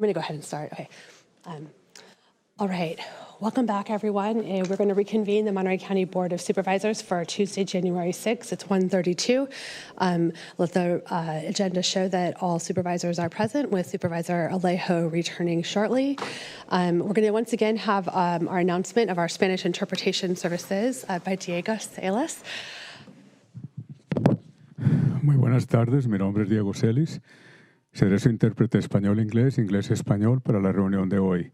I'm going to go ahead and start. Okay. All right. Welcome back, everyone. We're going to reconvene the Monterey County Board of Supervisors for Tuesday, January 6th. It's 1:32. Let the agenda show that all supervisors are present, with Supervisor Alejo returning shortly. We're going to once again have our announcement of our Spanish interpretation services by Diego Celis. Muy buenas tardes. Mi nombre es Diego Celis. Seré su intérprete español-inglés, inglés-español para la reunión de hoy.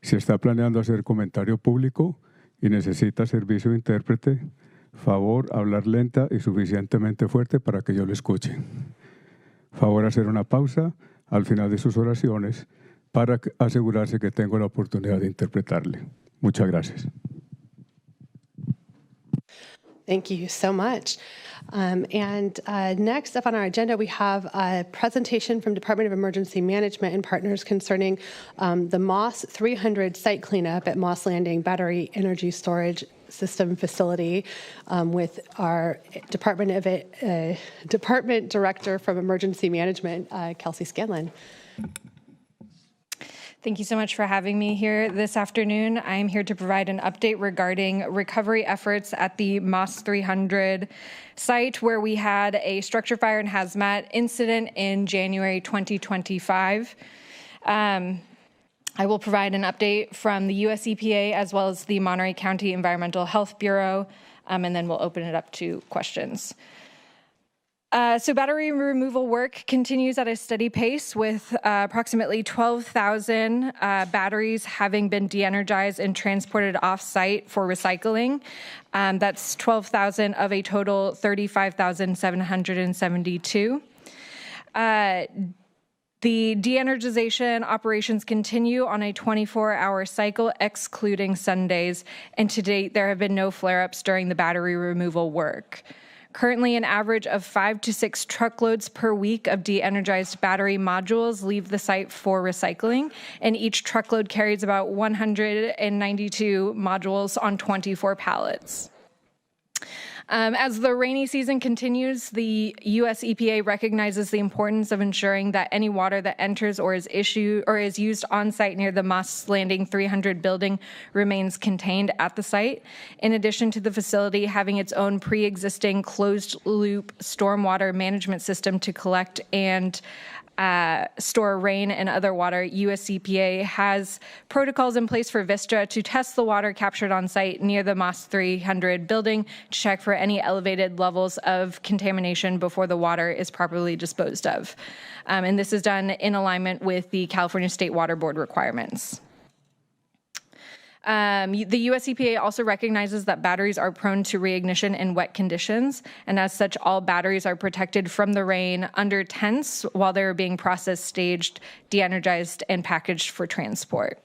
Si está planeando hacer comentario público y necesita servicio de intérprete, favor hablar lenta y suficientemente fuerte para que yo lo escuche. Favor hacer una pausa al final de sus oraciones para asegurarse que tengo la oportunidad de interpretarle. Muchas gracias. Thank you so much. Next up on our agenda, we have a presentation from Department of Emergency Management and Partners concerning the Moss 300 site cleanup at Moss Landing Battery Energy Storage System Facility with our Department Director from Emergency Management, Kelsey Scanlon. Thank you so much for having me here this afternoon. I'm here to provide an update regarding recovery efforts at the Moss 300 site, where we had a structure fire and hazmat incident in January 2025. I will provide an update from the US EPA as well as the Monterey County Environmental Health Bureau, and then we'll open it up to questions. So battery removal work continues at a steady pace, with approximately 12,000 batteries having been de-energized and transported off-site for recycling. That's 12,000 of a total 35,772. The de-energization operations continue on a 24-hour cycle, excluding Sundays, and to date there have been no flare-ups during the battery removal work. Currently, an average of 5 to 6 truckloads per week of de-energized battery modules leave the site for recycling, and each truckload carries about 192 modules on 24 pallets. As the rainy season continues, the US EPA recognizes the importance of ensuring that any water that enters or is used on site near the Moss Landing 300 building remains contained at the site. In addition to the facility having its own pre-existing closed-loop stormwater management system to collect and store rain and other water, US EPA has protocols in place for Vistra to test the water captured on site near the Moss 300 building to check for any elevated levels of contamination before the water is properly disposed of. And this is done in alignment with the California State Water Board requirements. The US EPA also recognizes that batteries are prone to reignition in wet conditions, and as such, all batteries are protected from the rain under tents while they're being processed, staged, de-energized, and packaged for transport.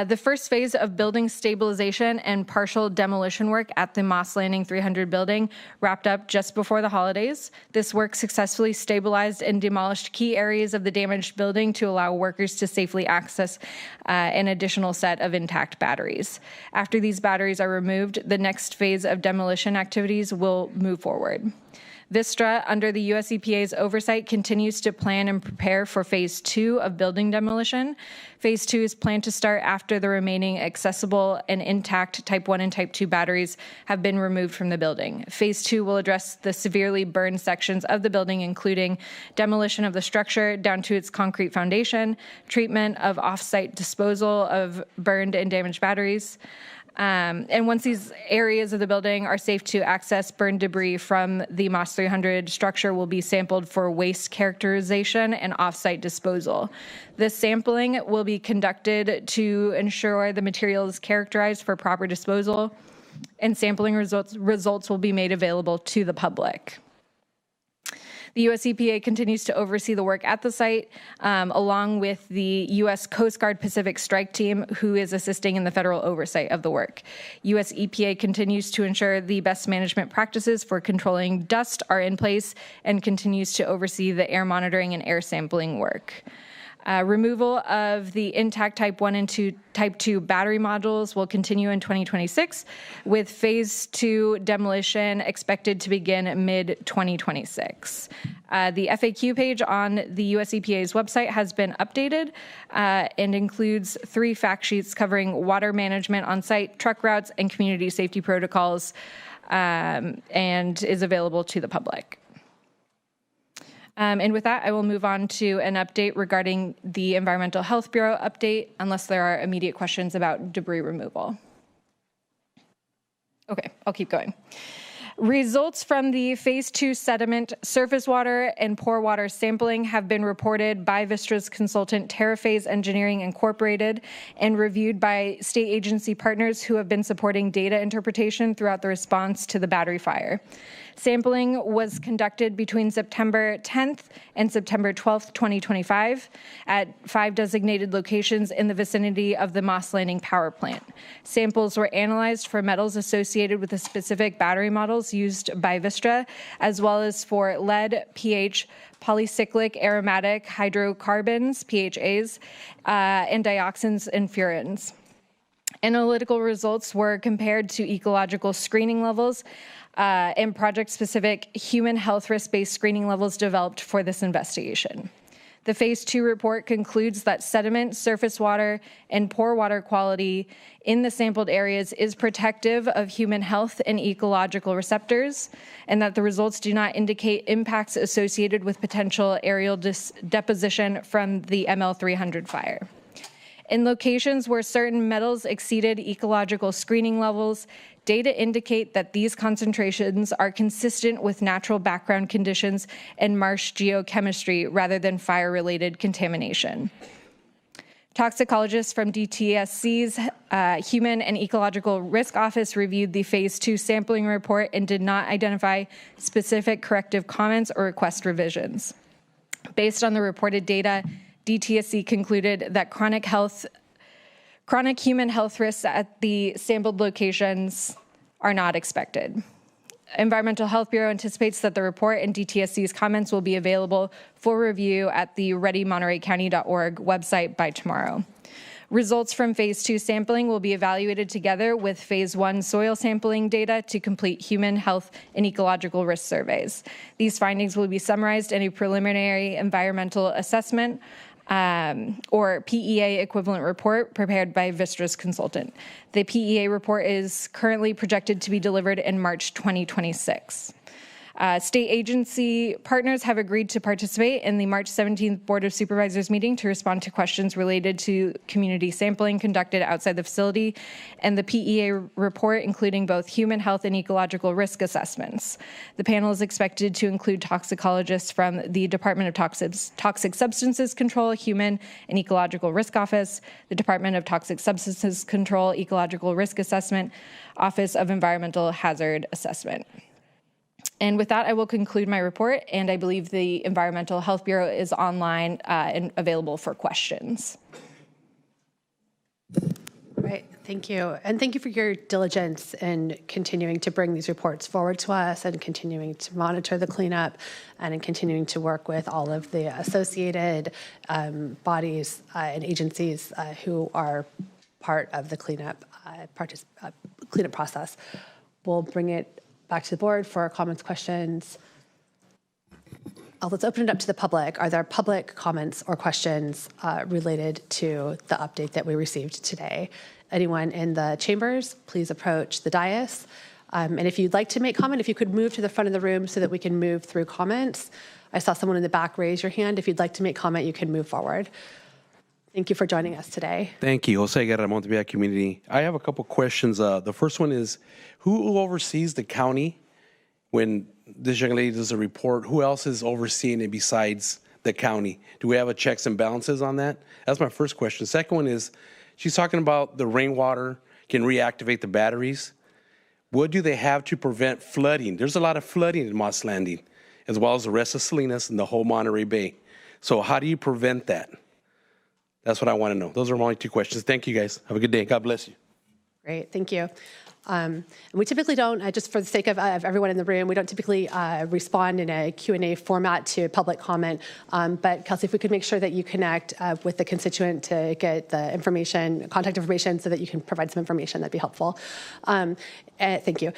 The first phase of building stabilization and partial demolition work at the Moss Landing 300 building wrapped up just before the holidays. This work successfully stabilized and demolished key areas of the damaged building to allow workers to safely access an additional set of intact batteries. After these batteries are removed, the next phase of demolition activities will move forward. Vistra, under the US EPA's oversight, continues to plan and prepare for Phase 2 of building demolition. Phase 2 is planned to start after the remaining accessible and intact Type 1 and Type 2 batteries have been removed from the building. Phase 2 will address the severely burned sections of the building, including demolition of the structure down to its concrete foundation, treatment of off-site disposal of burned and damaged batteries, and once these areas of the building are safe to access, burned debris from the Moss 300 structure will be sampled for waste characterization and off-site disposal. This sampling will be conducted to ensure the material is characterized for proper disposal, and sampling results will be made available to the public. The US EPA continues to oversee the work at the site, along with the US Coast Guard Pacific Strike Team, who is assisting in the federal oversight of the work. US EPA continues to ensure the best management practices for controlling dust are in place and continues to oversee the air monitoring and air sampling work. Removal of the intact Type 1 and Type 2 battery modules will continue in 2026, with Phase 2 demolition expected to begin mid-2026. The FAQ page on the US EPA's website has been updated and includes 3 fact sheets covering water management on site, truck routes, and community safety protocols, and is available to the public. And with that, I will move on to an update regarding the Environmental Health Bureau update, unless there are immediate questions about debris removal. Okay, I'll keep going. Results from the Phase 2 sediment, surface water, and pore water sampling have been reported by Vistra's consultant TerraPhase Engineering Incorporated and reviewed by state agency partners who have been supporting data interpretation throughout the response to the battery fire. Sampling was conducted between September 10th and September 12th, 2025 at 5 designated locations in the vicinity of the Moss Landing power plant. Samples were analyzed for metals associated with the specific battery models used by Vistra, as well as for lead, pH, polycyclic aromatic hydrocarbons, PHAs, and dioxins and furans. Analytical results were compared to ecological screening levels and project-specific human health risk-based screening levels developed for this investigation. The Phase 2 report concludes that sediment, surface water, and pore water quality in the sampled areas is protective of human health and ecological receptors, and that the results do not indicate impacts associated with potential aerial deposition from the ML300 fire. In locations where certain metals exceeded ecological screening levels, data indicate that these concentrations are consistent with natural background conditions and marsh geochemistry rather than fire-related contamination. Toxicologists from DTSC's Human and Ecological Risk Office reviewed the Phase 2 sampling report and did not identify specific corrective comments or request revisions. Based on the reported data, DTSC concluded that chronic human health risks at the sampled locations are not expected. Environmental Health Bureau anticipates that the report and DTSC's comments will be available for review at the readymontereycounty.org website by tomorrow. Results from Phase 2 sampling will be evaluated together with Phase 1 soil sampling data to complete human health and ecological risk surveys. These findings will be summarized in a preliminary environmental assessment or PEA equivalent report prepared by Vistra's consultant. The PEA report is currently projected to be delivered in March 2026. State agency partners have agreed to participate in the March 17th Board of Supervisors meeting to respond to questions related to community sampling conducted outside the facility and the PEA report, including both human health and ecological risk assessments. The panel is expected to include toxicologists from the Department of Toxic Substances Control, Human and Ecological Risk Office, the Department of Toxic Substances Control, Ecological Risk Assessment, Office of Environmental Hazard Assessment. And with that, I will conclude my report, and I believe the Environmental Health Bureau is online and available for questions. Right, thank you. And thank you for your diligence in continuing to bring these reports forward to us and continuing to monitor the cleanup and in continuing to work with all of the associated bodies and agencies who are part of the cleanup process. We'll bring it back to the board for comments, questions. Let's open it up to the public. Are there public comments or questions related to the update that we received today? Anyone in the chambers, please approach the dais. And if you'd like to make comment, if you could move to the front of the room so that we can move through comments. I saw someone in the back raise your hand. If you'd like to make comment, you can move forward. Thank you for joining us today. Thank you. Jose Guerra, Monterey community. I have a couple questions. The first one is, who oversees the county when this young lady does a report? Who else is overseeing it besides the county? Do we have a checks and balances on that? That's my first question. The second one is, she's talking about the rainwater can reactivate the batteries. What do they have to prevent flooding? There's a lot of flooding in Moss Landing, as well as the rest of Salinas and the whole Monterey Bay. So how do you prevent that? That's what I want to know. Those are my only 2 questions. Thank you, guys. Have a good day. God bless you. Great, thank you. And we typically don't, just for the sake of everyone in the room, we don't typically respond in a Q&A format to public comment. But Kelsey, if we could make sure that you connect with the constituent to get the information, contact information, so that you can provide some information, that'd be helpful. Thank you.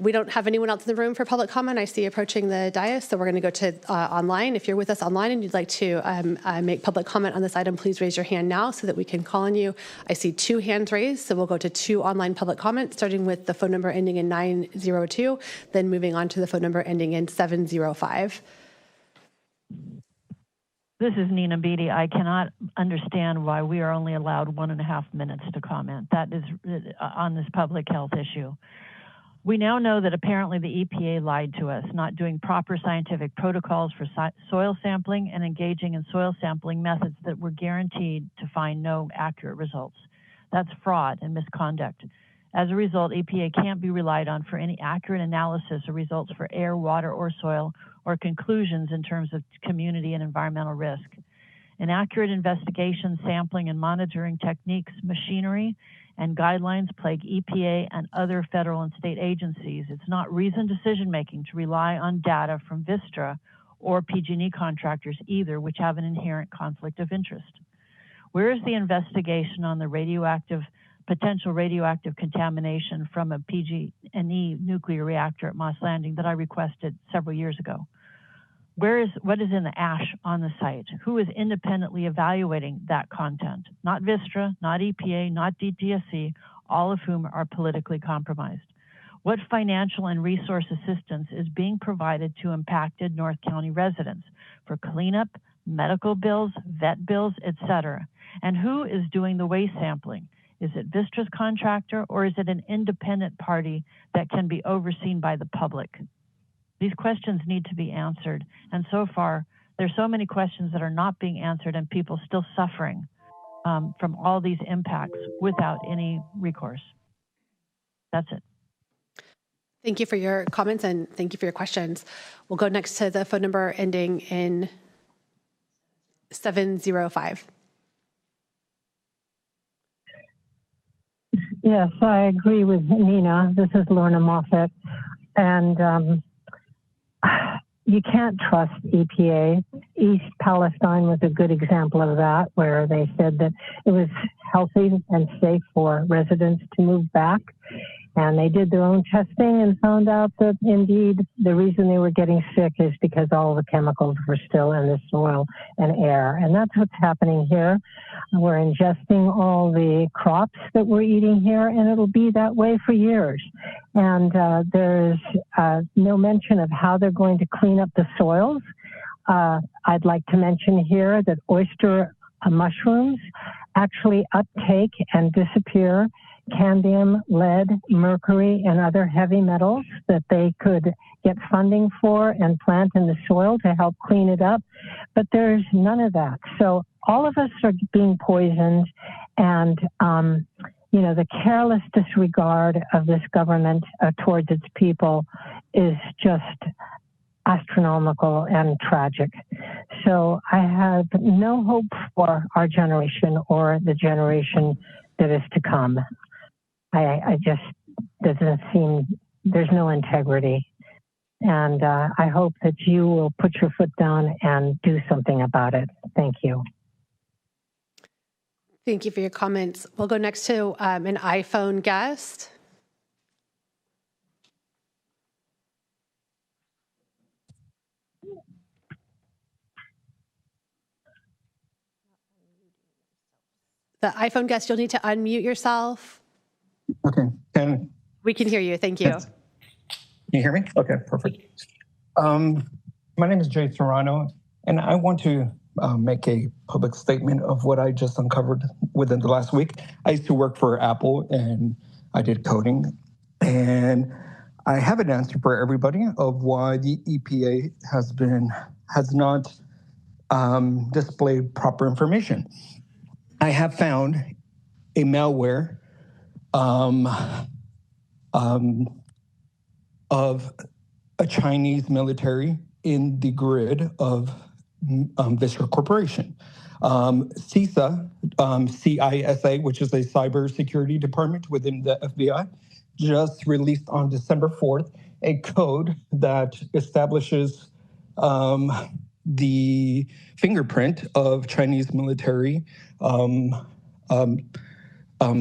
We don't have anyone else in the room for public comment. I see approaching the dais, so we're going to go to online. If you're with us online and you'd like to make public comment on this item, please raise your hand now so that we can call on you. I see 2 hands raised, so we'll go to 2 online public comments, starting with the phone number ending in 902, then moving on to the phone number ending in 705. This is Nina Beatty. I cannot understand why we are only allowed 1.5 minutes to comment. That is on this public health issue. We now know that apparently the EPA lied to us, not doing proper scientific protocols for soil sampling and engaging in soil sampling methods that were guaranteed to find no accurate results. That's fraud and misconduct. As a result, EPA can't be relied on for any accurate analysis of results for air, water, or soil, or conclusions in terms of community and environmental risk. Inaccurate investigation, sampling, and monitoring techniques, machinery, and guidelines plague EPA and other federal and state agencies. It's not reasoned decision-making to rely on data from Vistra or PG&E contractors either, which have an inherent conflict of interest. Where is the investigation on the potential radioactive contamination from a PG&E nuclear reactor at Moss Landing that I requested several years ago? What is in the ash on the site? Who is independently evaluating that content? Not Vistra, not EPA, not DTSC, all of whom are politically compromised. What financial and resource assistance is being provided to impacted North County residents for cleanup, medical bills, vet bills, etc.? And who is doing the waste sampling? Is it Vistra's contractor, or is it an independent party that can be overseen by the public? These questions need to be answered. And so far, there's so many questions that are not being answered and people still suffering from all these impacts without any recourse. That's it. Thank you for your comments and thank you for your questions. We'll go next to the phone number ending in 705. Yes, I agree with Nina. This is Lorna Moffett. And you can't trust EPA. East Palestine was a good example of that, where they said that it was healthy and safe for residents to move back. And they did their own testing and found out that indeed the reason they were getting sick is because all the chemicals were still in the soil and air. And that's what's happening here. We're ingesting all the crops that we're eating here, and it'll be that way for years. And there's no mention of how they're going to clean up the soils. I'd like to mention here that oyster mushrooms actually uptake and disappear cadmium, lead, mercury, and other heavy metals that they could get funding for and plant in the soil to help clean it up. But there's none of that. So all of us are being poisoned, and the careless disregard of this government towards its people is just astronomical and tragic. So I have no hope for our generation or the generation that is to come. I just doesn't seem, there's no integrity. And I hope that you will put your foot down and do something about it. Thank you. Thank you for your comments. We'll go next to an iPhone guest. The iPhone guest, you'll need to unmute yourself. Okay. We can hear you. Thank you. Can you hear me? Okay, perfect. My name is Jay Serrano, and I want to make a public statement of what I just uncovered within the last week. I used to work for Apple, and I did coding, and I have an answer for everybody of why the EPA has not displayed proper information. I have found a malware of a Chinese military in the grid of Vistra Corporation. CISA, CISA, which is a cybersecurity department within the FBI, just released on December 4th a code that establishes the fingerprint of Chinese military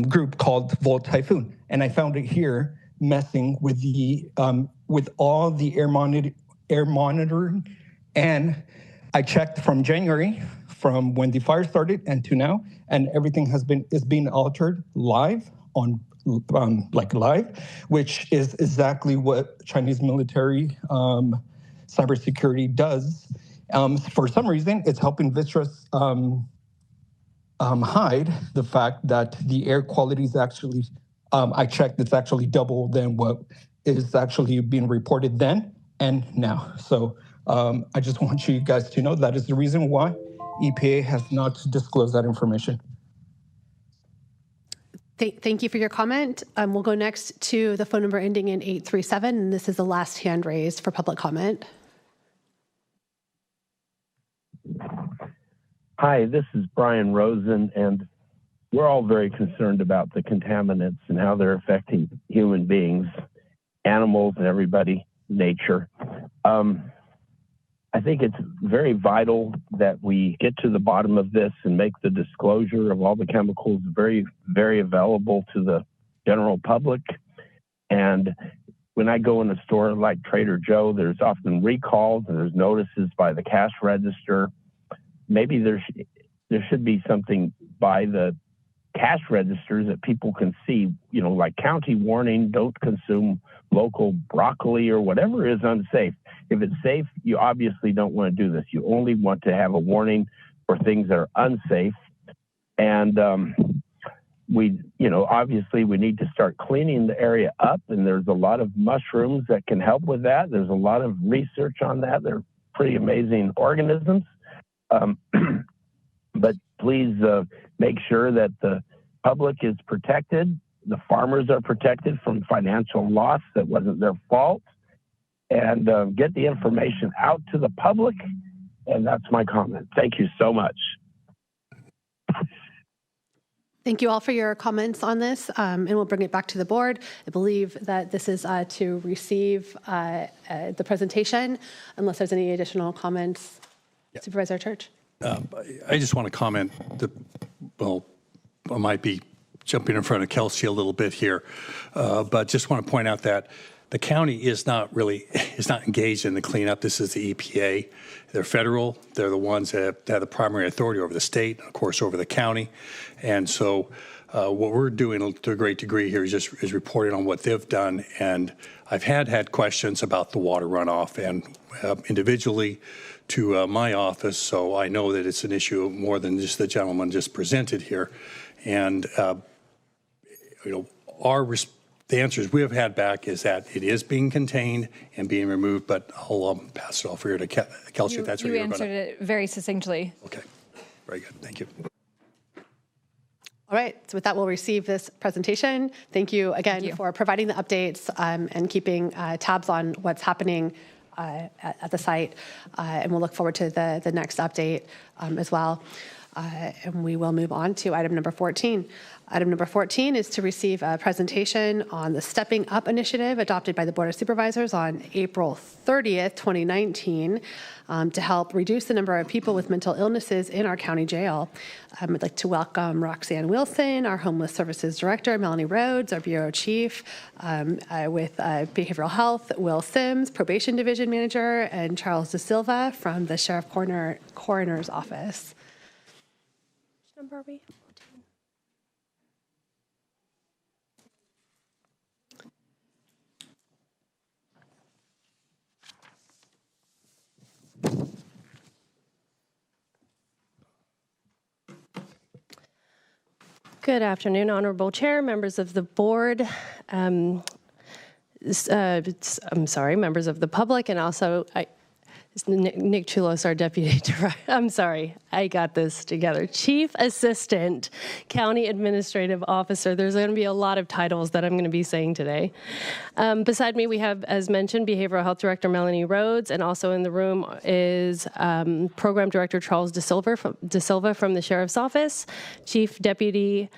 group called Volt Typhoon. And I found it here messing with the with all the air monitoring. And I checked from January, from when the fire started and to now, and everything is being altered live on live, which is exactly what Chinese military cybersecurity does. For some reason, it's helping Vistras hide the fact that the air quality is actually, I checked, it's actually double than what is actually being reported then and now. So I just want you guys to know that is the reason why EPA has not disclosed that information. Thank you for your comment. We'll go next to the phone number ending in 837, and this is the last hand raised for public comment. Hi, this is Brian Rosen, and we're all very concerned about the contaminants and how they're affecting human beings, animals, and everybody, nature. I think it's very vital that we get to the bottom of this and make the disclosure of all the chemicals very, very available to the general public. And when I go in a store like Trader Joe, there's often recalls and there's notices by the cash register. Maybe there should be something by the cash registers that people can see, you know, like county warning, don't consume local broccoli or whatever is unsafe. If it's safe, you obviously don't want to do this. You only want to have a warning for things that are unsafe. And obviously we need to start cleaning the area up, and there's a lot of mushrooms that can help with that. There's a lot of research on that. They're pretty amazing organisms. But please make sure that the public is protected. The farmers are protected from financial loss that wasn't their fault, and get the information out to the public. And that's my comment. Thank you so much. Thank you all for your comments on this, and we'll bring it back to the board. I believe that this is to receive the presentation, unless there's any additional comments. Yeah. Supervisor Church. I just want to comment that, well, I might be jumping in front of Kelsey a little bit here, but just want to point out that the county is not engaged in the cleanup. This is the EPA. They're federal. They're the ones that have the primary authority over the state, and of course, over the county. And so what we're doing to a great degree here is reporting on what they've done. And I've had questions about the water runoff, and individually to my office, so I know that it's an issue more than just the gentleman just presented here. And the answers we have had back is that it is being contained and being removed, but I'll pass it off here to Kelsey if that's what you're going to. You answered it very succinctly. Okay, very good, thank you. All right, so with that, we'll receive this presentation. Thank you again for providing the updates and keeping tabs on what's happening at the site. And we'll look forward to the next update as well. And we will move on to item number 14. Item number 14 is to receive a presentation on the Stepping Up initiative adopted by the Board of Supervisors on April 30th, 2019, to help reduce the number of people with mental illnesses in our county jail. I'd like to welcome Roxanne Wilson, our Homeless Services Director, Melanie Rhodes, our Bureau Chief, with Behavioral Health, Will Sims, Probation Division Manager, and Charles De Silva from the Sheriff Coroner's Office. Which number are we? Good afternoon, Honorable Chair, members of the board, I'm sorry, members of the public, and also Nick Chulos, our Deputy Director. I'm sorry, I got this together. Chief Assistant County Administrative Officer. There's going to be a lot of titles that I'm going to be saying today. Beside me, we have, as mentioned, Behavioral Health Director Melanie Rhodes, and also in the room is Program Director Charles De Silva from the Sheriff's Office, Chief Deputy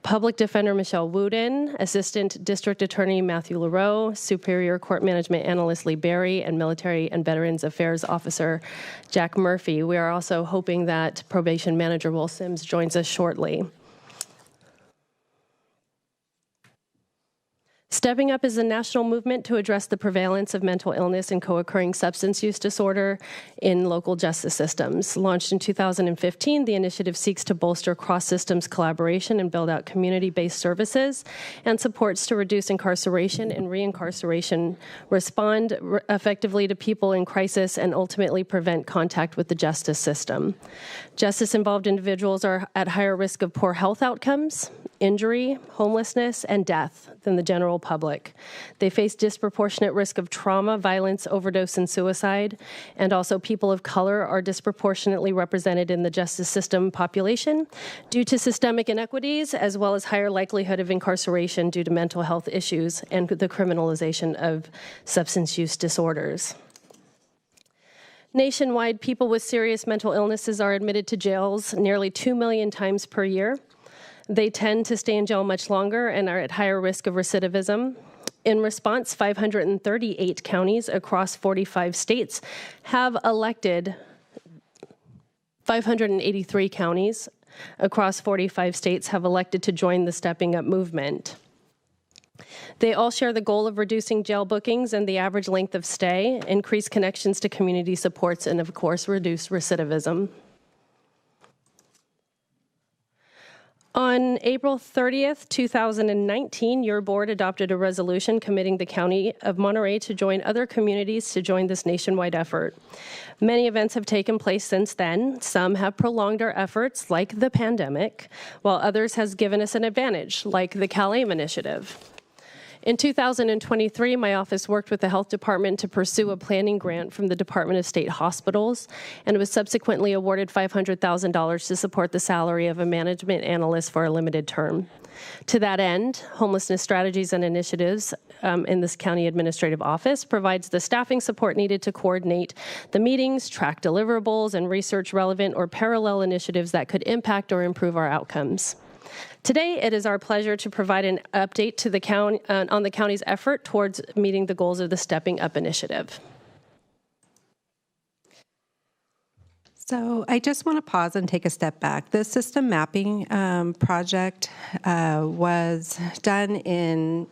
Public Defender Michelle Wooden, Assistant District Attorney Matthew Leroux, Superior Court Management Analyst Lee Berry, and Military and Veterans Affairs Officer Jack Murphy. We are also hoping that Probation Manager Will Sims joins us shortly. Stepping Up is a national movement to address the prevalence of mental illness and co-occurring substance use disorder in local justice systems. Launched in 2015, the initiative seeks to bolster cross-systems collaboration and build out community-based services and supports to reduce incarceration and reincarceration, respond effectively to people in crisis, and ultimately prevent contact with the justice system. Justice-involved individuals are at higher risk of poor health outcomes, injury, homelessness, and death than the general public. They face disproportionate risk of trauma, violence, overdose, and suicide, and also people of color are disproportionately represented in the justice system population due to systemic inequities, as well as higher likelihood of incarceration due to mental health issues and the criminalization of substance use disorders. Nationwide, people with serious mental illnesses are admitted to jails nearly 2 million times per year. They tend to stay in jail much longer and are at higher risk of recidivism. In response, 538 counties across 45 states have elected, 583 counties across 45 states have elected to join the Stepping Up movement. They all share the goal of reducing jail bookings and the average length of stay, increase connections to community supports, and of course, reduce recidivism. On April 30th, 2019, your board adopted a resolution committing the County of Monterey to join other communities to join this nationwide effort. Many events have taken place since then. Some have prolonged our efforts, like the pandemic, while others has given us an advantage, like the CalAIM initiative. In 2023, my office worked with the health department to pursue a planning grant from the Department of State Hospitals, and was subsequently awarded $500,000 to support the salary of a management analyst for a limited term. To that end, Homelessness Strategies and Initiatives in this county administrative office provides the staffing support needed to coordinate the meetings, track deliverables, and research relevant or parallel initiatives that could impact or improve our outcomes. Today, it is our pleasure to provide an update to the county on the county's effort towards meeting the goals of the Stepping Up initiative. So I just want to pause and take a step back. The system mapping project was done in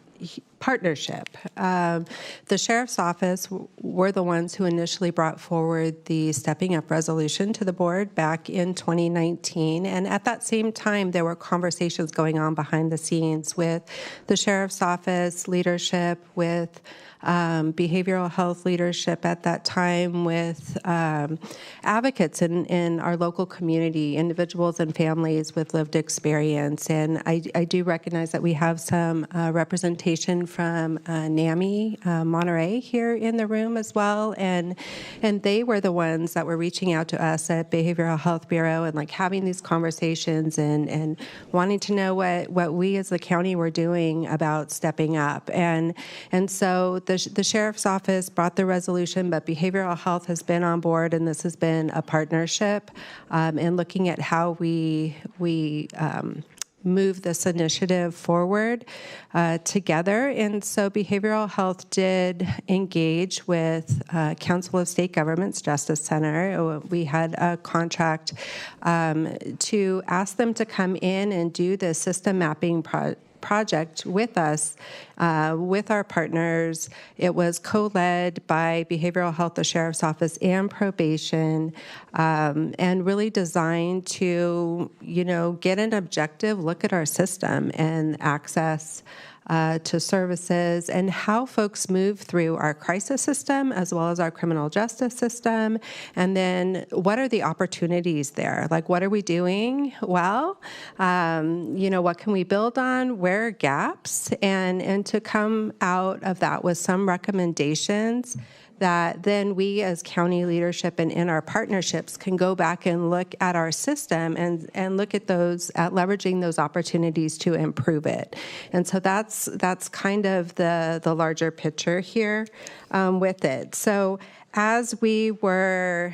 partnership. The Sheriff's Office were the ones who initially brought forward the Stepping Up resolution to the board back in 2019. And at that same time, there were conversations going on behind the scenes with the Sheriff's Office leadership, with behavioral health leadership at that time, with advocates in our local community, individuals and families with lived experience. And I do recognize that we have some representation from NAMI, Monterey here in the room as well. And they were the ones that were reaching out to us at Behavioral Health Bureau and like having these conversations and wanting to know what we as the county were doing about stepping up. And so the Sheriff's Office brought the resolution, but behavioral health has been on board, and this has been a partnership in looking at how we move this initiative forward together. And so behavioral health did engage with Council of State Governments Justice Center. We had a contract to ask them to come in and do the system mapping project with us, with our partners. It was co-led by Behavioral Health, the Sheriff's Office, and Probation, and really designed to, get an objective look at our system and access to services and how folks move through our crisis system as well as our criminal justice system. And then what are the opportunities there? Like, what are we doing well? What can we build on? Where are gaps? And to come out of that with some recommendations that then we as county leadership and in our partnerships can go back and look at our system and look at leveraging those opportunities to improve it. And so that's kind of the larger picture here with it. So as we were,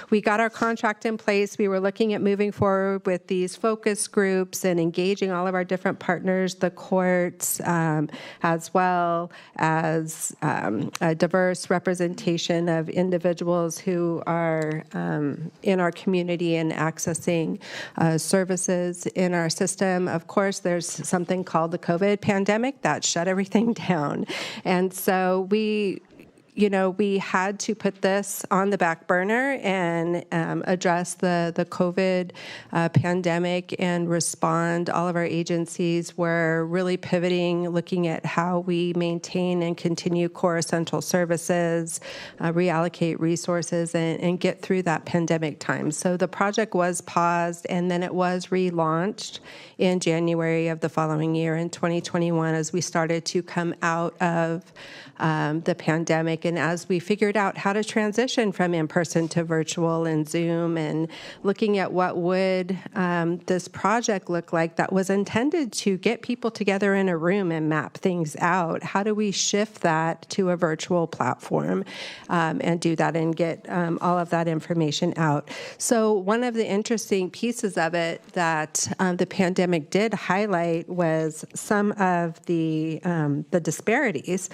we got our contract in place, we were looking at moving forward with these focus groups and engaging all of our different partners, the courts, as well as a diverse representation of individuals who are in our community and accessing services in our system. Of course, there's something called the COVID pandemic that shut everything down. And so we had to put this on the back burner and address the COVID pandemic and respond. All of our agencies were really pivoting, looking at how we maintain and continue core essential services, reallocate resources, and get through that pandemic time. So the project was paused, and then it was relaunched in January of the following year in 2021 as we started to come out of the pandemic, and as we figured out how to transition from in-person to virtual and Zoom, and looking at what would this project look like that was intended to get people together in a room and map things out. How do we shift that to a virtual platform and do that and get all of that information out? So one of the interesting pieces of it that the pandemic did highlight was some of the disparities.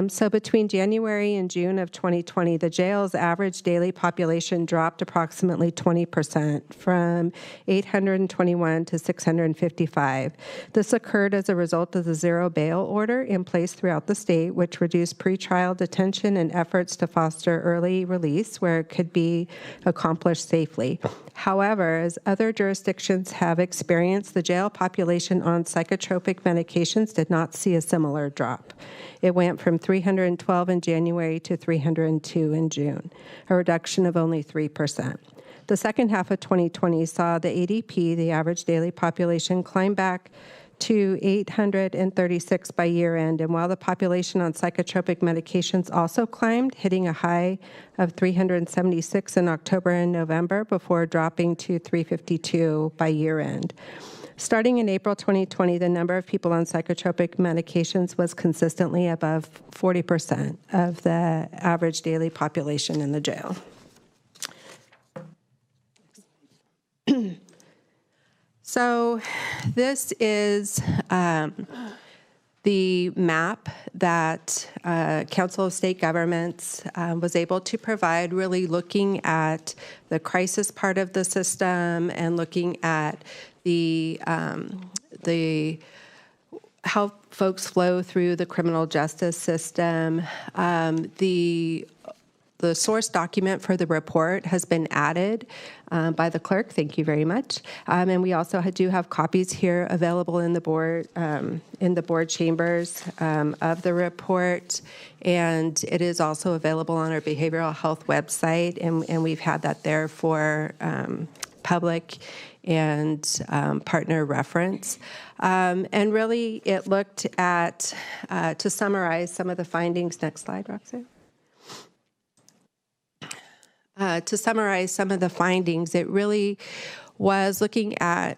So between January and June of 2020, the jail's average daily population dropped approximately 20% from 821 to 655. This occurred as a result of the zero bail order in place throughout the state, which reduced pretrial detention and efforts to foster early release where it could be accomplished safely. However, as other jurisdictions have experienced, the jail population on psychotropic medications did not see a similar drop. It went from 312 in January to 302 in June, a reduction of only 3%. The second half of 2020 saw the ADP, the average daily population, climb back to 836 by year end. And while the population on psychotropic medications also climbed, hitting a high of 376 in October and November before dropping to 352 by year end. Starting in April 2020, the number of people on psychotropic medications was consistently above 40% of the average daily population in the jail. So this is the map that Council of State Governments was able to provide, really looking at the crisis part of the system and looking at the how folks flow through the criminal justice system. The source document for the report has been added by the clerk. Thank you very much. And we also do have copies here available in the board chambers of the report. And it is also available on our behavioral health website, and we've had that there for public and partner reference. And really, it looked at, to summarize some of the findings. Next slide, Roxanne. To summarize some of the findings, it really was looking at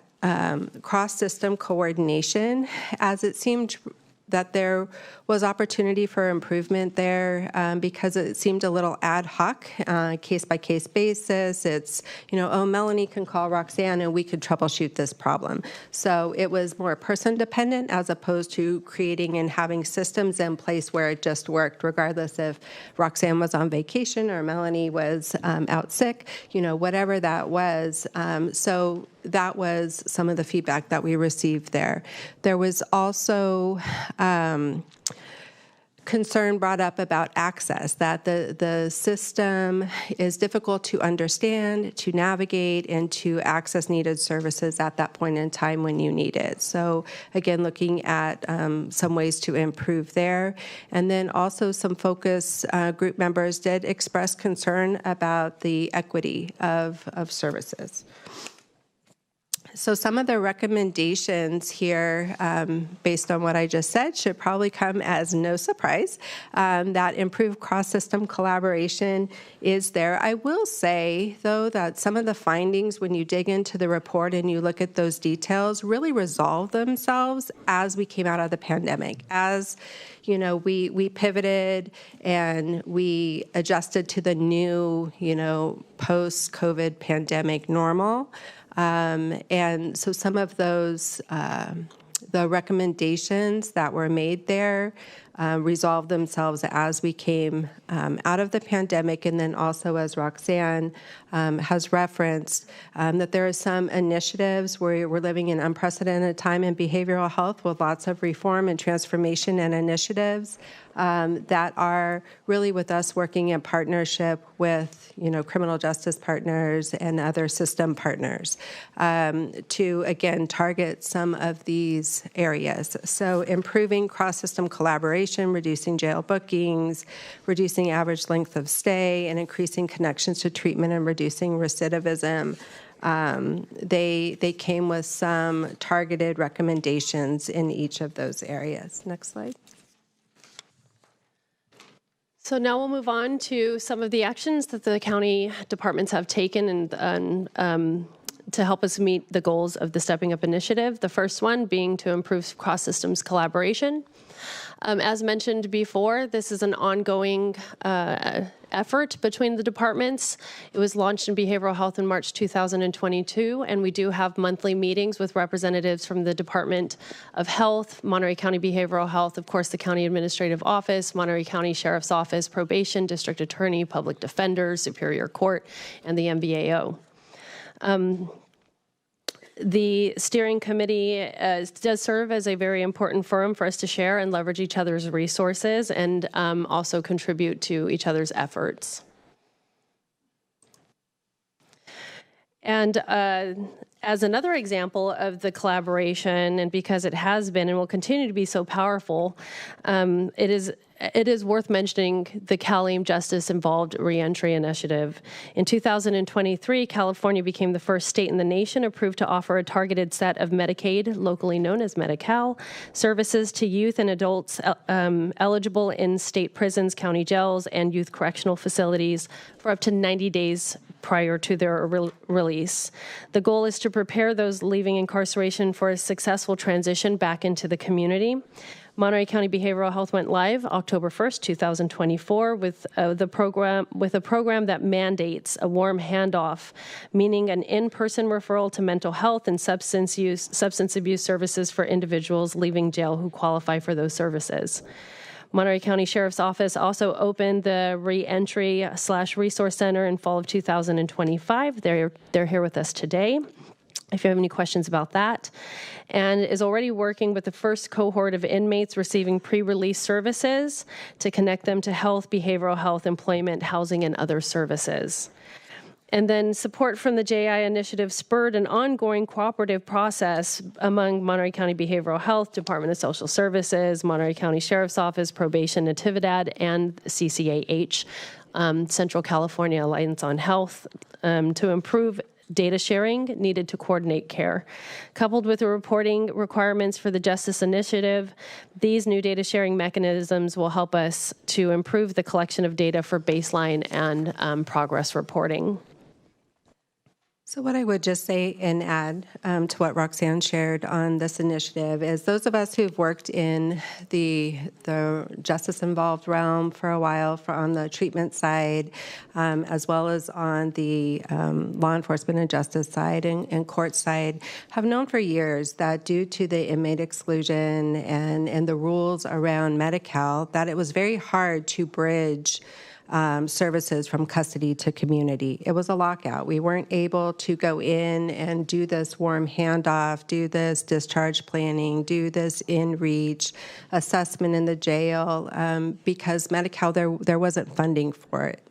cross-system coordination, as it seemed that there was opportunity for improvement there because it seemed a little ad hoc, case-by-case basis. It's, Melanie can call Roxanne and we could troubleshoot this problem. So it was more person-dependent as opposed to creating and having systems in place where it just worked, regardless if Roxanne was on vacation or Melanie was out sick, whatever that was. So that was some of the feedback that we received there. There was also concern brought up about access, that the system is difficult to understand, to navigate, and to access needed services at that point in time when you need it. So again, looking at some ways to improve there. And then also some focus group members did express concern about the equity of services. So some of the recommendations here, based on what I just said, should probably come as no surprise. That improved cross-system collaboration is there. I will say, though, that some of the findings, when you dig into the report and you look at those details, really resolve themselves as we came out of the pandemic. As we pivoted and we adjusted to the new, post-COVID pandemic normal. And so some of those, the recommendations that were made there resolved themselves as we came out of the pandemic, and then also, as Roxanne has referenced, that there are some initiatives where we're living in unprecedented time in behavioral health with lots of reform and transformation and initiatives that are really with us working in partnership with, criminal justice partners and other system partners to, again, target some of these areas. So improving cross-system collaboration, reducing jail bookings, reducing average length of stay, and increasing connections to treatment and reducing recidivism. They came with some targeted recommendations in each of those areas. Next slide. So now we'll move on to some of the actions that the county departments have taken and to help us meet the goals of the Stepping Up initiative. The first one being to improve cross-systems collaboration. As mentioned before, this is an ongoing effort between the departments. It was launched in behavioral health in March 2022, and we do have monthly meetings with representatives from the Department of Health, Monterey County Behavioral Health, of course, the County Administrative Office, Monterey County Sheriff's Office, Probation, District Attorney, Public Defender, Superior Court, and the MBAO. The steering committee does serve as a very important forum for us to share and leverage each other's resources and also contribute to each other's efforts. And as another example of the collaboration, and because it has been and will continue to be so powerful, it is worth mentioning the CalAIM Justice Involved Reentry Initiative. In 2023, California became the first state in the nation approved to offer a targeted set of Medicaid, locally known as Medi-Cal, services to youth and adults eligible in state prisons, county jails, and youth correctional facilities for up to 90 days prior to their release. The goal is to prepare those leaving incarceration for a successful transition back into the community. Monterey County Behavioral Health went live October 1st, 2024 with a program that mandates a warm handoff, meaning an in-person referral to mental health and substance abuse services for individuals leaving jail who qualify for those services. Monterey County Sheriff's Office also opened the Reentry/Resource Center in fall of 2025. They're here with us today, if you have any questions about that, and is already working with the first cohort of inmates receiving pre-release services to connect them to health, behavioral health, employment, housing, and other services. And then support from the JI initiative spurred an ongoing cooperative process among Monterey County Behavioral Health, Department of Social Services, Monterey County Sheriff's Office, Probation, Natividad, and CCAH, Central California Alliance on Health, to improve data sharing needed to coordinate care. Coupled with the reporting requirements for the Justice Initiative, these new data sharing mechanisms will help us to improve the collection of data for baseline and progress reporting. So what I would just say and add to what Roxanne shared on this initiative is those of us who've worked in the justice-involved realm for a while, on the treatment side, as well as on the law enforcement and justice side and court side, have known for years that due to the inmate exclusion and the rules around Medi-Cal, that it was very hard to bridge services from custody to community. It was a lockout. We weren't able to go in and do this warm handoff, do this discharge planning, do this in-reach assessment in the jail because Medi-Cal, there wasn't funding for it.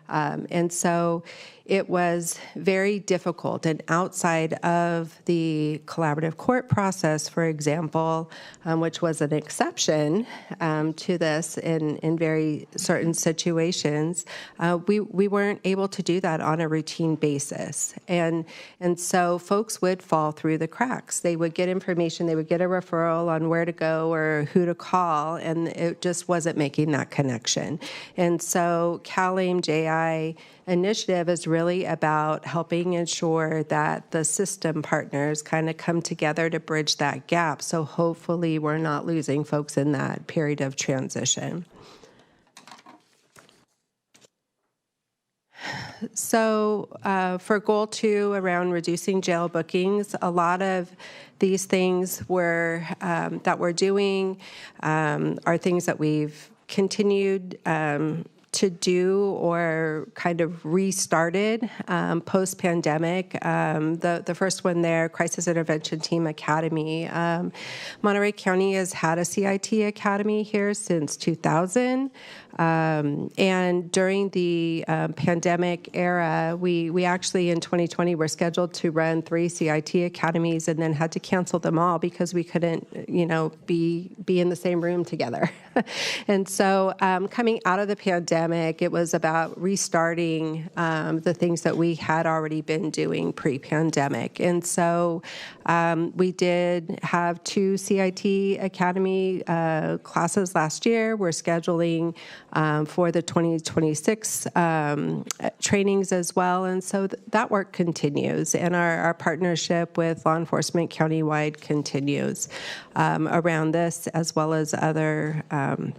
And so it was very difficult. And outside of the collaborative court process, for example, which was an exception to this in very certain situations, we weren't able to do that on a routine basis. And so folks would fall through the cracks. They would get information, they would get a referral on where to go or who to call, and it just wasn't making that connection. And so CalAIM JI initiative is really about helping ensure that the system partners kind of come together to bridge that gap. So hopefully we're not losing folks in that period of transition. So for goal 2 around reducing jail bookings, a lot of these things that we're doing are things that we've continued to do or kind of restarted post-pandemic. The first one there, Crisis Intervention Team Academy. Monterey County has had a CIT Academy here since 2000. And during the pandemic era, we actually in 2020 were scheduled to run 3 CIT academies and then had to cancel them all because we couldn't, be in the same room together. And so coming out of the pandemic, it was about restarting the things that we had already been doing pre-pandemic. And so we did have 2 CIT Academy classes last year. We're scheduling for the 2026 trainings as well. And so that work continues. And our partnership with law enforcement countywide continues around this as well as other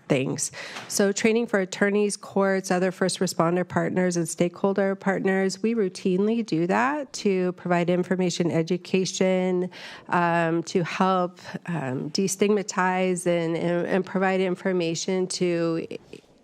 things. So training for attorneys, courts, other first responder partners, and stakeholder partners, we routinely do that to provide information education, to help destigmatize and provide information to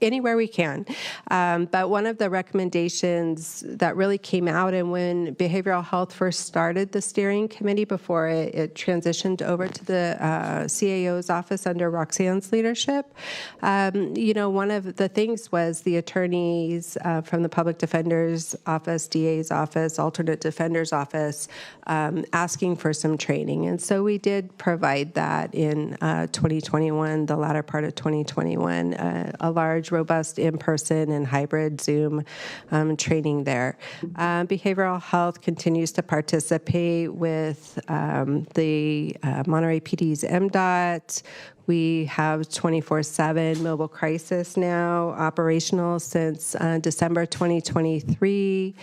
anywhere we can. But one of the recommendations that really came out, and when behavioral health first started the steering committee before it transitioned over to the CAO's office under Roxanne's leadership, one of the things was the attorneys from the public defender's office, DA's office, alternate defender's office, asking for some training. And so we did provide that in 2021, the latter part of 2021, a large, robust in-person and hybrid Zoom training there. Behavioral health continues to participate with the Monterey PD's MDOT. We have 24/7 mobile crisis now operational since December 2023.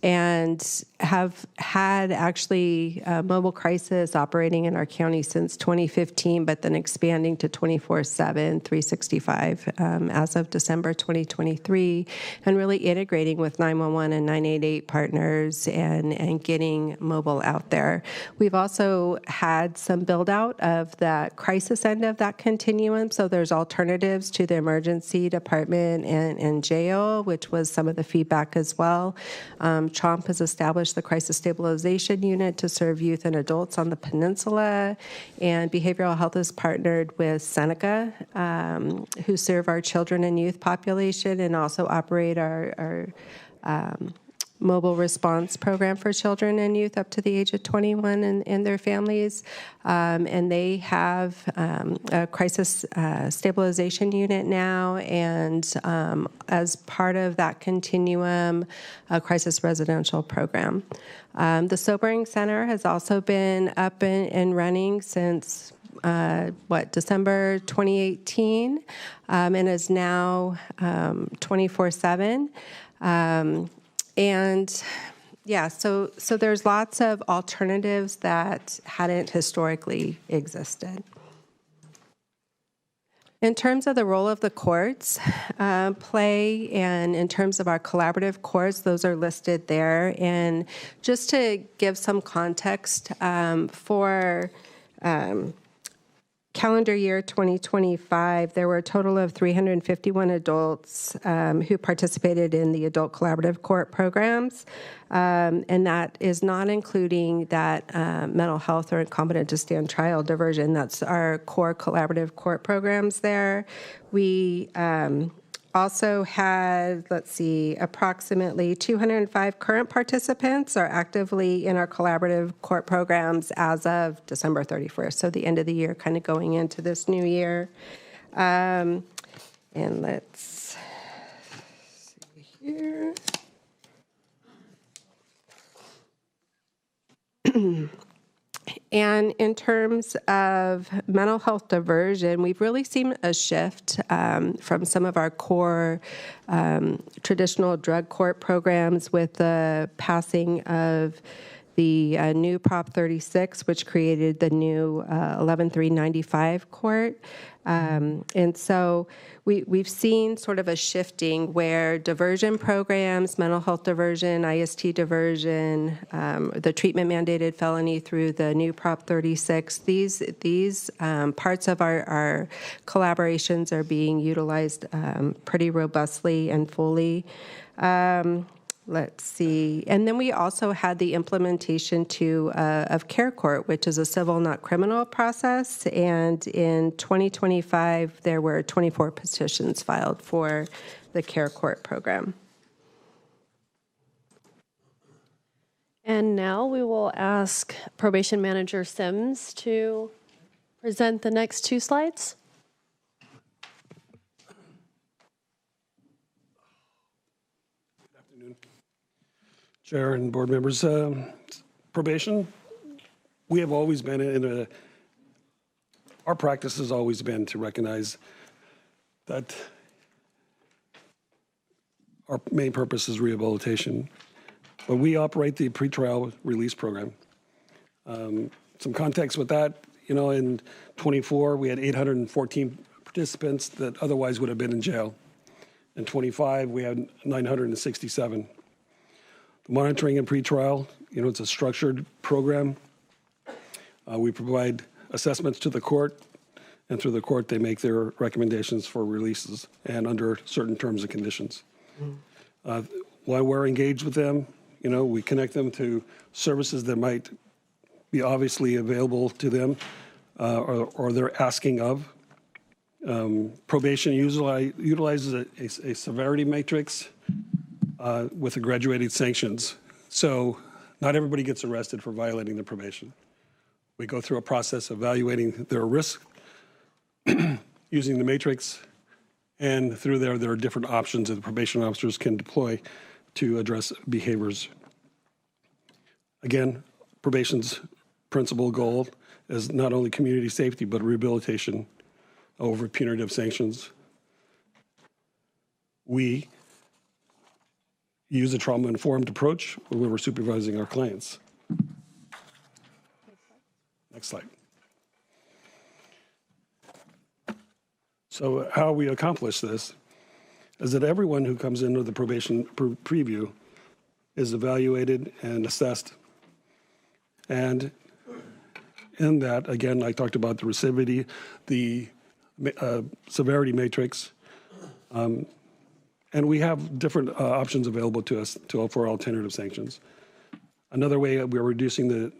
And have had actually mobile crisis operating in our county since 2015, but then expanding to 24/7, 365 as of December 2023, and really integrating with 911 and 988 partners and getting mobile out there. We've also had some build out of that crisis end of that continuum, so there's alternatives to the emergency department and jail, which was some of the feedback as well. CHOMP has established the Crisis Stabilization Unit to serve youth and adults on the peninsula, and behavioral health is partnered with Seneca, who serve our children and youth population and also operate our mobile response program for children and youth up to the age of 21 and their families. And they have a crisis stabilization unit now, and as part of that continuum, a crisis residential program. The Sobering Center has also been up and running since December 2018, and is now 24/7. And yeah, so there's lots of alternatives that hadn't historically existed. In terms of the role of the courts play, and in terms of our collaborative courts, those are listed there. And just to give some context for calendar year 2025, there were a total of 351 adults who participated in the adult collaborative court programs, and that is not including that mental health or incompetent to stand trial diversion. That's our core collaborative court programs there. We Also had, let's see, approximately 205 current participants are actively in our collaborative court programs as of December 31st, so the end of the year, kind of going into this new year. And let's see here. And in terms of mental health diversion, we've really seen a shift from some of our core traditional drug court programs with the passing of the new Prop 36, which created the new 11395 court. And so we've seen sort of a shifting where diversion programs, mental health diversion, IST diversion, the treatment mandated felony through the new Prop 36, these parts of our collaborations are being utilized pretty robustly and fully. Let's see. And then we also had the implementation of Care Court, which is a civil, not criminal process. And in 2025, there were 24 petitions filed for the Care Court program. And now we will ask Probation Manager Sims to present the next two slides. Chair and board members, probation, we have always been our practice has always been to recognize that our main purpose is rehabilitation, but we operate the pretrial release program. Some context with that, in 24, we had 814 participants that otherwise would have been in jail. In 25, we had 967. Monitoring and pretrial, it's a structured program. We provide assessments to the court, and through the court, they make their recommendations for releases and under certain terms and conditions. While we're engaged with them, we connect them to services that might be obviously available to them or they're asking of. Probation utilizes a severity matrix with the graduated sanctions. So not everybody gets arrested for violating the probation. We go through a process evaluating their risk using the matrix, and through there are different options that the probation officers can deploy to address behaviors. Again, probation's principal goal is not only community safety, but rehabilitation over punitive sanctions. We use a trauma-informed approach when we're supervising our clients. Next slide. So how we accomplish this is that everyone who comes into the probation preview is evaluated and assessed. And in that, again, I talked about the recidivity, the severity matrix, and we have different options available to us for alternative sanctions. Another way we're reducing the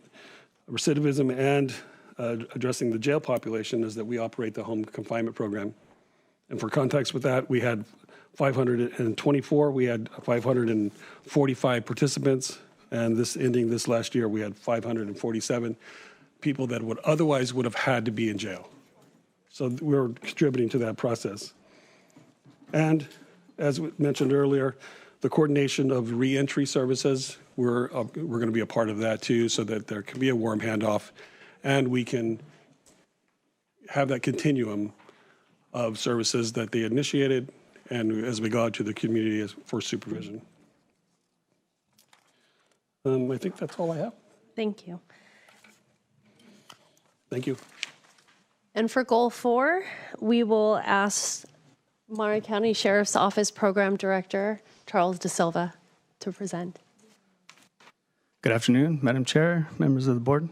recidivism and addressing the jail population is that we operate the home confinement program. And for context with that, we had 524, we had 545 participants, and ending this last year, we had 547 people that would have had to be in jail. So we're contributing to that process. And as we mentioned earlier, the coordination of reentry services, we're going to be a part of that too, so that there can be a warm handoff, and we can have that continuum of services that they initiated, and as we go out to the community for supervision. I think that's all I have. Thank you. Thank you. And for goal 4, we will ask Monterey County Sheriff's Office Program Director, Charles De Silva, to present. Good afternoon, Madam Chair, members of the board.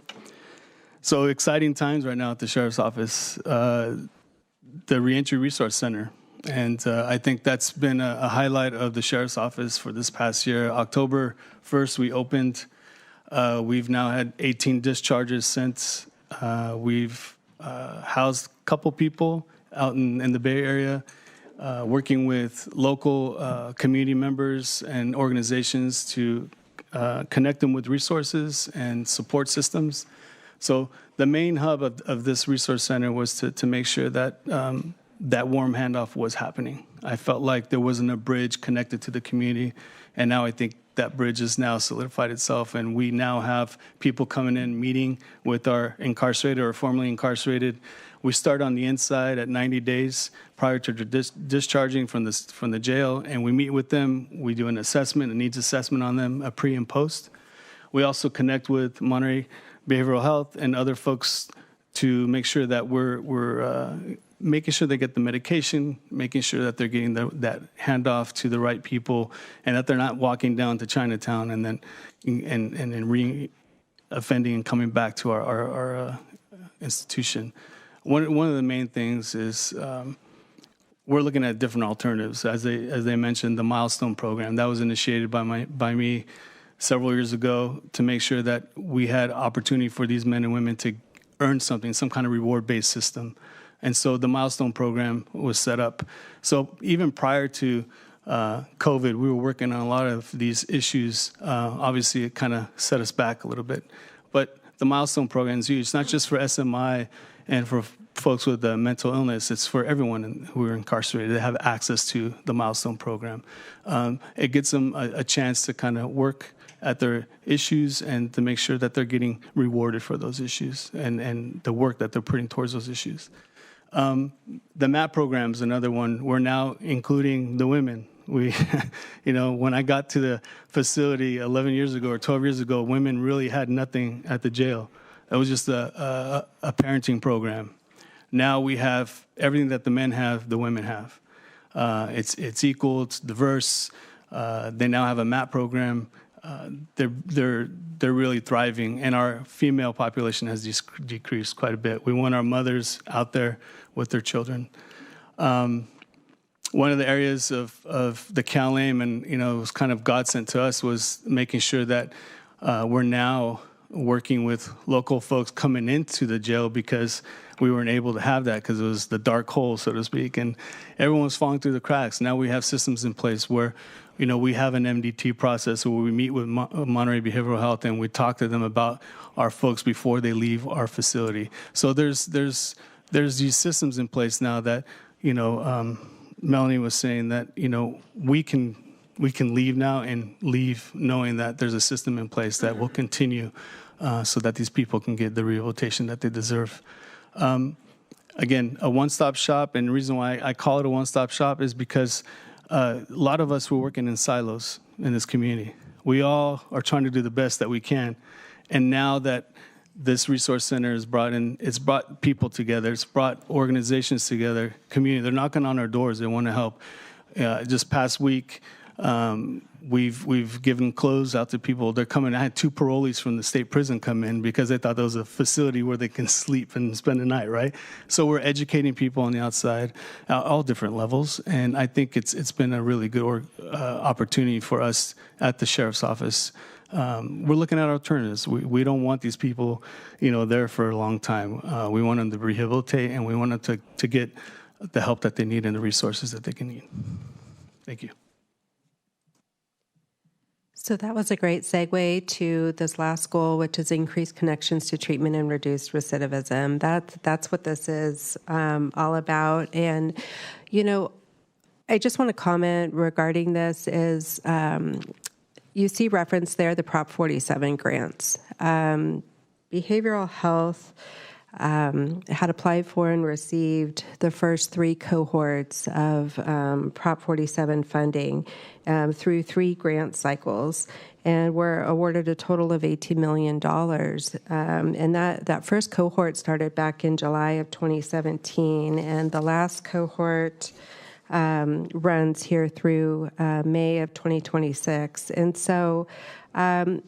So exciting times right now at the Sheriff's Office, the Reentry Resource Center. And I think that's been a highlight of the Sheriff's Office for this past year. October 1st, we opened. We've now had 18 discharges since. We've housed a couple people out in the Bay Area. working with local community members and organizations to connect them with resources and support systems. So the main hub of this resource center was to make sure that that warm handoff was happening. I felt like there wasn't a bridge connected to the community, and now I think that bridge has now solidified itself, and we now have people coming in, meeting with our incarcerated or formerly incarcerated. We start on the inside at 90 days prior to discharging from the jail, and we meet with them. We do an assessment, a needs assessment on them, a pre and post. We also connect with Monterey Behavioral Health and other folks to make sure that we're making sure they get the medication, making sure that they're getting that handoff to the right people, and that they're not walking down to Chinatown and then re-offending and coming back to our institution. One of the main things is we're looking at different alternatives. As they mentioned, the Milestone program that was initiated by me several years ago to make sure that we had opportunity for these men and women to earn something, some kind of reward-based system. And so the Milestone program was set up. So even prior to COVID, we were working on a lot of these issues. Obviously, it kind of set us back a little bit. But the Milestone program is huge. It's not just for SMI and for folks with mental illness. It's for everyone who are incarcerated. They have access to the Milestone program. It gives them a chance to kind of work at their issues and to make sure that they're getting rewarded for those issues and the work that they're putting towards those issues. The MAP program is another one. We're now including the women. We, when I got to the facility 11 years ago or 12 years ago, women really had nothing at the jail. It was just a parenting program. Now we have everything that the men have, the women have. It's equal, it's diverse. They now have a MAP program. They're really thriving, and our female population has decreased quite a bit. We want our mothers out there with their children. One of the areas of the CalAIM, and it was kind of godsend to us, was making sure that we're now working with local folks coming into the jail because we weren't able to have that because it was the dark hole, so to speak, and everyone was falling through the cracks. Now we have systems in place where we have an MDT process where we meet with Monterey Behavioral Health and we talk to them about our folks before they leave our facility. So there's these systems in place now that Melanie was saying that we can leave now and leave knowing that there's a system in place that will continue so that these people can get the rehabilitation that they deserve. Again, a one-stop shop, and the reason why I call it a one-stop shop is because a lot of us were working in silos in this community. We all are trying to do the best that we can. And now that this resource center is it's brought people together, it's brought organizations together, community. They're knocking on our doors. They want to help. Just past week, we've given clothes out to people. They're coming. I had 2 parolees from the state prison come in because they thought there was a facility where they can sleep and spend the night, right? So we're educating people on the outside, all different levels, and I think it's been a really good opportunity for us at the sheriff's office. We're looking at alternatives. We don't want these people, there for a long time. We want them to rehabilitate, and we want them to get the help that they need and the resources that they can need. Thank you. So that was a great segue to this last goal, which is increased connections to treatment and reduced recidivism. That's what this is all about. And, I just want to comment regarding this is you see reference there, the Prop 47 grants. Behavioral health had applied for and received the first 3 cohorts of Prop 47 funding through 3 grant cycles, and were awarded a total of $18 million. And that first cohort started back in July of 2017, and the last cohort runs here through May of 2026. And so the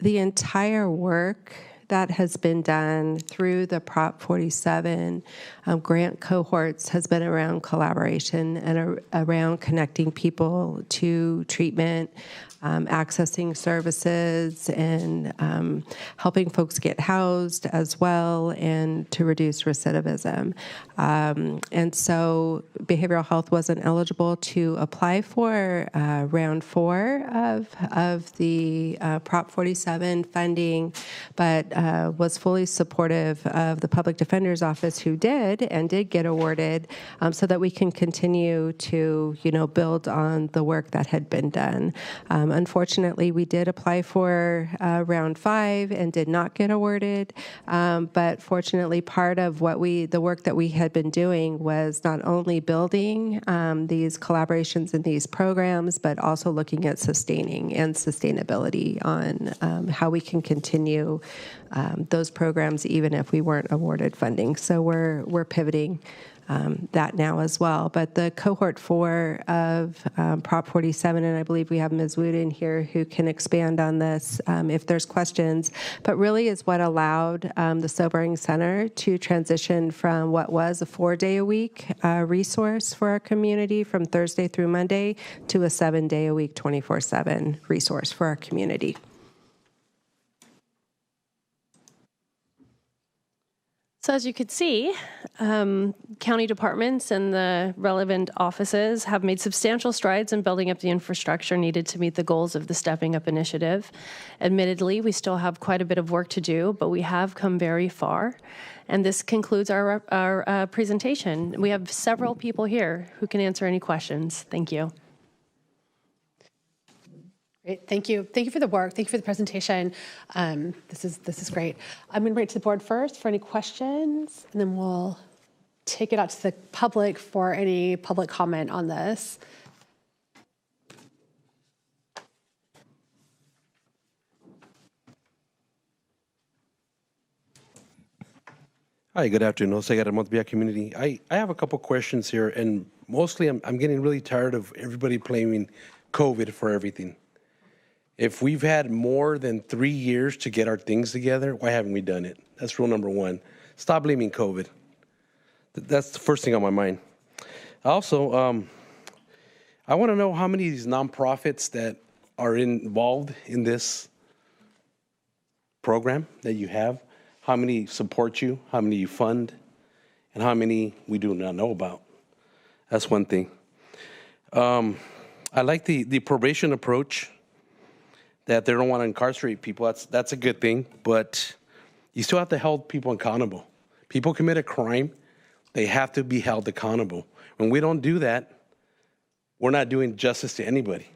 entire work that has been done through the Prop 47 grant cohorts has been around collaboration and around connecting people to treatment, accessing services, and helping folks get housed as well, and to reduce recidivism. And so behavioral health wasn't eligible to apply for round 4 of the Prop 47 funding, but was fully supportive of the Public Defender's Office, who did get awarded, so that we can continue to, build on the work that had been done. Unfortunately, we did apply for round 5 and did not get awarded, but fortunately, part of the work that we had been doing was not only building these collaborations and these programs, but also looking at sustaining and sustainability on how we can continue those programs even if we weren't awarded funding. So we're pivoting that now as well. But the cohort 4 of Prop 47, and I believe we have Ms. Wood in here who can expand on this if there's questions, but really is what allowed the Sobering Center to transition from what was a 4-day-a-week resource for our community from Thursday through Monday to a 7-day-a-week, 24/7 resource for our community. So as you could see, county departments and the relevant offices have made substantial strides in building up the infrastructure needed to meet the goals of the Stepping Up initiative. Admittedly, we still have quite a bit of work to do, but we have come very far. And this concludes our presentation. We have several people here who can answer any questions. Thank you. Great, thank you. Thank you for the work. Thank you for the presentation. This is great. I'm going to bring it to the board first for any questions, and then we'll take it out to the public for any public comment on this. Hi, good afternoon. Jose Monterey community. I have a couple questions here, and mostly I'm getting really tired of everybody blaming COVID for everything. If we've had more than 3 years to get our things together, why haven't we done it? That's rule number 1. Stop blaming COVID. That's the first thing on my mind. Also, I want to know how many of these nonprofits that are involved in this program that you have, how many support you, how many you fund, and how many we do not know about. That's one thing. I like the probation approach, that they don't want to incarcerate people. That's a good thing, but you still have to hold people accountable. People commit a crime, they have to be held accountable. When we don't do that, we're not doing justice to anybody,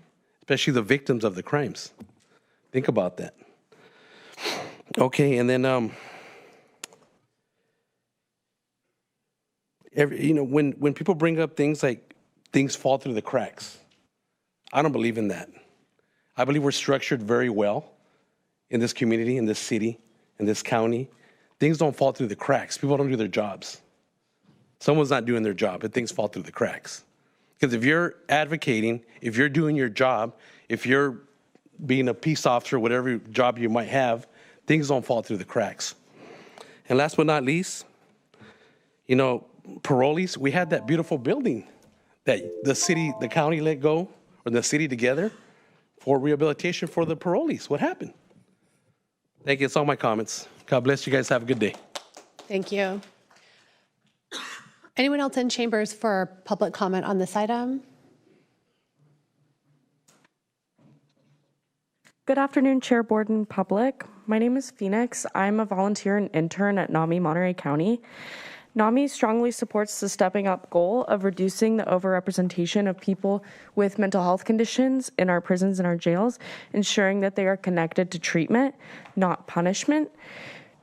especially the victims of the crimes. Think about that. Okay, and then when people bring up things like things fall through the cracks, I don't believe in that. I believe we're structured very well in this community, in this city, in this county. Things don't fall through the cracks. People don't do their jobs. Someone's not doing their job, and things fall through the cracks. Because if you're advocating, if you're doing your job, if you're being a peace officer, whatever job you might have, things don't fall through the cracks. And last but not least, parolees, we had that beautiful building that the county let go, or the city together, for rehabilitation for the parolees. What happened? Thank you. That's all my comments. God bless you guys. Have a good day. Thank you. Anyone else in chambers for public comment on this item? Good afternoon, Chair, Board, and public. My name is Phoenix. I'm a volunteer and intern at NAMI Monterey County. NAMI strongly supports the Stepping Up goal of reducing the overrepresentation of people with mental health conditions in our prisons and our jails, ensuring that they are connected to treatment, not punishment.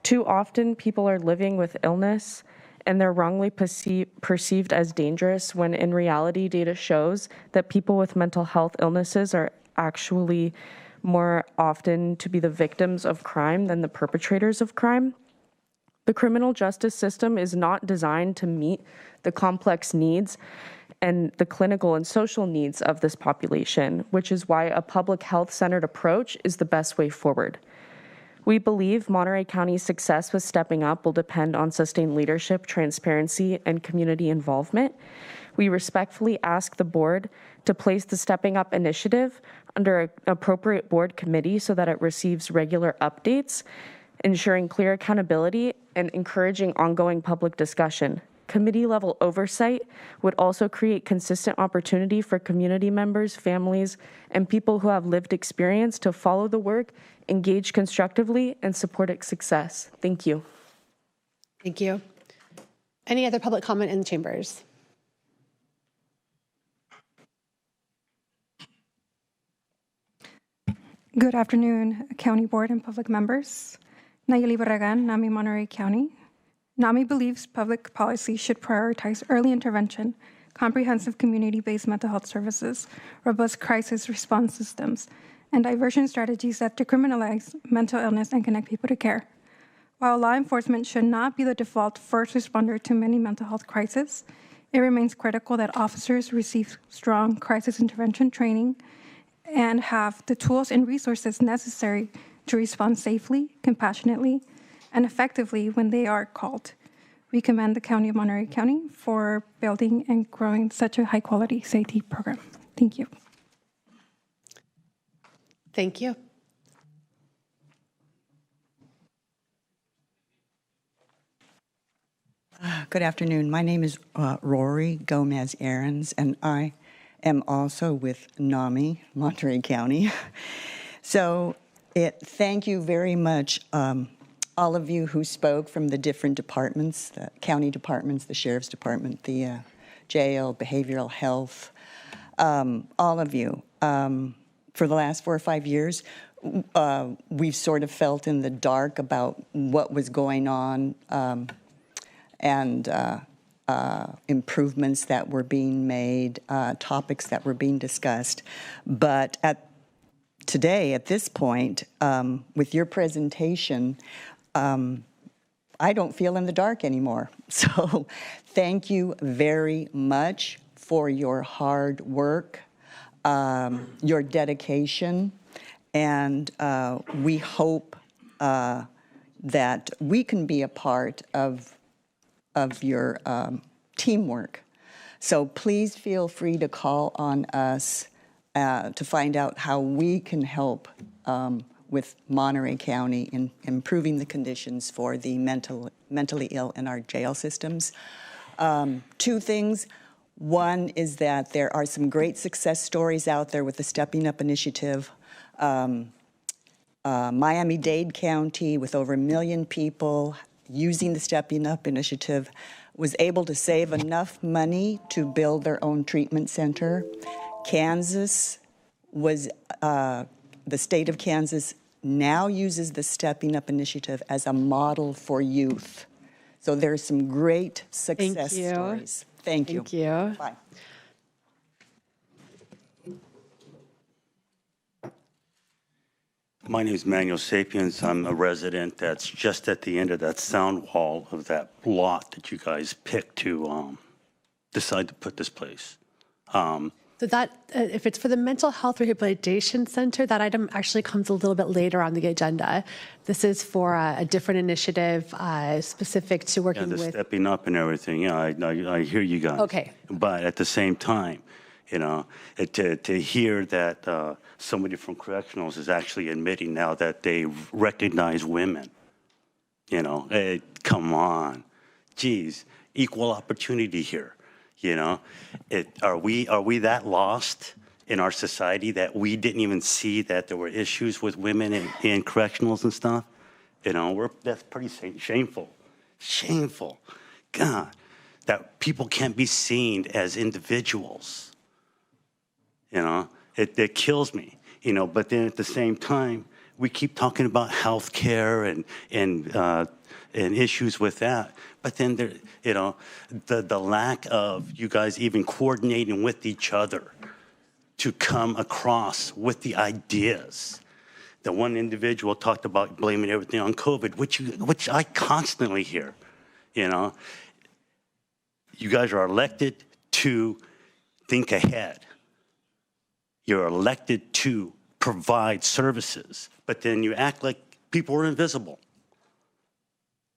Too often, people are living with illness and they're wrongly perceived as dangerous, when in reality, data shows that people with mental health illnesses are actually more often to be the victims of crime than the perpetrators of crime. The criminal justice system is not designed to meet the complex needs and the clinical and social needs of this population, which is why a public health-centered approach is the best way forward. We believe Monterey County's success with stepping up will depend on sustained leadership, transparency, and community involvement. We respectfully ask the board to place the Stepping Up initiative under an appropriate board committee so that it receives regular updates, ensuring clear accountability and encouraging ongoing public discussion. Committee-level oversight would also create consistent opportunity for community members, families, and people who have lived experience to follow the work, engage constructively, and support its success. Thank you. Thank you. Any other public comment in the chambers? Good afternoon, County Board and public members. Nayeli Barragan, NAMI Monterey County. NAMI believes public policy should prioritize early intervention, comprehensive community-based mental health services, robust crisis response systems, and diversion strategies that decriminalize mental illness and connect people to care. While law enforcement should not be the default first responder to many mental health crises, it remains critical that officers receive strong crisis intervention training and have the tools and resources necessary to respond safely, compassionately, and effectively when they are called. We commend the County of Monterey County for building and growing such a high-quality safety program. Thank you. Thank you. Good afternoon. My name is Rory Gomez-Aarons, and I am also with NAMI, Monterey County. So thank you very much, all of you who spoke from the different departments, the county departments, the sheriff's department, the jail, behavioral health, all of you. For the last 4 or 5 years, we've sort of felt in the dark about what was going on and improvements that were being made, topics that were being discussed. But today, at this point, with your presentation, I don't feel in the dark anymore. So thank you very much for your hard work, your dedication, and we hope that we can be a part of your teamwork. So please feel free to call on us to find out how we can help with Monterey County in improving the conditions for the mentally ill in our jail systems. 2 things. One is that there are some great success stories out there with the Stepping Up initiative. Miami-Dade County, with over 1 million people using the Stepping Up initiative, was able to save enough money to build their own treatment center. Kansas was, the state of Kansas now uses the Stepping Up initiative as a model for youth. So there's some great success stories. Thank you. Thank you. Bye. My name is Manuel Sapiens. I'm a resident that's just at the end of that sound wall of that lot that you guys picked to decide to put this place. So that, if it's for the Mental Health Rehabilitation Center, that item actually comes a little bit later on the agenda. This is for a different initiative specific to working the with... Stepping Up and everything. Yeah, I hear you guys. Okay. But at the same time, you know, to hear that somebody from correctionals is actually admitting now that they recognize women, you know, come on. Geez, equal opportunity here. You know, are we that lost in our society that we didn't even see that there were issues with women in correctionals and stuff? You know, that's pretty shameful. Shameful. God, that people can't be seen as individuals. You know, it kills me. You know, but then at the same time, we keep talking about health care and issues with that. But then there, you know, the lack of you guys even coordinating with each other to come across with the ideas. The one individual talked about blaming everything on COVID, which I constantly hear. You know, you guys are elected to think ahead. You're elected to provide services, but then you act like People are invisible.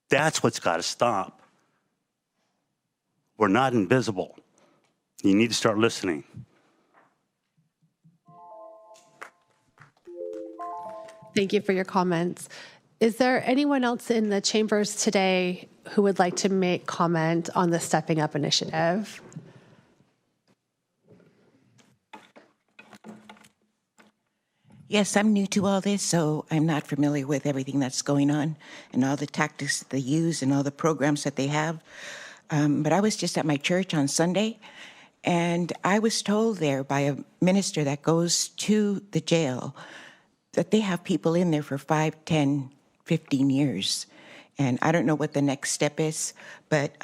That's what's got to stop. We're not invisible. You need to start listening. Thank you for your comments. Is there anyone else in the chambers today who would like to make comment on the Stepping Up initiative? Yes, I'm new to all this, so I'm not familiar with everything that's going on and all the tactics that they use and all the programs that they have. But I was just at my church on Sunday, and I was told there by a minister that goes to the jail that they have people in there for 5, 10, 15 years. And I don't know what the next step is, but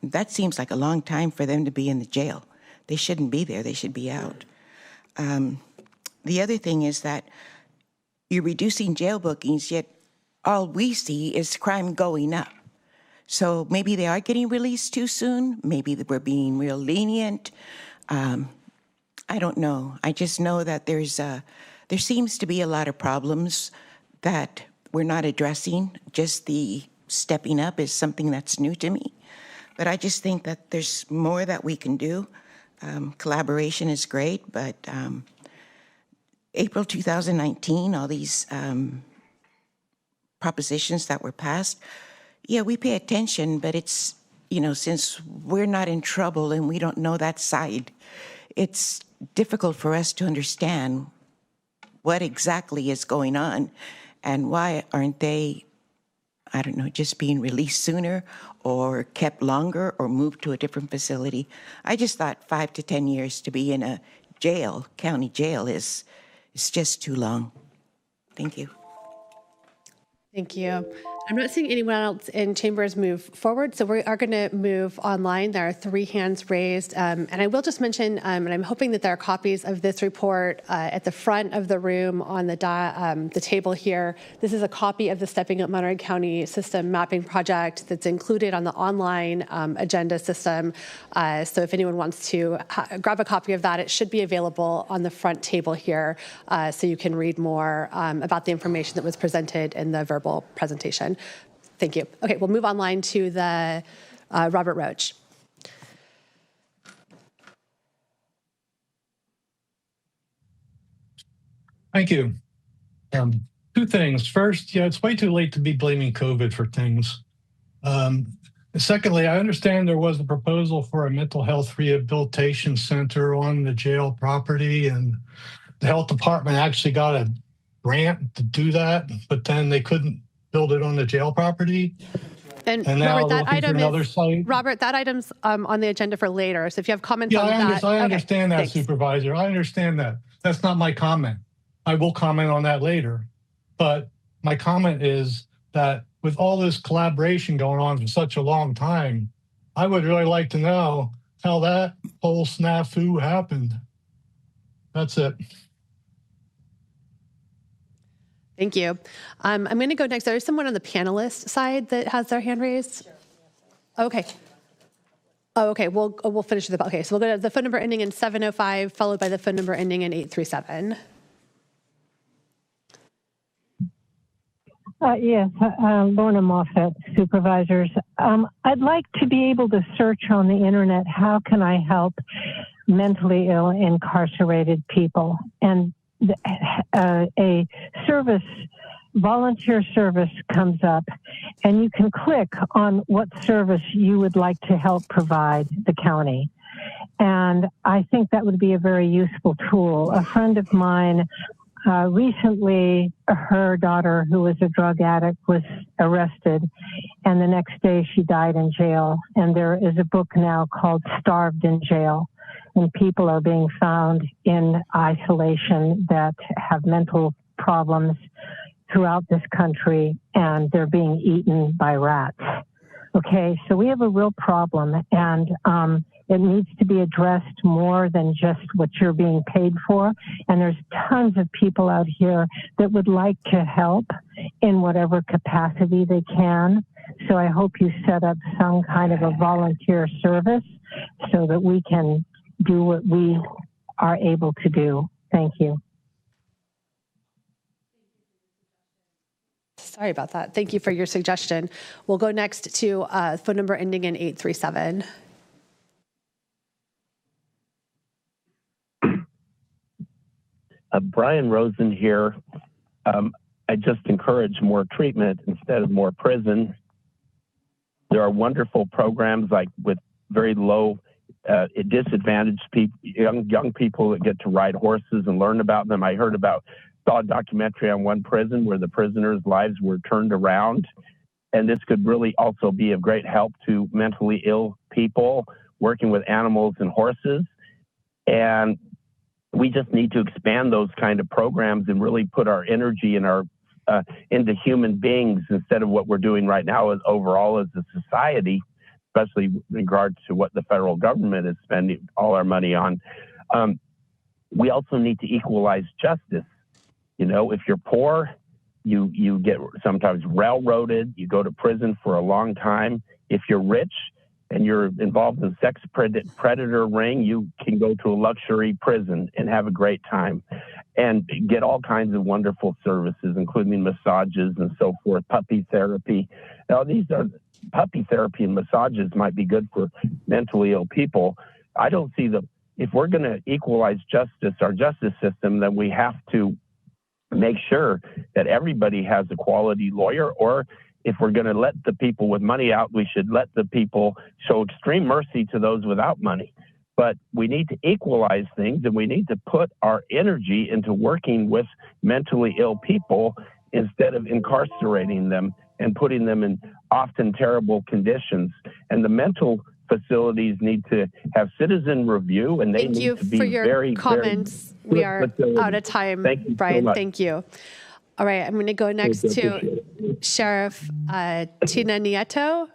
that seems like a long time for them to be in the jail. They shouldn't be there. They should be out. The other thing is that you're reducing jail bookings, yet all we see is crime going up. So maybe they are getting released too soon. Maybe we're being real lenient. I don't know. I just know that there seems to be a lot of problems that we're not addressing. Just the stepping up is something that's new to me. But I just think that there's more that we can do. Collaboration is great, but April 2019, all these propositions that were passed, yeah, we pay attention, but it's, since we're not in trouble and we don't know that side, it's difficult for us to understand what exactly is going on and why aren't they, I don't know, just being released sooner or kept longer or moved to a different facility. I just thought 5 to 10 years to be in a jail, county jail, is just too long. Thank you. Thank you. I'm not seeing anyone else in chambers move forward, so we are going to move online. There are 3 hands raised, and I will just mention, and I'm hoping that there are copies of this report at the front of the room on the table here. This is a copy of the Stepping Up Monterey County System Mapping Project that's included on the online agenda system. So if anyone wants to grab a copy of that, it should be available on the front table here, so you can read more about the information that was presented in the verbal presentation. Thank you. Okay, we'll move online to the Robert Roach. Thank you. 2 things. First, yeah, it's way too late to be blaming COVID for things. Secondly, I understand there was a proposal for a mental health rehabilitation center on the jail property, and the health department actually got a grant to do that, but then they couldn't build it on the jail property. And now Robert, that item Robert, that item's on the agenda for later. So if you have comments on that. I understand that, thanks. Supervisor. I understand that. That's not my comment. I will comment on that later. But my comment is that with all this collaboration going on for such a long time, I would really like to know how that whole snafu happened. That's it. Thank you. I'm going to go next. There's someone on the panelist side that has their hand raised. Sure, yes. Okay. Oh, okay. We'll finish with the. Okay, so we'll go to the phone number ending in 705, followed by the phone number ending in 837. Yes, Lorna Moffett, Supervisors. I'd like to be able to search on the internet, how can I help mentally ill incarcerated people? And a service, volunteer service comes up, and you can click on what service you would like to help provide the county. And I think that would be a very useful tool. A friend of mine recently, her daughter, who was a drug addict, was arrested, and the next day she died in jail. And there is a book now called Starved in Jail, and people are being found in isolation that have mental problems throughout this country, and they're being eaten by rats. Okay, so we have a real problem, and it needs to be addressed more than just what you're being paid for. And there's tons of people out here that would like to help in whatever capacity they can. So I hope you set up some kind of a volunteer service so that we can do what we are able to do. Thank you. Sorry about that. Thank you for your suggestion. We'll go next to phone number ending in 837. Brian Rosen here. I just encourage more treatment instead of more prison. There are wonderful programs like with very low disadvantaged people, young people that get to ride horses and learn about them. I saw a documentary on one prison where the prisoners' lives were turned around. And this could really also be of great help to mentally ill people working with animals and horses. And we just need to expand those kind of programs and really put our energy and our into human beings instead of what we're doing right now as overall as a society, especially in regards to what the federal government is spending all our money on. We also need to equalize justice. You know, if you're poor, you get sometimes railroaded, you go to prison for a long time. If you're rich and you're involved in sex predator ring, you can go to a luxury prison and have a great time and get all kinds of wonderful services, including massages and so forth, puppy therapy. Now, puppy therapy and massages might be good for mentally ill people. I don't see if we're going to equalize our justice system, then we have to make sure that everybody has a quality lawyer, or if we're going to let the people with money out, we should let the people show extreme mercy to those without money. But we need to equalize things, and we need to put our energy into working with mentally ill people instead of incarcerating them and putting them in often terrible conditions. And the mental facilities need to have citizen review, and they need to be very comments. We are out of time, Thank you, Brian. so much. Thank you. All right, I'm going to go next to Sheriff Tina Nieto.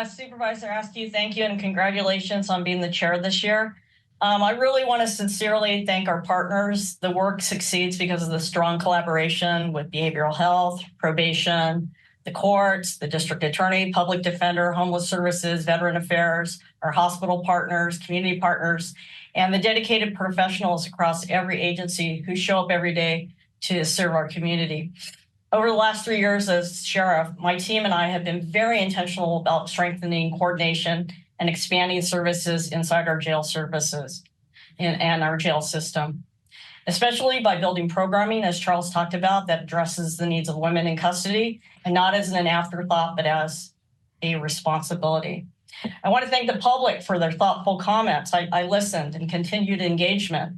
Supervisor Askew, thank you and congratulations on being the chair this year. I really want to sincerely thank our partners. The work succeeds because of the strong collaboration with behavioral health, probation, the courts, the district attorney, public defender, homeless services, veteran affairs, our hospital partners, community partners, and the dedicated professionals across every agency who show up every day to serve our community. Over the last 3 years as sheriff, my team and I have been very intentional about strengthening coordination and expanding services inside our jail services and our jail system, especially by building programming, as Charles talked about, that addresses the needs of women in custody, and not as an afterthought, but as a responsibility. I want to thank the public for their thoughtful comments. I listened and continued engagement.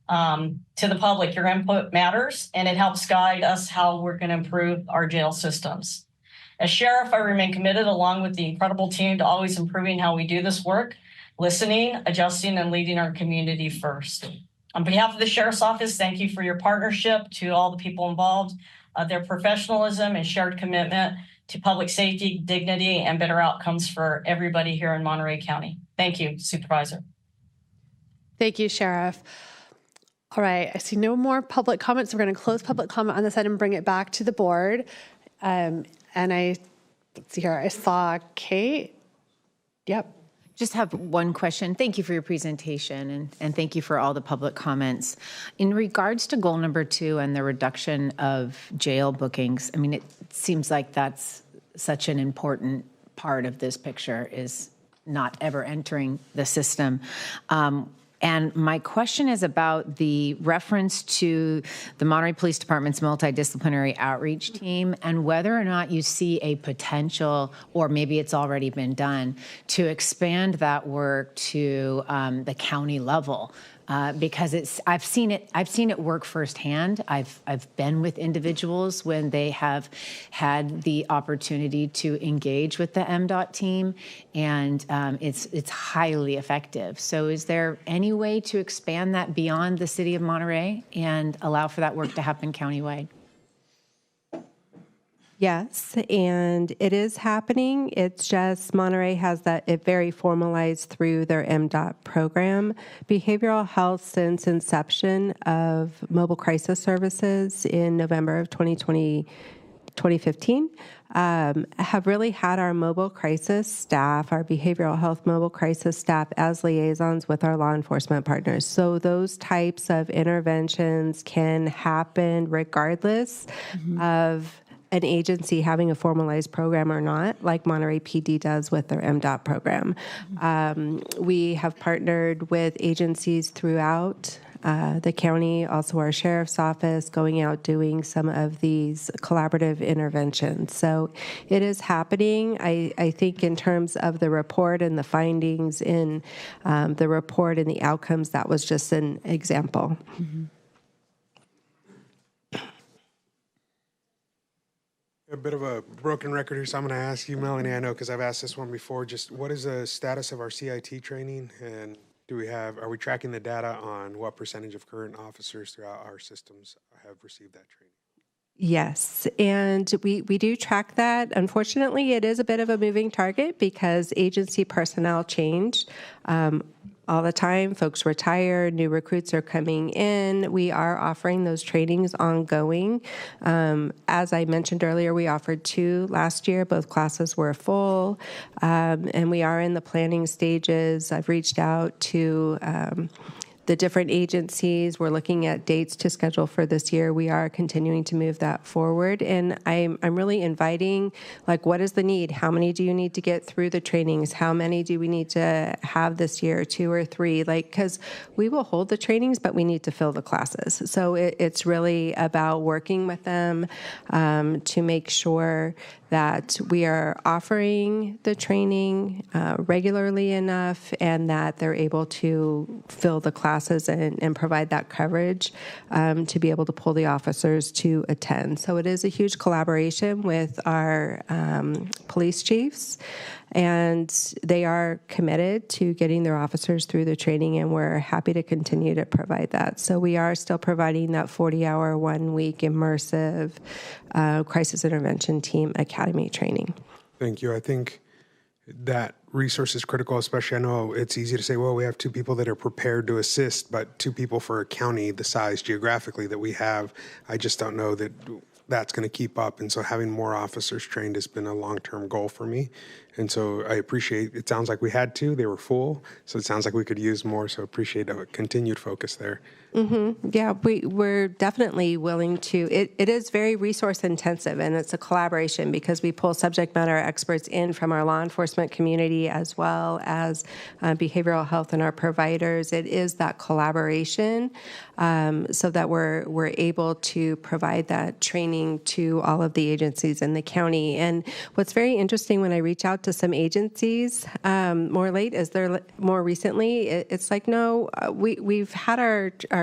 To the public, your input matters, and it helps guide us how we're going to improve our jail systems. As sheriff, I remain committed, along with the incredible team, to always improving how we do this work, listening, adjusting, and leading our community first. On behalf of the Sheriff's Office, thank you for your partnership, to all the people involved, their professionalism and shared commitment to public safety, dignity, and better outcomes for everybody here in Monterey County. Thank you, Supervisor. Thank you, Sheriff. All right, I see no more public comments. We're going to close public comment on this item and bring it back to the board. And let's see here, I saw Kate. Yep. Just have one question. Thank you for your presentation, and thank you for all the public comments. In regards to goal number 2 and the reduction of jail bookings, I mean, it seems like that's such an important part of this picture, is not ever entering the system. And my question is about the reference to the Monterey Police Department's multidisciplinary outreach team, and whether or not you see a potential, or maybe it's already been done, to expand that work to the county level. Because I've seen it work firsthand. I've been with individuals when they have had the opportunity to engage with the MDOT team, and it's highly effective. So is there any way to expand that beyond the city of Monterey and allow for that work to happen countywide? Yes, and it is happening. It's just Monterey has it very formalized through their MDOT program. Behavioral health, since inception of mobile crisis services in November of 2022, 2015, have really had our mobile crisis staff, our behavioral health mobile crisis staff, as liaisons with our law enforcement partners. So those types of interventions can happen regardless of an agency having a formalized program or not, like Monterey PD does with their MDOT program. We have partnered with agencies throughout the county, also our sheriff's office, going out doing some of these collaborative interventions. So it is happening. I think in terms of the report and the findings in the report and the outcomes, that was just an example. A bit of a broken record here, so I'm going to ask you, Melanie, I know because I've asked this one before, just what is the status of our CIT training, and are we tracking the data on what percentage of current officers throughout our systems have received that training? Yes, and we do track that. Unfortunately, it is a bit of a moving target because agency personnel change all the time. Folks retire, new recruits are coming in. We are offering those trainings ongoing. As I mentioned earlier, we offered 2 last year. Both classes were full, and we are in the planning stages. I've reached out to the different agencies. We're looking at dates to schedule for this year. We are continuing to move that forward. And I'm really inviting, like, what is the need? How many do you need to get through the trainings? How many do we need to have this year, 2 or 3? Like, because we will hold the trainings, but we need to fill the classes. So it's really about working with them to make sure that we are offering the training regularly enough and that they're able to fill the classes and provide that coverage to be able to pull the officers to attend. So it is a huge collaboration with our police chiefs, and they are committed to getting their officers through the training, and we're happy to continue to provide that. So we are still providing that 40-hour, 1-week immersive crisis intervention team academy training. Thank you. I think that resource is critical, especially I know it's easy to say, well, we have 2 people that are prepared to assist, but 2 people for a county the size geographically that we have, I just don't know that that's going to keep up. And so having more officers trained has been a long-term goal for me. And so I appreciate, it sounds like we had 2, they were full. So it sounds like we could use more. So appreciate a continued focus there. Yeah, we're definitely willing to. It is very resource intensive, and it's a collaboration because we pull subject matter experts in from our law enforcement community as well as behavioral health and our providers. It is that collaboration so that we're able to provide that training to all of the agencies in the county. And what's very interesting when I reach out to some agencies more recently, it's like, no, we've had our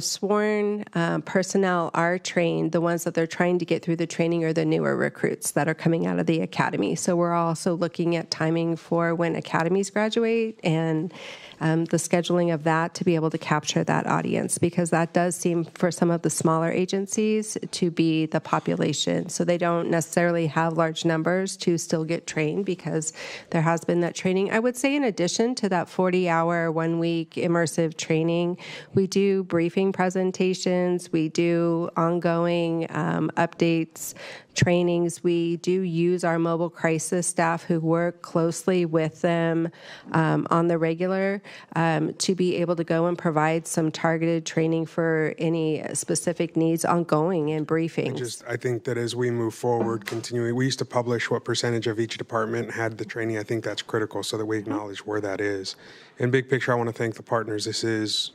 sworn personnel are trained. The ones that they're trying to get through the training are the newer recruits that are coming out of the academy. So we're also looking at timing for when academies graduate and the scheduling of that to be able to capture that audience, because that does seem for some of the smaller agencies to be the population. So they don't necessarily have large numbers to still get trained because there has been that training. I would say in addition to that 40-hour, 1-week immersive training, we do briefing presentations, we do ongoing updates, trainings. We do use our mobile crisis staff who work closely with them on the regular to be able to go and provide some targeted training for any specific needs ongoing in briefings. I think that as we move forward, continuing, we used to publish what percentage of each department had the training. I think that's critical so that we acknowledge where that is. In big picture, I want to thank the partners. This is,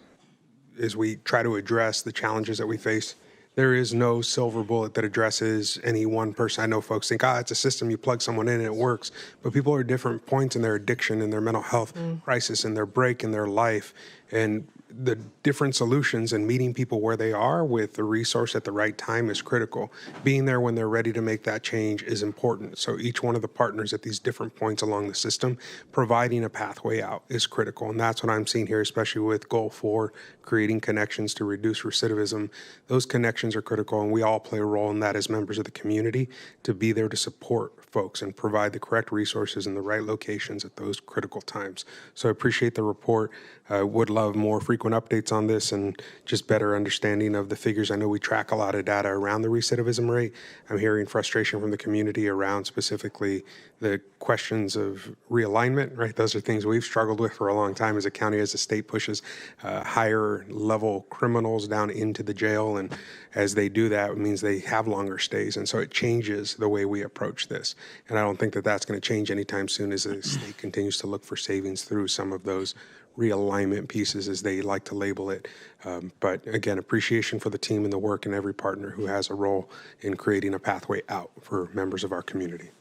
as we try to address the challenges that we face, there is no silver bullet that addresses any one person. I know folks think, it's a system, you plug someone in and it works. But people are at different points in their addiction and their mental health crisis and their break in their life. And the different solutions and meeting people where they are with the resource at the right time is critical. Being there when they're ready to make that change is important. So each one of the partners at these different points along the system, providing a pathway out is critical. And that's what I'm seeing here, especially with Goal 4, creating connections to reduce recidivism. Those connections are critical, and we all play a role in that as members of the community to be there to support folks and provide the correct resources in the right locations at those critical times. So I appreciate the report. I would love more frequent frequent updates on this and just better understanding of the figures. I know we track a lot of data around the recidivism rate. I'm hearing frustration from the community around specifically the questions of realignment, right? Those are things we've struggled with for a long time as a county, as the state pushes higher level criminals down into the jail. And as they do that, it means they have longer stays. And so it changes the way we approach this. And I don't think that that's going to change anytime soon as the state continues to look for savings through some of those realignment pieces, as they like to label it. But again, appreciation for the team and the work and every partner who has a role in creating a pathway out for members of our community.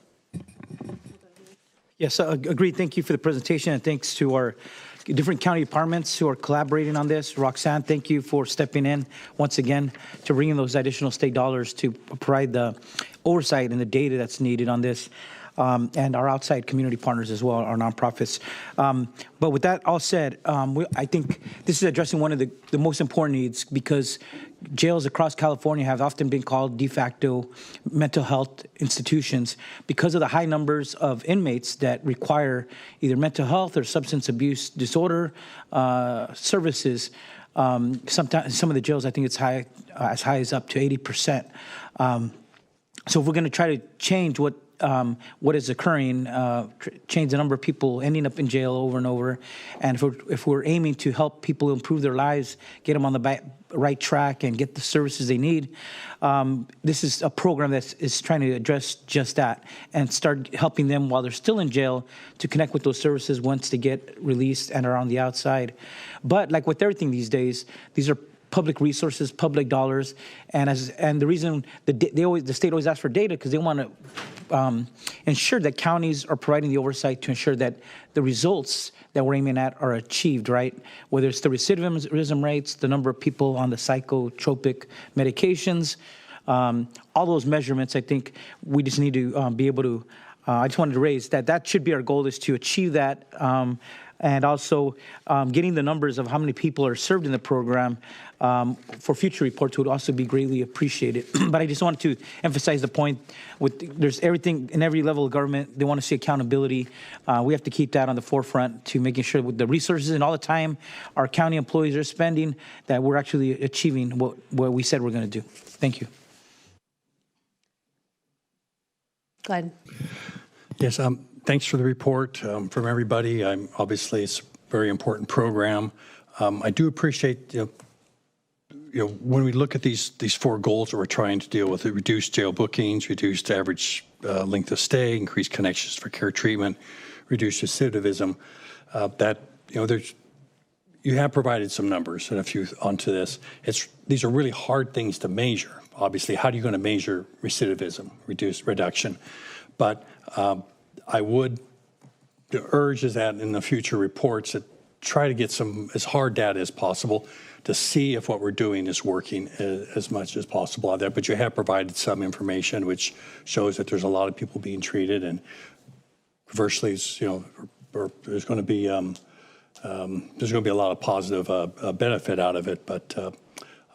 Yes, agreed. Thank you for the presentation, and thanks to our different county departments who are collaborating on this. Roxanne, thank you for stepping in once again to bring in those additional state dollars to provide the oversight and the data that's needed on this. And our outside community partners as well, our nonprofits. But with that all said, I think this is addressing one of the most important needs, because jails across California have often been called de facto mental health institutions because of the high numbers of inmates that require either mental health or substance abuse disorder services. Sometimes some of the jails, I think it's as high as up to 80%. So if we're going to try to change what is occurring, change the number of people ending up in jail over and over, and if we're aiming to help people improve their lives, get them on the right track, and get the services they need, this is a program that is trying to address just that and start helping them while they're still in jail to connect with those services once they get released and are on the outside. But like with everything these days, these are public resources, public dollars, and the reason the state always asks for data because they want to ensure that counties are providing the oversight to ensure that the results that we're aiming at are achieved, right? Whether it's the recidivism rates, the number of people on the psychotropic medications, all those measurements. I think we just need to be able to. I just wanted to raise that should be our goal, is to achieve that. And also getting the numbers of how many people are served in the program for future reports would also be greatly appreciated. But I just wanted to emphasize the point, there's everything in every level of government, they want to see accountability. We have to keep that on the forefront to making sure with the resources and all the time our county employees are spending, that we're actually achieving what we said we're going to do. Thank you. Go ahead. Yes, thanks for the report from everybody. Obviously, it's a very important program. I do appreciate, when we look at these four goals that we're trying to deal with: reduced jail bookings, reduced average length of stay, increased connections for care treatment, reduced recidivism. You have provided some numbers and a few onto this. These are really hard things to measure. Obviously, how are you going to measure recidivism, reduction? But I would urge is that in the future reports that try to get some as hard data as possible to see if what we're doing is working as much as possible out there. But you have provided some information which shows that there's a lot of people being treated, and conversely, there's going to be a lot of positive benefit out of it. But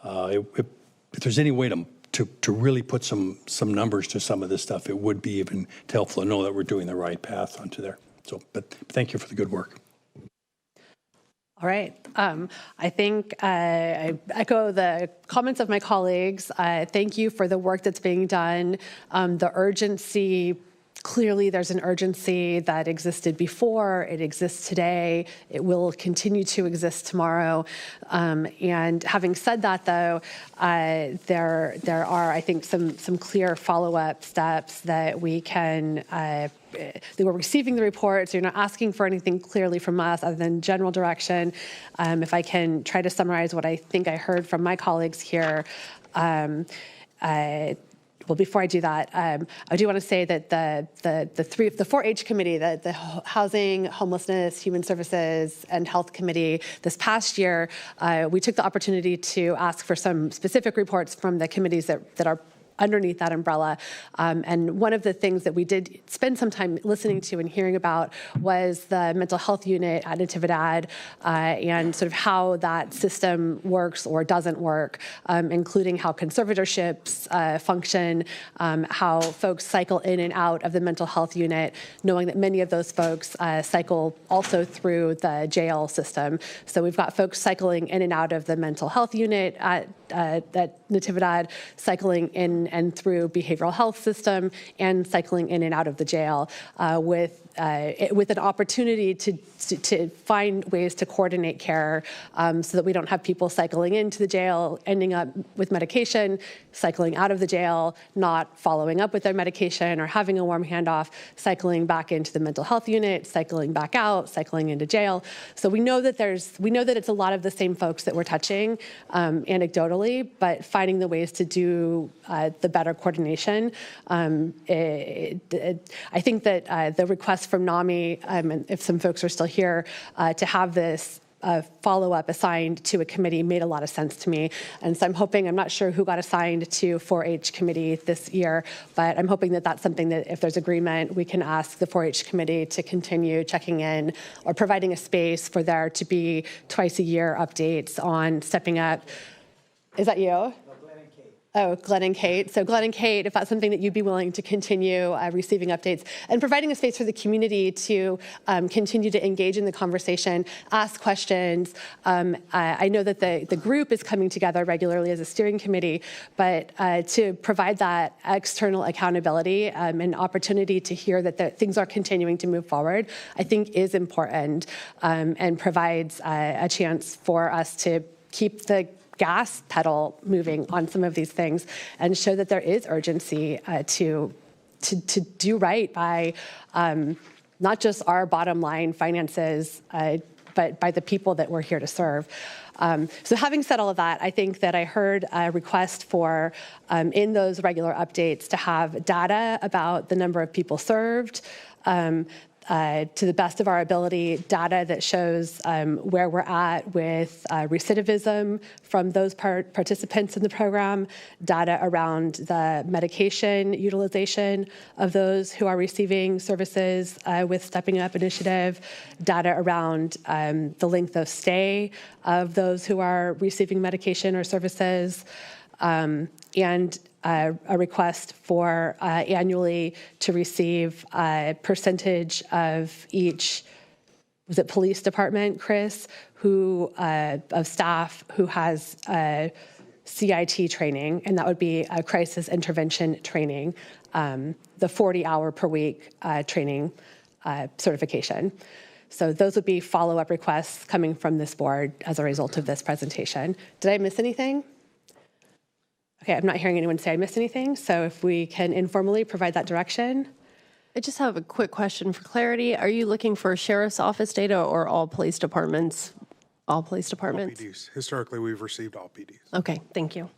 if there's any way to really put some numbers to some of this stuff, it would be even helpful to know that we're doing the right path onto there. So, but thank you for the good work. All right. I think I echo the comments of my colleagues. Thank you for the work that's being done. The urgency, clearly there's an urgency that existed before, it exists today, it will continue to exist tomorrow. And having said that, though, there are, I think, some clear follow-up steps that we can they were receiving the report, so you're not asking for anything clearly from us other than general direction. If I can try to summarize what I think I heard from my colleagues here, well, before I do that, I do want to say that the 4H committee, the Housing, Homelessness, Human Services, and Health Committee, this past year, we took the opportunity to ask for some specific reports from the committees that are underneath that umbrella. And one of the things that we did spend some time listening to and hearing about was the mental health unit at Natividad and sort of how that system works or doesn't work, including how conservatorships function, how folks cycle in and out of the mental health unit, knowing that many of those folks cycle also through the jail system. So we've got folks cycling in and out of the mental health unit at Natividad, cycling in and through behavioral health system, and cycling in and out of the jail with an opportunity to find ways to coordinate care so that we don't have people cycling into the jail, ending up with medication, cycling out of the jail, not following up with their medication or having a warm handoff, cycling back into the mental health unit, cycling back out, cycling into jail. So we know that it's a lot of the same folks that we're touching anecdotally, but finding the ways to do the better coordination. I think that the request from NAMI, and if some folks are still here, to have this follow-up assigned to a committee made a lot of sense to me. And so I'm not sure who got assigned to 4-H committee this year, but I'm hoping that that's something that if there's agreement, we can ask the 4-H committee to continue checking in or providing a space for there to be twice a year updates on stepping up. Is that you? Oh, Glenn and Kate. So Glenn and Kate, if that's something that you'd be willing to continue receiving updates and providing a space for the community to continue to engage in the conversation, ask questions. I know that the group is coming together regularly as a steering committee, but to provide that external accountability and opportunity to hear that things are continuing to move forward, I think is important and provides a chance for us to keep the gas pedal moving on some of these things and show that there is urgency to do right by not just our bottom line finances, but by the people that we're here to serve. So having said all of that, I think that I heard a request for, in those regular updates, to have data about the number of people served, to the best of our ability, data that shows where we're at with recidivism from those participants in the program, data around the medication utilization of those who are receiving services with Stepping Up initiative, data around the length of stay of those who are receiving medication or services, and a request for annually to receive a percentage of each, was it police department, Chris, of staff who has CIT training, and that would be a crisis intervention training, the 40-hour per week training certification. So those would be follow-up requests coming from this board as a result of this presentation. Did I miss anything? Okay, I'm not hearing anyone say I missed anything, so if we can informally provide that direction. I just have a quick question for clarity. Are you looking for sheriff's office data or all police departments? All police departments? All PDs. Historically, we've received all PDs. Okay, thank you.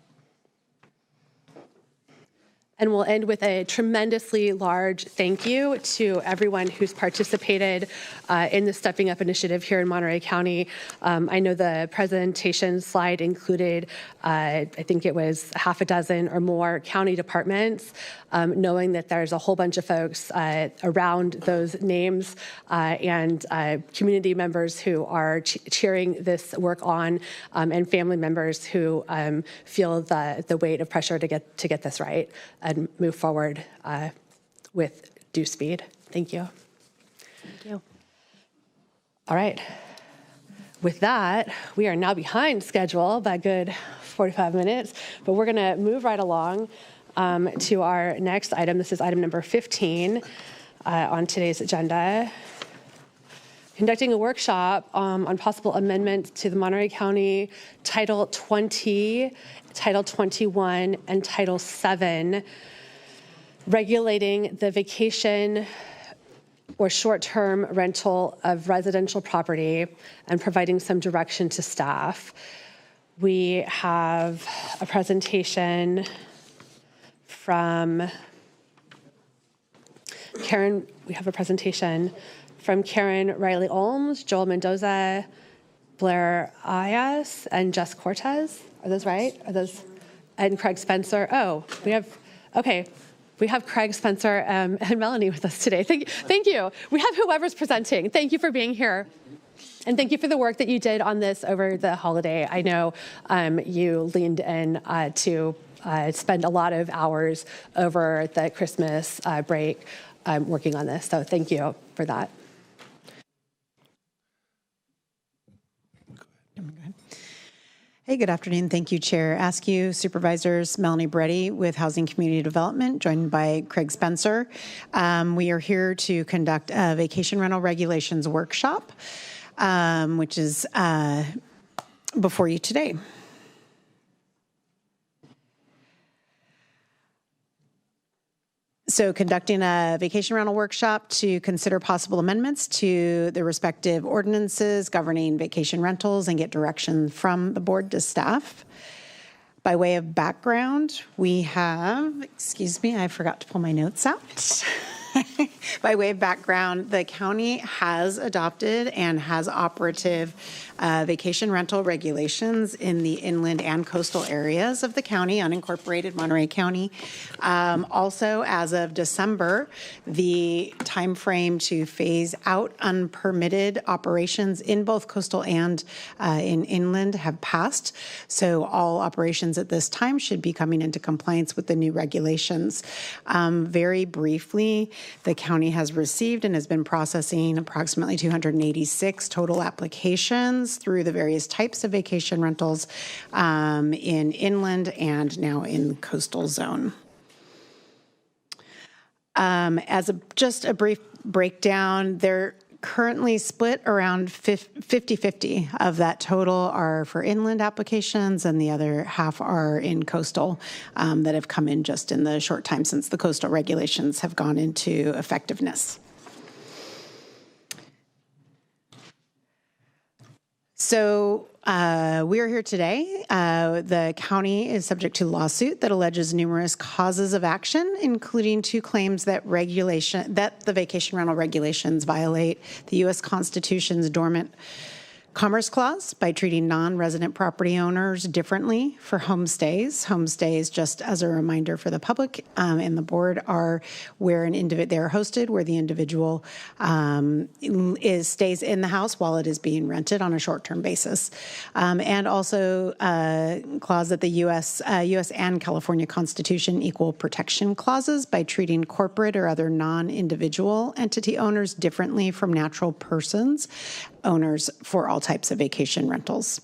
And we'll end with a tremendously large thank you to everyone who's participated in the Stepping Up initiative here in Monterey County. I know the presentation slide included, I think it was half a dozen or more county departments, knowing that there's a whole bunch of folks around those names and community members who are cheering this work on, and family members who feel the weight of pressure to get this right and move forward with due speed. Thank you. Thank you. All right. With that, we are now behind schedule by a good 45 minutes, but we're going to move right along to our next item. This is item number 15 on today's agenda. Conducting a workshop on possible amendments to the Monterey County Title 20, Title 21, and Title 7, regulating the vacation or short-term rental of residential property and providing some direction to staff. We have a presentation from Karen. We have a presentation from Karen Riley-Olms, Joel Mendoza, Blair Ayas, and Jess Cortez. Are those right? Are those? And Craig Spencer. Oh, we have Okay, we have Craig, Spencer, and Melanie with us today. Thank you. We have whoever's presenting. Thank you for being here. And thank you for the work that you did on this over the holiday. I know you leaned in to spend a lot of hours over the Christmas break working on this. So thank you for that. Hey, good afternoon. Thank you, Chair Askew, Supervisors, Melanie Breddy with Housing Community Development, joined by Craig Spencer. We are here to conduct a vacation rental regulations workshop, which is before you today. So conducting a vacation rental workshop to consider possible amendments to the respective ordinances governing vacation rentals and get direction from the board to staff. By way of background, we have, excuse me, I forgot to pull my notes out. By way of background, the county has adopted and has operative vacation rental regulations in the inland and coastal areas of the county, unincorporated Monterey County. Also, as of December, the time frame to phase out unpermitted operations in both coastal and in inland have passed. So all operations at this time should be coming into compliance with the new regulations. Very briefly, the county has received and has been processing approximately 286 total applications through the various types of vacation rentals in inland and now in coastal zone. As just a brief breakdown, they're currently split around 50-50 of that total are for inland applications, and the other half are in coastal that have come in just in the short time since the coastal regulations have gone into effectiveness. So we are here today. The county is subject to a lawsuit that alleges numerous causes of action, including 2 claims that the vacation rental regulations violate the U.S. Constitution's dormant Commerce Clause by treating non-resident property owners differently for homestays. Homestays, just as a reminder for the public and the board, are where they are hosted, where the individual stays in the house while it is being rented on a short-term basis. And also a clause that the U.S. and California Constitution equal protection clauses by treating corporate or other non-individual entity owners differently from natural persons owners for all types of vacation rentals.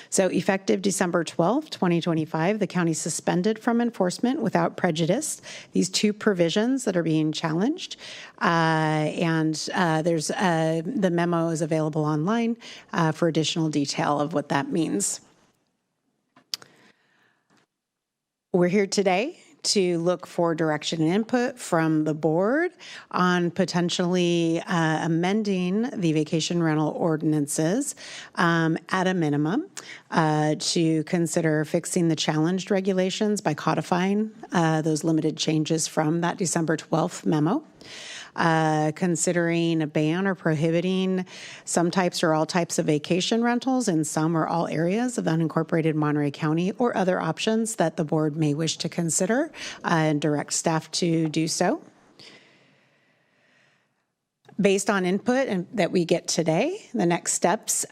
So effective December 12, 2025, the county suspended from enforcement without prejudice these 2 provisions that are being challenged. There's the memo is available online for additional detail of what that means. We're here today to look for direction and input from the board on potentially amending the vacation rental ordinances at a minimum to consider fixing the challenged regulations by codifying those limited changes from that December 12th memo. Considering a ban or prohibiting some types or all types of vacation rentals in some or all areas of unincorporated Monterey County, or other options that the board may wish to consider and direct staff to do so. Based on input that we get today, the next steps,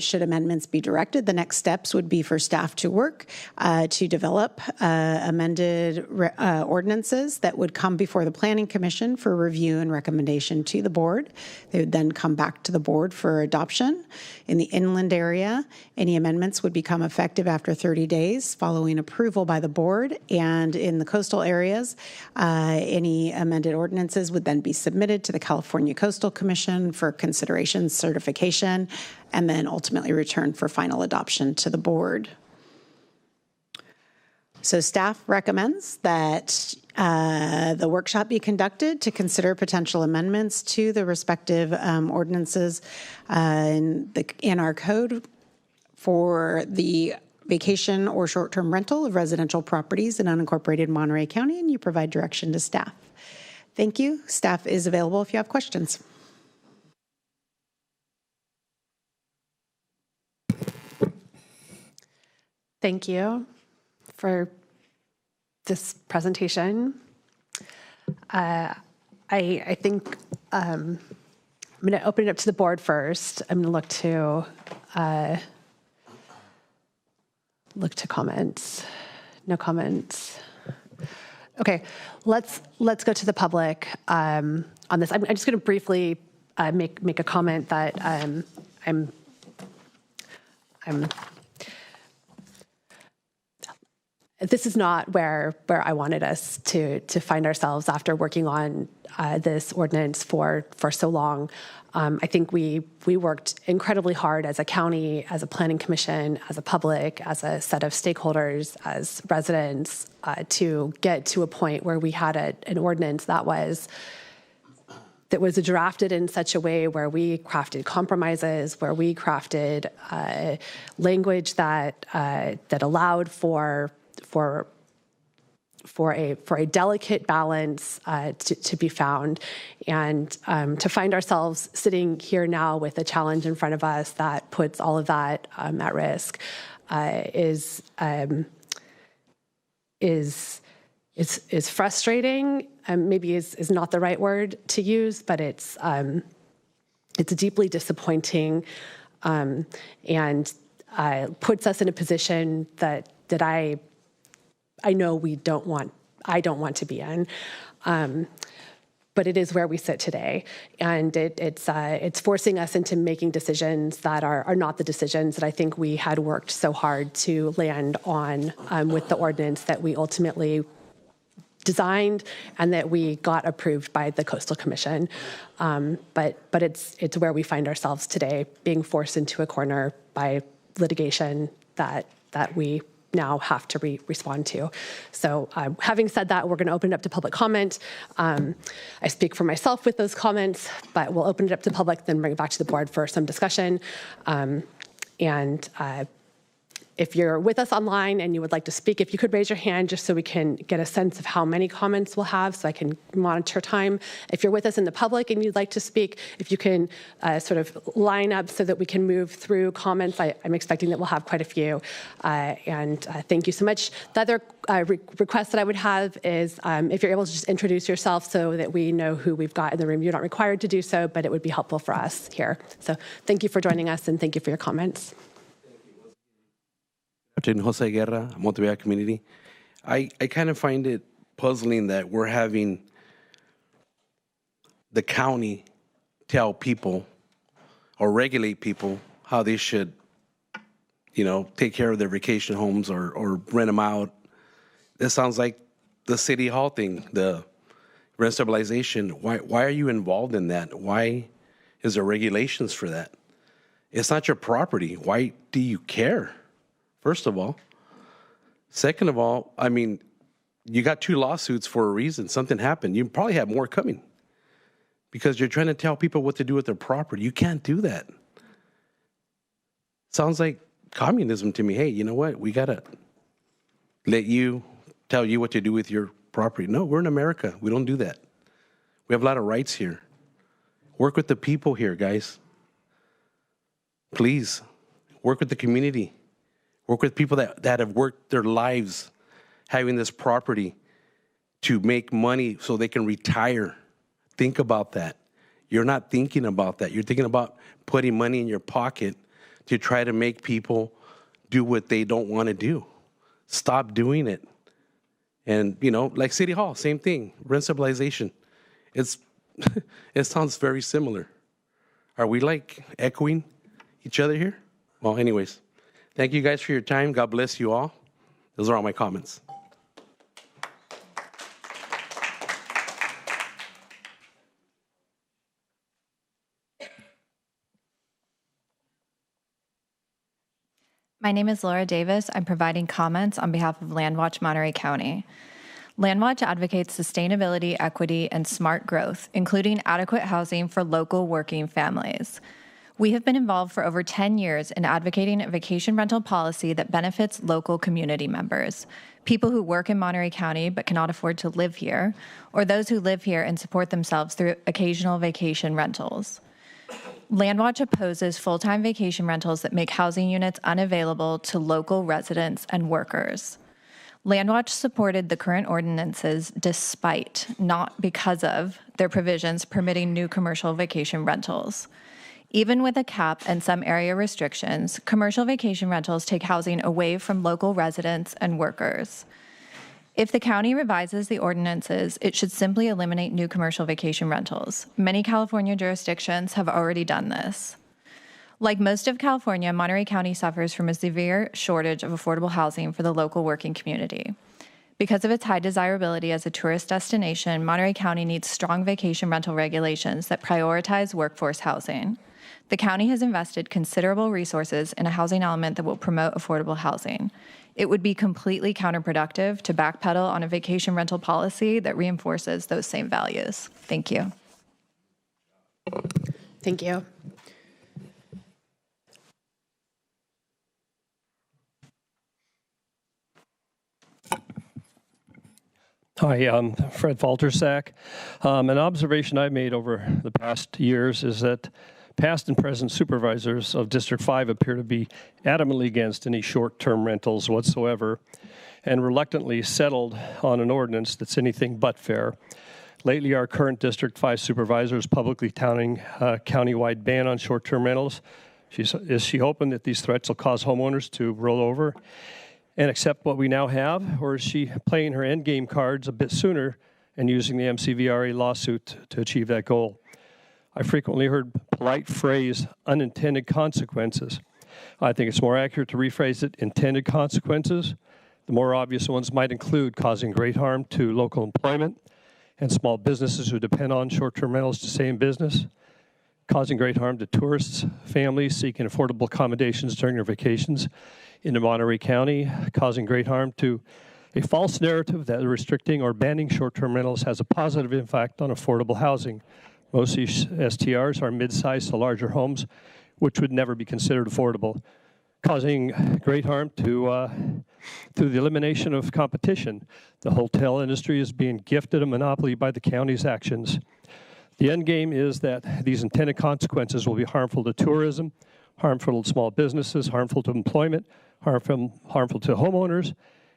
should amendments be directed, the next steps would be for staff to work to develop amended ordinances that would come before the Planning Commission for review and recommendation to the board. They would then come back to the board for adoption. In the inland area, any amendments would become effective after 30 days following approval by the board. And in the coastal areas, any amended ordinances would then be submitted to the California Coastal Commission for consideration, certification, and then ultimately returned for final adoption to the board. So staff recommends that the workshop be conducted to consider potential amendments to the respective ordinances in our code for the vacation or short-term rental of residential properties in unincorporated Monterey County, and you provide direction to staff. Thank you. Staff is available if you have questions. Thank you for this presentation. I think I'm going to open it up to the board first. I'm going to look to comments. No comments. Okay, let's go to the public on this. I'm just going to briefly make a comment that this is not where I wanted us to find ourselves after working on this ordinance for so long. I think we worked incredibly hard as a county, as a planning commission, as a public, as a set of stakeholders, as residents, to get to a point where we had an ordinance that was drafted in such a way where we crafted compromises, where we crafted language that allowed for a delicate balance to be found, and to find ourselves sitting here now with a challenge in front of us that puts all of that at risk is frustrating. Maybe is not the right word to use, but it's deeply disappointing, and puts us in a position that I know I don't want to be in, but it is where we sit today, and it's forcing us into making decisions that are not the decisions that I think we had worked so hard to land on with the ordinance that we ultimately designed and that we got approved by the Coastal Commission. But it's where we find ourselves today, being forced into a corner by litigation that we now have to respond to. So having said that, we're going to open it up to public comment. I speak for myself with those comments, but we'll open it up to public, then bring it back to the board for some discussion. If you're with us online and you would like to speak, if you could raise your hand just so we can get a sense of how many comments we'll have so I can monitor time. If you're with us in the public and you'd like to speak, if you can sort of line up so that we can move through comments. I'm expecting that we'll have quite a few. Thank you so much. The other request that I would have is if you're able to just introduce yourself so that we know who we've got in the room. You're not required to do so, but it would be helpful for us here. So thank you for joining us and thank you for your comments. Jose Guerra, Monterey community. I kind of find it puzzling that we're having the county tell people or regulate people how they should, take care of their vacation homes or rent them out. This sounds like the city hall thing, the rent stabilization. Why are you involved in that? Why is there regulations for that? It's not your property. Why do you care? First of all. Second of all, you got 2 lawsuits for a reason. Something happened. You probably have more coming because you're trying to tell people what to do with their property. You can't do that. Sounds like communism to me. Hey, you know what? We got to tell you what to do with your property. No, we're in America. We don't do that. We have a lot of rights here. Work with the people here, guys. Please, work with the community. Work with people that have worked their lives having this property to make money so they can retire. Think about that. You're not thinking about that. You're thinking about putting money in your pocket to try to make people do what they don't want to do. Stop doing it. And, like City Hall, same thing. Rent stabilization. It sounds very similar. Are we echoing each other here? Well, anyways. Thank you guys for your time. God bless you all. Those are all my comments. My name is Laura Davis. I'm providing comments on behalf of Landwatch Monterey County. Landwatch advocates sustainability, equity, and smart growth, including adequate housing for local working families. We have been involved for over 10 years in advocating a vacation rental policy that benefits local community members, people who work in Monterey County but cannot afford to live here, or those who live here and support themselves through occasional vacation rentals. Landwatch opposes full-time vacation rentals that make housing units unavailable to local residents and workers. Landwatch supported the current ordinances despite, not because of, their provisions permitting new commercial vacation rentals. Even with a cap and some area restrictions, commercial vacation rentals take housing away from local residents and workers. If the county revises the ordinances, it should simply eliminate new commercial vacation rentals. Many California jurisdictions have already done this. Like most of California, Monterey County suffers from a severe shortage of affordable housing for the local working community. Because of its high desirability as a tourist destination, Monterey County needs strong vacation rental regulations that prioritize workforce housing. The county has invested considerable resources in a housing element that will promote affordable housing. It would be completely counterproductive to backpedal on a vacation rental policy that reinforces those same values. Thank you. Thank you. Hi, I'm Fred Faltersack. An observation I've made over the past years is that past and present supervisors of District 5 appear to be adamantly against any short-term rentals whatsoever and reluctantly settled on an ordinance that's anything but fair. Lately, our current District 5 supervisor is publicly touting a countywide ban on short-term rentals. Is she hoping that these threats will cause homeowners to roll over and accept what we now have, or is she playing her endgame cards a bit sooner and using the MCVRA lawsuit to achieve that goal? I frequently heard polite phrase, unintended consequences. I think it's more accurate to rephrase it, intended consequences. The more obvious ones might include causing great harm to local employment and small businesses who depend on short-term rentals to stay in business, causing great harm to tourists, families seeking affordable accommodations during their vacations into Monterey County, causing great harm to a false narrative that restricting or banning short-term rentals has a positive impact on affordable housing. Most of these STRs are mid-sized to larger homes, which would never be considered affordable, causing great harm to through the elimination of competition. The hotel industry is being gifted a monopoly by the county's actions. The end game is that these intended consequences will be harmful to tourism, harmful to small businesses, harmful to employment, harmful to homeowners,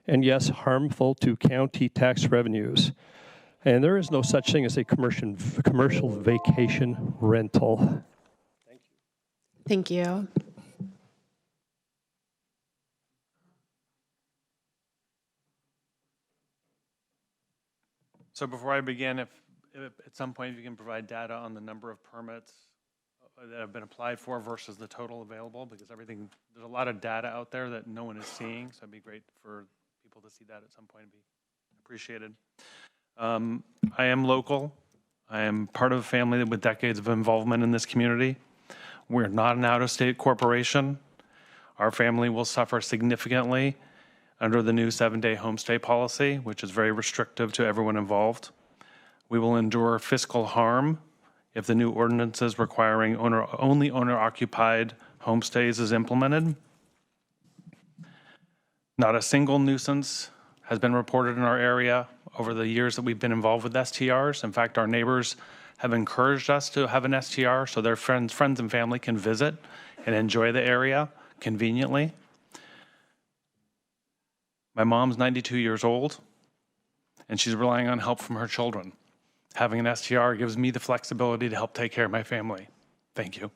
and yes, harmful to county tax revenues. And there is no such thing as a commercial vacation rental. Thank you. So before I begin, if at some point you can provide data on the number of permits that have been applied for versus the total available, because there's a lot of data out there that no one is seeing, so it'd be great for people to see that at some point and be appreciated. I am local. I am part of a family with decades of involvement in this community. We're not an out-of-state corporation. Our family will suffer significantly under the new 7-day homestay policy, which is very restrictive to everyone involved. We will endure fiscal harm if the new ordinances requiring only owner-occupied homestays is implemented. Not a single nuisance has been reported in our area over the years that we've been involved with STRs. In fact, our neighbors have encouraged us to have an STR so their friends and family can visit and enjoy the area conveniently. My mom's 92 years old, and she's relying on help from her children. Having an STR gives me the flexibility to help take care of my family. Thank you.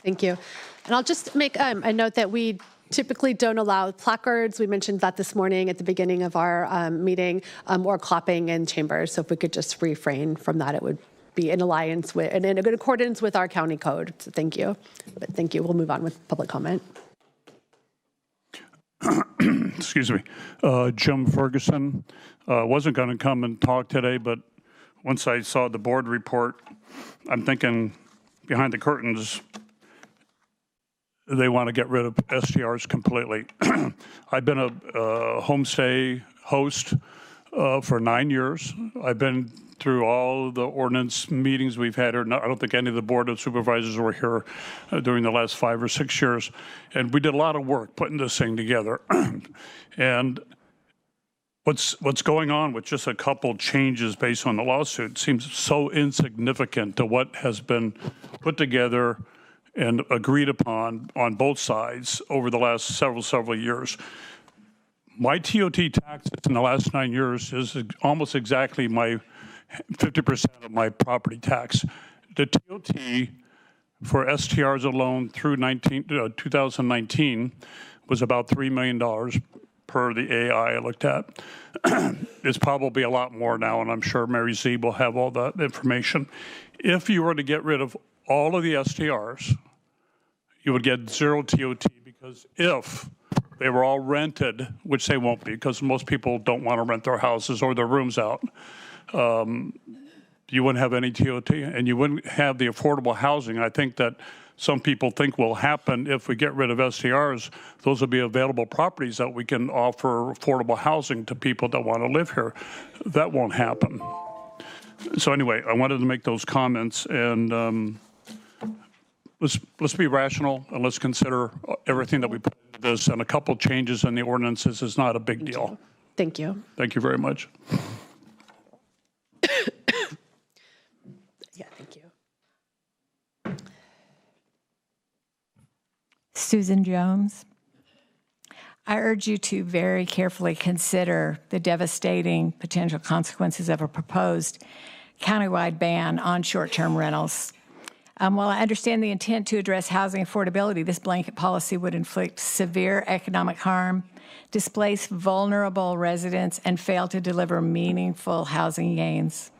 Thank you. And I'll just make a note that we typically don't allow placards. We mentioned that this morning at the beginning of our meeting, or clapping in chambers. So if we could just refrain from that, it would be in alliance with and in accordance with our county code. So thank you. But thank you. We'll move on with public comment. Excuse me. Jim Ferguson. Wasn't going to come and talk today, but once I saw the board report, I'm thinking behind the curtains, they want to get rid of STRs completely. I've been a homestay host for 9 years. I've been through all the ordinance meetings we've had. I don't think any of the Board of Supervisors were here during the last 5 or 6 years. And we did a lot of work putting this thing together. And what's going on with just a couple changes based on the lawsuit seems so insignificant to what has been put together and agreed upon on both sides over the last several years. My TOT taxes in the last 9 years is almost exactly my 50% of my property tax. The TOT for STRs alone through 2019 was about $3 million per the AI I looked at. It's probably a lot more now, and I'm sure Mary Z will have all that information. If you were to get rid of all of the STRs, you would get zero TOT, because if they were all rented, which they won't be, because most people don't want to rent their houses or their rooms out, you wouldn't have any TOT, and you wouldn't have the affordable housing. I think that some people think will happen if we get rid of STRs. Those will be available properties that we can offer affordable housing to people that want to live here. That won't happen. So anyway, I wanted to make those comments, and let's be rational, and let's consider everything that we put into this, and a couple changes in the ordinances is not a big deal. Thank you. Thank you very much. Yeah, thank you. Susan Jones. I urge you to very carefully consider the devastating potential consequences of a proposed countywide ban on short-term rentals. While I understand the intent to address housing affordability, this blanket policy would inflict severe economic harm, displace vulnerable residents, and fail to deliver meaningful housing gains.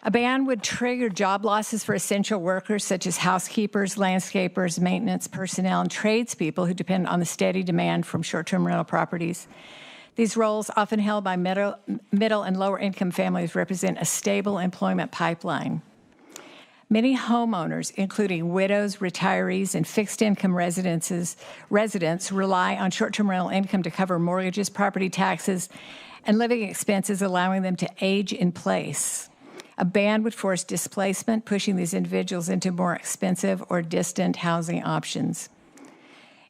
A ban would trigger job losses for essential workers such as housekeepers, landscapers, maintenance personnel, and tradespeople who depend on the steady demand from short-term rental properties. These roles, often held by middle and lower income families, represent a stable employment pipeline. Many homeowners, including widows, retirees, and fixed-income residents, rely on short-term rental income to cover mortgages, property taxes, and living expenses, allowing them to age in place. A ban would force displacement, pushing these individuals into more expensive or distant housing options.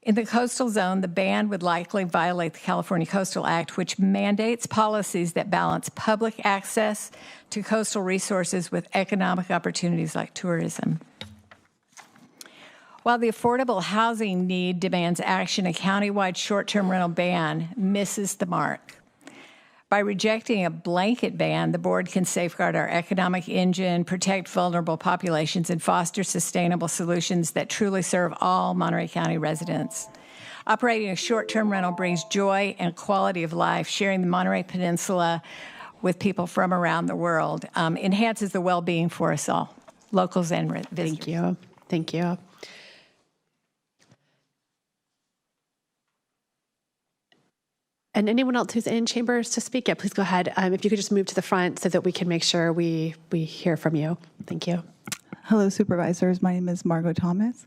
In the coastal zone, the ban would likely violate the California Coastal Act, which mandates policies that balance public access to coastal resources with economic opportunities like tourism. While the affordable housing need demands action, a countywide short-term rental ban misses the mark. By rejecting a blanket ban, the board can safeguard our economic engine, protect vulnerable populations, and foster sustainable solutions that truly serve all Monterey County residents. Operating a short-term rental brings joy and quality of life. Sharing the Monterey Peninsula with people from around the world enhances the well-being for us all, locals and visitors. Thank you. Thank you. And anyone else who's in chambers to speak, yeah, please go ahead. If you could just move to the front so that we can make sure we hear from you. Thank you. Hello, supervisors. My name is Margot Thomas.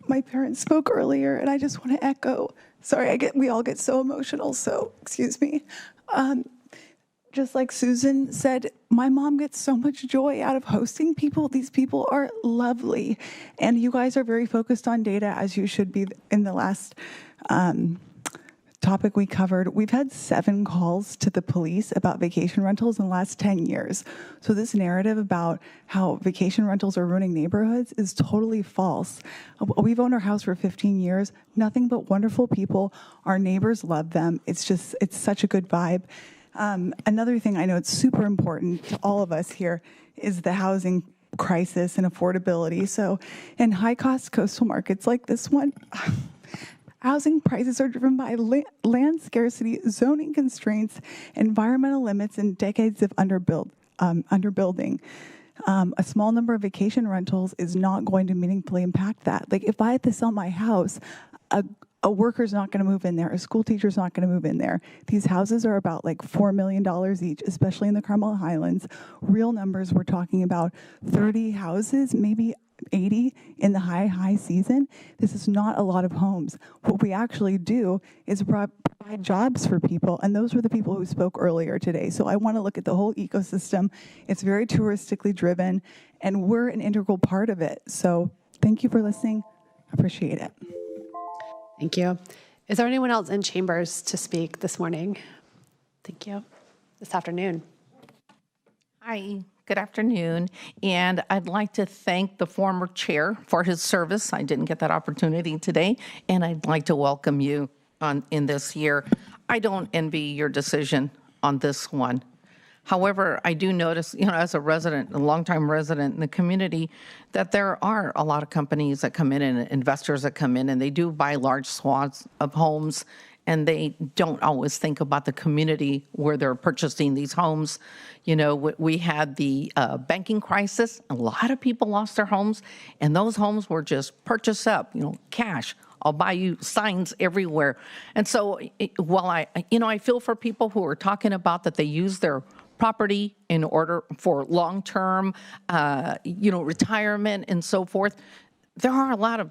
My parents spoke earlier, and I just want to echo. Sorry, we all get so emotional, so excuse me. Just like Susan said, my mom gets so much joy out of hosting people. These people are lovely, and you guys are very focused on data, as you should be. In the last topic we covered, we've had 7 calls to the police about vacation rentals in the last 10 years. So this narrative about how vacation rentals are ruining neighborhoods is totally false. We've owned our house for 15 years, nothing but wonderful people. Our neighbors love them. It's such a good vibe. Another thing I know it's super important to all of us here is the housing crisis and affordability. So in high-cost coastal markets like this one, housing prices are driven by land scarcity, zoning constraints, environmental limits, and decades of underbuilding. A small number of vacation rentals is not going to meaningfully impact that. Like if I had to sell my house, a worker's not going to move in there. A school teacher's not going to move in there. These houses are about like $4 million each, especially in the Carmel Highlands. Real numbers, we're talking about 30 houses, maybe 80 in the high season. This is not a lot of homes. What we actually do is provide jobs for people, and those were the people who spoke earlier today. So I want to look at the whole ecosystem. It's very touristically driven, and we're an integral part of it. So thank you for listening. I appreciate it. Thank you. Is there anyone else in chambers to speak this morning? Thank you. This afternoon. Hi. Good afternoon, and I'd like to thank the former chair for his service. I didn't get that opportunity today, and I'd like to welcome you in this year. I don't envy your decision on this one. However, I do notice, as a resident, a longtime resident in the community, that there are a lot of companies that come in and investors that come in, and they do buy large swaths of homes, and they don't always think about the community where they're purchasing these homes. We had the banking crisis. A lot of people lost their homes, and those homes were just purchased up, cash. I'll buy you signs everywhere. And so while I feel for people who are talking about that they use their property in order for long-term, retirement and so forth, there are a lot of,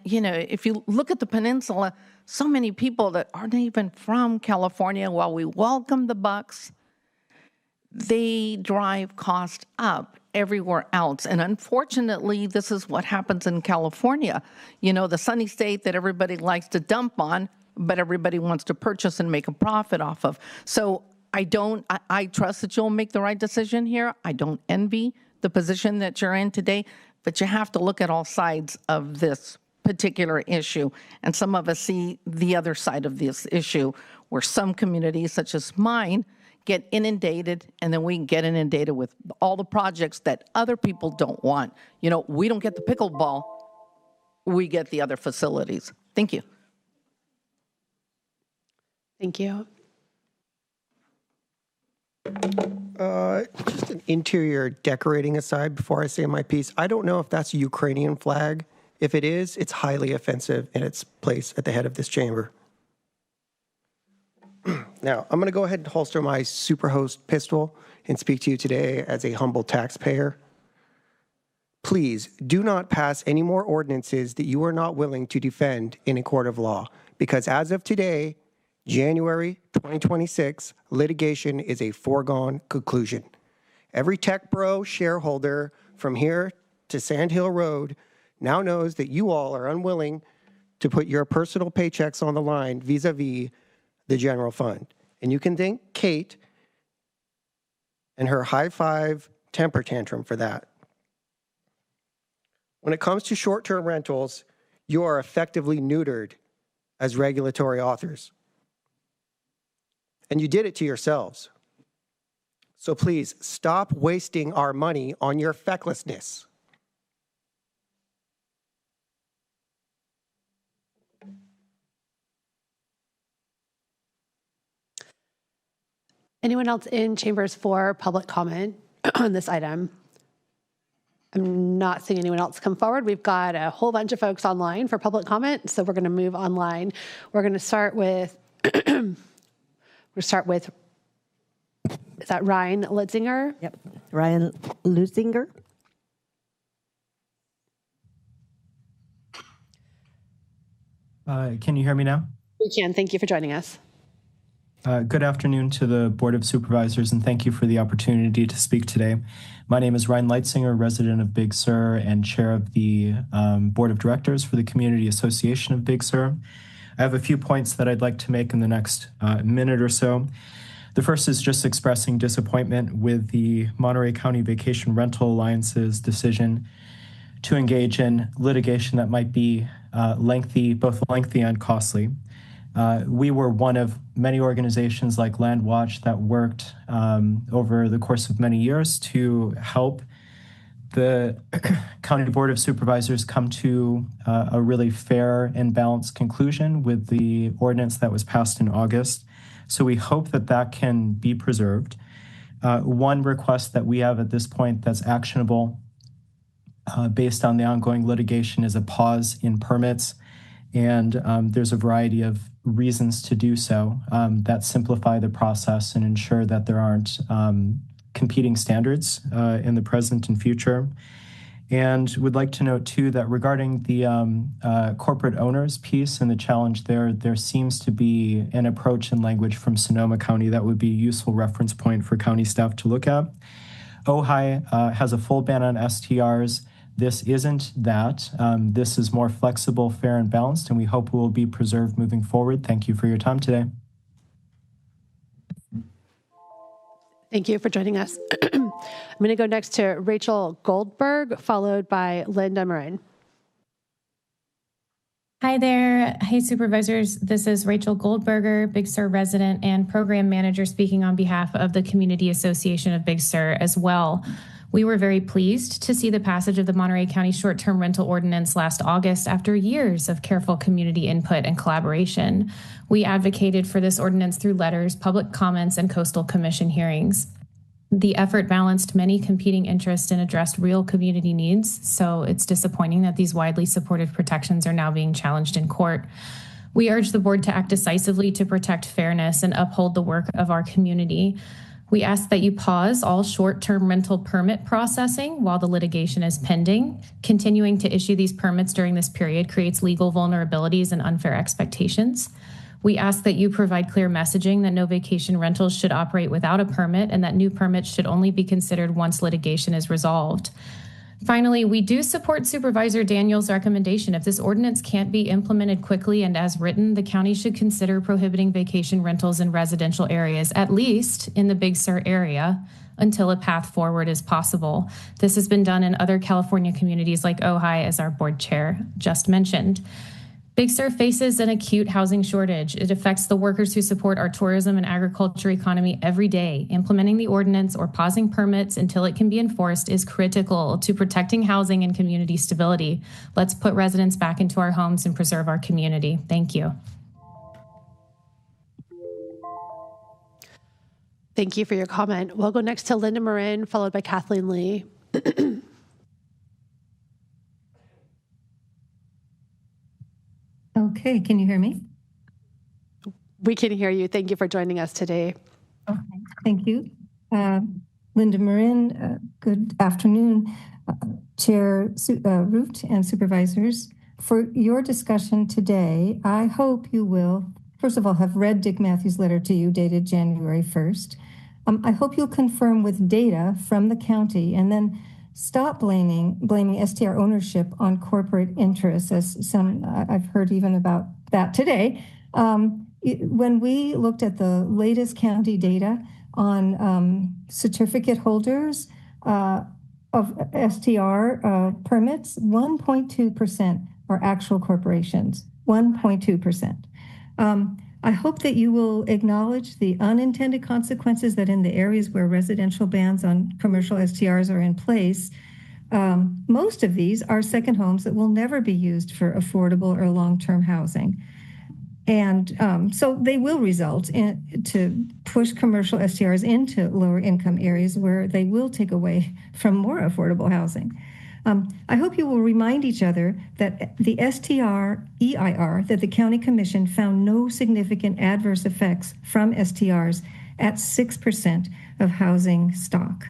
if you look at the peninsula, so many people that aren't even from California. While we welcome the bucks, they drive cost up everywhere else. And unfortunately, this is what happens in California. The sunny state that everybody likes to dump on, but everybody wants to purchase and make a profit off of. So I trust that you'll make the right decision here. I don't envy the position that you're in today, but you have to look at all sides of this particular issue. And some of us see the other side of this issue, where some communities, such as mine, get inundated, and then we get inundated with all the projects that other people don't want. We don't get the pickleball, we get the other facilities. Thank you. Thank you. Just an interior decorating aside before I say my piece. I don't know if that's a Ukrainian flag. If it is, it's highly offensive in its place at the head of this chamber. Now, I'm going to go ahead and holster my Superhost pistol and speak to you today as a humble taxpayer. Please do not pass any more ordinances that you are not willing to defend in a court of law, because as of today, January 2026, litigation is a foregone conclusion. Every tech bro shareholder from here to Sand Hill Road now knows that you all are unwilling to put your personal paychecks on the line vis-a-vis the general fund. And you can thank Kate and her high five temper tantrum for that. When it comes to short-term rentals, you are effectively neutered as regulatory authors. And you did it to yourselves. So please stop wasting our money on your fecklessness. Anyone else in chambers for public comment on this item? I'm not seeing anyone else come forward. We've got a whole bunch of folks online for public comment, so we're going to move online. We're going to start with, is that Ryan Litzinger? Yep, Ryan Litzinger. Can you hear me now? We can. Thank you for joining us. Good afternoon to the Board of Supervisors, and thank you for the opportunity to speak today. My name is Ryan Litzinger, resident of Big Sur and chair of the Board of Directors for the Community Association of Big Sur. I have a few points that I'd like to make in the next minute or so. The first is just expressing disappointment with the Monterey County Vacation Rental Alliance's decision to engage in litigation that might be both lengthy and costly. We were one of many organizations like Landwatch that worked over the course of many years to help the County Board of Supervisors come to a really fair and balanced conclusion with the ordinance that was passed in August. So we hope that that can be preserved. One request that we have at this point that's actionable based on the ongoing litigation is a pause in permits. And there's a variety of reasons to do so that simplify the process and ensure that there aren't competing standards in the present and future. And would like to note, too, that regarding the corporate owners piece and the challenge there seems to be an approach and language from Sonoma County that would be a useful reference point for county staff to look at. Ojai has a full ban on STRs. This isn't that. This is more flexible, fair, and balanced, and we hope will be preserved moving forward. Thank you for your time today. Thank you for joining us. I'm going to go next to Rachel Goldberg, followed by Linda Moran. Hi there. Hey, supervisors. This is Rachel Goldberger, Big Sur resident and program manager, speaking on behalf of the Community Association of Big Sur as well. We were very pleased to see the passage of the Monterey County short-term rental ordinance last August after years of careful community input and collaboration. We advocated for this ordinance through letters, public comments, and coastal commission hearings. The effort balanced many competing interests and addressed real community needs, so it's disappointing that these widely supported protections are now being challenged in court. We urge the board to act decisively to protect fairness and uphold the work of our community. We ask that you pause all short-term rental permit processing while the litigation is pending. Continuing to issue these permits during this period creates legal vulnerabilities and unfair expectations. We ask that you provide clear messaging that no vacation rentals should operate without a permit and that new permits should only be considered once litigation is resolved. Finally, we do support Supervisor Daniel's recommendation. If this ordinance can't be implemented quickly and as written, the county should consider prohibiting vacation rentals in residential areas, at least in the Big Sur area, until a path forward is possible. This has been done in other California communities like Ojai, as our board chair just mentioned. Big Sur faces an acute housing shortage. It affects the workers who support our tourism and agriculture economy every day. Implementing the ordinance or pausing permits until it can be enforced is critical to protecting housing and community stability. Let's put residents back into our homes and preserve our community. Thank you. Thank you for your comment. We'll go next to Linda Marin, followed by Kathleen Lee. Okay, can you hear me? We can hear you. Thank you for joining us today. Okay, thank you. Linda Marin, good afternoon, Chair Root and supervisors. For your discussion today, I hope you will, first of all, have read Dick Matthews' letter to you dated January 1st. I hope you'll confirm with data from the county and then stop blaming STR ownership on corporate interests, as some I've heard even about that today. When we looked at the latest county data on certificate holders of STR permits, 1.2% are actual corporations, 1.2%. I hope that you will acknowledge the unintended consequences that in the areas where residential bans on commercial STRs are in place, most of these are second homes that will never be used for affordable or long-term housing. And so they will result in to push commercial STRs into lower income areas where they will take away from more affordable housing. I hope you will remind each other that the STR EIR, that the County Commission found no significant adverse effects from STRs at 6% of housing stock.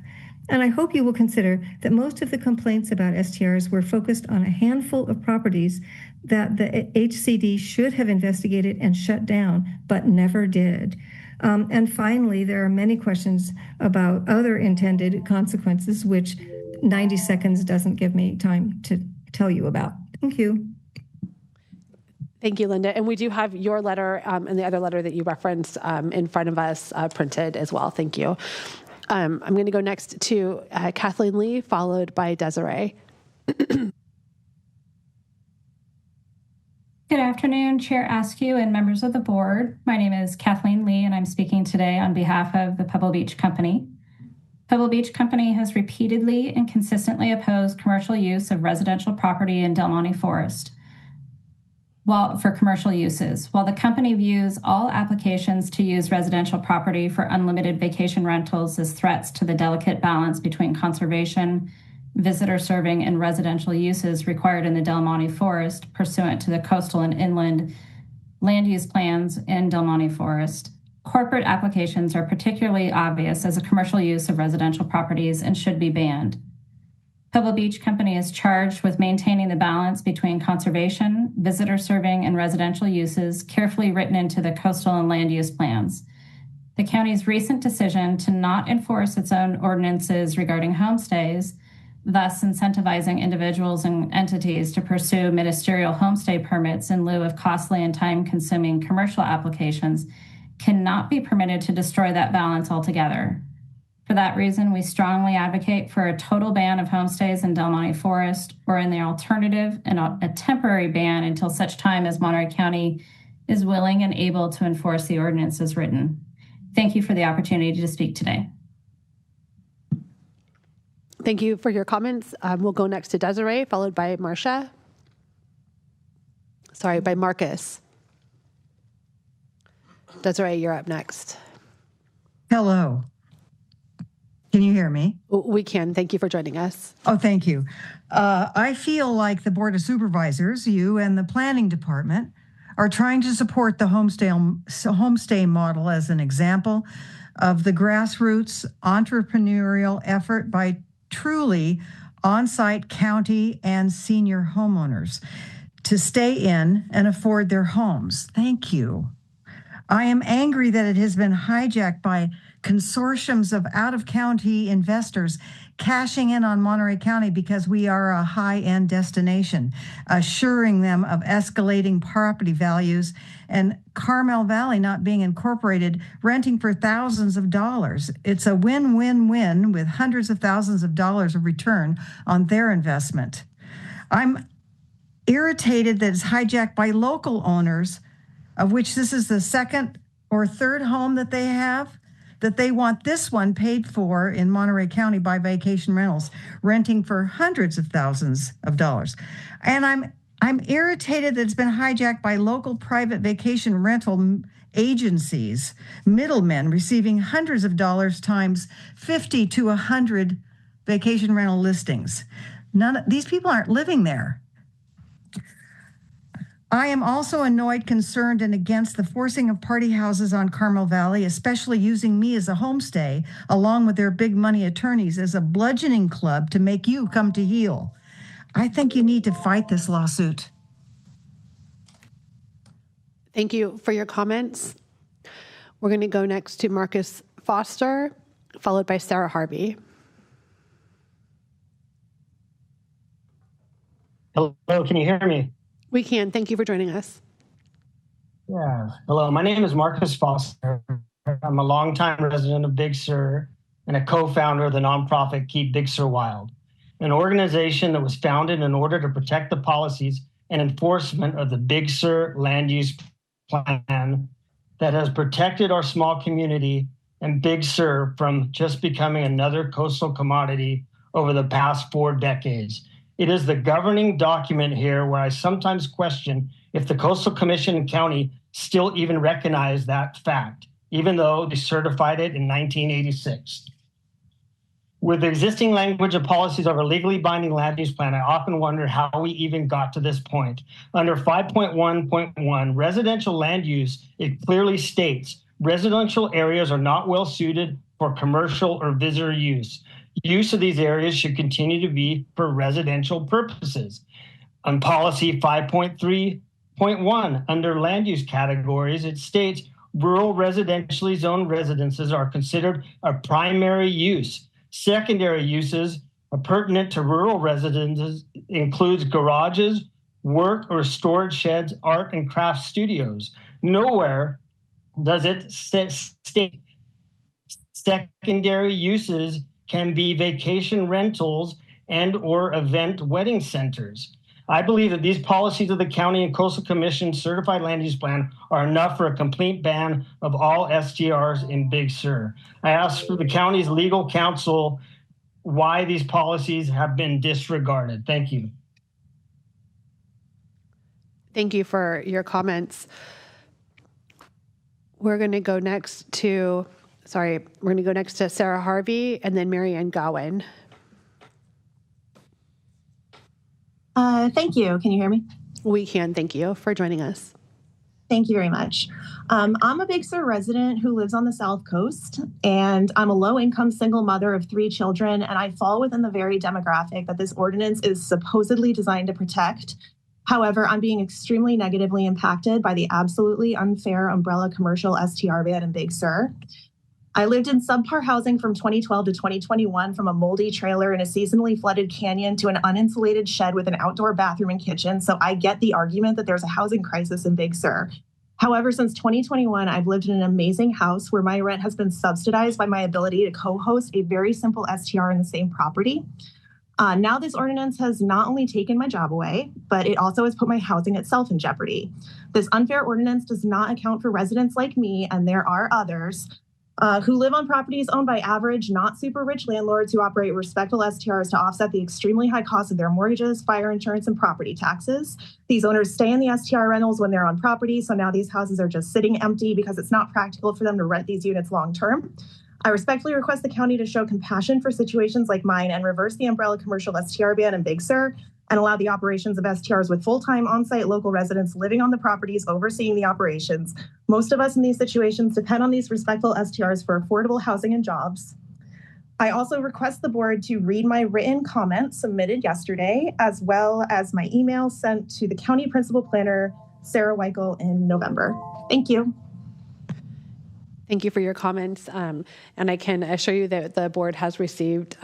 And I hope you will consider that most of the complaints about STRs were focused on a handful of properties that the HCD should have investigated and shut down, but never did. And finally, there are many questions about other intended consequences, which 90 seconds doesn't give me time to tell you about. Thank you. Thank you, Linda. And we do have your letter and the other letter that you referenced in front of us printed as well. Thank you. I'm going to go next to Kathleen Lee, followed by Desiree. Good afternoon, Chair Askew and members of the board. My name is Kathleen Lee, and I'm speaking today on behalf of the Pebble Beach Company. Pebble Beach Company has repeatedly and consistently opposed commercial use of residential property in Del Monte Forest for commercial uses. While the company views all applications to use residential property for unlimited vacation rentals as threats to the delicate balance between conservation, visitor serving, and residential uses required in the Del Monte Forest pursuant to the coastal and inland land use plans in Del Monte Forest, corporate applications are particularly obvious as a commercial use of residential properties and should be banned. Pebble Beach Company is charged with maintaining the balance between conservation, visitor serving, and residential uses carefully written into the coastal and land use plans. The county's recent decision to not enforce its own ordinances regarding homestays, thus incentivizing individuals and entities to pursue ministerial homestay permits in lieu of costly and time-consuming commercial applications, cannot be permitted to destroy that balance altogether. For that reason, we strongly advocate for a total ban of homestays in Del Monte Forest, or in the alternative, a temporary ban until such time as Monterey County is willing and able to enforce the ordinance as written. Thank you for the opportunity to speak today. Thank you for your comments. We'll go next to Desiree, followed by Marcia. Sorry, by Marcus. Desiree, you're up next. Hello. Can you hear me? We can. Thank you for joining us. Oh, thank you. I feel like the Board of Supervisors, you and the Planning Department, are trying to support the homestay model as an example of the grassroots entrepreneurial effort by truly on-site county and senior homeowners to stay in and afford their homes. Thank you. I am angry that it has been hijacked by consortiums of out-of-county investors cashing in on Monterey County because we are a high-end destination, assuring them of escalating property values, and Carmel Valley not being incorporated, renting for thousands of dollars. It's a win-win-win with hundreds of thousands of dollars of return on their investment. I'm irritated that it's hijacked by local owners, of which this is the second or third home that they have, that they want this one paid for in Monterey County by Vacation Rentals, renting for hundreds of thousands of dollars. And I'm irritated that it's been hijacked by local private vacation rental agencies, middlemen receiving hundreds of dollars times 50 to 100 vacation rental listings. These people aren't living there. I am also annoyed, concerned, and against the forcing of party houses on Carmel Valley, especially using me as a homestay, along with their big money attorneys, as a bludgeoning club to make you come to heel. I think you need to fight this lawsuit. Thank you for your comments. We're going to go next to Marcus Foster, followed by Sarah Harvey. Hello, can you hear me? We can. Thank you for joining us. Yeah. Hello, my name is Marcus Foster. I'm a longtime resident of Big Sur and a co-founder of the nonprofit Keep Big Sur Wild, an organization that was founded in order to protect the policies and enforcement of the Big Sur land use plan that has protected our small community and Big Sur from just becoming another coastal commodity over the past 4 decades. It is the governing document here where I sometimes question if the Coastal Commission and County still even recognize that fact, even though they certified it in 1986. With the existing language of policies of our legally binding land use plan, I often wonder how we even got to this point. Under 5.1.1, residential land use, it clearly states residential areas are not well suited for commercial or visitor use. Use of these areas should continue to be for residential purposes. On policy 5.3.1, under land use categories, it states rural residentially zoned residences are considered a primary use. Secondary uses pertinent to rural residences includes garages, work or storage sheds, art and craft studios. Nowhere does it state secondary uses can be vacation rentals and or event wedding centers. I believe that these policies of the County and Coastal Commission certified land use plan are enough for a complete ban of all STRs in Big Sur. I ask for the county's legal counsel why these policies have been disregarded. Thank you. Thank you for your comments. We're going to go next to Sarah Harvey and then Marianne Gowan. Thank you. Can you hear me? We can. Thank you for joining us. Thank you very much. I'm a Big Sur resident who lives on the South Coast, and I'm a low-income single mother of 3 children, and I fall within the very demographic that this ordinance is supposedly designed to protect. However, I'm being extremely negatively impacted by the absolutely unfair umbrella commercial STR ban in Big Sur. I lived in subpar housing from 2012 to 2021, from a moldy trailer in a seasonally flooded canyon to an uninsulated shed with an outdoor bathroom and kitchen. So I get the argument that there's a housing crisis in Big Sur. However, since 2021, I've lived in an amazing house where my rent has been subsidized by my ability to co-host a very simple STR in the same property. Now this ordinance has not only taken my job away, but it also has put my housing itself in jeopardy. This unfair ordinance does not account for residents like me, and there are others, who live on properties owned by average, not super rich landlords who operate respectful STRs to offset the extremely high cost of their mortgages, fire insurance, and property taxes. These owners stay in the STR rentals when they're on property, so now these houses are just sitting empty because it's not practical for them to rent these units long term. I respectfully request the county to show compassion for situations like mine and reverse the umbrella commercial STR ban in Big Sur and allow the operations of STRs with full-time on-site local residents living on the properties overseeing the operations. Most of us in these situations depend on these respectful STRs for affordable housing and jobs. I also request the board to read my written comments submitted yesterday, as well as my email sent to the county principal planner, Sarah Weichel, in November. Thank you. Thank you for your comments. And I can assure you that the board has received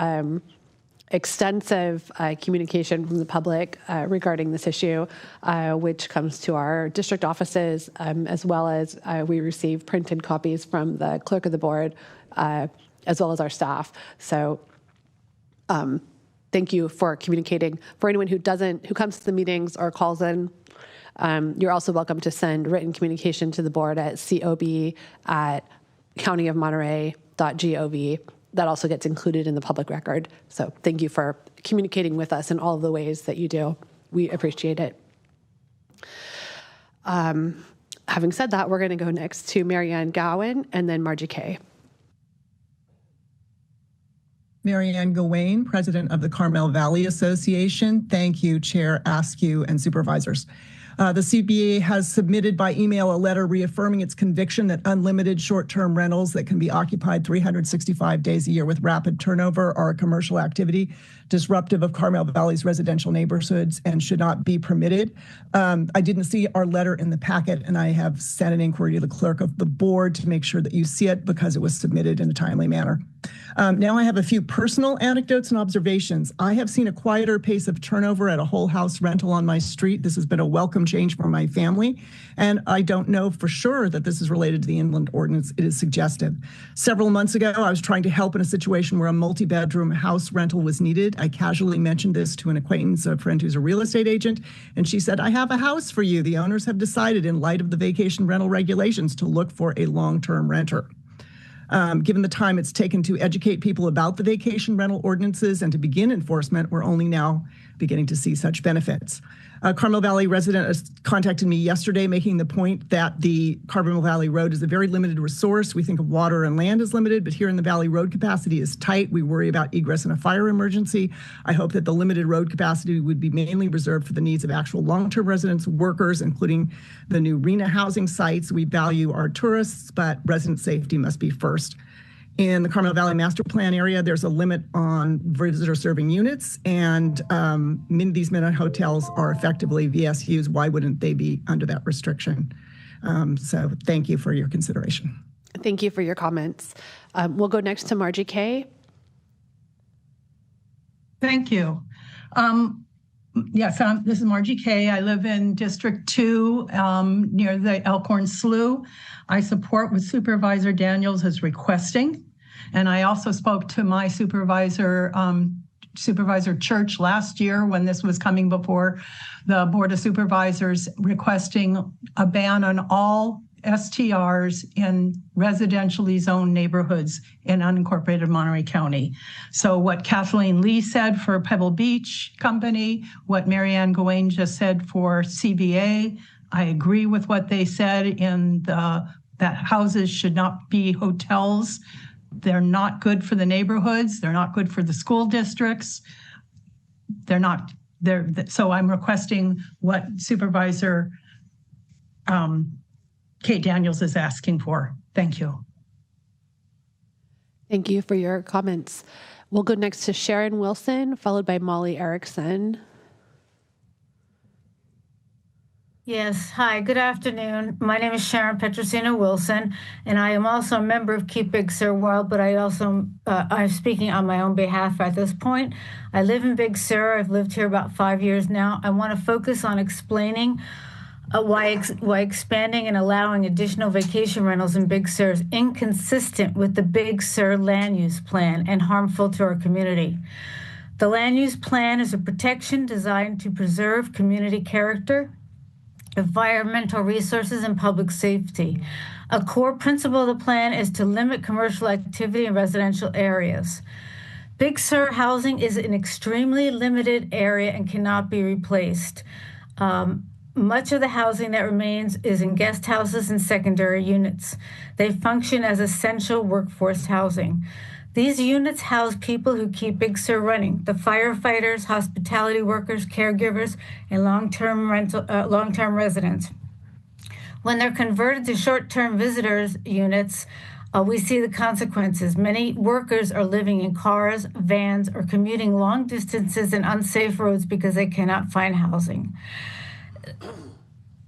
extensive communication from the public regarding this issue, which comes to our district offices, as well as we receive printed copies from the clerk of the board, as well as our staff. So thank you for communicating. For anyone who comes to the meetings or calls in, you're also welcome to send written communication to the board at cob@countyofmonterey.gov. That also gets included in the public record. So thank you for communicating with us in all of the ways that you do. We appreciate it. Having said that, we're going to go next to Marianne Gowan and then Margie Kay. Marianne Gawain, President of the Carmel Valley Association. Thank you, Chair Askew and Supervisors. The CBA has submitted by email a letter reaffirming its conviction that unlimited short-term rentals that can be occupied 365 days a year with rapid turnover are a commercial activity disruptive of Carmel Valley's residential neighborhoods and should not be permitted. I didn't see our letter in the packet, and I have sent an inquiry to the clerk of the board to make sure that you see it because it was submitted in a timely manner. Now I have a few personal anecdotes and observations. I have seen a quieter pace of turnover at a whole house rental on my street. This has been a welcome change for my family, and I don't know for sure that this is related to the inland ordinance. It is suggestive. Several months ago, I was trying to help in a situation where a multi-bedroom house rental was needed. I casually mentioned this to an acquaintance, a friend who's a real estate agent, and she said, "I have a house for you. The owners have decided, in light of the vacation rental regulations, to look for a long-term renter." Given the time it's taken to educate people about the vacation rental ordinances and to begin enforcement, we're only now beginning to see such benefits. A Carmel Valley resident has contacted me yesterday making the point that the Carmel Valley Road is a very limited resource. We think of water and land as limited, but here in the valley, road capacity is tight. We worry about egress in a fire emergency. I hope that the limited road capacity would be mainly reserved for the needs of actual long-term residents, workers, including the new RENA housing sites. We value our tourists, but resident safety must be first. In the Carmel Valley Master Plan area, there's a limit on visitor serving units, and these Midnight hotels are effectively VSUs. Why wouldn't they be under that restriction? So thank you for your consideration. Thank you for your comments. We'll go next to Margie Kay. Thank you. Yes, this is Margie Kay. I live in District 2 near the Elkhorn Slough. I support what Supervisor Daniels is requesting. And I also spoke to my supervisor, Supervisor Church, last year when this was coming before the Board of Supervisors, requesting a ban on all STRs in residentially zoned neighborhoods in unincorporated Monterey County. So what Kathleen Lee said for Pebble Beach Company, what Marianne Gawain just said for CBA, I agree with what they said in that houses should not be hotels. They're not good for the neighborhoods. They're not good for the school districts. So I'm requesting what Supervisor Kate Daniels is asking for. Thank you. Thank you for your comments. We'll go next to Sharon Wilson, followed by Molly Erickson. Yes, hi, good afternoon. My name is Sharon Petrosina Wilson, and I am also a member of Keep Big Sur Wild, but I'm speaking on my own behalf at this point. I live in Big Sur. I've lived here about 5 years now. I want to focus on explaining why expanding and allowing additional vacation rentals in Big Sur is inconsistent with the Big Sur land use plan and harmful to our community. The land use plan is a protection designed to preserve community character, environmental resources, and public safety. A core principle of the plan is to limit commercial activity in residential areas. Big Sur housing is an extremely limited area and cannot be replaced. Much of the housing that remains is in guest houses and secondary units. They function as essential workforce housing. These units house people who keep Big Sur running: the firefighters, hospitality workers, caregivers, and long-term residents. When they're converted to short-term visitors units, we see the consequences. Many workers are living in cars, vans, or commuting long distances in unsafe roads because they cannot find housing.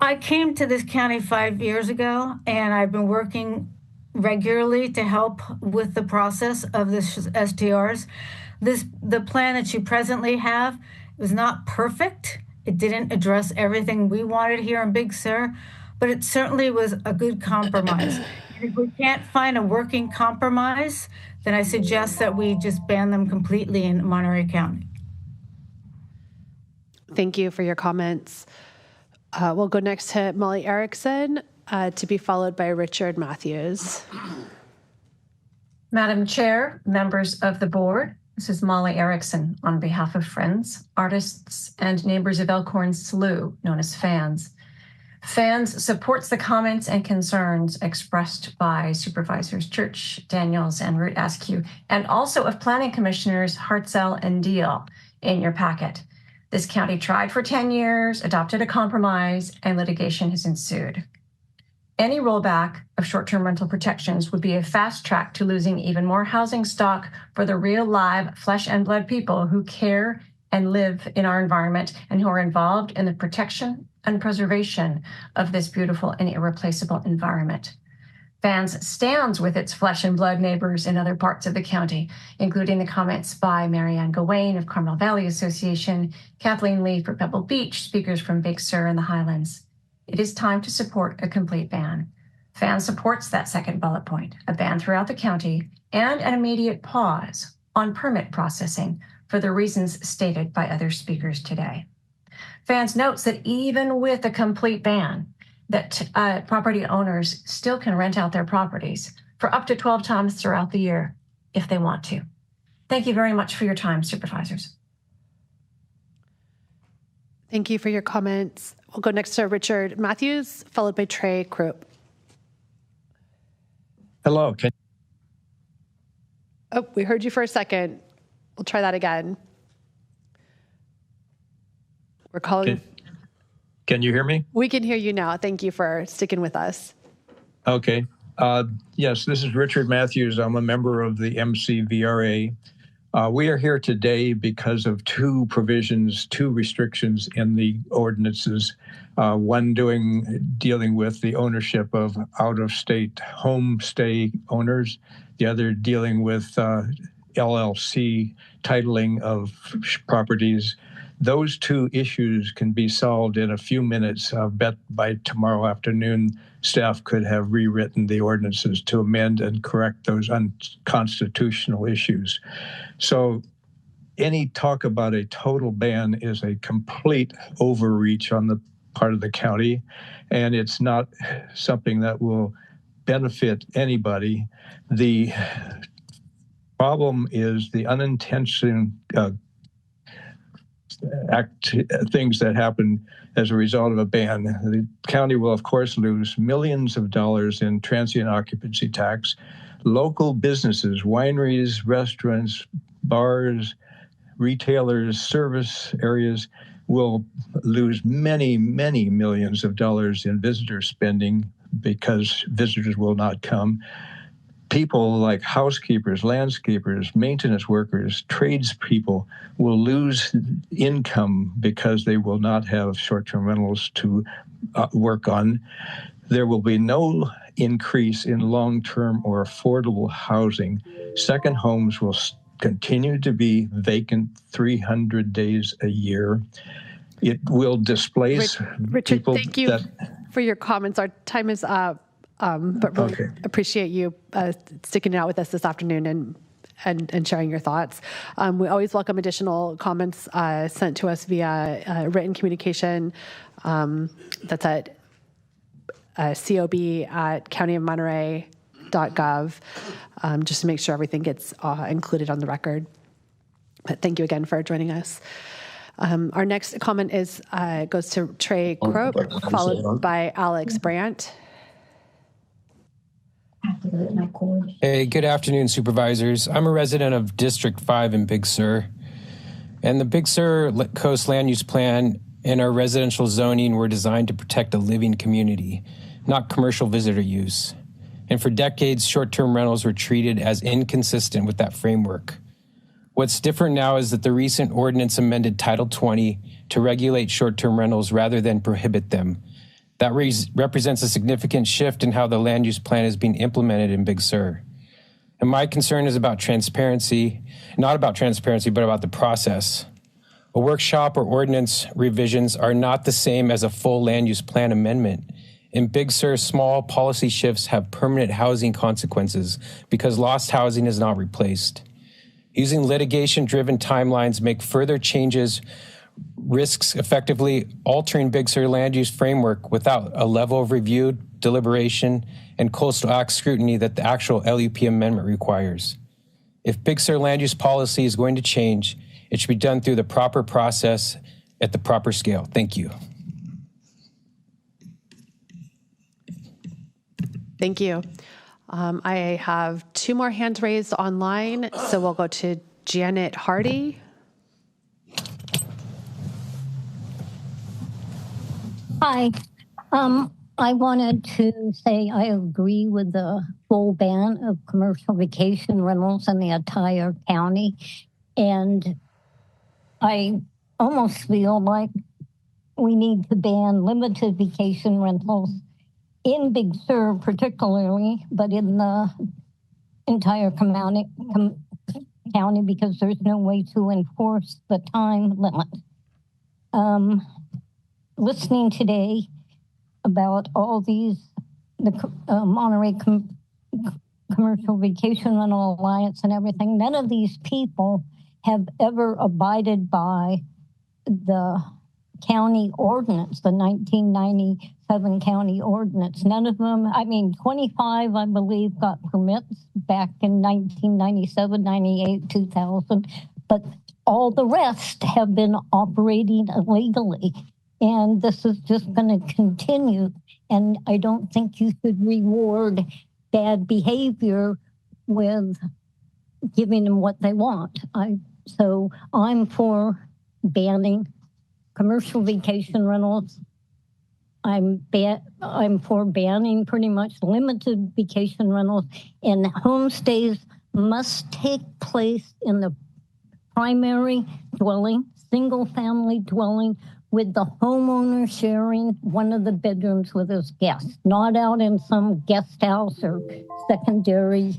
I came to this county 5 years ago, and I've been working regularly to help with the process of the STRs. The plan that you presently have was not perfect. It didn't address everything we wanted here in Big Sur, but it certainly was a good compromise. If we can't find a working compromise, then I suggest that we just ban them completely in Monterey County. Thank you for your comments. We'll go next to Molly Erickson, to be followed by Richard Matthews. Madam Chair, members of the board, this is Molly Erickson on behalf of friends, artists, and neighbors of Elkhorn Slough, known as FANS. FANS supports the comments and concerns expressed by Supervisors Church, Daniels, and Root Askew, and also of Planning Commissioners Hartzell and Deal in your packet. This county tried for 10 years, adopted a compromise, and litigation has ensued. Any rollback of short-term rental protections would be a fast track to losing even more housing stock for the real live flesh and blood people who care and live in our environment and who are involved in the protection and preservation of this beautiful and irreplaceable environment. FANS stands with its flesh and blood neighbors in other parts of the county, including the comments by Marianne Gawain of Carmel Valley Association, Kathleen Lee for Pebble Beach, speakers from Big Sur and the Highlands. It is time to support a complete ban. FANS supports that second bullet point, a ban throughout the county, and an immediate pause on permit processing for the reasons stated by other speakers today. FANS notes that even with a complete ban, that property owners still can rent out their properties for up to 12 times throughout the year if they want to. Thank you very much for your time, Supervisors. Thank you for your comments. We'll go next to Richard Matthews, followed by Trey Krupp. Hello. Oh, we heard you for a second. We'll try that again. We're calling. Can you hear me? We can hear you now. Thank you for sticking with us. Okay. Yes, this is Richard Matthews. I'm a member of the MCVRA. We are here today because of two restrictions in the ordinances. One dealing with the ownership of out-of-state homestay owners, the other dealing with LLC titling of properties. Those two issues can be solved in a few minutes. I bet by tomorrow afternoon, staff could have rewritten the ordinances to amend and correct those unconstitutional issues. So any talk about a total ban is a complete overreach on the part of the county, and it's not something that will benefit anybody. The problem is the unintentional things that happen as a result of a ban. The county will, of course, lose millions of dollars in transient occupancy tax. Local businesses, wineries, restaurants, bars, retailers, service areas will lose many, many millions of dollars in visitor spending because visitors will not come. People like housekeepers, landscapers, maintenance workers, tradespeople will lose income because they will not have short-term rentals to work on. There will be no increase in long-term or affordable housing. Second homes will continue to be vacant 300 days a year. it will displace Richard, people thank you for your comments. Our time is up, but really appreciate you sticking it out with us this afternoon and sharing your thoughts. We always welcome additional comments sent to us via written communication. That's at cob@countyofmonterey.gov, just to make sure everything gets included on the record. But thank you again for joining us. Our next comment goes to Trey Crope, followed by Alex Brandt. Hey, good afternoon, supervisors. I'm a resident of District 5 in Big Sur. And the Big Sur Coast Land Use Plan and our residential zoning were designed to protect a living community, not commercial visitor use. And for decades, short-term rentals were treated as inconsistent with that framework. What's different now is that the recent ordinance amended Title 20 to regulate short-term rentals rather than prohibit them. That represents a significant shift in how the land use plan is being implemented in Big Sur. And my concern is about transparency, not about transparency, but about the process. A workshop or ordinance revisions are not the same as a full land use plan amendment. In Big Sur, small policy shifts have permanent housing consequences because lost housing is not replaced. Using litigation-driven timelines make further changes risks effectively altering Big Sur land use framework without a level of review, deliberation, and Coastal Act scrutiny that the actual LUP amendment requires. If Big Sur land use policy is going to change, it should be done through the proper process at the proper scale. Thank you. Thank you. I have two more hands raised online, so we'll go to Janet Hardy. Hi. I wanted to say I agree with the full ban of commercial vacation rentals in the entire county. And I almost feel like we need to ban limited vacation rentals in Big Sur particularly, but in the entire county because there's no way to enforce the time limit. Listening today about all the Monterey Commercial Vacation Rental Alliance and everything, none of these people have ever abided by the county ordinance, the 1997 county ordinance. None of them, 25, I believe, got permits back in 1997, 98, 2000, but all the rest have been operating illegally. And this is just going to continue. And I don't think you should reward bad behavior with giving them what they want. So I'm for banning commercial vacation rentals. I'm for banning pretty much limited vacation rentals, and homestays must take place in the primary dwelling, single family dwelling, with the homeowner sharing one of the bedrooms with his guests, not out in some guest house or secondary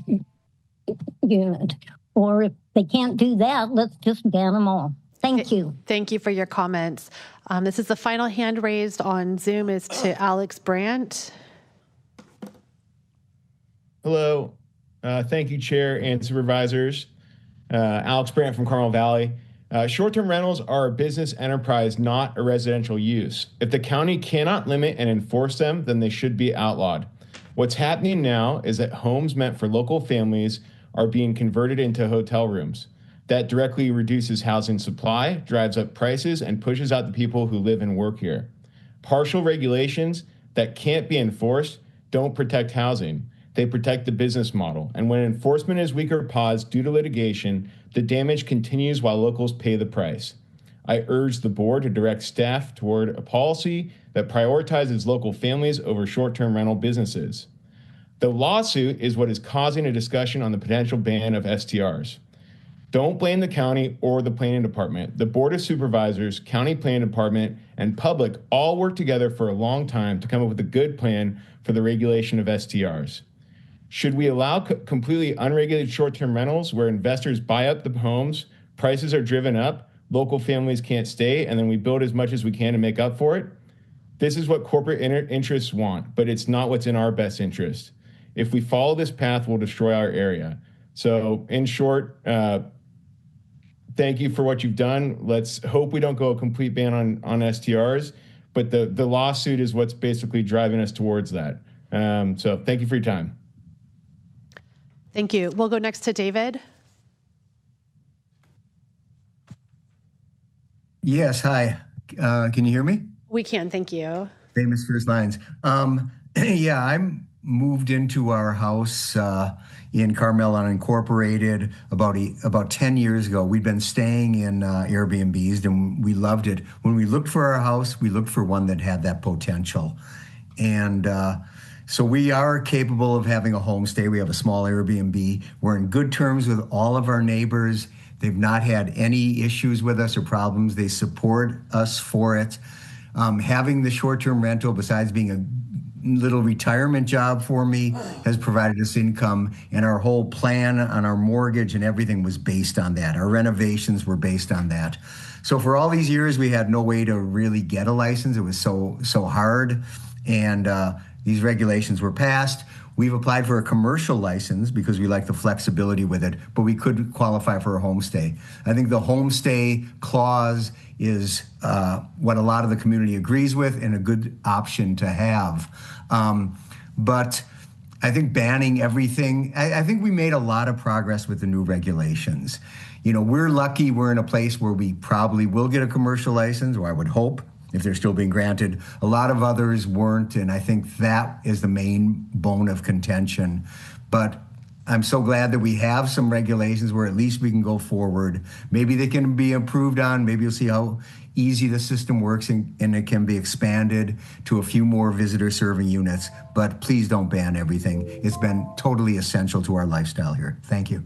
unit. Or if they can't do that, let's just ban them all. Thank you. Thank you for your comments. This is the final hand raised on Zoom is to Alex Brandt. Hello. Thank you, Chair and Supervisors. Alex Brandt from Carmel Valley. Short-term rentals are a business enterprise, not a residential use. If the county cannot limit and enforce them, then they should be outlawed. What's happening now is that homes meant for local families are being converted into hotel rooms. That directly reduces housing supply, drives up prices, and pushes out the people who live and work here. Partial regulations that can't be enforced don't protect housing. They protect the business model. And when enforcement is weak or paused due to litigation, the damage continues while locals pay the price. I urge the board to direct staff toward a policy that prioritizes local families over short-term rental businesses. The lawsuit is what is causing a discussion on the potential ban of STRs. Don't blame the county or the planning department. The Board of Supervisors, County Planning Department, and public all worked together for a long time to come up with a good plan for the regulation of STRs. Should we allow completely unregulated short-term rentals where investors buy up the homes, prices are driven up, local families can't stay, and then we build as much as we can to make up for it. This is what corporate interests want, but it's not what's in our best interest. If we follow this path, we'll destroy our area. So in short, thank you for what you've done. Let's hope we don't go a complete ban on STRs, but the lawsuit is what's basically driving us towards that. So thank you for your time. Thank you. We'll go next to David. Yes, hi. Can you hear me? We can, thank you. Famous first lines. Yeah, I'm moved into our house in Carmel Unincorporated about 10 years ago. We'd been staying in Airbnbs and we loved it. When we looked for our house, we looked for one that had that potential. And so we are capable of having a homestay. We have a small Airbnb. We're in good terms with all of our neighbors. They've not had any issues with us or problems. They support us for it. Having the short-term rental, besides being a little retirement job for me, has provided us income, and our whole plan on our mortgage and everything was based on that. Our renovations were based on that. So for all these years, we had no way to really get a license. It was so hard, and these regulations were passed. We've applied for a commercial license because we like the flexibility with it, but we couldn't qualify for a homestay. I think the homestay clause is what a lot of the community agrees with and a good option to have. But I think banning everything, I think we made a lot of progress with the new regulations. You know, we're lucky we're in a place where we probably will get a commercial license, or I would hope, if they're still being granted. A lot of others weren't, and I think that is the main bone of contention. But I'm so glad that we have some regulations where at least we can go forward. Maybe they can be improved on. Maybe you'll see how easy the system works, and it can be expanded to a few more visitor-serving units. But please don't ban everything. It's been totally essential to our lifestyle here. Thank you.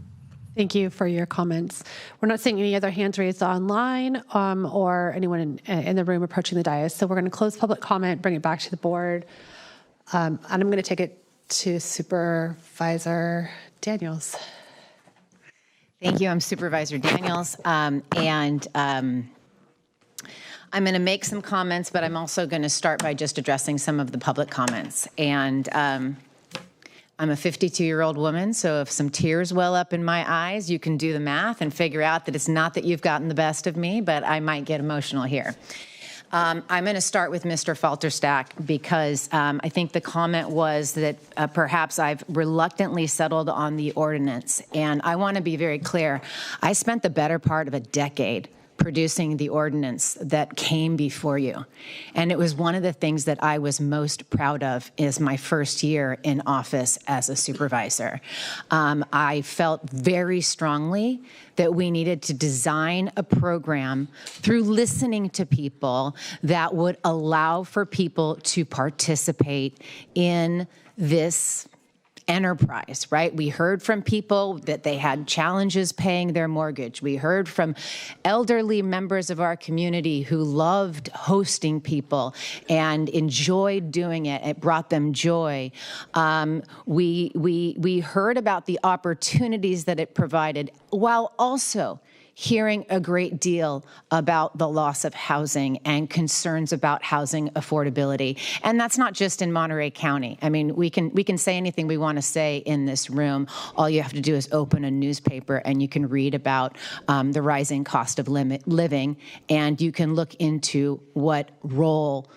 Thank you for your comments. We're not seeing any other hands raised online or anyone in the room approaching the dais. So we're going to close public comment, bring it back to the board. And I'm going to take it to Supervisor Daniels. Thank you. I'm Supervisor Daniels. I'm going to make some comments, but I'm also going to start by just addressing some of the public comments. And I'm a 52-year-old woman, so if some tears well up in my eyes, you can do the math and figure out that it's not that you've gotten the best of me, but I might get emotional here. I'm going to start with Mr. Falterstack because I think the comment was that perhaps I've reluctantly settled on the ordinance. And I want to be very clear. I spent the better part of a decade producing the ordinance that came before you. And it was one of the things that I was most proud of is my first year in office as a supervisor. I felt very strongly that we needed to design a program through listening to people that would allow for people to participate in this enterprise, right? We heard from people that they had challenges paying their mortgage. We heard from elderly members of our community who loved hosting people and enjoyed doing it. It brought them joy. We heard about the opportunities that it provided while also hearing a great deal about the loss of housing and concerns about housing affordability. And that's not just in Monterey County. I mean, we can say anything we want to say in this room. All you have to do is open a newspaper and you can read about the rising cost of living, and you can look into what role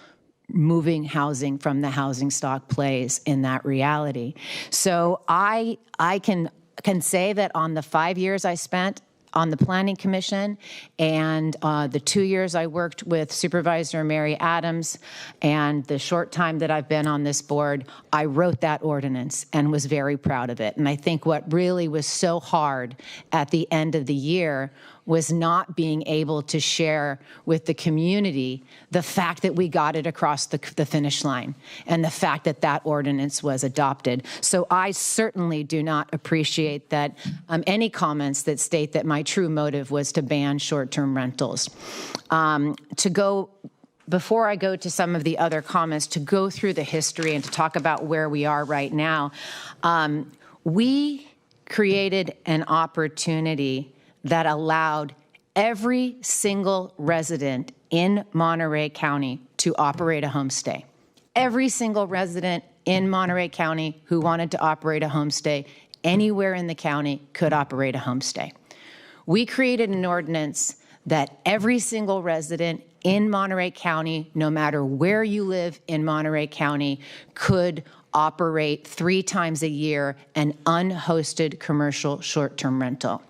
moving housing from the housing stock plays in that reality. So I can say that on the 5 years I spent on the Planning Commission and the 2 years I worked with Supervisor Mary Adams and the short time that I've been on this board, I wrote that ordinance and was very proud of it. And I think what really was so hard at the end of the year was not being able to share with the community the fact that we got it across the finish line and the fact that that ordinance was adopted. So I certainly do not appreciate that any comments that state that my true motive was to ban short-term rentals. Before I go to some of the other comments, to go through the history and to talk about where we are right now, we created an opportunity that allowed every single resident in Monterey County to operate a homestay. Every single resident in Monterey County who wanted to operate a homestay anywhere in the county could operate a homestay. We created an ordinance that every single resident in Monterey County, no matter where you live in Monterey County, could operate 3 times a year an unhosted commercial short-term rental.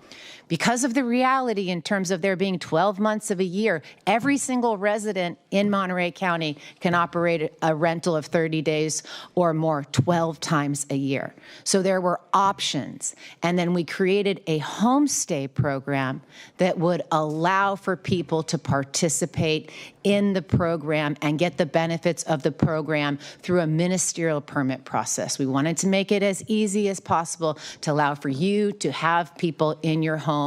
Because of the reality in terms of there being 12 months of a year, every single resident in Monterey County can operate a rental of 30 days or more 12 times a year. So there were options. And then we created a homestay program that would allow for people to participate in the program and get the benefits of the program through a ministerial permit process. We wanted to make it as easy as possible to allow for you to have people in your home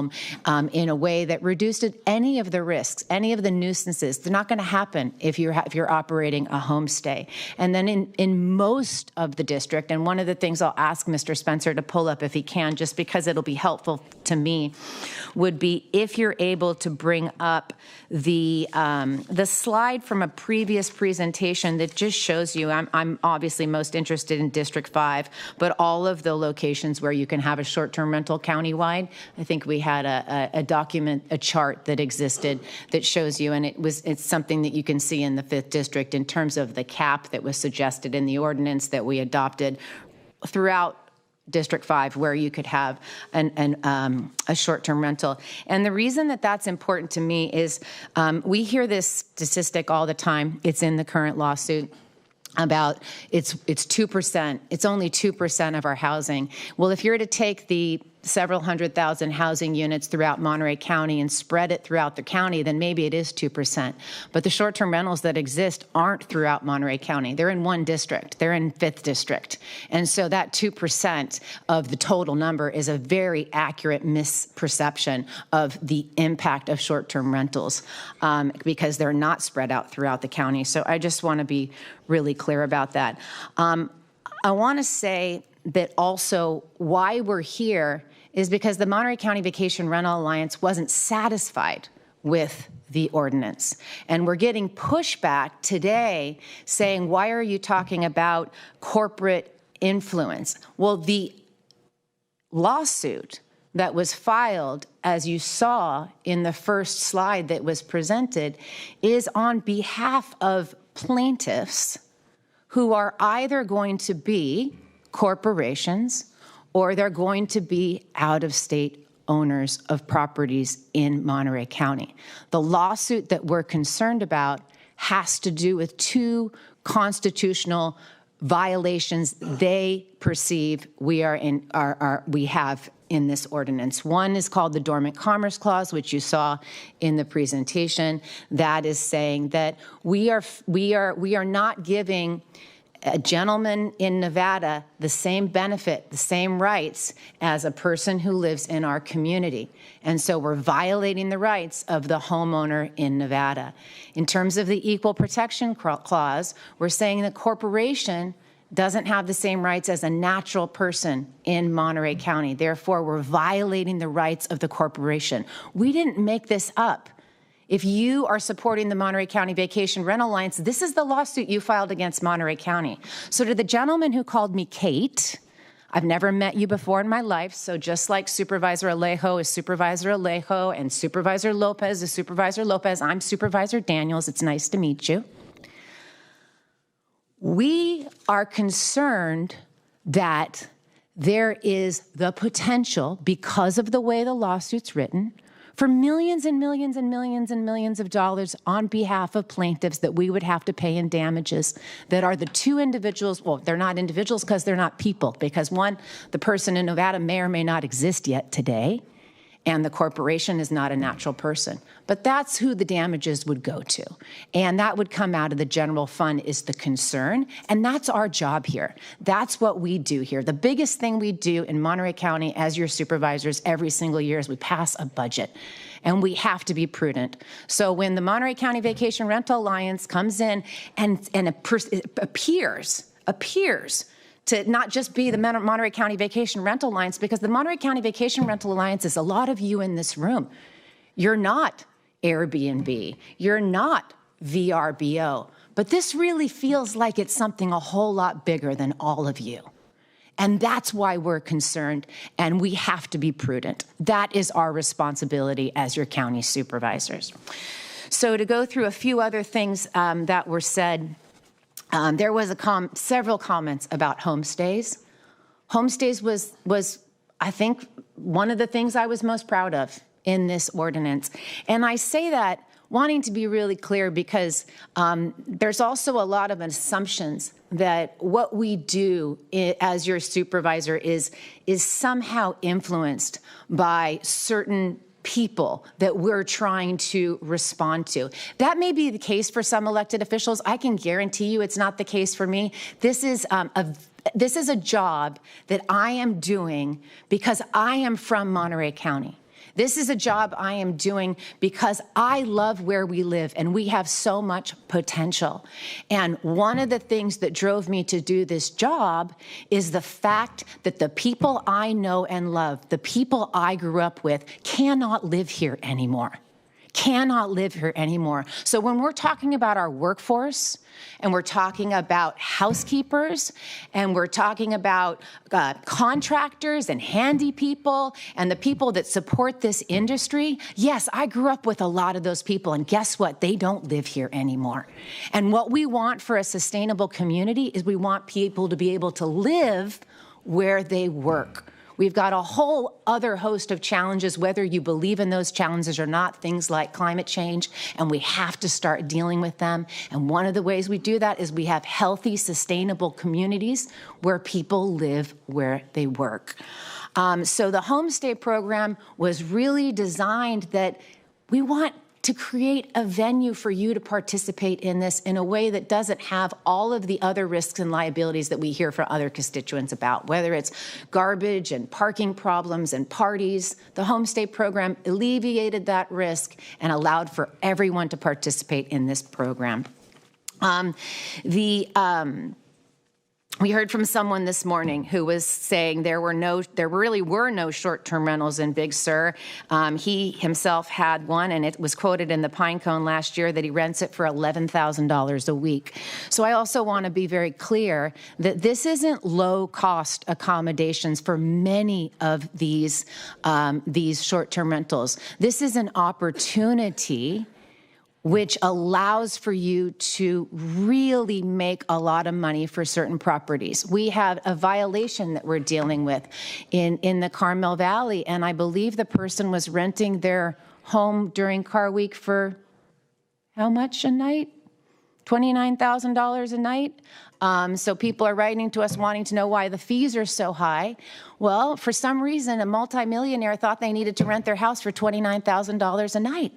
in a way that reduced any of the risks, any of the nuisances. They're not going to happen if you're operating a homestay. And then in most of the district, and one of the things I'll ask Mr. Spencer to pull up if he can, just because it'll be helpful to me, would be if you're able to bring up the slide from a previous presentation that just shows you, I'm obviously most interested in District 5, but all of the locations where you can have a short-term rental countywide. I think we had a document, a chart that existed that shows you, and it's something that you can see in the 5th District in terms of the cap that was suggested in the ordinance that we adopted throughout District 5, where you could have a short-term rental. And the reason that that's important to me is we hear this statistic all the time. It's in the current lawsuit about it's 2%. It's only 2% of our housing. Well, if you're to take the several 100,000 housing units throughout Monterey County and spread it throughout the county, then maybe it is 2%. But the short-term rentals that exist aren't throughout Monterey County. They're in one district. They're in 5th District. And so that 2% of the total number is a very accurate misperception of the impact of short-term rentals because they're not spread out throughout the county. So I just want to be really clear about that. I want to say that also why we're here is because the Monterey County Vacation Rental Alliance wasn't satisfied with the ordinance. And we're getting pushback today saying, why are you talking about corporate influence? Well, the lawsuit that was filed, as you saw in the first slide that was presented, is on behalf of plaintiffs who are either going to be corporations or they're going to be out-of-state owners of properties in Monterey County. The lawsuit that we're concerned about has to do with 2 constitutional violations they perceive we have in this ordinance. One is called the Dormant Commerce Clause, which you saw in the presentation. That is saying that we are not giving a gentleman in Nevada the same benefit, the same rights as a person who lives in our community. And so we're violating the rights of the homeowner in Nevada. In terms of the Equal Protection Clause, we're saying the corporation doesn't have the same rights as a natural person in Monterey County. Therefore, we're violating the rights of the corporation. We didn't make this up. If you are supporting the Monterey County Vacation Rental Alliance, this is the lawsuit you filed against Monterey County. So to the gentleman who called me Kate, I've never met you before in my life, so just like Supervisor Alejo is Supervisor Alejo and Supervisor Lopez is Supervisor Lopez, I'm Supervisor Daniels. It's nice to meet you. We are concerned that there is the potential, because of the way the lawsuit's written, for millions and millions and millions and millions of dollars on behalf of plaintiffs that we would have to pay in damages that are the 2 individuals. Well, they're not individuals because they're not people, because one, the person in Nevada may or may not exist yet today, and the corporation is not a natural person. But that's who the damages would go to. And that would come out of the general fund is the concern. And that's our job here. That's what we do here. The biggest thing we do in Monterey County as your supervisors every single year is we pass a budget. And we have to be prudent. So when the Monterey County Vacation Rental Alliance comes in and appears to not just be the Monterey County Vacation Rental Alliance, because the Monterey County Vacation Rental Alliance is a lot of you in this room. You're not Airbnb. You're not VRBO. But this really feels like it's something a whole lot bigger than all of you. And that's why we're concerned, and we have to be prudent. That is our responsibility as your county supervisors. So to go through a few other things that were said, there was several comments about homestays. Homestays was, I think, one of the things I was most proud of in this ordinance. And I say that wanting to be really clear because there's also a lot of assumptions that what we do as your supervisor is somehow influenced by certain people that we're trying to respond to. That may be the case for some elected officials. I can guarantee you it's not the case for me. This is a job that I am doing because I am from Monterey County. This is a job I am doing because I love where we live and we have so much potential. And one of the things that drove me to do this job is the fact that the people I know and love, the people I grew up with, cannot live here anymore. Cannot live here anymore. So when we're talking about our workforce and we're talking about housekeepers and we're talking about contractors and handy people and the people that support this industry, yes, I grew up with a lot of those people, and guess what? They don't live here anymore. And what we want for a sustainable community is we want people to be able to live where they work. We've got a whole other host of challenges, whether you believe in those challenges or not, things like climate change, and we have to start dealing with them. And one of the ways we do that is we have healthy, sustainable communities where people live where they work. So the homestay program was really designed that we want to create a venue for you to participate in this in a way that doesn't have all of the other risks and liabilities that we hear from other constituents about, whether it's garbage and parking problems and parties. The homestay program alleviated that risk and allowed for everyone to participate in this program. We heard from someone this morning who was saying there really were no short-term rentals in Big Sur. He himself had one, and it was quoted in the Pinecone last year that he rents it for $11,000 a week. So I also want to be very clear that this isn't low-cost accommodations for many of these short-term rentals. This is an opportunity which allows for you to really make a lot of money for certain properties. We have a violation that we're dealing with in the Carmel Valley, and I believe the person was renting their home during Car Week for how much a night? $29,000 a night. So people are writing to us wanting to know why the fees are so high. Well, for some reason, a multimillionaire thought they needed to rent their house for $29,000 a night.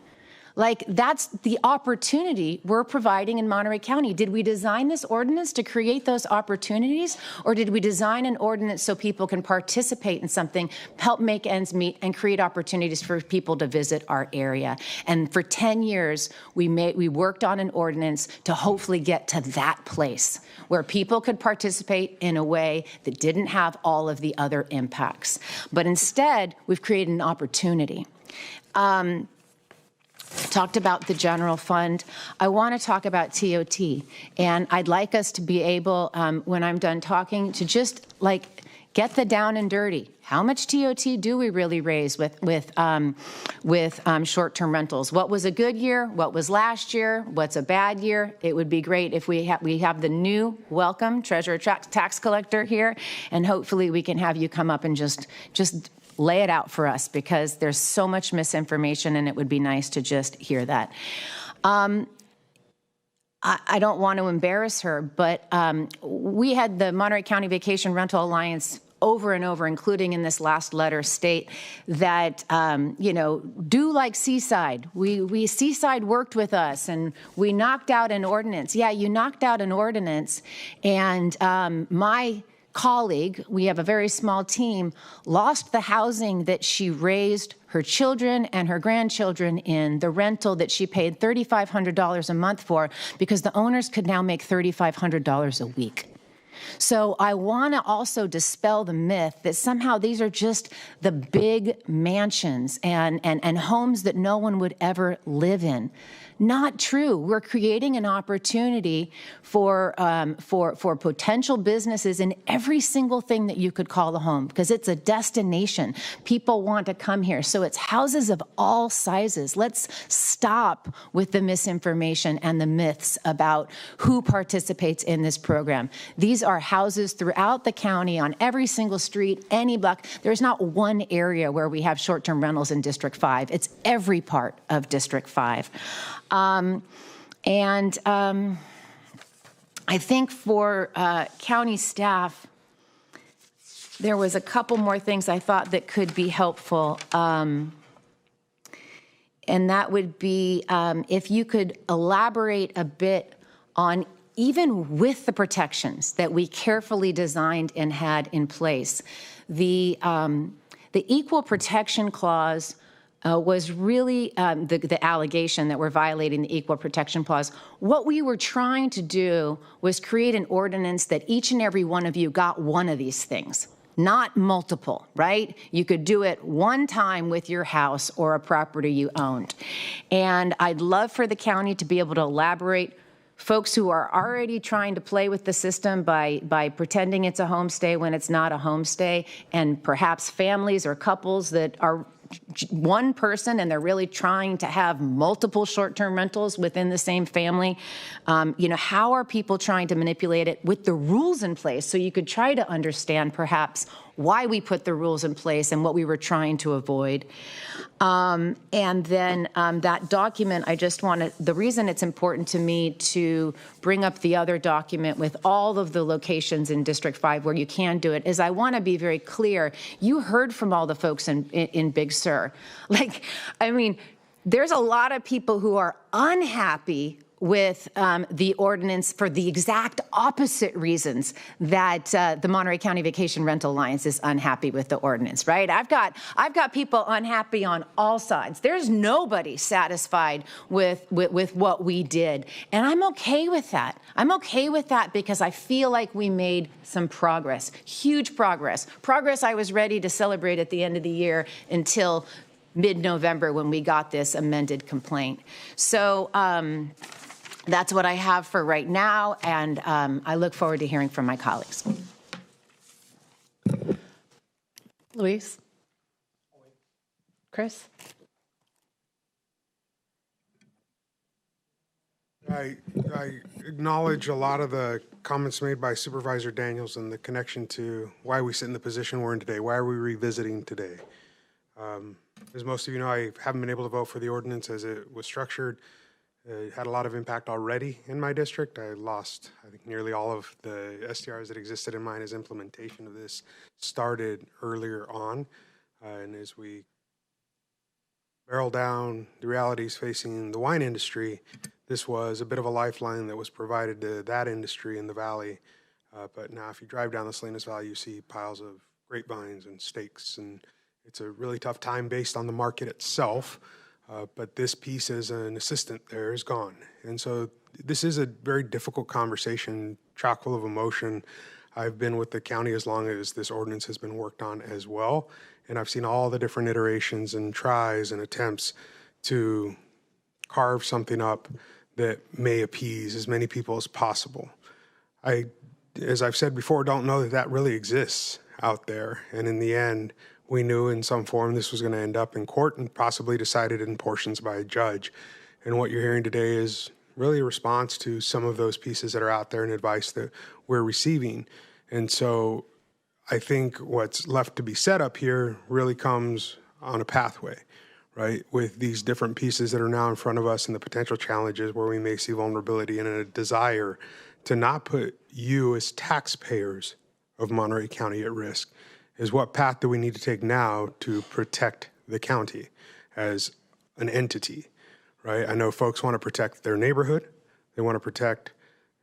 Like, that's the opportunity we're providing in Monterey County. Did we design this ordinance to create those opportunities, or did we design an ordinance so people can participate in something, help make ends meet, and create opportunities for people to visit our area? And for 10 years, we worked on an ordinance to hopefully get to that place where people could participate in a way that didn't have all of the other impacts. But instead, we've created an opportunity. Talked about the general fund. I want to talk about TOT, and I'd like us to be able, when I'm done talking, to just get the down and dirty. How much TOT do we really raise with short-term rentals? What was a good year? What was last year? What's a bad year? It would be great if we have the new welcome treasurer tax collector here, and hopefully we can have you come up and just lay it out for us, because there's so much misinformation and it would be nice to just hear that. I don't want to embarrass her, but we had the Monterey County Vacation Rental Alliance over and over, including in this last letter, state that, do like Seaside. Seaside worked with us and we knocked out an ordinance. Yeah, you knocked out an ordinance, and my colleague, we have a very small team, lost the housing that she raised her children and her grandchildren in, the rental that she paid $3,500 a month for, because the owners could now make $3,500 a week. So I want to also dispel the myth that somehow these are just the big mansions and homes that no one would ever live in. Not true. We're creating an opportunity for potential businesses in every single thing that you could call a home, because it's a destination. People want to come here. So it's houses of all sizes. Let's stop with the misinformation and the myths about who participates in this program. These are houses throughout the county, on every single street, any block. There's not one area where we have short-term rentals in District 5. It's every part of District 5. I think for county staff, there was a couple more things I thought that could be helpful. And that would be if you could elaborate a bit on, even with the protections that we carefully designed and had in place, the equal protection clause was really the allegation that we're violating the Equal Protection Clause. What we were trying to do was create an ordinance that each and every one of you got one of these things, not multiple, right? You could do it one time with your house or a property you owned. And I'd love for the county to be able to elaborate. Folks who are already trying to play with the system by pretending it's a homestay when it's not a homestay, and perhaps families or couples that are one person and they're really trying to have multiple short-term rentals within the same family. How are people trying to manipulate it with the rules in place? So you could try to understand perhaps why we put the rules in place and what we were trying to avoid. And then that document, the reason it's important to me to bring up the other document with all of the locations in District 5 where you can do it is I want to be very clear. You heard from all the folks in Big Sur. There's a lot of people who are unhappy with the ordinance for the exact opposite reasons that the Monterey County Vacation Rental Alliance is unhappy with the ordinance, right? I've got people unhappy on all sides. There's nobody satisfied with what we did, and I'm okay with that. I'm okay with that because I feel like we made some progress, huge progress I was ready to celebrate at the end of the year until mid-November when we got this amended complaint. So that's what I have for right now, and I look forward to hearing from my colleagues. Luis? Chris? I acknowledge a lot of the comments made by Supervisor Daniels and the connection to why we sit in the position we're in today. Why are we revisiting today? As most of you know, I haven't been able to vote for the ordinance as it was structured. It had a lot of impact already in my district. I lost, I think, nearly all of the STRs that existed in mine as implementation of this started earlier on. And as we barrel down the realities facing the wine industry, this was a bit of a lifeline that was provided to that industry in the valley. But now if you drive down the Salinas Valley, you see piles of grapevines and steaks, and it's a really tough time based on the market itself. But this piece as an assistant there is gone. And so this is a very difficult conversation, chock full of emotion. I've been with the county as long as this ordinance has been worked on as well. And I've seen all the different iterations and tries and attempts to carve something up that may appease as many people as possible. As I've said before, don't know that that really exists out there. And in the end, we knew in some form this was going to end up in court and possibly decided in portions by a judge. And what you're hearing today is really a response to some of those pieces that are out there and advice that we're receiving. And so I think what's left to be set up here really comes on a pathway, right? With these different pieces that are now in front of us and the potential challenges where we may see vulnerability and a desire to not put you as taxpayers of Monterey County at risk. Is what path do we need to take now to protect the county as an entity, right? I know folks want to protect their neighborhood. They want to protect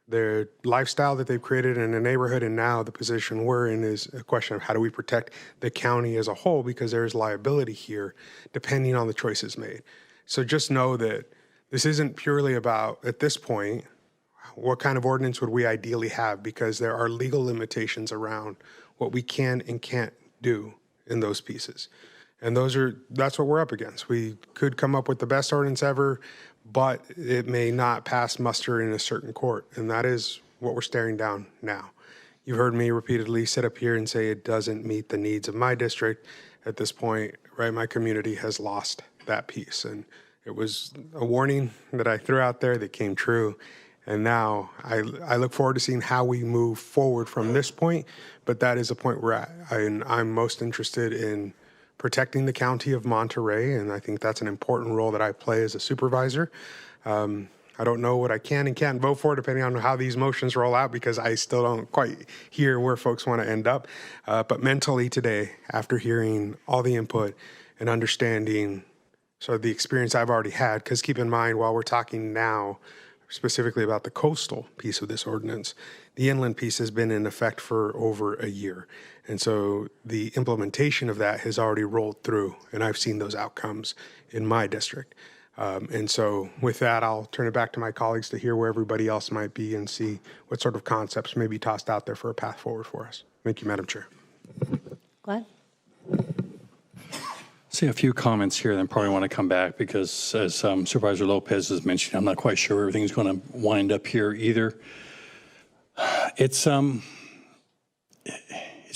their lifestyle that they've created in a neighborhood. And now the position we're in is a question of how do we protect the county as a whole, because there's liability here depending on the choices made. So just know that this isn't purely about, at this point, what kind of ordinance would we ideally have? Because there are legal limitations around what we can and can't do in those pieces. And that's what we're up against. We could come up with the best ordinance ever, but it may not pass muster in a certain court. And that is what we're staring down now. You've heard me repeatedly sit up here and say it doesn't meet the needs of my district. At this point, right, my community has lost that piece. And it was a warning that I threw out there that came true. And now I look forward to seeing how we move forward from this point. But that is the point we're at. And I'm most interested in protecting the county of Monterey. And I think that's an important role that I play as a supervisor. I don't know what I can and can't vote for depending on how these motions roll out, because I still don't quite hear where folks want to end up. But mentally today, after hearing all the input and understanding sort of the experience I've already had, because keep in mind, while we're talking now specifically about the coastal piece of this ordinance, the inland piece has been in effect for over a year. And so the implementation of that has already rolled through, and I've seen those outcomes in my district. And so with that, I'll turn it back to my colleagues to hear where everybody else might be and see what sort of concepts may be tossed out there for a path forward for us. Thank you, Madam Chair. Glenn? See a few comments here, then probably want to come back because, as Supervisor Lopez has mentioned, I'm not quite sure where everything's going to wind up here either. It's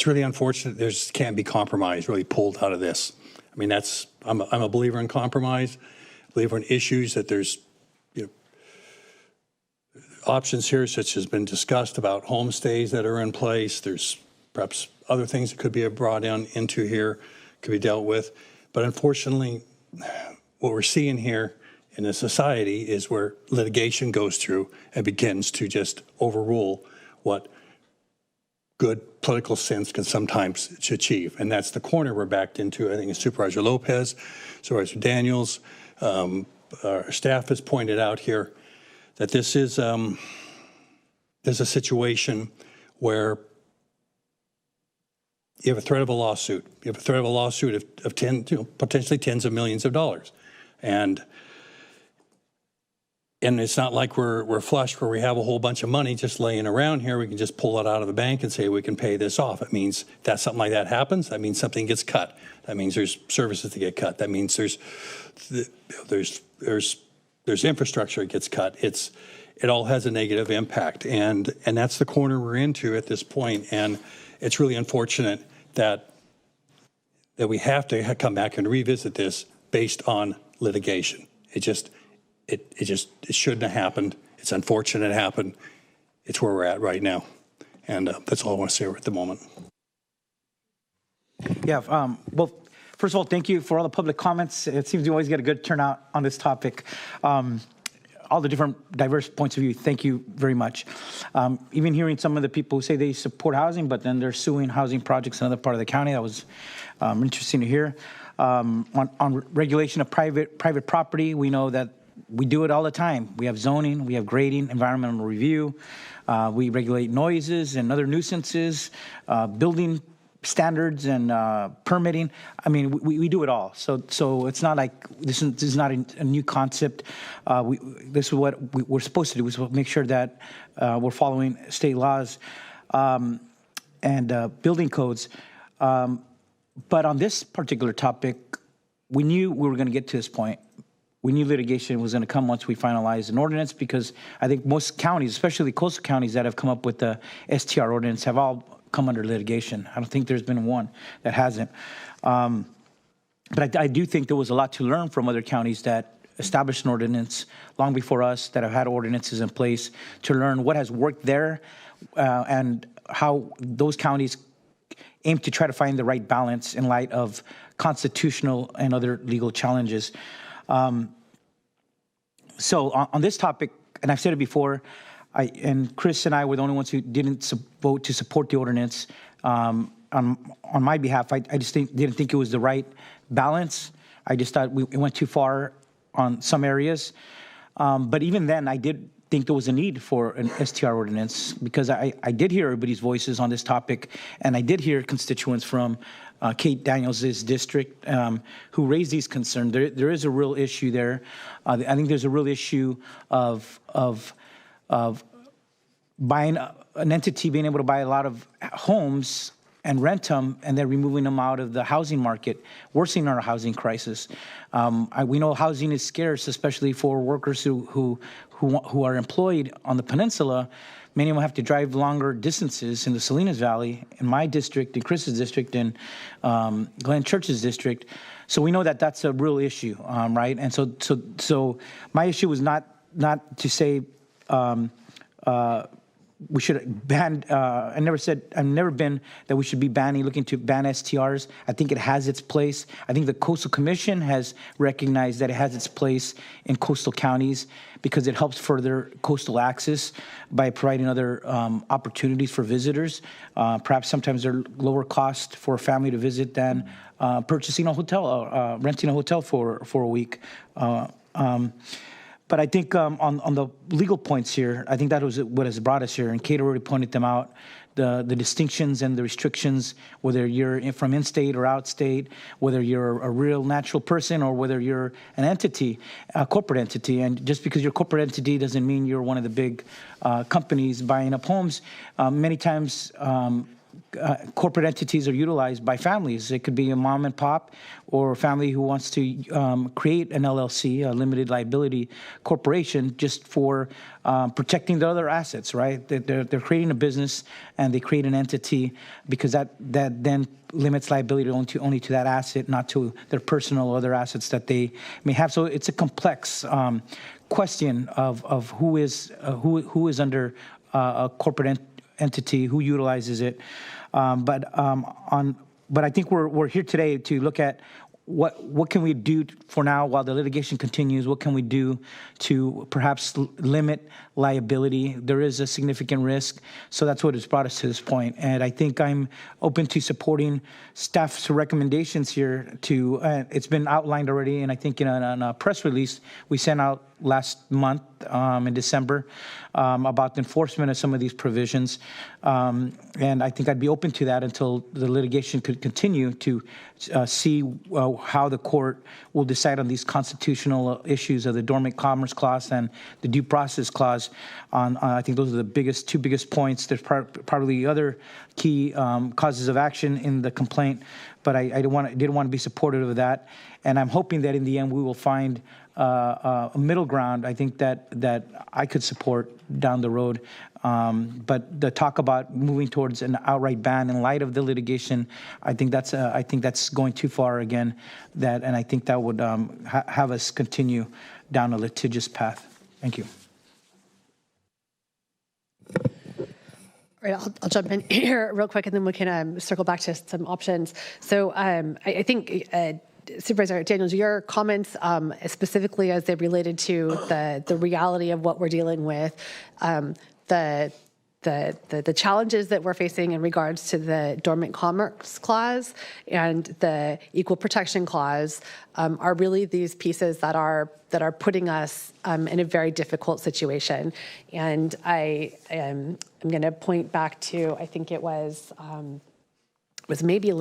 really unfortunate. There's can't be compromise really pulled out of this. I mean, I'm a believer in compromise, believer in issues that there's options here, such as been discussed about homestays that are in place. There's perhaps other things that could be brought down into here, could be dealt with. But unfortunately, what we're seeing here in a society is where litigation goes through and begins to just overrule what good political sense can sometimes achieve. And that's the corner we're backed into. I think it's Supervisor Lopez, Supervisor Daniels, our staff has pointed out here that this is there's a situation where you have a threat of a lawsuit. You have a threat of a lawsuit of potentially tens of millions of dollars. And it's not like we're flush where we have a whole bunch of money just laying around here. We can just pull it out of the bank and say we can pay this off. It means that something like that happens. That means something gets cut. That means there's services to get cut. That means there's infrastructure that gets cut. It all has a negative impact, and that's the corner we're into at this point. And it's really unfortunate that we have to come back and revisit this based on litigation. It shouldn't have happened. It's unfortunate it happened. It's where we're at right now. And that's all I want to say at the moment. Yeah, well, first of all, thank you for all the public comments. It seems you always get a good turnout on this topic. All the different diverse points of view, thank you very much. Even hearing some of the people who say they support housing, but then they're suing housing projects in another part of the county, that was interesting to hear. On regulation of private property, we know that we do it all the time. We have zoning, we have grading, environmental review. We regulate noises and other nuisances, building standards and permitting. I mean, we do it all. So it's not like this is not a new concept. This is what we're supposed to do. We're supposed to make sure that we're following state laws and building codes. But on this particular topic, we knew we were going to get to this point. We knew litigation was going to come once we finalized an ordinance, because I think most counties, especially coastal counties that have come up with the STR ordinance, have all come under litigation. I don't think there's been one that hasn't. But I do think there was a lot to learn from other counties that established an ordinance long before us, that have had ordinances in place, to learn what has worked there and how those counties aim to try to find the right balance in light of constitutional and other legal challenges. So on this topic, and I've said it before, and Chris and I were the only ones who didn't vote to support the ordinance on my behalf. I just didn't think it was the right balance. I just thought it went too far on some areas. But even then, I did think there was a need for an STR ordinance, because I did hear everybody's voices on this topic, and I did hear constituents from Kate Daniels' district who raised these concerns. There is a real issue there. I think there's a real issue of buying an entity being able to buy a lot of homes and rent them, and then removing them out of the housing market, worsening our housing crisis. We know housing is scarce, especially for workers who are employed on the peninsula. Many of them have to drive longer distances in the Salinas Valley, in my district, in Chris's district, in Glenn Church's district. So we know that that's a real issue, right? And so my issue was not to say we should ban. I've never been that we should be looking to ban STRs. I think it has its place. I think the Coastal Commission has recognized that it has its place in coastal counties because it helps further coastal access by providing other opportunities for visitors. Perhaps sometimes they're lower cost for a family to visit than purchasing a hotel, renting a hotel for a week. But I think on the legal points here, I think that was what has brought us here, and Kate already pointed them out, the distinctions and the restrictions, whether you're from in-state or out-state, whether you're a real natural person or whether you're an entity, a corporate entity. And just because you're a corporate entity doesn't mean you're one of the big companies buying up homes. Many times, corporate entities are utilized by families. It could be a mom and pop or a family who wants to create an LLC, a limited liability corporation, just for protecting their other assets, right? They're creating a business and they create an entity because that then limits liability only to that asset, not to their personal or other assets that they may have. So it's a complex question of who is under a corporate entity, who utilizes it. But I think we're here today to look at what can we do for now while the litigation continues? What can we do to perhaps limit liability? There is a significant risk, so that's what has brought us to this point. And I think I'm open to supporting staff's recommendations here. It's been outlined already, and I think in a press release we sent out last month in December about the enforcement of some of these provisions. And I think I'd be open to that until the litigation could continue to see how the court will decide on these constitutional issues of the Dormant Commerce Clause and the Due Process Clause. I think those are the two biggest points. There's probably other key causes of action in the complaint, but I didn't want to be supportive of that. And I'm hoping that in the end we will find a middle ground. I think that I could support down the road. But the talk about moving towards an outright ban in light of the litigation, I think that's going too far again. And I think that would have us continue down a litigious path. Thank you. All right, I'll jump in here real quick, and then we can circle back to some options. So I think. Supervisor Daniels, your comments specifically as they related to the reality of what we're dealing with, the challenges that we're facing in regards to the Dormant Commerce Clause and the Equal Protection Clause are really these pieces that are putting us in a very difficult situation. And I'm going to point back to, I think it was maybe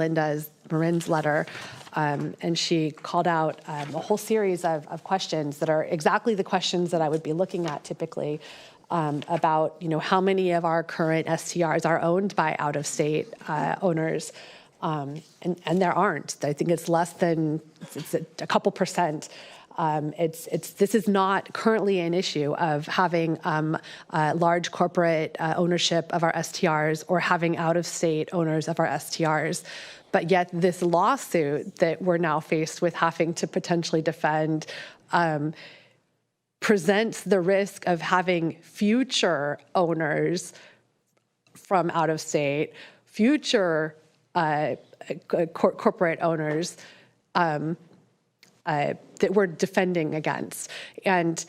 Marin's letter, and she called out a whole series of questions that are exactly the questions that I would be looking at typically about, how many of our current STRs are owned by out-of-state owners, and there aren't. I think it's less than a couple percent. This is not currently an issue of having large corporate ownership of our STRs or having out-of-state owners of our STRs. But yet this lawsuit that we're now faced with having to potentially defend presents the risk of having future owners from out-of-state, future corporate owners that we're defending against, and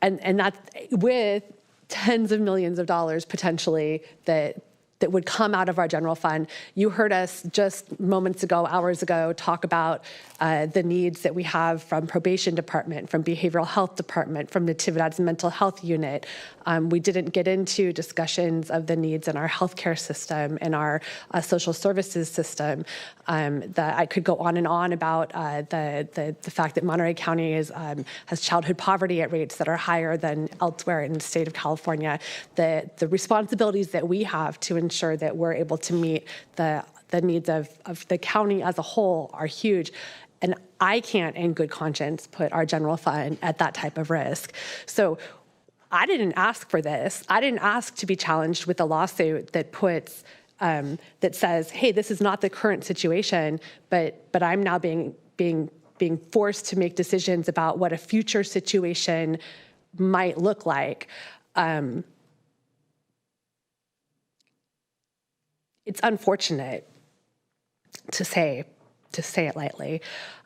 that with tens of millions of dollars potentially that that would come out of our general fund. You heard us just moments ago, hours ago, talk about the needs that we have from probation department, from behavioral health department, from Natividad's mental health unit. We didn't get into discussions of the needs in our healthcare system and our social services system. That I could go on and on about the fact that Monterey County has childhood poverty at rates that are higher than elsewhere in the state of California. The responsibilities that we have to ensure that we're able to meet the needs of the county as a whole are huge. And I can't, in good conscience, put our general fund at that type of risk. So I didn't ask for this. I didn't ask to be challenged with a lawsuit that puts that says, hey, this is not the current situation, but I'm now being forced to make decisions about what a future situation might look like. It's unfortunate, to say it lightly,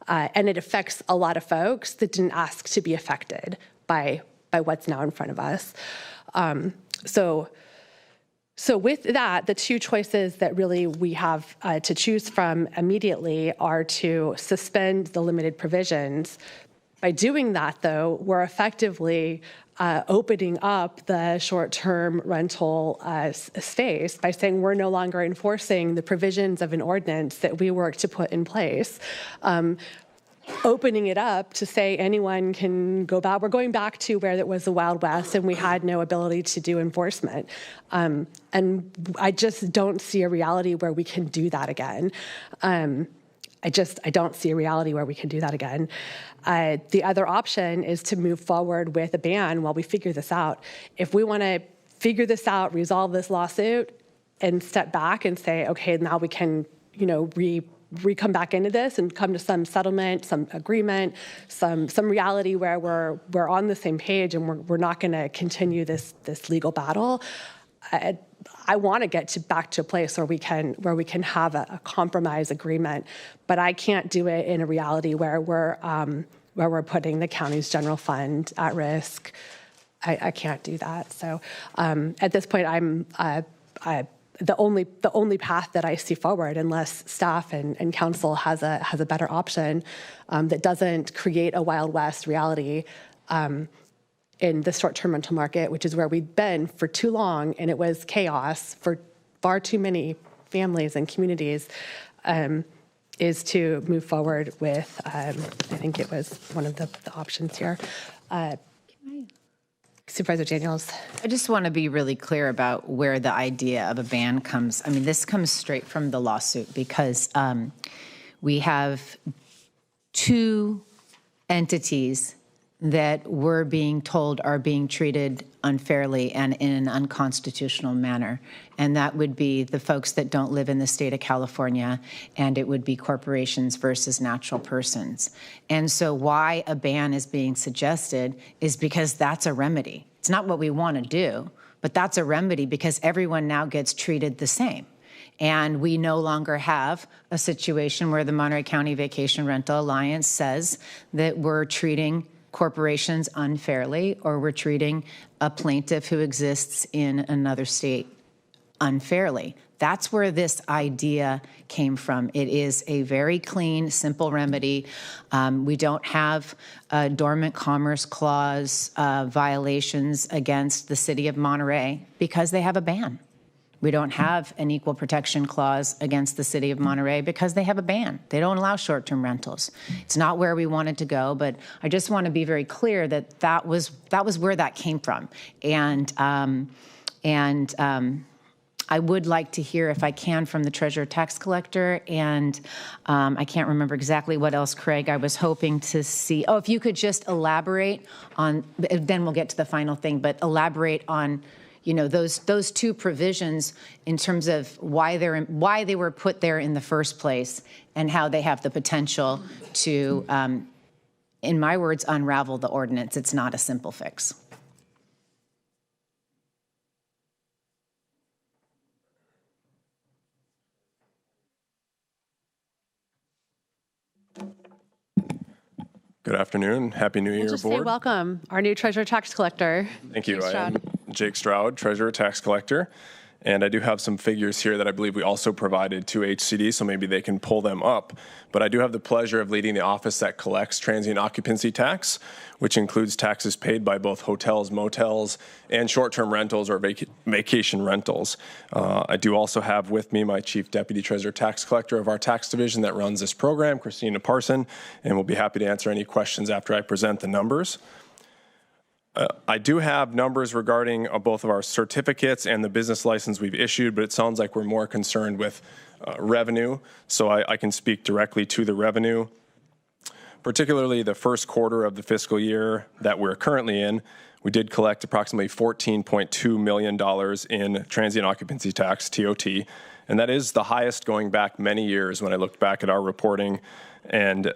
and it affects a lot of folks that didn't ask to be affected by what's now in front of us. So with that, the two choices that really we have to choose from immediately are to suspend the limited provisions. By doing that, though, we're effectively opening up the short-term rental space by saying we're no longer enforcing the provisions of an ordinance that we worked to put in place. Opening it up to say anyone can go back. We're going back to where it was the Wild West and we had no ability to do enforcement. And I just don't see a reality where we can do that again. I don't see a reality where we can do that again. The other option is to move forward with a ban while we figure this out. If we want to figure this out, resolve this lawsuit, and step back and say, okay, now we can, come back into this and come to some settlement, some agreement, some reality where we're on the same page and we're not going to continue this legal battle. I want to get back to a place where we can have a compromise agreement, but I can't do it in a reality where we're putting the county's general fund at risk. I can't do that. So at this point, I'm the only path that I see forward, unless staff and council has a better option that doesn't create a Wild West reality in the short-term rental market, which is where we've been for too long, and it was chaos for far too many families and communities, is to move forward with, I think it was one of the options here. Supervisor Daniels. I just want to be really clear about where the idea of a ban comes. I mean, this comes straight from the lawsuit because we have two entities that we're being told are being treated unfairly and in an unconstitutional manner. And that would be the folks that don't live in the state of California, and it would be corporations versus natural persons. And so why a ban is being suggested is because that's a remedy. It's not what we want to do, but that's a remedy because everyone now gets treated the same. And we no longer have a situation where the Monterey County Vacation Rental Alliance says that we're treating corporations unfairly, or we're treating a plaintiff who exists in another state unfairly. That's where this idea came from. It is a very clean, simple remedy. We don't have dormant commerce clause violations against the city of Monterey because they have a ban. We don't have an equal protection clause against the city of Monterey because they have a ban. They don't allow short-term rentals. It's not where we wanted to go, but I just want to be very clear that that was where that came from. And I would like to hear, if I can, from the treasurer tax collector, and I can't remember exactly what else, Craig, I was hoping to see. Oh, if you could just elaborate on, then we'll get to the final thing, but elaborate on those two provisions in terms of why they were put there in the first place and how they have the potential to, in my words, unravel the ordinance. It's not a simple fix. Good afternoon. Happy New Year, just Board. Say welcome, our new treasurer tax collector. Thank you. Jake I am Jake Stroud, Treasurer Tax Collector. And I do have some figures here that I believe we also provided to HCD, so maybe they can pull them up. But I do have the pleasure of leading the office that collects transient occupancy tax, which includes taxes paid by both hotels, motels, and short-term rentals or vacation rentals. I do also have with me my Chief Deputy Treasurer Tax Collector of our tax division that runs this program, Christina Parson, and we'll be happy to answer any questions after I present the numbers. I do have numbers regarding both of our certificates and the business license we've issued, but it sounds like we're more concerned with revenue, so I can speak directly to the revenue. Particularly the first quarter of the fiscal year that we're currently in, we did collect approximately $14.2 million in transient occupancy tax, TOT, and that is the highest going back many years when I looked back at our reporting, and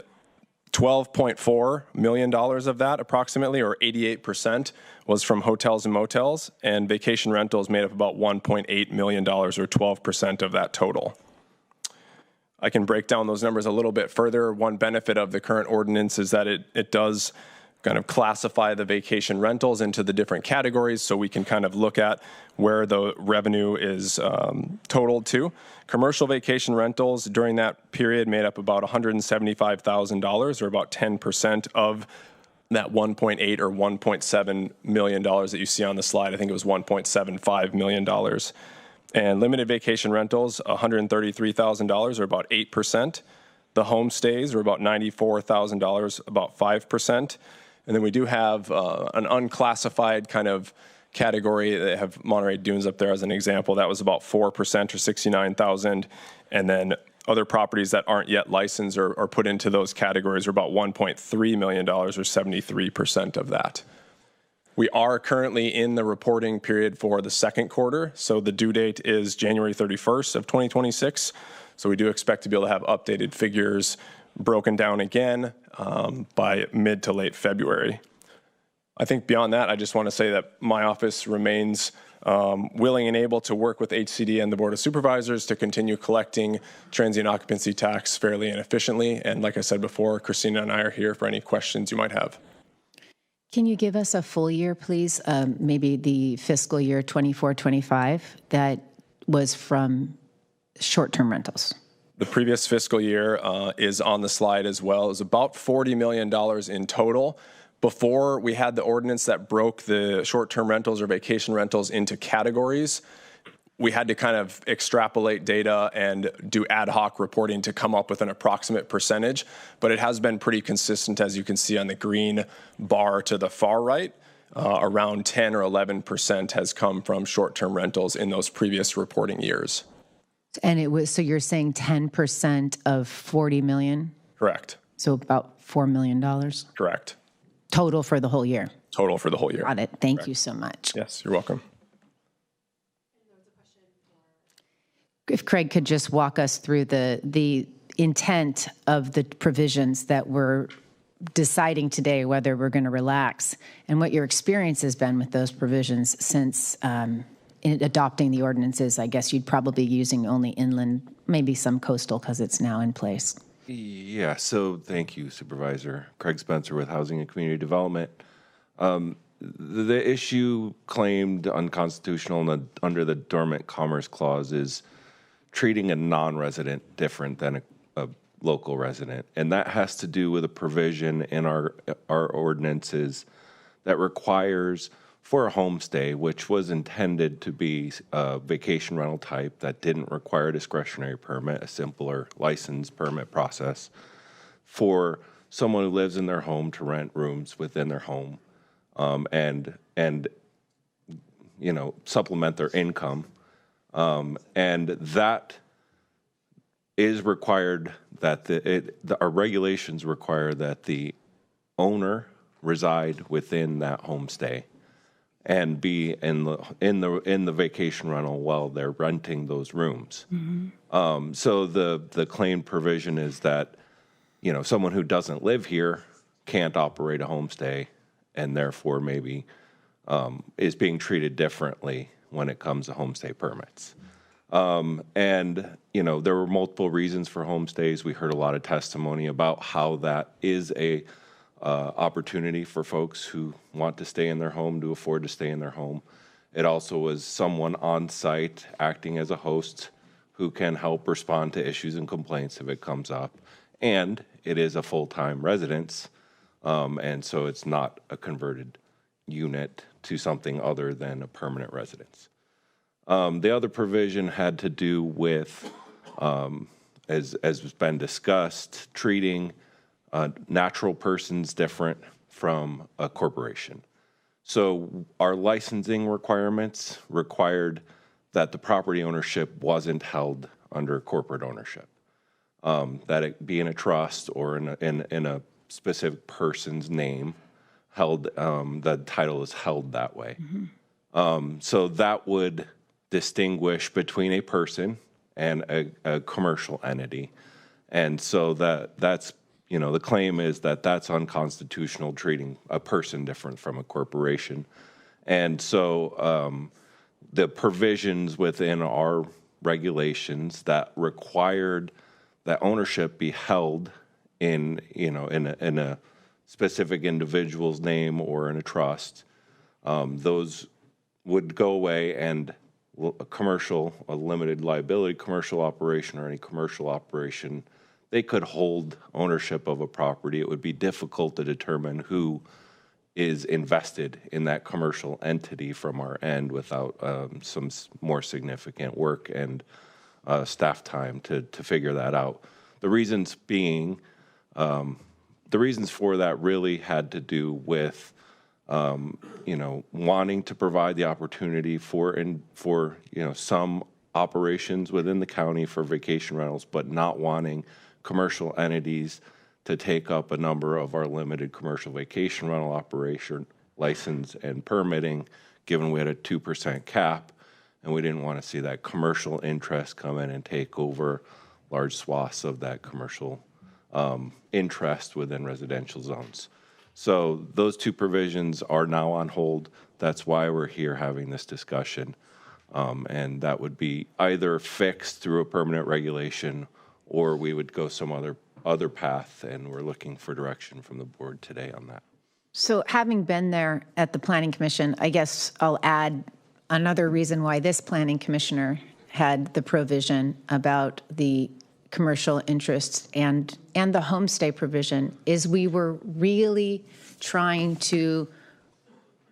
$12.4 million of that, approximately, or 88%, was from hotels and motels, and vacation rentals made up about $1.8 million, or 12% of that total. I can break down those numbers a little bit further. One benefit of the current ordinance is that it does kind of classify the vacation rentals into the different categories, so we can kind of look at where the revenue is totaled to. Commercial vacation rentals during that period made up about $175,000, or about 10% of that 1.8 or $1.7 million that you see on the slide. I think it was $1.75 million. And limited vacation rentals, $133,000, or about 8%. The homestays were about $94,000, about 5%. And then we do have an unclassified kind of category. They have Monterey Dunes up there as an example. That was about 4%, or $69,000. And then other properties that aren't yet licensed or put into those categories are about $1.3 million, or 73% of that. We are currently in the reporting period for the second quarter. So the due date is January 31st of 2026. So we do expect to be able to have updated figures broken down again by mid to late February. I think beyond that, I just want to say that my office remains willing and able to work with HCD and the Board of Supervisors to continue collecting transient occupancy tax fairly and efficiently. And like I said before, Christina and I are here for any questions you might have. Can you give us a full year, please? Maybe the fiscal year 24-25 that was from short-term rentals. The previous fiscal year is on the slide as well. It was about $40 million in total. Before we had the ordinance that broke the short-term rentals or vacation rentals into categories, we had to kind of extrapolate data and do ad hoc reporting to come up with an approximate percentage. But it has been pretty consistent, as you can see on the green bar to the far right. Around 10 or 11% has come from short-term rentals in those previous reporting years. And it was, so you're saying 10% of 40 million? Correct. So about $4 million? Correct. Total for the whole year? Total for the whole year. Got it. Thank you so much. Yes, you're welcome. If Craig could just walk us through the intent of the provisions that we're deciding today whether we're going to relax, and what your experience has been with those provisions since in adopting the ordinances. I guess you'd probably be using only inland, maybe some coastal because it's now in place. Yeah, so thank you, Supervisor. Craig Spencer with Housing and Community Development. The issue claimed unconstitutional under the Dormant Commerce Clause is treating a non-resident different than a local resident. And that has to do with a provision in our ordinances that requires for a homestay, which was intended to be a vacation rental type that didn't require a discretionary permit, a simpler license permit process, for someone who lives in their home to rent rooms within their home and you know, supplement their income. And that is required that our regulations require that the owner reside within that homestay and be in the vacation rental while they're renting those rooms. Mm-hmm. So the claim provision is that, you know, someone who doesn't live here can't operate a homestay, and therefore maybe is being treated differently when it comes to homestay permits. And, you know, there were multiple reasons for homestays. We heard a lot of testimony about how that is a opportunity for folks who want to stay in their home, to afford to stay in their home. It also was someone on site acting as a host who can help respond to issues and complaints if it comes up. And it is a full-time residence, and so it's not a converted unit to something other than a permanent residence. The other provision had to do with, as has been discussed, treating natural persons different from a corporation. So our licensing requirements required that the property ownership wasn't held under corporate ownership, that it be in a trust or in a specific person's name, held, the title is held that way. So that would distinguish between a person and a commercial entity. And so that's, you know, the claim is that that's unconstitutional, treating a person different from a corporation. And so the provisions within our regulations that required that ownership be held in, you know, in a specific individual's name or in a trust, those would go away, and a limited liability commercial operation or any commercial operation, they could hold ownership of a property. It would be difficult to determine who is invested in that commercial entity from our end without some more significant work and staff time to figure that out. The reasons being, the reasons for that really had to do with you know, wanting to provide the opportunity for you know, some operations within the county for vacation rentals, but not wanting commercial entities to take up a number of our limited commercial vacation rental operation license and permitting, given we had a 2% cap, and we didn't want to see that commercial interest come in and take over large swaths of that commercial interest within residential zones. So those two provisions are now on hold. That's why we're here having this discussion. And that would be either fixed through a permanent regulation, or we would go some other path, and we're looking for direction from the board today on that. So having been there at the Planning Commission, I guess I'll add another reason why this Planning Commissioner had the provision about the commercial interests and the homestay provision is we were really trying to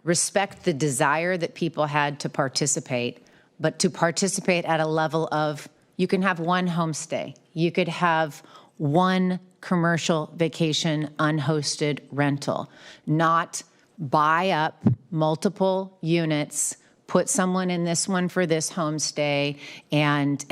respect the desire that people had to participate, but to participate at a level of, you can have one homestay, you could have one commercial vacation unhosted rental, not buy up multiple units, put someone in this one for this homestay, and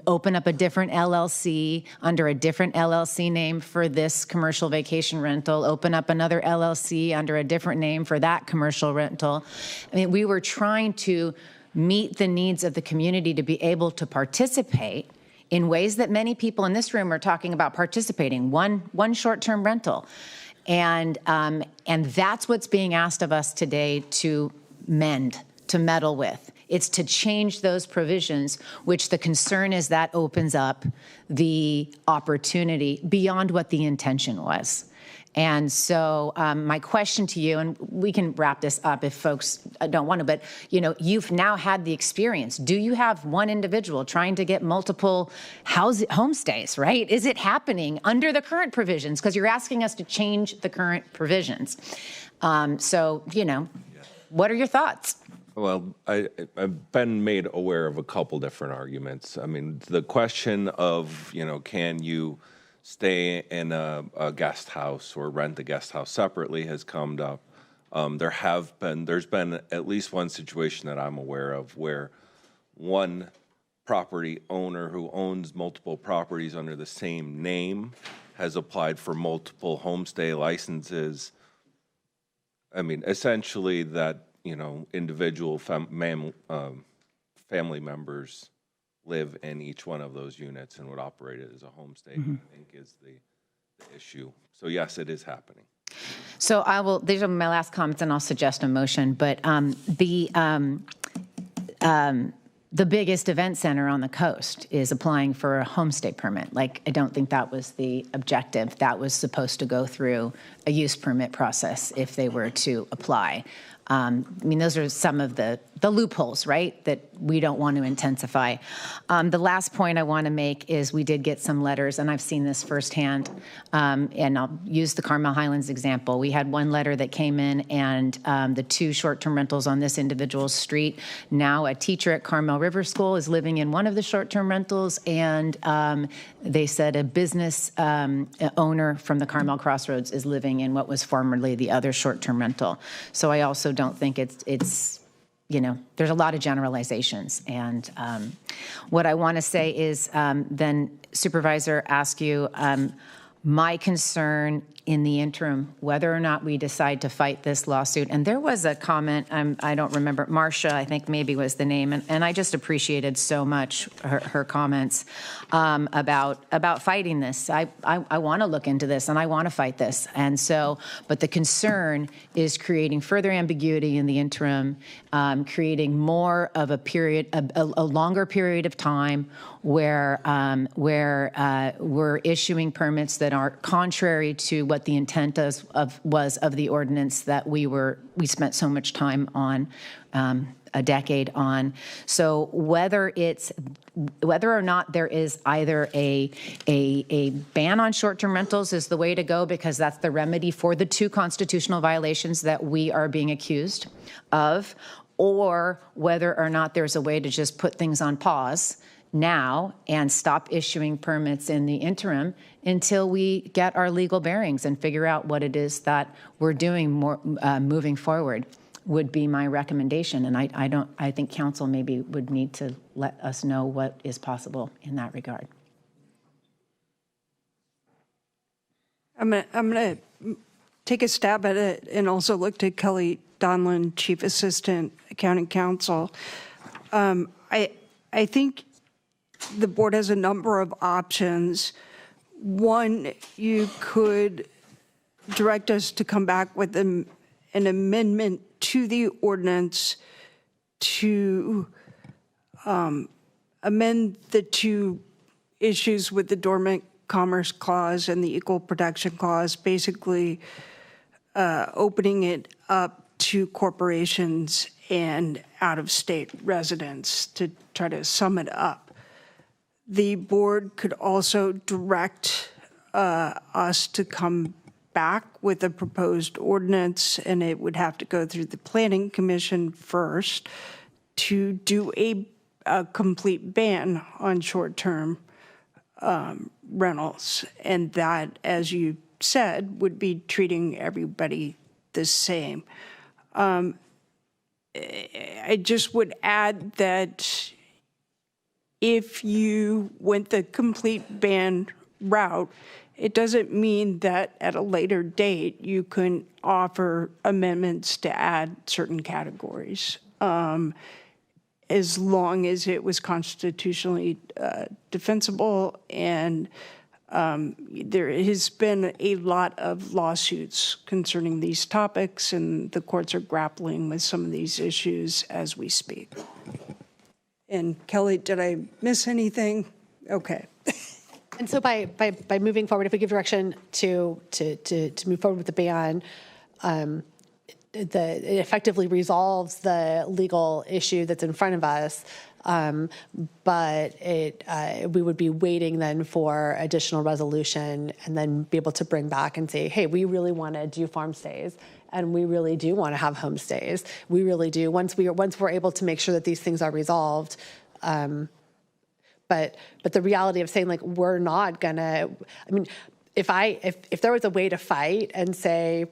open up a different LLC under a different LLC name for this commercial vacation rental, open up another LLC under a different name for that commercial rental. I mean, we were trying to meet the needs of the community to be able to participate in ways that many people in this room are talking about participating, one short-term rental. And that's what's being asked of us today to mend, to meddle with. It's to change those provisions, which the concern is that opens up the opportunity beyond what the intention was. And so my question to you, and we can wrap this up if folks don't want to, but you know, you've now had the experience. Do you have one individual trying to get multiple homestays, right? Is it happening under the current provisions? Because you're asking us to change the current provisions. So, you know, what are your thoughts? Well, I've been made aware of a couple different arguments. I mean, the question of, you know, can you stay in a guest house or rent the guest house separately has come up. There's been at least one situation that I'm aware of where one property owner who owns multiple properties under the same name has applied for multiple homestay licenses. I mean, essentially that, you know, individual family members live in each one of those units and would operate it as a homestay, I think is the issue. So yes, it is happening. So these are my last comments, and I'll suggest a motion, but the biggest event center on the coast is applying for a homestay permit. Like, I don't think that was the objective. That was supposed to go through a use permit process if they were to apply. I mean, those are some of the loopholes, right, that we don't want to intensify. The last point I want to make is we did get some letters, and I've seen this firsthand, and I'll use the Carmel Highlands example. We had one letter that came in, and the 2 short-term rentals on this individual's street. Now a teacher at Carmel River School is living in one of the short-term rentals, and they said a business owner from the Carmel Crossroads is living in what was formerly the other short-term rental. So I also don't think it's there's a lot of generalizations. And what I want to say is then Supervisor Askew, my concern in the interim, whether or not we decide to fight this lawsuit, and there was a comment, I don't remember, Marcia, I think maybe was the name, and I just appreciated so much her comments about fighting this. I want to look into this, and I want to fight this. And so, but the concern is creating further ambiguity in the interim, creating more of a period, a longer period of time where we're issuing permits that are contrary to what the intent was of the ordinance that we spent so much time on, a decade on. So whether or not there is either a ban on short-term rentals is the way to go, because that's the remedy for the 2 constitutional violations that we are being accused of, or whether or not there's a way to just put things on pause now and stop issuing permits in the interim until we get our legal bearings and figure out what it is that we're doing more moving forward, would be my recommendation. And I think council maybe would need to let us know what is possible in that regard. I'm gonna take a stab at it and also look to Kelly Donlin, Chief Assistant Accounting Counsel. I think the board has a number of options. One, you could direct us to come back with an amendment to the ordinance to amend the 2 issues with the Dormant Commerce Clause and the Equal Protection Clause, basically opening it up to corporations and out-of-state residents, to try to sum it up. The board could also direct us to come back with a proposed ordinance, and it would have to go through the Planning Commission first to do a complete ban on short-term rentals. And that, as you said, would be treating everybody the same. I just would add that if you went the complete ban route, it doesn't mean that at a later date you couldn't offer amendments to add certain categories, as long as it was constitutionally defensible. And there has been a lot of lawsuits concerning these topics, and the courts are grappling with some of these issues as we speak. And Kelly, did I miss anything? Okay. And so by moving forward, if we give direction to move forward with the ban, it effectively resolves the legal issue that's in front of us. But we would be waiting then for additional resolution, and then be able to bring back and say, hey, we really want to do farm stays, and we really do want to have homestays. We really do. Once we're able to make sure that these things are resolved. But the reality of saying, like, we're not gonna, I mean, if there was a way to fight and say,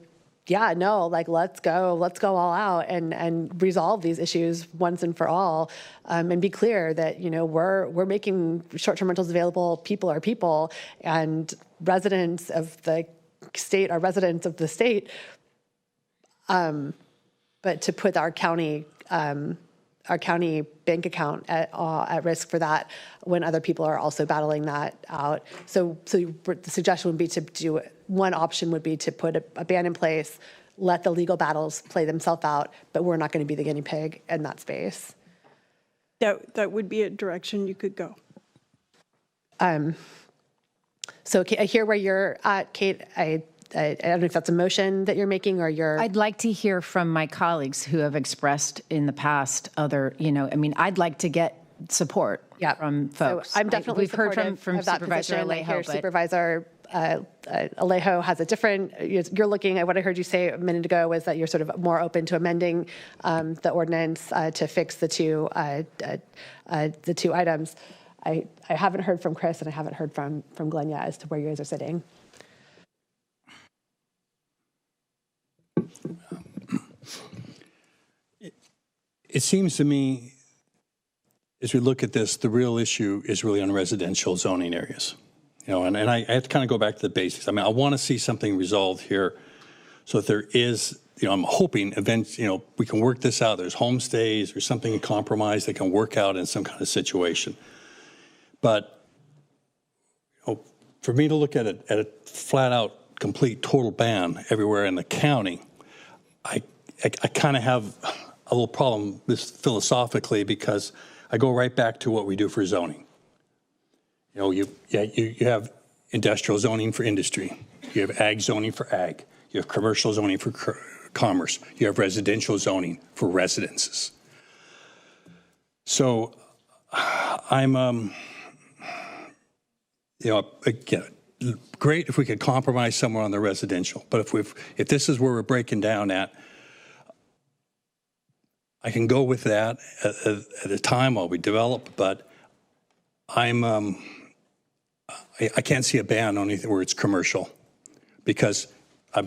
yeah, no, like, let's go all out and resolve these issues once and for all, and be clear that, we're making short-term rentals available. People are people, and residents of the state are residents of the state. But to put our county bank account at risk for that when other people are also battling that out. So the suggestion would be to do it. One option would be to put a ban in place, let the legal battles play themselves out, but we're not going to be the guinea pig in that space. That would be a direction you could go. So I hear where you're at, Kate. I I don't know if that's a motion that you're making or you're. I'd like to hear from my colleagues who have expressed in the past other, I mean, I'd like to get support from folks. So I'm definitely we've heard from of that Supervisor position. Alejo, but Supervisor Alejo has a different, you're looking at what I heard you say a minute ago was that you're sort of more open to amending the ordinance to fix the two items. I haven't heard from Chris and I haven't heard from Glenn yet as to where you guys are sitting. It seems to me, as we look at this, the real issue is really on residential zoning areas. And I have to kind of go back to the basics. I mean, I want to see something resolved here so that there is, I'm hoping eventually, we can work this out. There's homestays or something in compromise that can work out in some kind of situation. But for me to look at a flat out, complete, total ban everywhere in the county, I kind of have a little problem this philosophically because I go right back to what we do for zoning. You have industrial zoning for industry. You have ag zoning for ag. You have commercial zoning for commerce. You have residential zoning for residences. So I'm, again, great if we could compromise somewhere on the residential. But if this is where we're breaking down at, I can go with that at a time while we develop, but I can't see a ban on anything where it's commercial because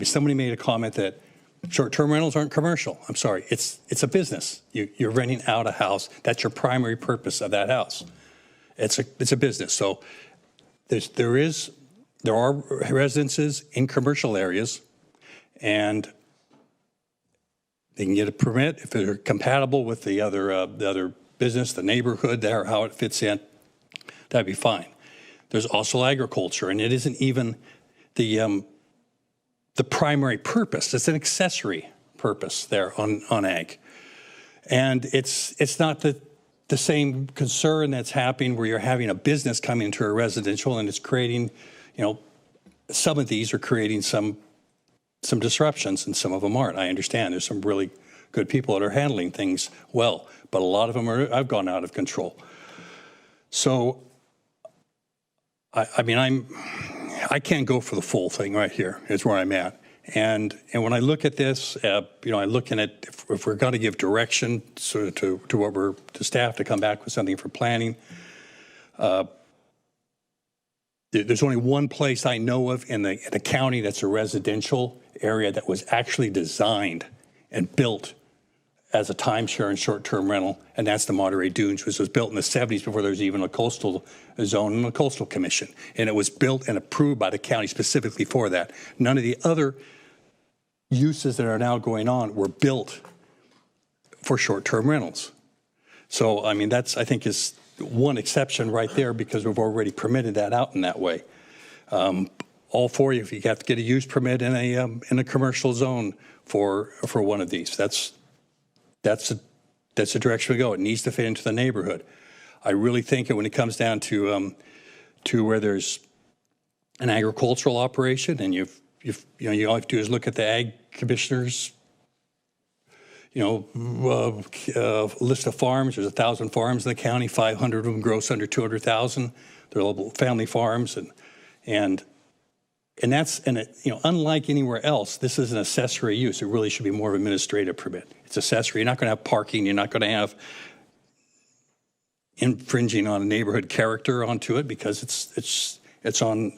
somebody made a comment that short-term rentals aren't commercial. I'm sorry, it's a business. You're renting out a house. That's your primary purpose of that house. It's a business. So there are residences in commercial areas, and they can get a permit if they're compatible with the other business, the neighborhood there, how it fits in. That'd be fine. There's also agriculture, and it isn't even the primary purpose. It's an accessory purpose there on ag, and it's not the same concern that's happening where you're having a business come into a residential and it's creating, some of these are creating some disruptions and some of them aren't. I understand there's some really good people that are handling things well, but a lot of them have gone out of control. So, I can't go for the full thing right here is where I'm at. And when I look at this, I'm looking at if we're going to give direction sort of to what we're to staff to come back with something for planning. There's only one place I know of in the county that's a residential area that was actually designed and built as a timeshare and short-term rental, and that's the Monterey Dunes, which was built in the 70s before there was even a coastal zone and a coastal commission. And it was built and approved by the county specifically for that. None of the other uses that are now going on were built for short-term rentals. So, that's, I think, is one exception right there because we've already permitted that out in that way. All for you if you have to get a use permit in a commercial zone for one of these. That's the direction we go. It needs to fit into the neighborhood. I really think that when it comes down to where there's an agricultural operation and all you have to do is look at the ag commissioners, list of farms. There's 1,000 farms in the county. 500 of them gross under 200,000. They're little family farms, and unlike anywhere else, this is an accessory use. It really should be more of an administrative permit. It's accessory. You're not going to have parking. You're not going to have infringing on neighborhood character onto it because it's on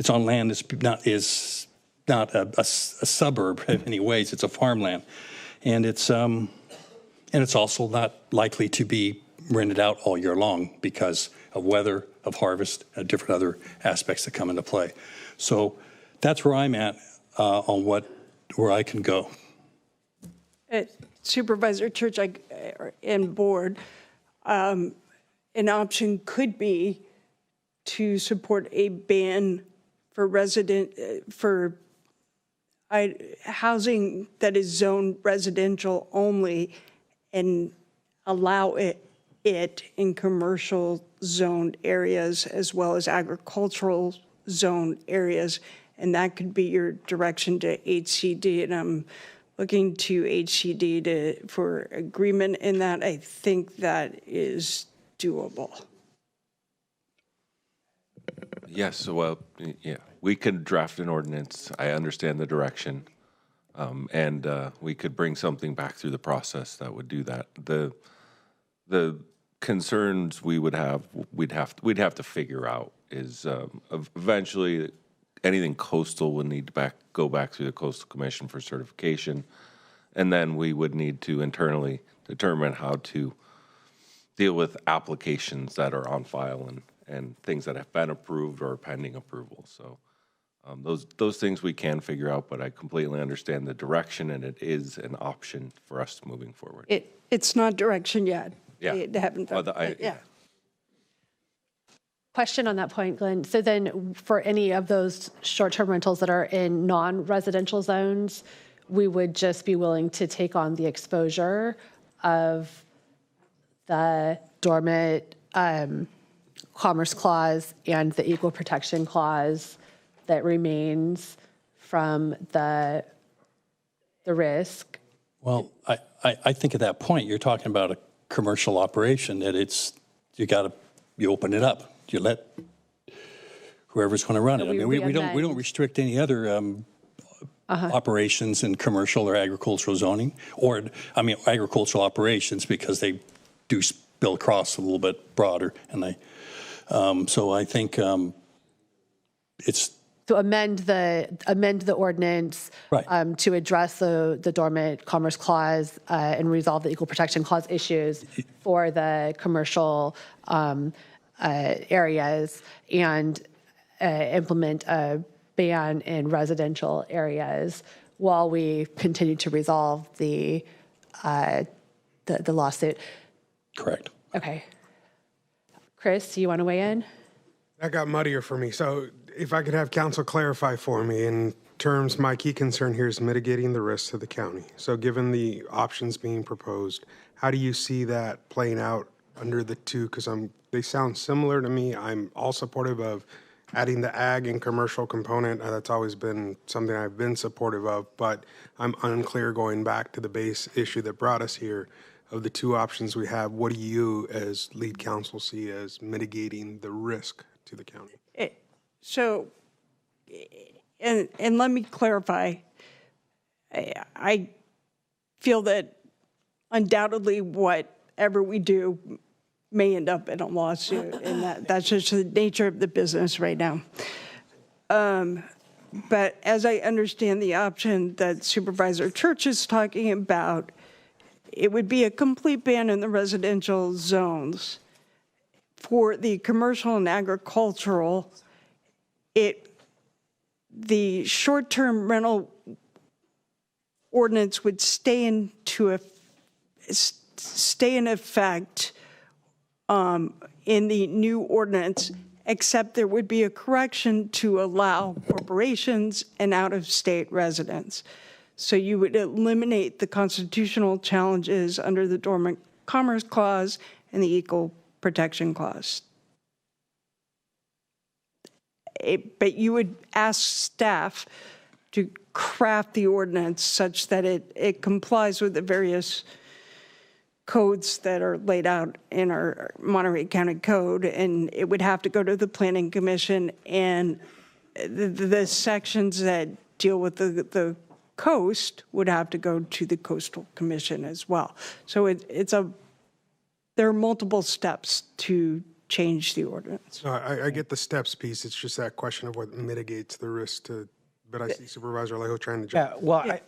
land that's not a suburb in any ways. It's a farmland, and it's also not likely to be rented out all year long because of weather, of harvest, and different other aspects that come into play. So that's where I'm at on where I can go. Supervisor Church and board, an option could be to support a ban for housing that is zoned residential only and allow it in commercial zoned areas as well as agricultural zone areas, and that could be your direction to HCD. And I'm looking to HCD for agreement in that. I think that is doable. Yes, well, yeah, we could draft an ordinance. I understand the direction. And we could bring something back through the process that would do that. The concerns we would have, we'd have to figure out is eventually anything coastal would need to go back through the Coastal Commission for certification, and then we would need to internally determine how to deal with applications that are on file and things that have been approved or pending approval. So those things we can figure out, but I completely understand the direction, and it is an option for us moving forward. It's not direction yet. Yeah. They haven't done yeah. Question on that point, Glenn. So then for any of those short-term rentals that are in non-residential zones, we would just be willing to take on the exposure of the dormant Commerce Clause and the Equal Protection Clause that remains from the risk. Well, I think at that point, you're talking about a commercial operation that you open it up. You let whoever's going to run it. I mean, we don't restrict any other operations in commercial or agricultural zoning, or agricultural operations, because they do spill across a little bit broader. And so I think it's to amend the ordinance right. To address the dormant Commerce Clause and resolve the Equal Protection Clause issues for the commercial areas, and implement a ban in residential areas while we continue to resolve the lawsuit. Correct. Okay. Chris, you want to weigh in? That got muddier for me. So if I could have council clarify for me in terms, my key concern here is mitigating the risks to the county. So given the options being proposed, how do you see that playing out under the two? Because they sound similar to me. I'm all supportive of adding the ag and commercial component. That's always been something I've been supportive of, but I'm unclear going back to the base issue that brought us here. Of the two options we have, what do you as lead counsel see as mitigating the risk to the county? And let me clarify. I feel that undoubtedly whatever we do may end up in a lawsuit, and that's just the nature of the business right now. But as I understand the option that Supervisor Church is talking about, it would be a complete ban in the residential zones. For the commercial and agricultural, the short-term rental ordinance would stay in effect in the new ordinance, except there would be a correction to allow corporations and out-of-state residents. So you would eliminate the constitutional challenges under the Dormant Commerce Clause and the Equal Protection Clause. But you would ask staff to craft the ordinance such that it complies with the various codes that are laid out in our Monterey County Code, and it would have to go to the Planning Commission, and the sections that deal with the coast would have to go to the Coastal Commission as well. So there are multiple steps to change the ordinance. I get the steps piece. It's just that question of what mitigates the risk to, but I see Supervisor Alejo trying to jump. Yeah, well,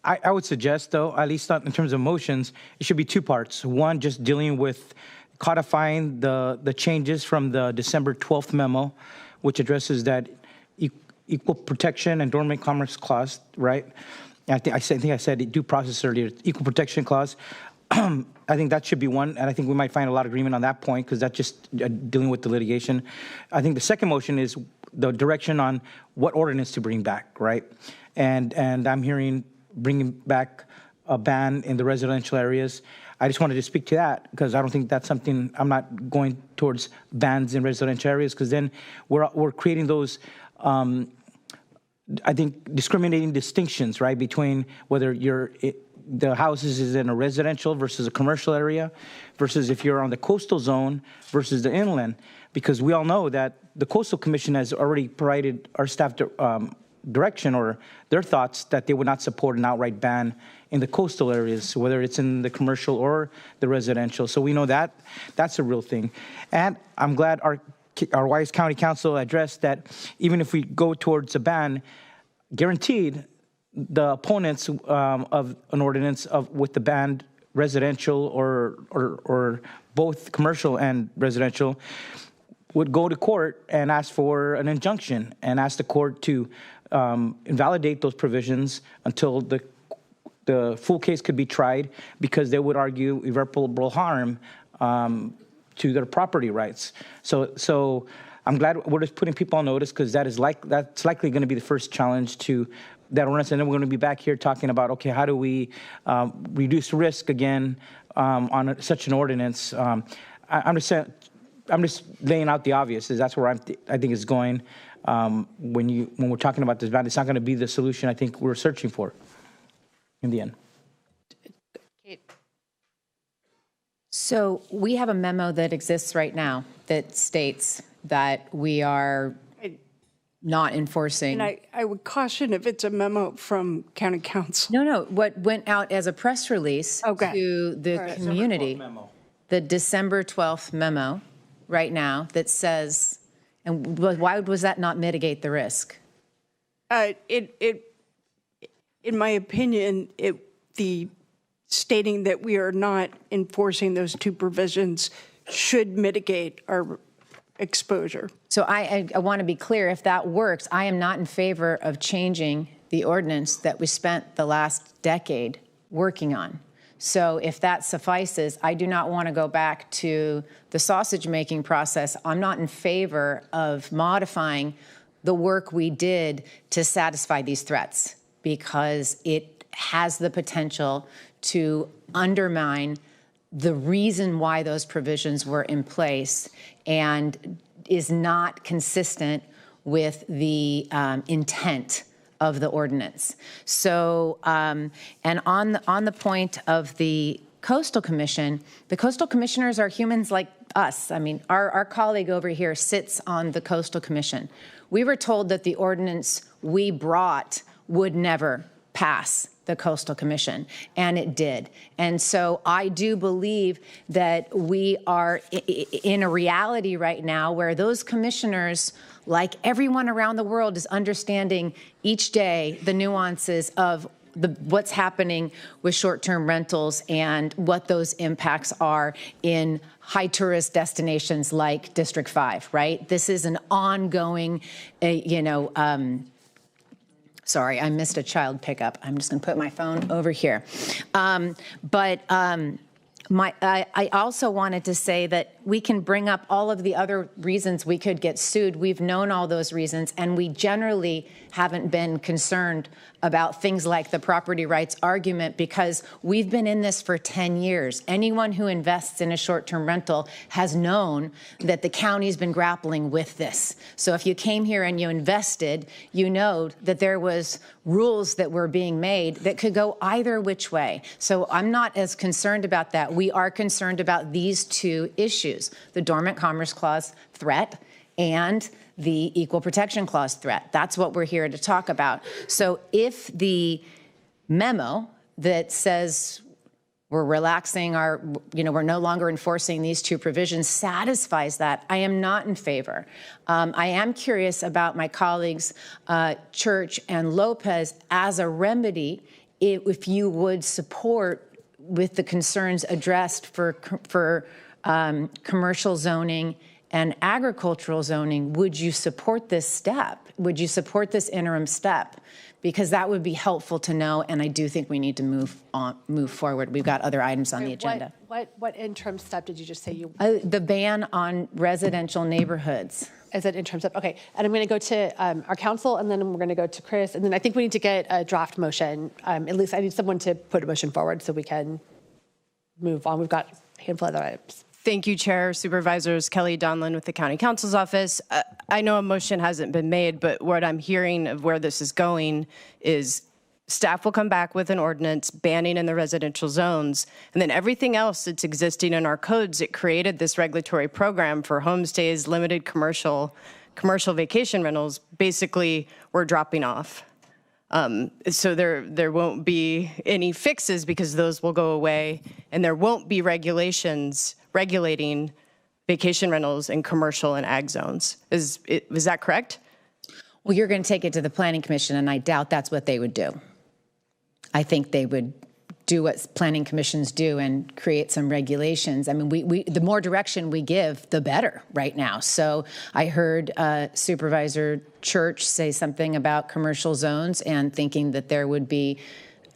I would suggest, though, at least not in terms of motions, it should be two parts. One, just dealing with codifying the changes from the December 12th memo, which addresses that Equal Protection and Dormant Commerce Clause, right? I think I said due process earlier, Equal Protection Clause. I think that should be one, and I think we might find a lot of agreement on that point, because that's just dealing with the litigation. I think the second motion is the direction on what ordinance to bring back, right? And I'm hearing bringing back a ban in the residential areas. I just wanted to speak to that, because I don't think that's something, I'm not going towards bans in residential areas, because then we're creating those I think, discriminating distinctions, right, between whether the houses is in a residential versus a commercial area versus if you're on the coastal zone versus the inland, because we all know that the Coastal Commission has already provided our staff direction or their thoughts that they would not support an outright ban in the coastal areas, whether it's in the commercial or the residential. So we know that that's a real thing. And I'm glad our Wise County Council addressed that even if we go towards a ban, guaranteed the opponents of an ordinance with the banned residential or both commercial and residential would go to court and ask for an injunction and ask the court to invalidate those provisions until the full case could be tried, because they would argue irreparable harm to their property rights. So I'm glad we're just putting people on notice, because that's likely going to be the first challenge to that ordinance. And then we're going to be back here talking about, okay, how do we reduce risk again on such an ordinance? I'm just laying out the obvious. That's where I think it's going. When we're talking about this ban, it's not going to be the solution I think we're searching for in the end. So we have a memo that exists right now that states that we are not enforcing. And I would caution if it's a memo from county council. No, what went out as a press release to the community, the December 12th memo right now that says, and why was that not mitigate the risk? In my opinion, the stating that we are not enforcing those two provisions should mitigate our exposure. So I want to be clear, if that works, I am not in favor of changing the ordinance that we spent the last decade working on. So if that suffices, I do not want to go back to the sausage making process. I'm not in favor of modifying the work we did to satisfy these threats, because it has the potential to undermine the reason why those provisions were in place and is not consistent with the intent of the ordinance. So, and on the point of the Coastal Commission, the Coastal Commissioners are humans like us. I mean, our colleague over here sits on the Coastal Commission. We were told that the ordinance we brought would never pass the Coastal Commission, and it did. And so I do believe that we are in a reality right now where those commissioners, like everyone around the world, is understanding each day the nuances of what's happening with short-term rentals and what those impacts are in high tourist destinations like District 5, right? This is an ongoing, sorry, I missed a child pickup. I'm just going to put my phone over here. I also wanted to say that we can bring up all of the other reasons we could get sued. We've known all those reasons, and we generally haven't been concerned about things like the property rights argument, because we've been in this for 10 years. Anyone who invests in a short-term rental has known that the county's been grappling with this. So if you came here and you invested, you know that there was rules that were being made that could go either which way. So I'm not as concerned about that. We are concerned about these two issues, the Dormant Commerce Clause threat and the Equal Protection Clause threat. That's what we're here to talk about. So if the memo that says we're relaxing we're no longer enforcing these two provisions satisfies that, I am not in favor. I am curious about my colleagues, Church and Lopez, as a remedy, if you would support with the concerns addressed for commercial zoning and agricultural zoning, would you support this step? Would you support this interim step? Because that would be helpful to know, and I do think we need to move forward. We've got other items on the agenda. What interim step did you just say you? The ban on residential neighborhoods. As an interim step, okay. And I'm going to go to our council, and then we're going to go to Chris, and then I think we need to get a draft motion. At least I need someone to put a motion forward so we can move on. We've got a handful of other items. Thank you, Chair, Supervisors. Kelly Donlin with the County Counsel's Office. I know a motion hasn't been made, but what I'm hearing of where this is going is staff will come back with an ordinance banning in the residential zones, and then everything else that's existing in our codes, it created this regulatory program for homestays, limited commercial vacation rentals, basically we're dropping off. So there won't be any fixes because those will go away, and there won't be regulations regulating vacation rentals in commercial and ag zones. Is that correct? Well, you're going to take it to the Planning Commission, and I doubt that's what they would do. I think they would do what planning commissions do and create some regulations. I mean, the more direction we give, the better right now. So I heard Supervisor Church say something about commercial zones and thinking that there would be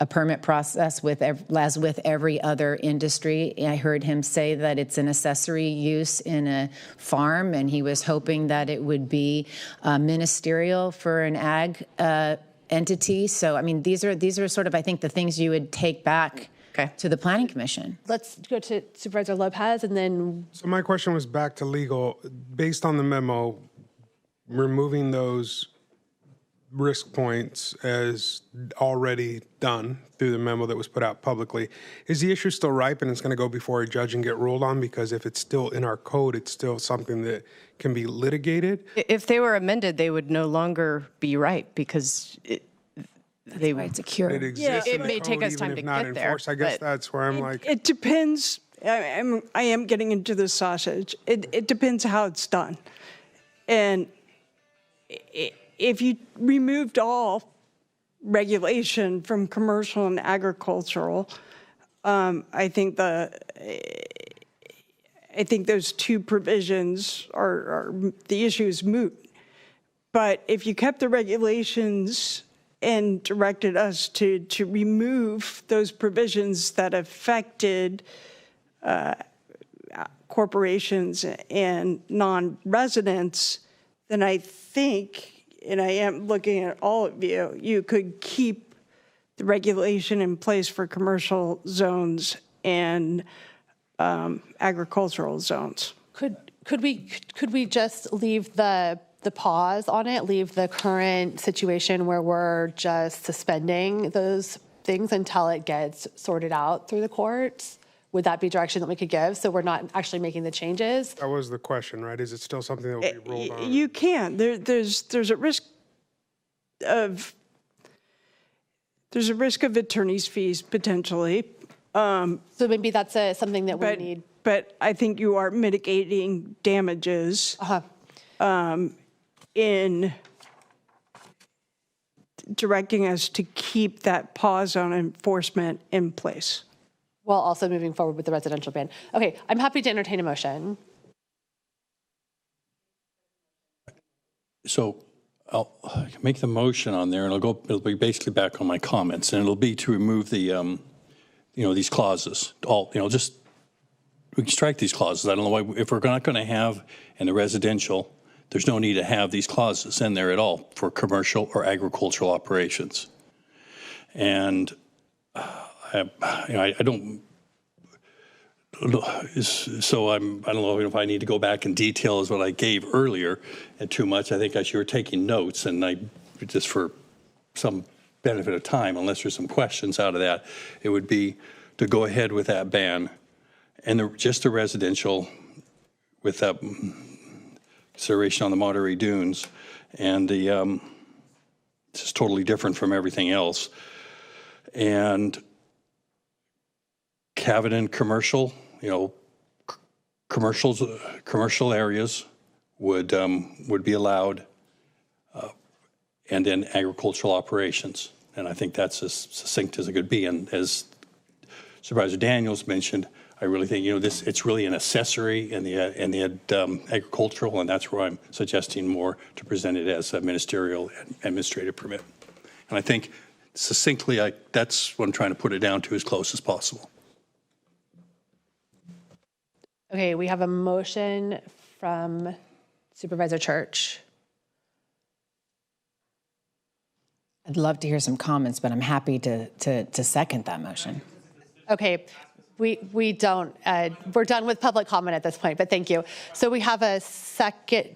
a permit process as with every other industry. I heard him say that it's an accessory use in a farm, and he was hoping that it would be ministerial for an ag entity. So, I mean, these are sort of, I think, the things you would take back to the Planning Commission. Let's go to Supervisor Lopez, and then... So my question was back to legal. Based on the memo, removing those risk points as already done through the memo that was put out publicly, is the issue still ripe and it's going to go before a judge and get ruled on? Because if it's still in our code, it's still something that can be litigated. If they were amended, they would no longer be right because it's a cure. It exists. It in the may take code, us time even to if not get there. enforced. I guess that's where I'm like. It depends. I am getting into the sausage. It depends how it's done, and if you removed all regulation from commercial and agricultural, I think those two provisions are the issue is moot. But if you kept the regulations and directed us to remove those provisions that affected corporations and non-residents, then I think, and I am looking at all of you, you could keep the regulation in place for commercial zones and agricultural zones. Could we just leave the pause on it, leave the current situation where we're just suspending those things until it gets sorted out through the courts? Would that be direction that we could give so we're not actually making the changes? That was the question, right? Is it still something that will be rolled on? You can. There's a risk of attorney's fees potentially. So maybe that's something that we need. But I think you are mitigating damages in directing us to keep that pause on enforcement in place. While also moving forward with the residential ban. Okay, I'm happy to entertain a motion. So I'll make the motion on there, and it'll be basically back on my comments, and it'll be to remove the, these clauses. We can strike these clauses. I don't know why, if we're not going to have in the residential, there's no need to have these clauses in there at all for commercial or agricultural operations. And I don't know if I need to go back in detail as what I gave earlier and too much. I think as you were taking notes, and just for some benefit of time, unless there's some questions out of that, it would be to go ahead with that ban and just the residential with that consideration on the Monterey Dunes, and it's just totally different from everything else. And Cabinet commercial, commercial areas would be allowed, and then agricultural operations. And I think that's as succinct as it could be. And as Supervisor Daniels mentioned, I really think it's really an accessory in the agricultural, and that's where I'm suggesting more to present it as a ministerial and administrative permit. And I think succinctly, that's what I'm trying to put it down to as close as possible. Okay, we have a motion from Supervisor Church. I'd love to hear some comments, but I'm happy to second that motion. Okay, We don't. We're done with public comment at this point, but thank you. So we have a second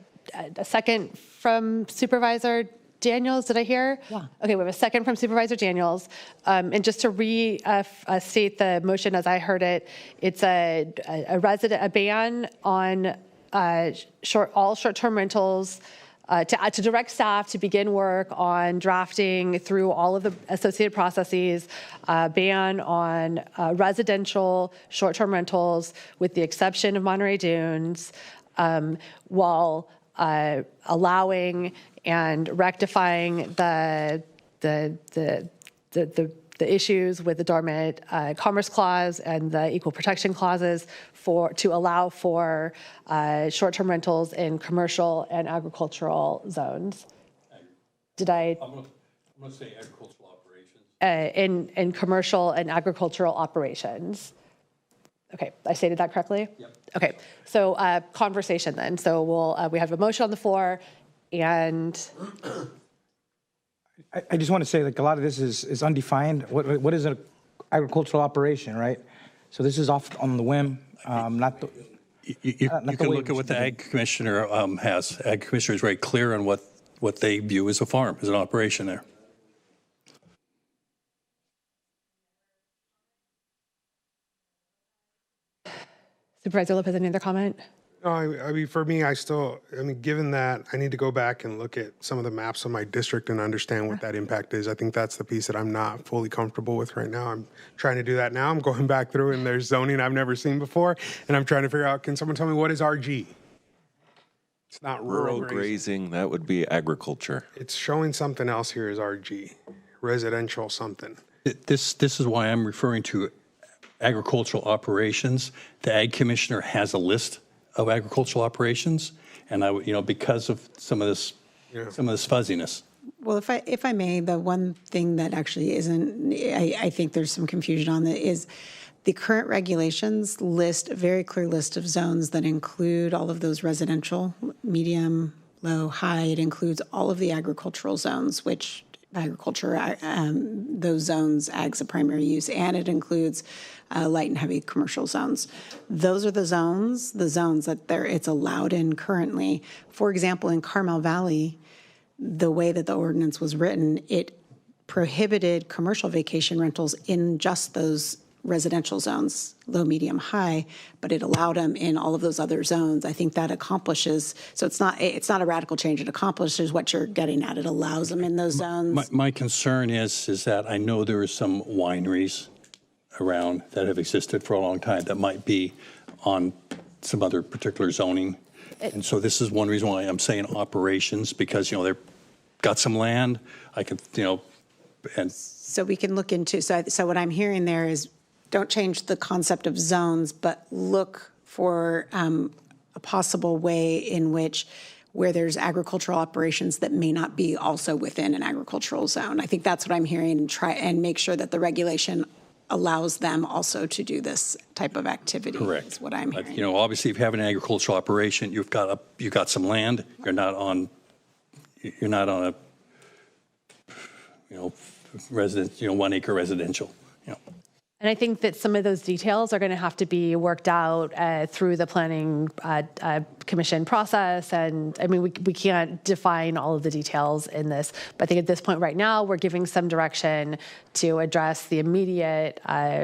from Supervisor Daniels. Did I hear? Yeah. Okay, we have a second from Supervisor Daniels. And just to restate the motion as I heard it, it's a ban on all short-term rentals. To direct staff to begin work on drafting through all of the associated processes, ban on residential short-term rentals with the exception of Monterey Dunes, while allowing and rectifying the issues with the dormant commerce clause and the equal protection clauses to allow for short-term rentals in commercial and agricultural zones. Did I? I'm going to say agricultural operations. In commercial and agricultural operations. Okay, I stated that correctly? Yep. Okay, so conversation then. So we have a motion on the floor, and I just want to say, like, a lot of this is undefined. What is an agricultural operation, right? So this is off on the whim. Not the. You can look at what the Ag Commissioner has. Ag Commissioner is very clear on what they view as a farm, as an operation there. Supervisor Lopez, any other comment? No, I mean, for me, given that I need to go back and look at some of the maps of my district and understand what that impact is, I think that's the piece that I'm not fully comfortable with right now. I'm trying to do that now. I'm going back through and there's zoning I've never seen before, and I'm trying to figure out, can someone tell me what is RG? It's not rural grazing. That would be agriculture. It's showing something else here as RG, residential something. This is why I'm referring to agricultural operations. The Ag Commissioner has a list of agricultural operations, and because of some of this fuzziness. Well, if I may, the one thing that actually isn't, I think there's some confusion on that, is the current regulations list a very clear list of zones that include all of those residential, medium, low, high. It includes all of the agricultural zones, which agriculture, those zones, ag's a primary use, and it includes light and heavy commercial zones. Those are the zones that it's allowed in currently. For example, in Carmel Valley, the way that the ordinance was written, it prohibited commercial vacation rentals in just those residential zones, low, medium, high, but it allowed them in all of those other zones. I think that accomplishes, so it's not a radical change. It accomplishes what you're getting at. It allows them in those zones. My concern is that I know there are some wineries around that have existed for a long time that might be on some other particular zoning. And so this is one reason why I'm saying operations, because, they've got some land. I could, and. So we can look into, so what I'm hearing there is, don't change the concept of zones, but look for a possible way in which where there's agricultural operations that may not be also within an agricultural zone. I think that's what I'm hearing, and try and make sure that the regulation allows them also to do this type of activity. Correct. Is what I'm hearing. Obviously, if you have an agricultural operation, you've got some land. You're not on a resident 1 acre residential. And I think that some of those details are going to have to be worked out through the planning commission process. And I mean, we can't define all of the details in this, but I think at this point right now, we're giving some direction to address the immediate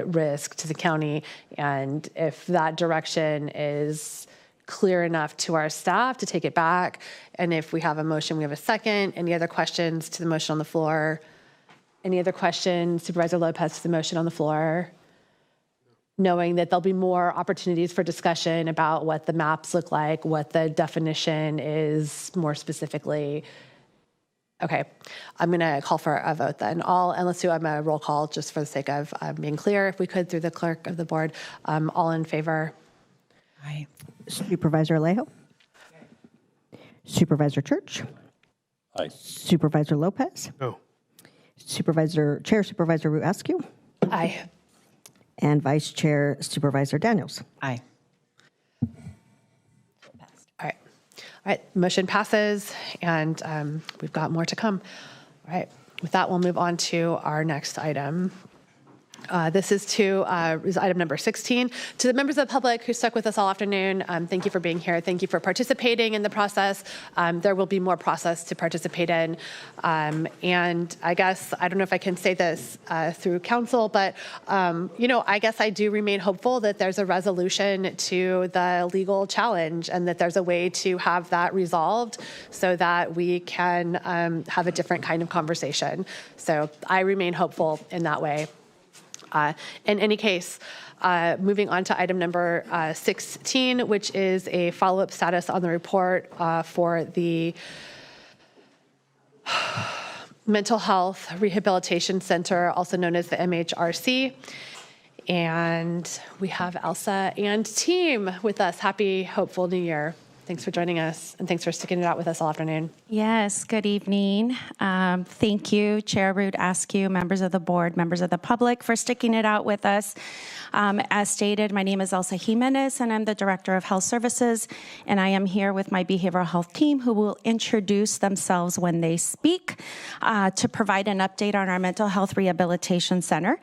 risk to the county. And if that direction is clear enough to our staff to take it back, and if we have a motion, we have a second. Any other questions to the motion on the floor? Any other questions, Supervisor Lopez, to the motion on the floor? Knowing that there'll be more opportunities for discussion about what the maps look like, what the definition is more specifically. Okay, I'm gonna call for a vote then. And let's do a roll call just for the sake of being clear, if we could, through the clerk of the board. All in favor? Aye. Supervisor Alejo? Supervisor Church? Aye. Supervisor Lopez? No. Chair Supervisor Ruescu? Aye. And Vice Chair Supervisor Daniels? Aye. All right, motion passes, and we've got more to come. All right, with that, we'll move on to our next item. This is item number 16. To the members of the public who stuck with us all afternoon, thank you for being here. Thank you for participating in the process. There will be more process to participate in. And I guess, I don't know if I can say this through council, but, I guess I do remain hopeful that there's a resolution to the legal challenge and that there's a way to have that resolved so that we can have a different kind of conversation. So I remain hopeful in that way. In any case, moving on to item number 16, which is a follow-up status on the report for the Mental Health Rehabilitation Center, also known as the MHRC. And we have Elsa and team with us. Happy, hopeful New Year. Thanks for joining us, and thanks for sticking it out with us all afternoon. Yes, good evening. Thank you, Chair Root Askew, members of the board, members of the public, for sticking it out with us. As stated, my name is Elsa Jimenez, and I'm the Director of Health Services, and I am here with my behavioral health team, who will introduce themselves when they speak to provide an update on our Mental Health Rehabilitation Center.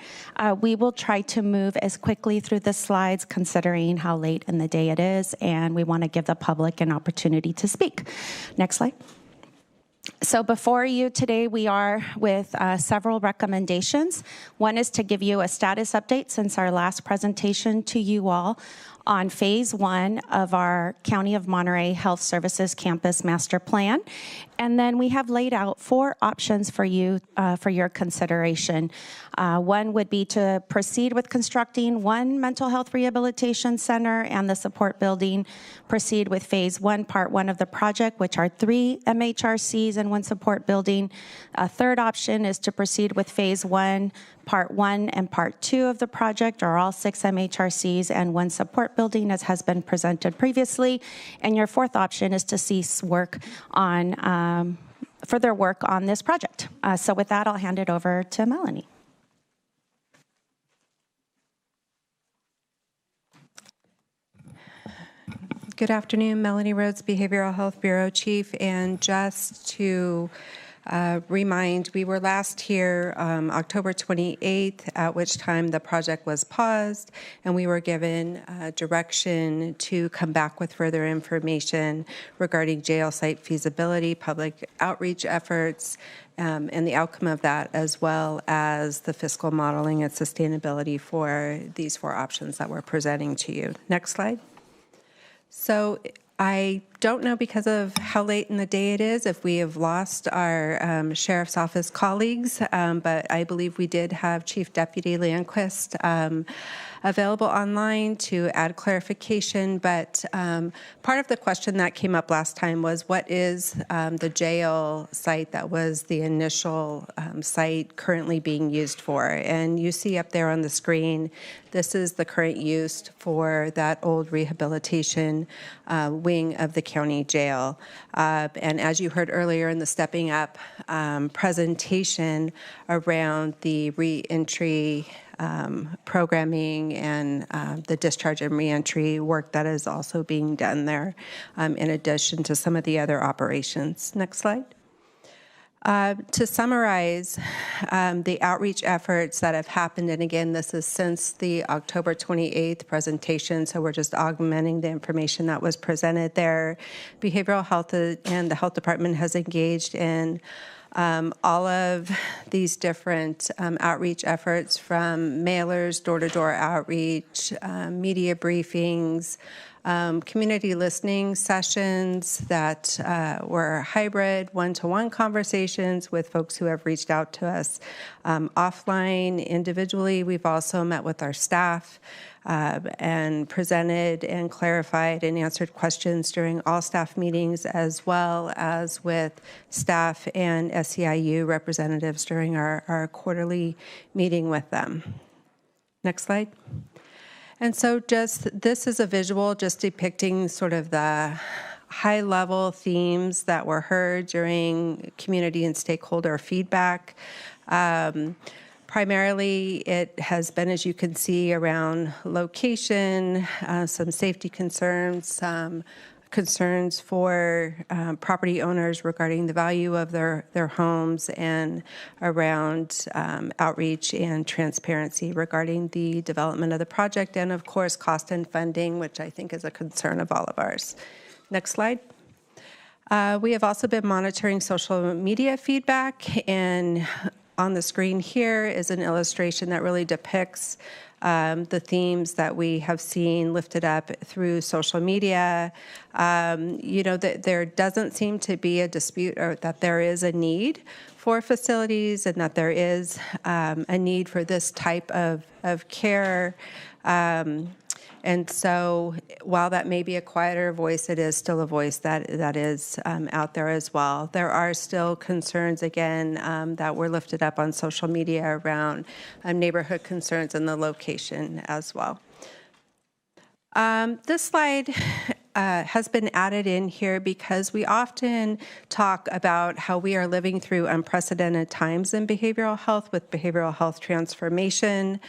We will try to move as quickly through the slides, considering how late in the day it is, and we want to give the public an opportunity to speak. Next slide. So before you today, we are with several recommendations. One is to give you a status update since our last presentation to you all on phase 1 of our County of Monterey Health Services Campus Master Plan. And then we have laid out 4 options for you for your consideration. One would be to proceed with constructing 1 mental health rehabilitation center and the support building, proceed with phase 1, part 1 of the project, which are 3 MHRCs and 1 support building. A third option is to proceed with phase 1, part 1 and part 2 of the project, are all 6 MHRCs and 1 support building, as has been presented previously. And your fourth option is to cease work on further work on this project. So with that, I'll hand it over to Melanie. Good afternoon, Melanie Rhodes, Behavioral Health Bureau Chief. And just to remind, we were last here October 28th, at which time the project was paused, and we were given direction to come back with further information regarding jail site feasibility, public outreach efforts, and the outcome of that, as well as the fiscal modeling and sustainability for these 4 options that we're presenting to you. Next slide. So I don't know, because of how late in the day it is, if we have lost our Sheriff's Office colleagues, but I believe we did have Chief Deputy Landquist available online to add clarification. But part of the question that came up last time was, what is the jail site that was the initial site currently being used for? And you see up there on the screen, this is the current use for that old rehabilitation wing of the county jail. And as you heard earlier in the Stepping Up presentation around the reentry programming and the discharge and reentry work that is also being done there, in addition to some of the other operations. Next slide. To summarize the outreach efforts that have happened, and again, this is since the October 28th presentation, so we're just augmenting the information that was presented there. Behavioral health and the health department has engaged in all of these different outreach efforts, from mailers, door-to-door outreach, media briefings, community listening sessions that were hybrid, one-to-one conversations with folks who have reached out to us offline, individually. We've also met with our staff and presented and clarified and answered questions during all staff meetings, as well as with staff and SEIU representatives during our quarterly meeting with them. Next slide. And so this is a visual just depicting sort of the high-level themes that were heard during community and stakeholder feedback. Primarily, it has been, as you can see, around location, some safety concerns, some concerns for property owners regarding the value of their homes and around outreach and transparency regarding the development of the project, and of course cost and funding, which I think is a concern of all of ours. Next slide. We have also been monitoring social media feedback, and on the screen here is an illustration that really depicts the themes that we have seen lifted up through social media. That there doesn't seem to be a dispute, or that there is a need for facilities, and that there is a need for this type of care. And so while that may be a quieter voice, it is still a voice that is out there as well. There are still concerns, again, that were lifted up on social media around neighborhood concerns and the location as well. This slide has been added in here because we often talk about how we are living through unprecedented times in behavioral health with behavioral health transformation.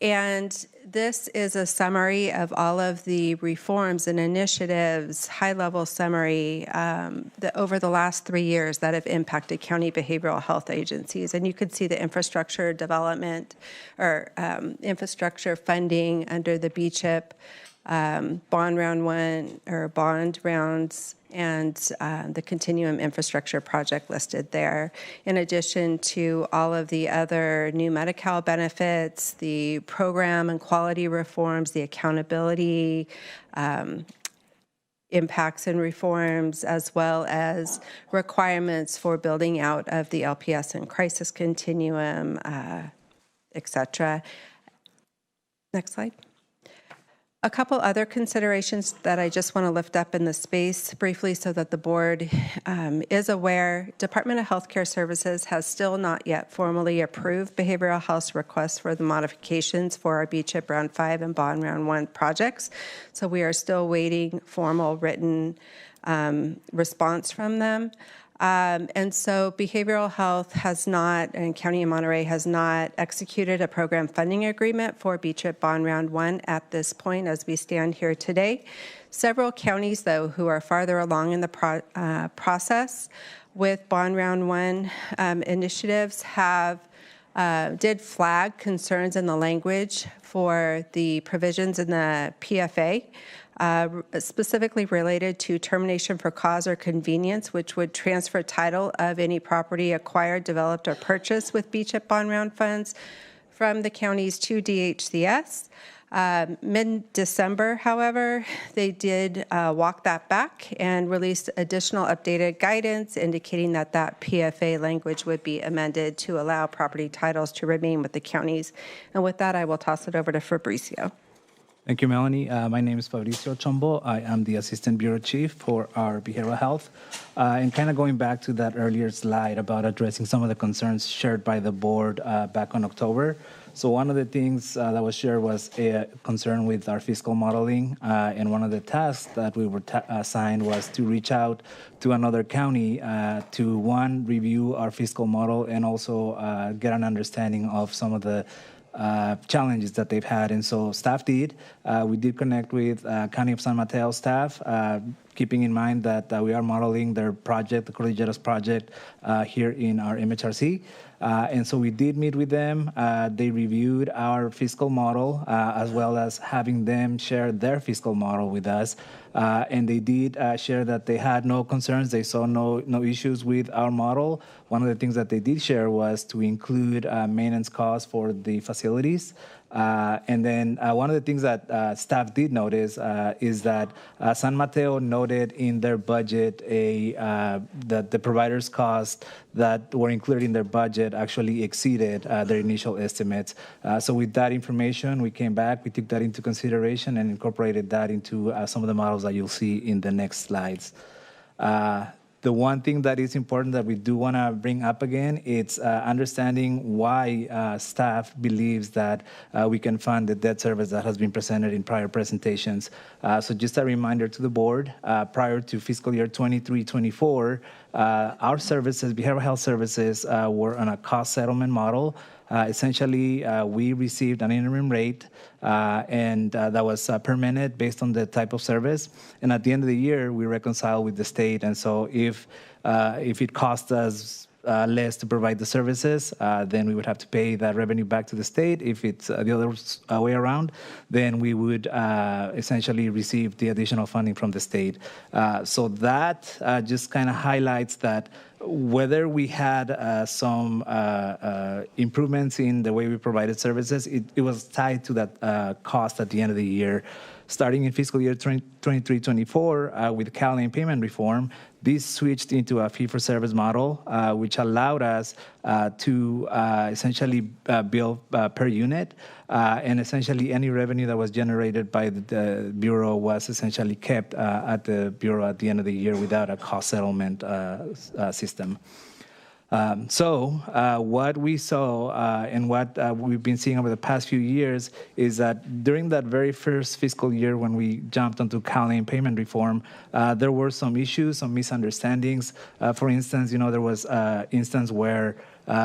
And this is a summary of all of the reforms and initiatives, high-level summary over the last 3 years that have impacted county behavioral health agencies. And you can see the infrastructure development or infrastructure funding under the BCHIP, bond round one or bond rounds, and the continuum infrastructure project listed there, in addition to all of the other new Medi-Cal benefits, the program and quality reforms, the accountability impacts and reforms, as well as requirements for building out of the LPS and crisis continuum, et cetera. Next slide. A couple other considerations that I just want to lift up in the space briefly so that the board is aware. Department of Healthcare Services has still not yet formally approved behavioral health requests for the modifications for our BCHIP Round 5 and Bond Round 1 projects. So we are still waiting formal written response from them. And so behavioral health has not, and County of Monterey has not executed a program funding agreement for BCHIP Bond Round 1 at this point as we stand here today. Several counties, though, who are farther along in the process with Bond Round 1 initiatives did flag concerns in the language for the provisions in the PFA, specifically related to termination for cause or convenience, which would transfer title of any property acquired, developed, or purchased with BCHIP bond round funds from the counties to DHCS. Mid-December, however, they did walk that back and released additional updated guidance indicating that that PFA language would be amended to allow property titles to remain with the counties. And with that, I will toss it over to Fabricio. Thank you, Melanie. My name is Fabricio Chombo. I am the Assistant Bureau Chief for our behavioral health. And kind of going back to that earlier slide about addressing some of the concerns shared by the board back on October. So one of the things that was shared was a concern with our fiscal modeling. And one of the tasks that we were assigned was to reach out to another county to, one, review our fiscal model and also get an understanding of some of the challenges that they've had. And so staff did. We did connect with County of San Mateo staff, keeping in mind that we are modeling their project, the Cordilleras project, here in our MHRC. And so we did meet with them. They reviewed our fiscal model, as well as having them share their fiscal model with us. And they did share that they had no concerns. They saw no issues with our model. One of the things that they did share was to include maintenance costs for the facilities. And then one of the things that staff did notice is that San Mateo noted in their budget that the providers' costs that were included in their budget actually exceeded their initial estimates. So with that information, we came back, we took that into consideration and incorporated that into some of the models that you'll see in the next slides. The one thing that is important that we do want to bring up again, it's understanding why staff believes that we can fund the debt service that has been presented in prior presentations. So just a reminder to the board, prior to fiscal year 23-24, our services, behavioral health services, were on a cost settlement model. Essentially, we received an interim rate, and that was per minute based on the type of service. And at the end of the year, we reconcile with the state. And so if it cost us less to provide the services, then we would have to pay that revenue back to the state. If it's the other way around, then we would essentially receive the additional funding from the state. So that just kind of highlights that whether we had some improvements in the way we provided services, it was tied to that cost at the end of the year. Starting in fiscal year 23-24, with CalAIM payment reform, this switched into a fee-for-service model, which allowed us to essentially bill per unit, and essentially any revenue that was generated by the Bureau was essentially kept at the Bureau at the end of the year without a cost settlement system. What we saw and what we've been seeing over the past few years is that during that very first fiscal year when we jumped onto CalAIM payment reform, there were some issues, some misunderstandings. For instance, there was an instance where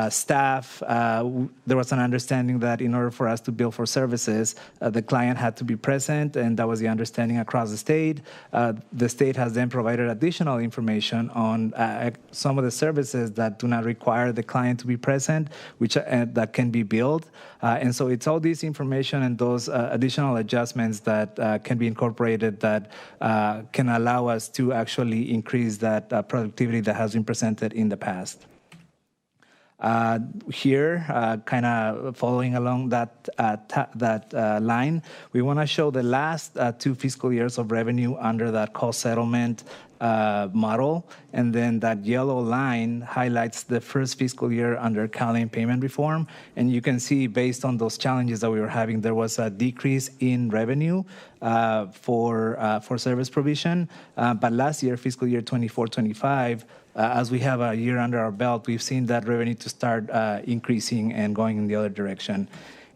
staff, there was an understanding that in order for us to bill for services, the client had to be present, and that was the understanding across the state. The state has then provided additional information on some of the services that do not require the client to be present, which that can be billed. And so it's all this information and those additional adjustments that can be incorporated that can allow us to actually increase that productivity that has been presented in the past. Here, kind of following along that line, we want to show the last 2 fiscal years of revenue under that cost settlement model, and then that yellow line highlights the first fiscal year under CalAIM payment reform. And you can see, based on those challenges that we were having, there was a decrease in revenue for service provision. But last year, fiscal year 24-25, as we have a year under our belt, we've seen that revenue to start increasing and going in the other direction.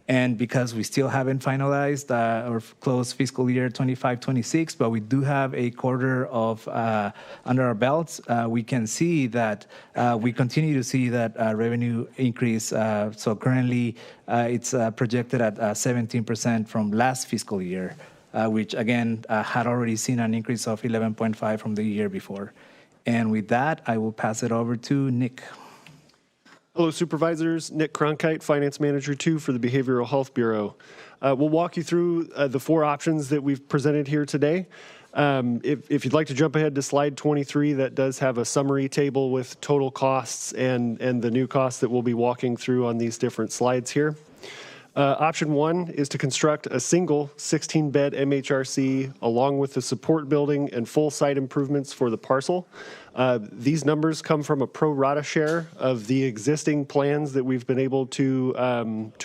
And because we still haven't finalized or closed fiscal year 25-26, but we do have a quarter of under our belts, we can see that we continue to see that revenue increase. So currently, it's projected at 17% from last fiscal year, which again had already seen an increase of 11.5 from the year before. And with that, I will pass it over to Nick. Hello, Supervisors. Nick Cronkite, Finance Manager 2 for the Behavioral Health Bureau. We'll walk you through the 4 options that we've presented here today. If you'd like to jump ahead to slide 23, that does have a summary table with total costs and the new costs that we'll be walking through on these different slides here. Option 1 is to construct a single 16-bed MHRC along with the support building and full site improvements for the parcel. These numbers come from a pro rata share of the existing plans that we've been able to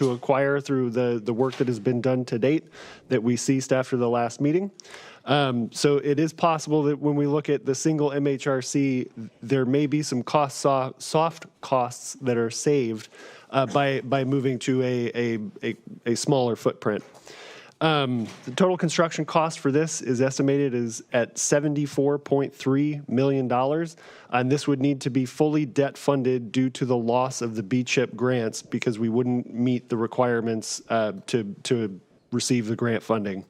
acquire through the work that has been done to date that we ceased after the last meeting. So it is possible that when we look at the single MHRC, there may be some soft costs that are saved by moving to a smaller footprint. The total construction cost for this is estimated at $74.3 million, and this would need to be fully debt funded due to the loss of the B-CHIP grants because we wouldn't meet the requirements to receive the grant funding.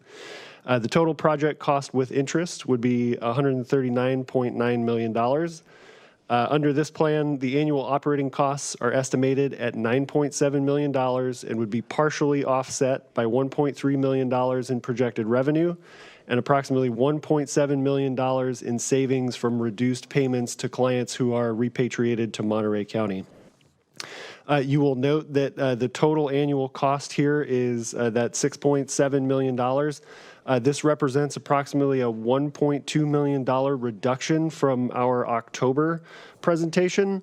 The total project cost with interest would be $139.9 million. Under this plan, the annual operating costs are estimated at $9.7 million and would be partially offset by $1.3 million in projected revenue and approximately $1.7 million in savings from reduced payments to clients who are repatriated to Monterey County. You will note that the total annual cost here is that $6.7 million. This represents approximately a $1.2 million reduction from our October presentation.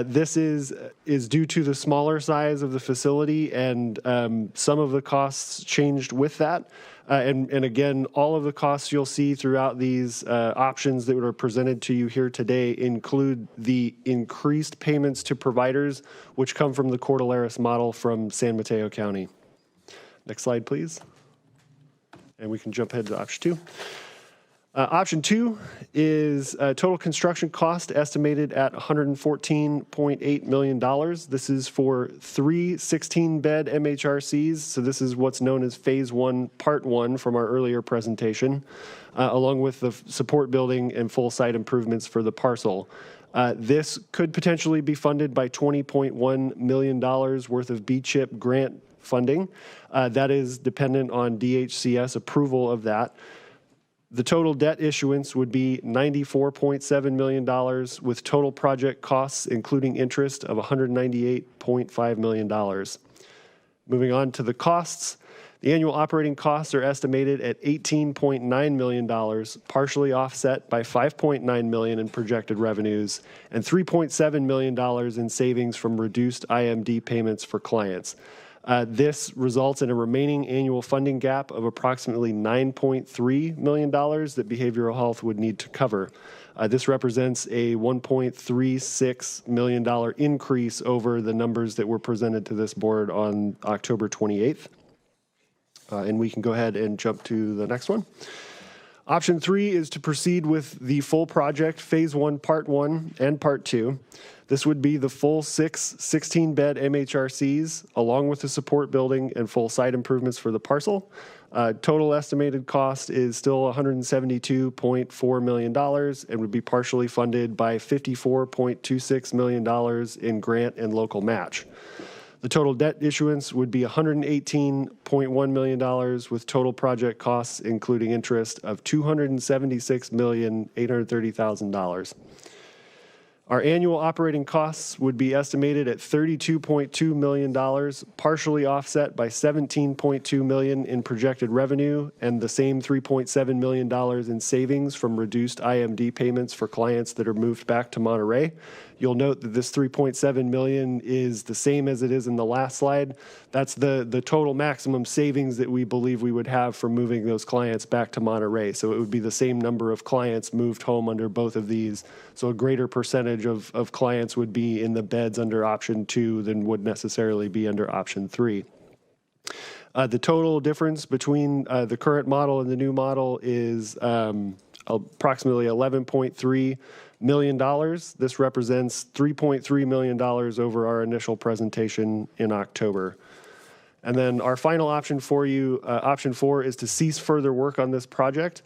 This is due to the smaller size of the facility, and some of the costs changed with that. And again, all of the costs you'll see throughout these options that are presented to you here today include the increased payments to providers, which come from the Cordilleras model from San Mateo County. Next slide, please. And we can jump ahead to option 2. Option 2 is total construction cost estimated at $114.8 million. This is for 3 16-bed MHRCs. So this is what's known as Phase 1, Part 1 from our earlier presentation, along with the support building and full site improvements for the parcel. This could potentially be funded by $20.1 million worth of B-CHIP grant funding. That is dependent on DHCS approval of that. The total debt issuance would be $94.7 million with total project costs, including interest, of $198.5 million. Moving on to the costs, the annual operating costs are estimated at $18.9 million, partially offset by $5.9 million in projected revenues and $3.7 million in savings from reduced IMD payments for clients. This results in a remaining annual funding gap of approximately $9.3 million that behavioral health would need to cover. This represents a $1.36 million increase over the numbers that were presented to this board on October 28th. And we can go ahead and jump to the next one. Option 3 is to proceed with the full project, Phase 1, Part 1, and Part 2. This would be the full 6 16-bed MHRCs, along with the support building and full site improvements for the parcel. Total estimated cost is still $172.4 million and would be partially funded by $54.26 million in grant and local match. The total debt issuance would be $118.1 million with total project costs, including interest, of $276,830,000. Our annual operating costs would be estimated at $32.2 million, partially offset by $17.2 million in projected revenue and the same $3.7 million in savings from reduced IMD payments for clients that are moved back to Monterey. You'll note that this $3.7 million is the same as it is in the last slide. That's the total maximum savings that we believe we would have for moving those clients back to Monterey. So it would be the same number of clients moved home under both of these. So a greater percentage of clients would be in the beds under option 2 than would necessarily be under option 3. The total difference between the current model and the new model is approximately $11.3 million. This represents $3.3 million over our initial presentation in October. And then our final option for you, option 4, is to cease further work on this project.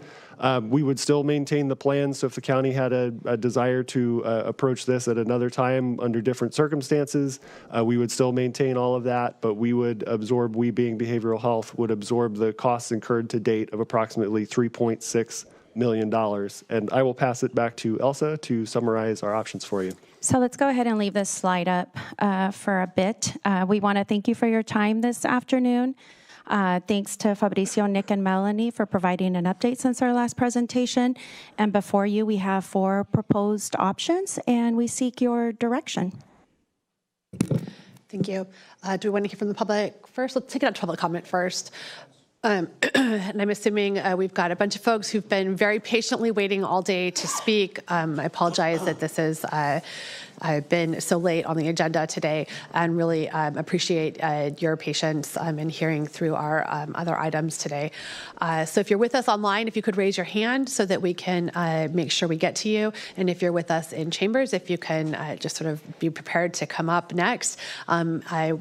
We would still maintain the plans, so if the county had a desire to approach this at another time under different circumstances, we would still maintain all of that, but we would absorb, we being behavioral health, would absorb the costs incurred to date of approximately $3.6 million. And I will pass it back to Elsa to summarize our options for you. So let's go ahead and leave this slide up for a bit. We want to thank you for your time this afternoon. Thanks to Fabricio, Nick, and Melanie for providing an update since our last presentation. And before you, we have 4 proposed options, and we seek your direction. Thank you. Do we want to hear from the public first? Let's take it out to public comment first. And I'm assuming we've got a bunch of folks who've been very patiently waiting all day to speak. I apologize that this is I've been so late on the agenda today, and really appreciate your patience in hearing through our other items today. So if you're with us online, if you could raise your hand so that we can make sure we get to you. And if you're with us in chambers, if you can just sort of be prepared to come up next. I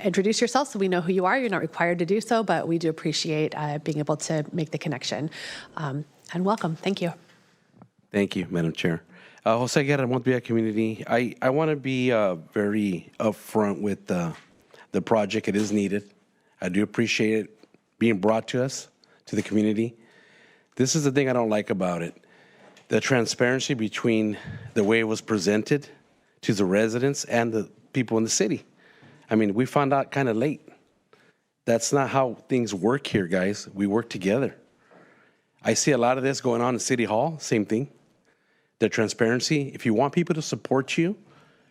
introduce yourself so we know who you are. You're not required to do so, but we do appreciate being able to make the connection. And welcome. Thank you. Thank you, Madam Chair. Jose Guerra, Monterey community. I want to be very upfront with the project. It is needed. I do appreciate it being brought to us, to the community. This is the thing I don't like about it. The transparency between the way it was presented to the residents and the people in the city. I mean, we found out kind of late. That's not how things work here, guys. We work together. I see a lot of this going on in City Hall, same thing. The transparency, if you want people to support you,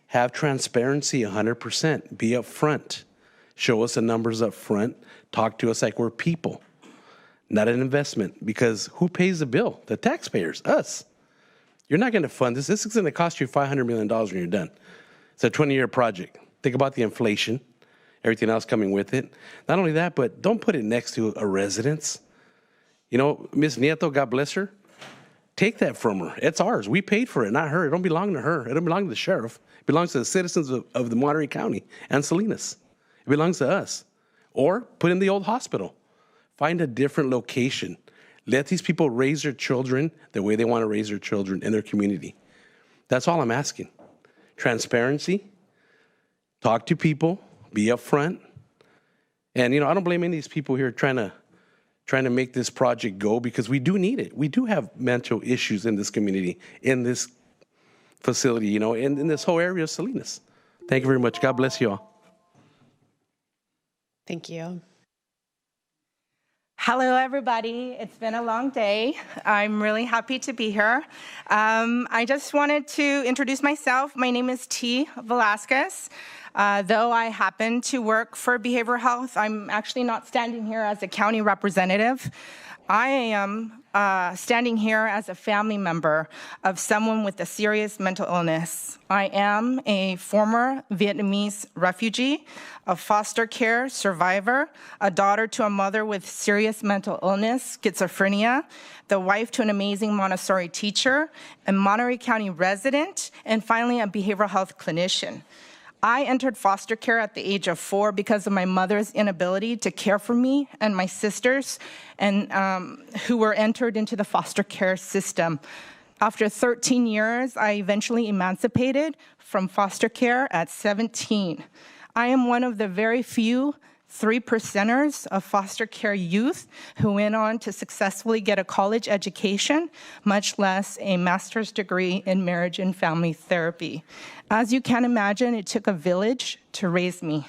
have transparency 100%. Be upfront. Show us the numbers up front. Talk to us like we're people, not an investment. Because who pays the bill? The taxpayers, us. You're not going to fund this. This is going to cost you $500 million when you're done. It's a 20-year project. Think about the inflation, everything else coming with it. Not only that, but don't put it next to a residence. You know, Ms. Nieto, God bless her. Take that from her. It's ours. We paid for it, not her. It don't belong to her. It don't belong to the sheriff. It belongs to the citizens of the Monterey County and Salinas. It belongs to us. Or put in the old hospital. Find a different location. Let these people raise their children the way they want to raise their children in their community. That's all I'm asking. Transparency. Talk to people. Be upfront. And, you know, I don't blame any of these people here trying to make this project go, because we do need it. We do have mental issues in this community, in this facility, you know, in this whole area of Salinas. Thank you very much. God bless you all. Thank you. Hello, everybody. It's been a long day. I'm really happy to be here. I just wanted to introduce myself. My name is T. Velasquez. Though I happen to work for behavioral health, I'm actually not standing here as a county representative. I am standing here as a family member of someone with a serious mental illness. I am a former Vietnamese refugee, a foster care survivor, a daughter to a mother with serious mental illness, schizophrenia, the wife to an amazing Montessori teacher, a Monterey County resident, and finally a behavioral health clinician. I entered foster care at the age of 4 because of my mother's inability to care for me and my sisters, and who were entered into the foster care system. After 13 years, I eventually emancipated from foster care at 17. I am one of the very few 3%ers of foster care youth who went on to successfully get a college education, much less a master's degree in marriage and family therapy. As you can imagine, it took a village to raise me,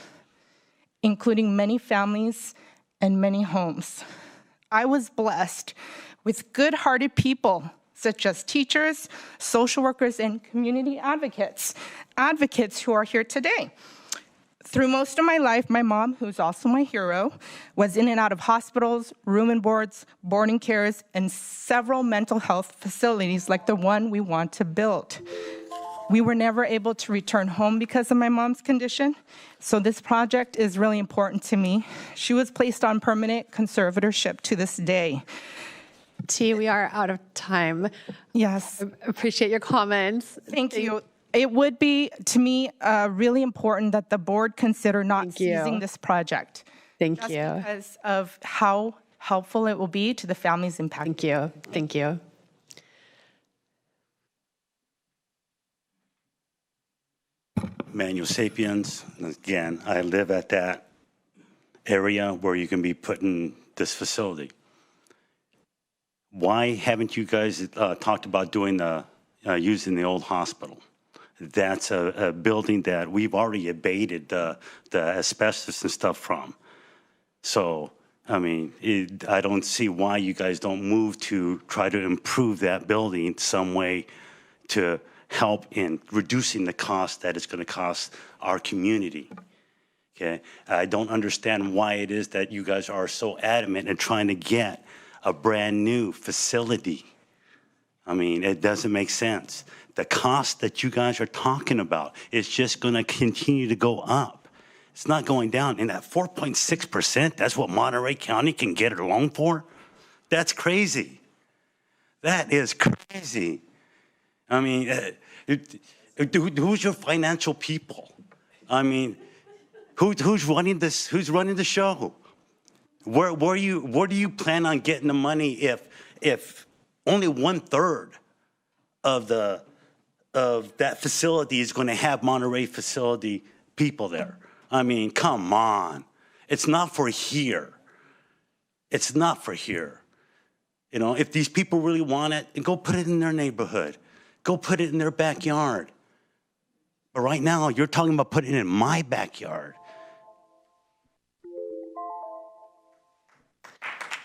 including many families and many homes. I was blessed with good-hearted people, such as teachers, social workers, and community advocates who are here today. Through most of my life, my mom, who's also my hero, was in and out of hospitals, room and boards, boarding cares, and several mental health facilities like the one we want to build. We were never able to return home because of my mom's condition, so this project is really important to me. She was placed on permanent conservatorship to this day. T, we are out of time. Yes. I appreciate your comments. Thank you. It would be, to me, really important that the board consider not seizing this project. Thank just you. Because of how helpful it will be to the families impacted. Thank you. Thank you. Manuel Sapiens. Again, I live at that area where you can be putting this facility. Why haven't you guys talked about doing using the old hospital? That's a building that we've already abated the asbestos and stuff from. So, I mean, I don't see why you guys don't move to try to improve that building some way to help in reducing the cost that it's going to cost our community. Okay, I don't understand why it is that you guys are so adamant in trying to get a brand new facility. I mean, it doesn't make sense. The cost that you guys are talking about is just going to continue to go up. It's not going down. And at 4.6%, that's what Monterey County can get a loan for? That's crazy. That is crazy. I mean, who's your financial people? I mean, who's running this? Who's running the show? Where do you plan on getting the money if only 1/3 of that facility is going to have Monterey facility people there? I mean, come on. It's not for here. It's not for here. You know, if these people really want it, go put it in their neighborhood. Go put it in their backyard. But right now, you're talking about putting it in my backyard.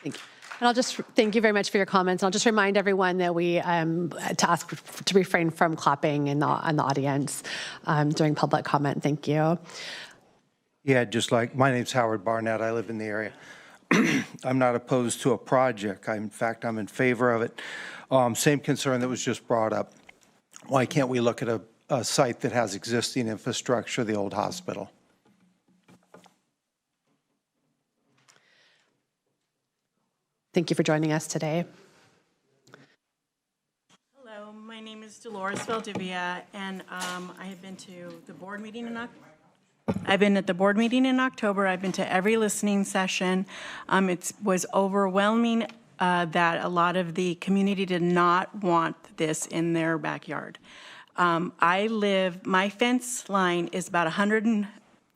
Thank you. And I'll just thank you very much for your comments. I'll just remind everyone that we to ask to refrain from clapping in the audience during public comment. Thank you. Yeah, just like my name's Howard Barnett. I live in the area. I'm not opposed to a project. In fact, I'm in favor of it. Same concern that was just brought up. Why can't we look at a site that has existing infrastructure, the old hospital? Thank you for joining us today. Dolores Valdivia, and I have been to the board meeting in October. I've been at the board meeting in October. I've been to every listening session. It was overwhelming that a lot of the community did not want this in their backyard. My fence line is about 100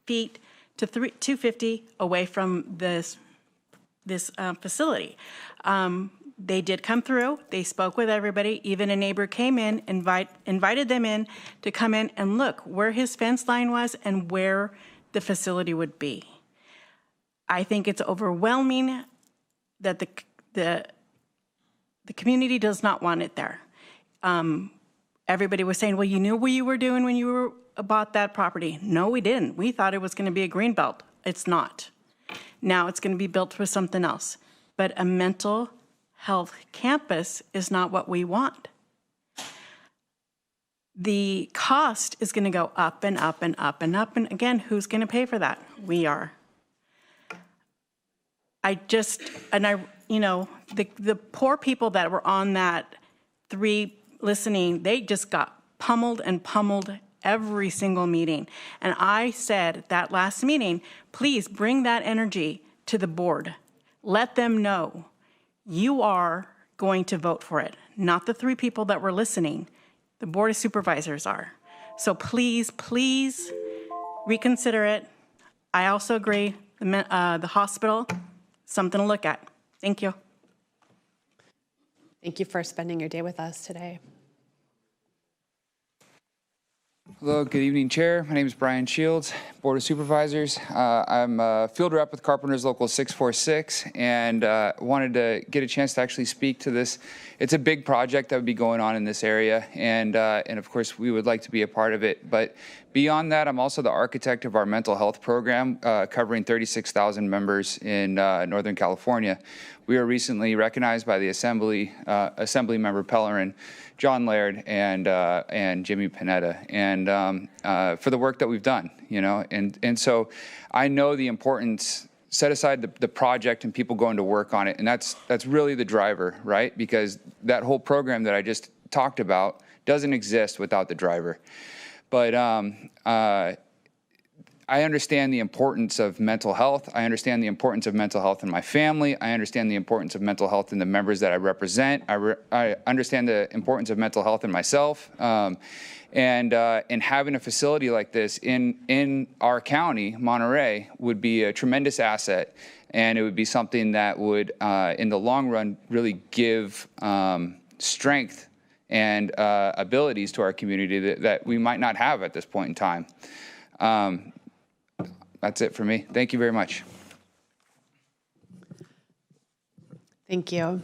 feet to 250 away from this facility. They did come through. They spoke with everybody. Even a neighbor came in, invited them in to come in and look where his fence line was and where the facility would be. I think it's overwhelming that the community does not want it there. Everybody was saying, well, you knew what you were doing when you bought that property. No, we didn't. We thought it was going to be a green belt. It's not. Now it's going to be built for something else. But a mental health campus is not what we want. The cost is going to go up and up and up and up. And again, who's going to pay for that? We are. The poor people that were on that 3 listening, they just got pummeled and pummeled every single meeting. And I said at that last meeting, please bring that energy to the board. Let them know you are going to vote for it, not the 3 people that were listening. The Board of Supervisors are. So please, please reconsider it. I also agree, the hospital, something to look at. Thank you. Thank you for spending your day with us today. Hello, good evening, Chair. My name is Brian Shields, Board of Supervisors. I'm a field rep with Carpenters Local 646 and wanted to get a chance to actually speak to this. It's a big project that would be going on in this area, and of course, we would like to be a part of it. But beyond that, I'm also the architect of our mental health program, covering 36,000 members in Northern California. We were recently recognized by the Assembly Member Pellerin, John Laird, and Jimmy Panetta, and for the work that we've done, and so I know the importance. Set aside the project and people going to work on it, and that's really the driver, right? Because that whole program that I just talked about doesn't exist without the driver. But I understand the importance of mental health. I understand the importance of mental health in my family. I understand the importance of mental health in the members that I represent. I understand the importance of mental health in myself. And having a facility like this in our county, Monterey, would be a tremendous asset. And it would be something that would, in the long run, really give strength and abilities to our community that we might not have at this point in time. That's it for me. Thank you very much. Thank you.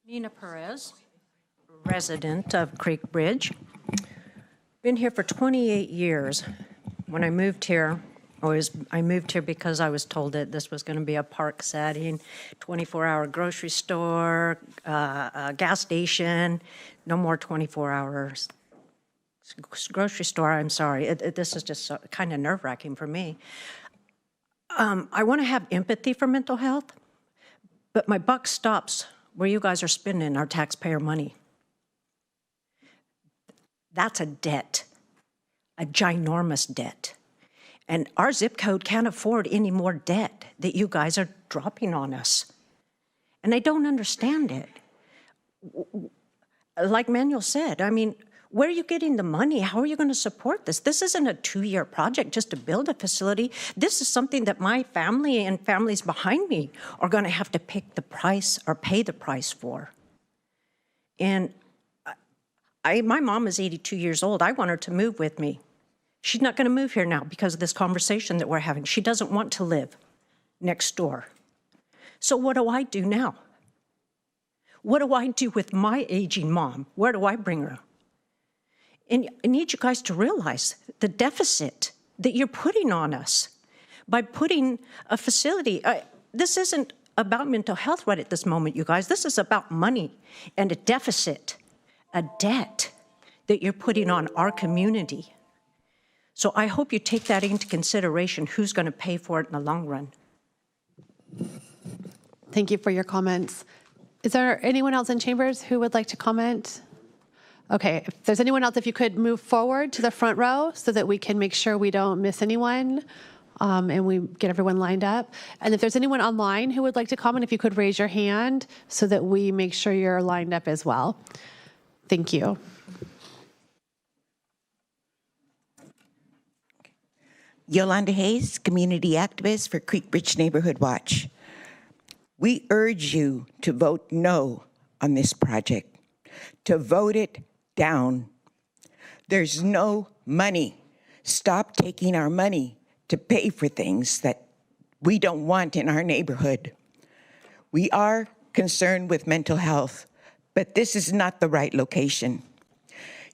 Nina Perez, resident of Creek Bridge. Been here for 28 years. When I moved here, I moved here because I was told that this was going to be a park setting, 24-hour grocery store, a gas station, no more 24 hours. Grocery store, I'm sorry. This is just kind of nerve-wracking for me. I want to have empathy for mental health, but my buck stops where you guys are spending our taxpayer money. That's a debt, a ginormous debt. And our zip code can't afford any more debt that you guys are dropping on us. And I don't understand it. Like Manuel said, I mean, where are you getting the money? How are you going to support this? This isn't a 2-year project just to build a facility. This is something that my family and families behind me are going to have to pick the price or pay the price for. And my mom is 82 years old. I want her to move with me. She's not going to move here now because of this conversation that we're having. She doesn't want to live next door. So what do I do now? What do I do with my aging mom? Where do I bring her? And I need you guys to realize the deficit that you're putting on us by putting a facility. This isn't about mental health right at this moment, you guys. This is about money and a deficit, a debt that you're putting on our community. So I hope you take that into consideration, who's going to pay for it in the long run. Thank you for your comments. Is there anyone else in chambers who would like to comment? Okay, if there's anyone else, if you could move forward to the front row so that we can make sure we don't miss anyone and we get everyone lined up. And if there's anyone online who would like to comment, if you could raise your hand so that we make sure you're lined up as well. Thank you. Yolanda Hayes, community activist for Creek Bridge Neighborhood Watch. We urge you to vote no on this project, to vote it down. There's no money. Stop taking our money to pay for things that we don't want in our neighborhood. We are concerned with mental health, but this is not the right location.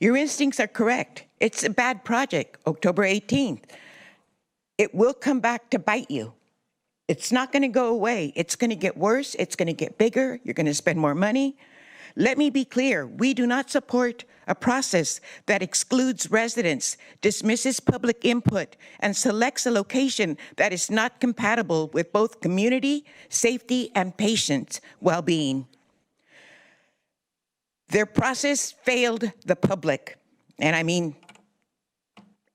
Your instincts are correct. It's a bad project, October 18th. It will come back to bite you. It's not going to go away. It's going to get worse. It's going to get bigger. You're going to spend more money. Let me be clear. We do not support a process that excludes residents, dismisses public input, and selects a location that is not compatible with both community, safety, and patient well-being. Their process failed the public, and I mean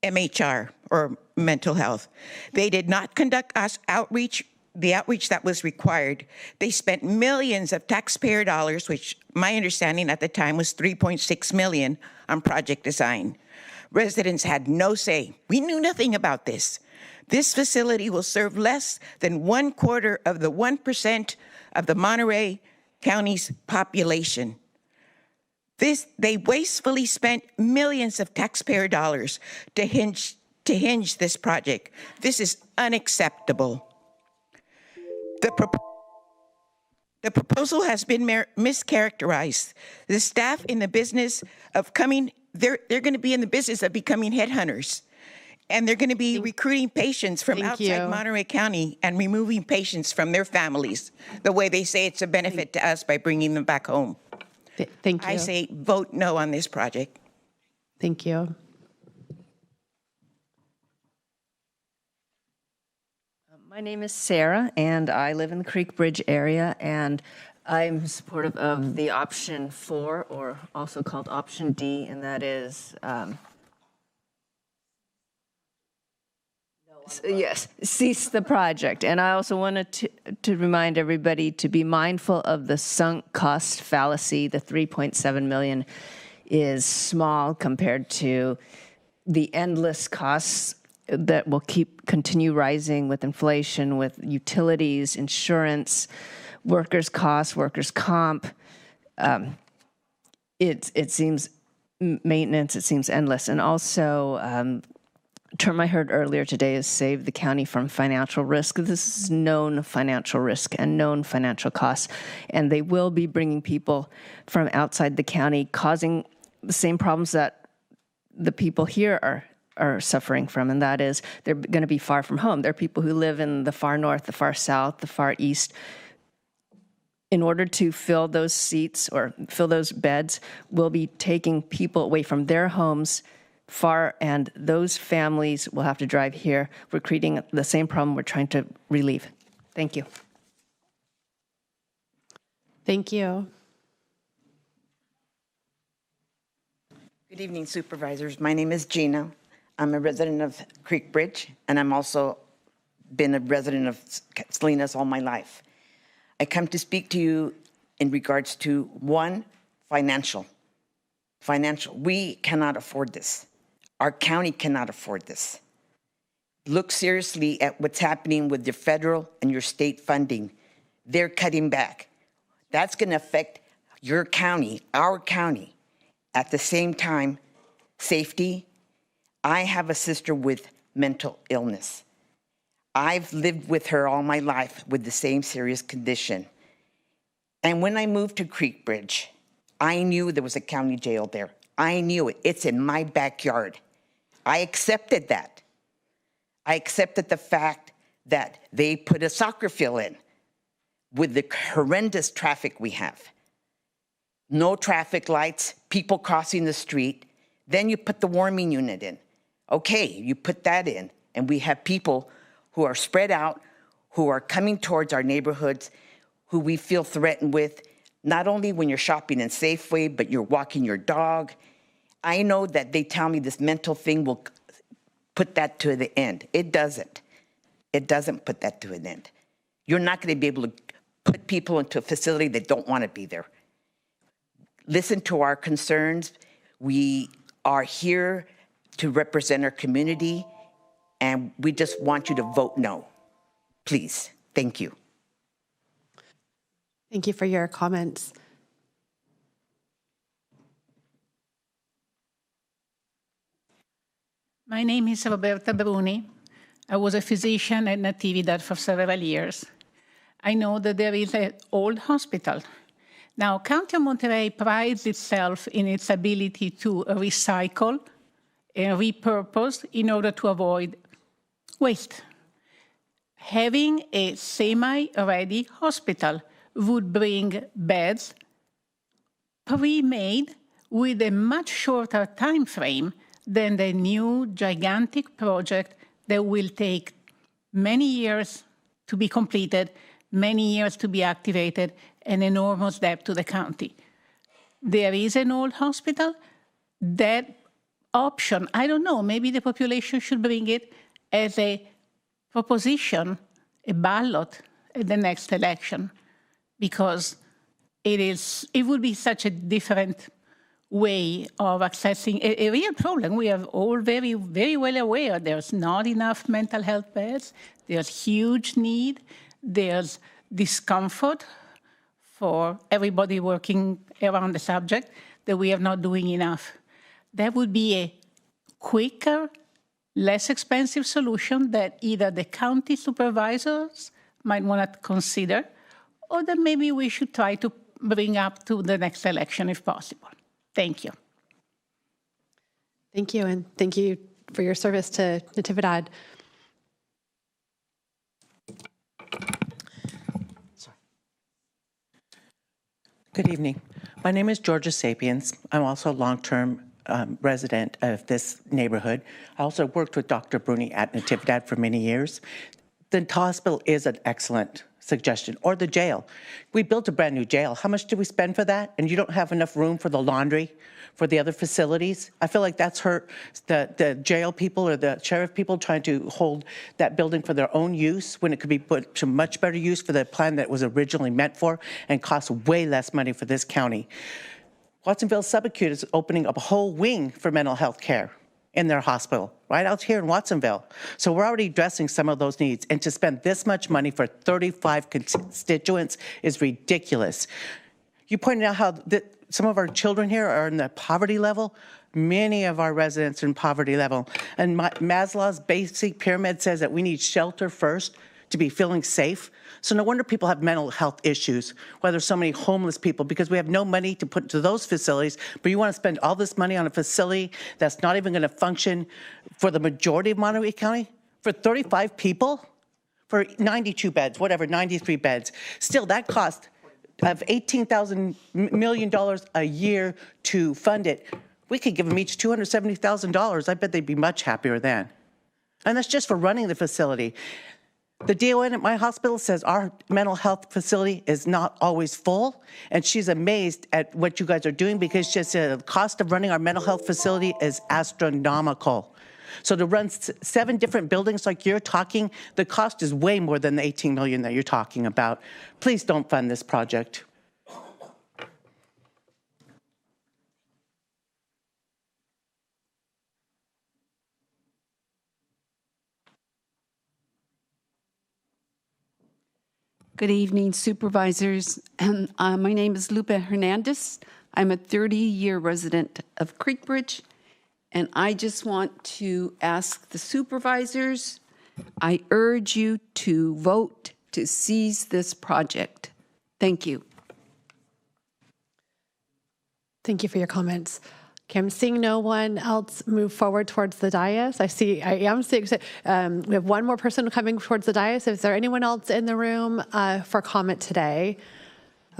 MHR, or mental health. They did not conduct the outreach that was required. They spent millions of taxpayer dollars, which my understanding at the time was $3.6 million on project design. Residents had no say. We knew nothing about this. This facility will serve less than 1/4 of the 1% of the Monterey County's population. They wastefully spent millions of taxpayer dollars to hinge this project. This is unacceptable. The proposal has been mischaracterized. The staff in the business of they're going to be in the business of becoming headhunters. And they're going to be recruiting patients from outside Monterey County and removing patients from their families, the way they say it's a benefit to us by bringing them back home. Thank you. I say vote no on this project. Thank you. My name is Sarah, and I live in the Creek Bridge area, and I'm supportive of the option 4, or also called option D, and that is, yes, cease the project. And I also wanted to remind everybody to be mindful of the sunk cost fallacy. The $3.7 million is small compared to the endless costs that will continue rising with inflation, with utilities, insurance, workers' costs, workers' comp. It seems maintenance, it seems endless. And also, a term I heard earlier today is save the county from financial risk. This is known financial risk and known financial costs. And they will be bringing people from outside the county, causing the same problems that the people here are suffering from, and that is they're going to be far from home. There are people who live in the far north, the far south, the far east. In order to fill those seats or fill those beds, we'll be taking people away from their homes far, and those families will have to drive here. We're creating the same problem we're trying to relieve. Thank you. Thank you. Good evening, supervisors. My name is Gina. I'm a resident of Creek Bridge, and I'm also been a resident of Salinas all my life. I come to speak to you in regards to, one, financial. We cannot afford this. Our county cannot afford this. Look seriously at what's happening with your federal and your state funding. They're cutting back. That's going to affect your county, our county. At the same time, safety. I have a sister with mental illness. I've lived with her all my life with the same serious condition. And when I moved to Creek Bridge, I knew there was a county jail there. I knew it. It's in my backyard. I accepted that. I accepted the fact that they put a soccer field in with the horrendous traffic we have. No traffic lights, people crossing the street. Then you put the warming unit in. Okay, you put that in, and we have people who are spread out, who are coming towards our neighborhoods, who we feel threatened with, not only when you're shopping in Safeway, but you're walking your dog. I know that they tell me this mental thing will put that to the end. It doesn't. It doesn't put that to an end. You're not going to be able to put people into a facility that don't want to be there. Listen to our concerns. We are here to represent our community, and we just want you to vote no. Please. Thank you. Thank you for your comments. My name is Roberta Bruni. I was a physician at Natividad for several years. I know that there is an old hospital. Now, County of Monterey prides itself in its ability to recycle and repurpose in order to avoid waste. Having a semi-ready hospital would bring beds pre-made with a much shorter time frame than the new gigantic project that will take many years to be completed, many years to be activated, an enormous debt to the county. There is an old hospital. That option, I don't know, maybe the population should bring it as a proposition, a ballot at the next election, because it would be such a different way of accessing a real problem. We are all very, very well aware there's not enough mental health beds, there's huge need, there's discomfort for everybody working around the subject, that we are not doing enough. That would be a quicker, less expensive solution that either the county supervisors might want to consider, or that maybe we should try to bring up to the next election if possible. Thank you. Thank you, and thank you for your service to Natividad. Good evening. My name is Georgia Sapiens. I'm also a long-term resident of this neighborhood. I also worked with Dr. Bruni at Natividad for many years. The hospital is an excellent suggestion, or the jail. We built a brand new jail. How much did we spend for that? And you don't have enough room for the laundry, for the other facilities? I feel like that's hurt the jail people or the sheriff people trying to hold that building for their own use when it could be put to much better use for the plan that it was originally meant for and costs way less money for this county. Watsonville Subacute is opening up a whole wing for mental health care in their hospital, right out here in Watsonville. So we're already addressing some of those needs. And to spend this much money for 35 constituents is ridiculous. You pointed out how some of our children here are in the poverty level. Many of our residents are in poverty level. And Maslow's basic pyramid says that we need shelter first to be feeling safe. So no wonder people have mental health issues, why there's so many homeless people, because we have no money to put into those facilities, but you want to spend all this money on a facility that's not even going to function for the majority of Monterey County? For 35 people? For 92 beds, whatever, 93 beds. Still, that cost of $18,000 million a year to fund it. We could give them each $270,000. I bet they'd be much happier then. And that's just for running the facility. The DON at my hospital says our mental health facility is not always full, and she's amazed at what you guys are doing because she said the cost of running our mental health facility is astronomical. So to run 7 different buildings like you're talking, the cost is way more than the $18 million that you're talking about. Please don't fund this project. Good evening, supervisors. My name is Lupe Hernandez. I'm a 30-year resident of Creekbridge, and I just want to ask the supervisors, I urge you to vote to seize this project. Thank you. Thank you for your comments. Okay, I'm seeing no one else move forward towards the dais. I am seeing, we have one more person coming towards the dais. Is there anyone else in the room for comment today?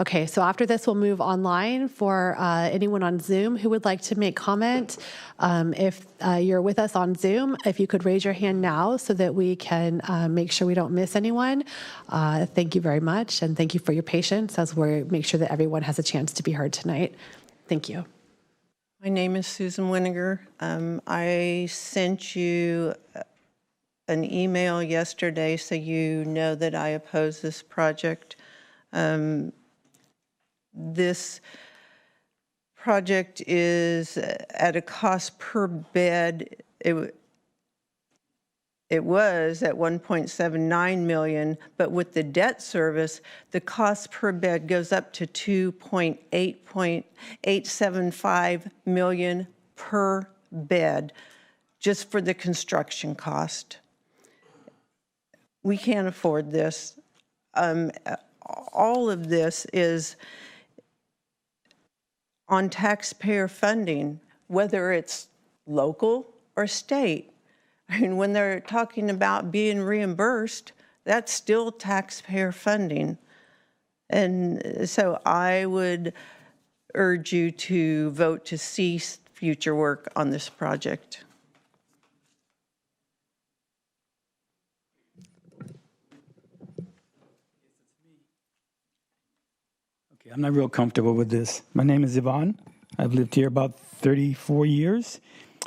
Okay, so after this, we'll move online for anyone on Zoom who would like to make comment. If you're with us on Zoom, if you could raise your hand now so that we can make sure we don't miss anyone. Thank you very much, and thank you for your patience as we make sure that everyone has a chance to be heard tonight. Thank you. My name is Susan Winiger. I sent you an email yesterday so you know that I oppose this project. This project is at a cost per bed. It was at $1.79 million, but with the debt service, the cost per bed goes up to $2.875 million per bed, just for the construction cost. We can't afford this. All of this is on taxpayer funding, whether it's local or state. I mean, when they're talking about being reimbursed, that's still taxpayer funding. And so I would urge you to vote to cease future work on this project. I'm not real comfortable with this. My name is Yvonne. I've lived here about 34 years.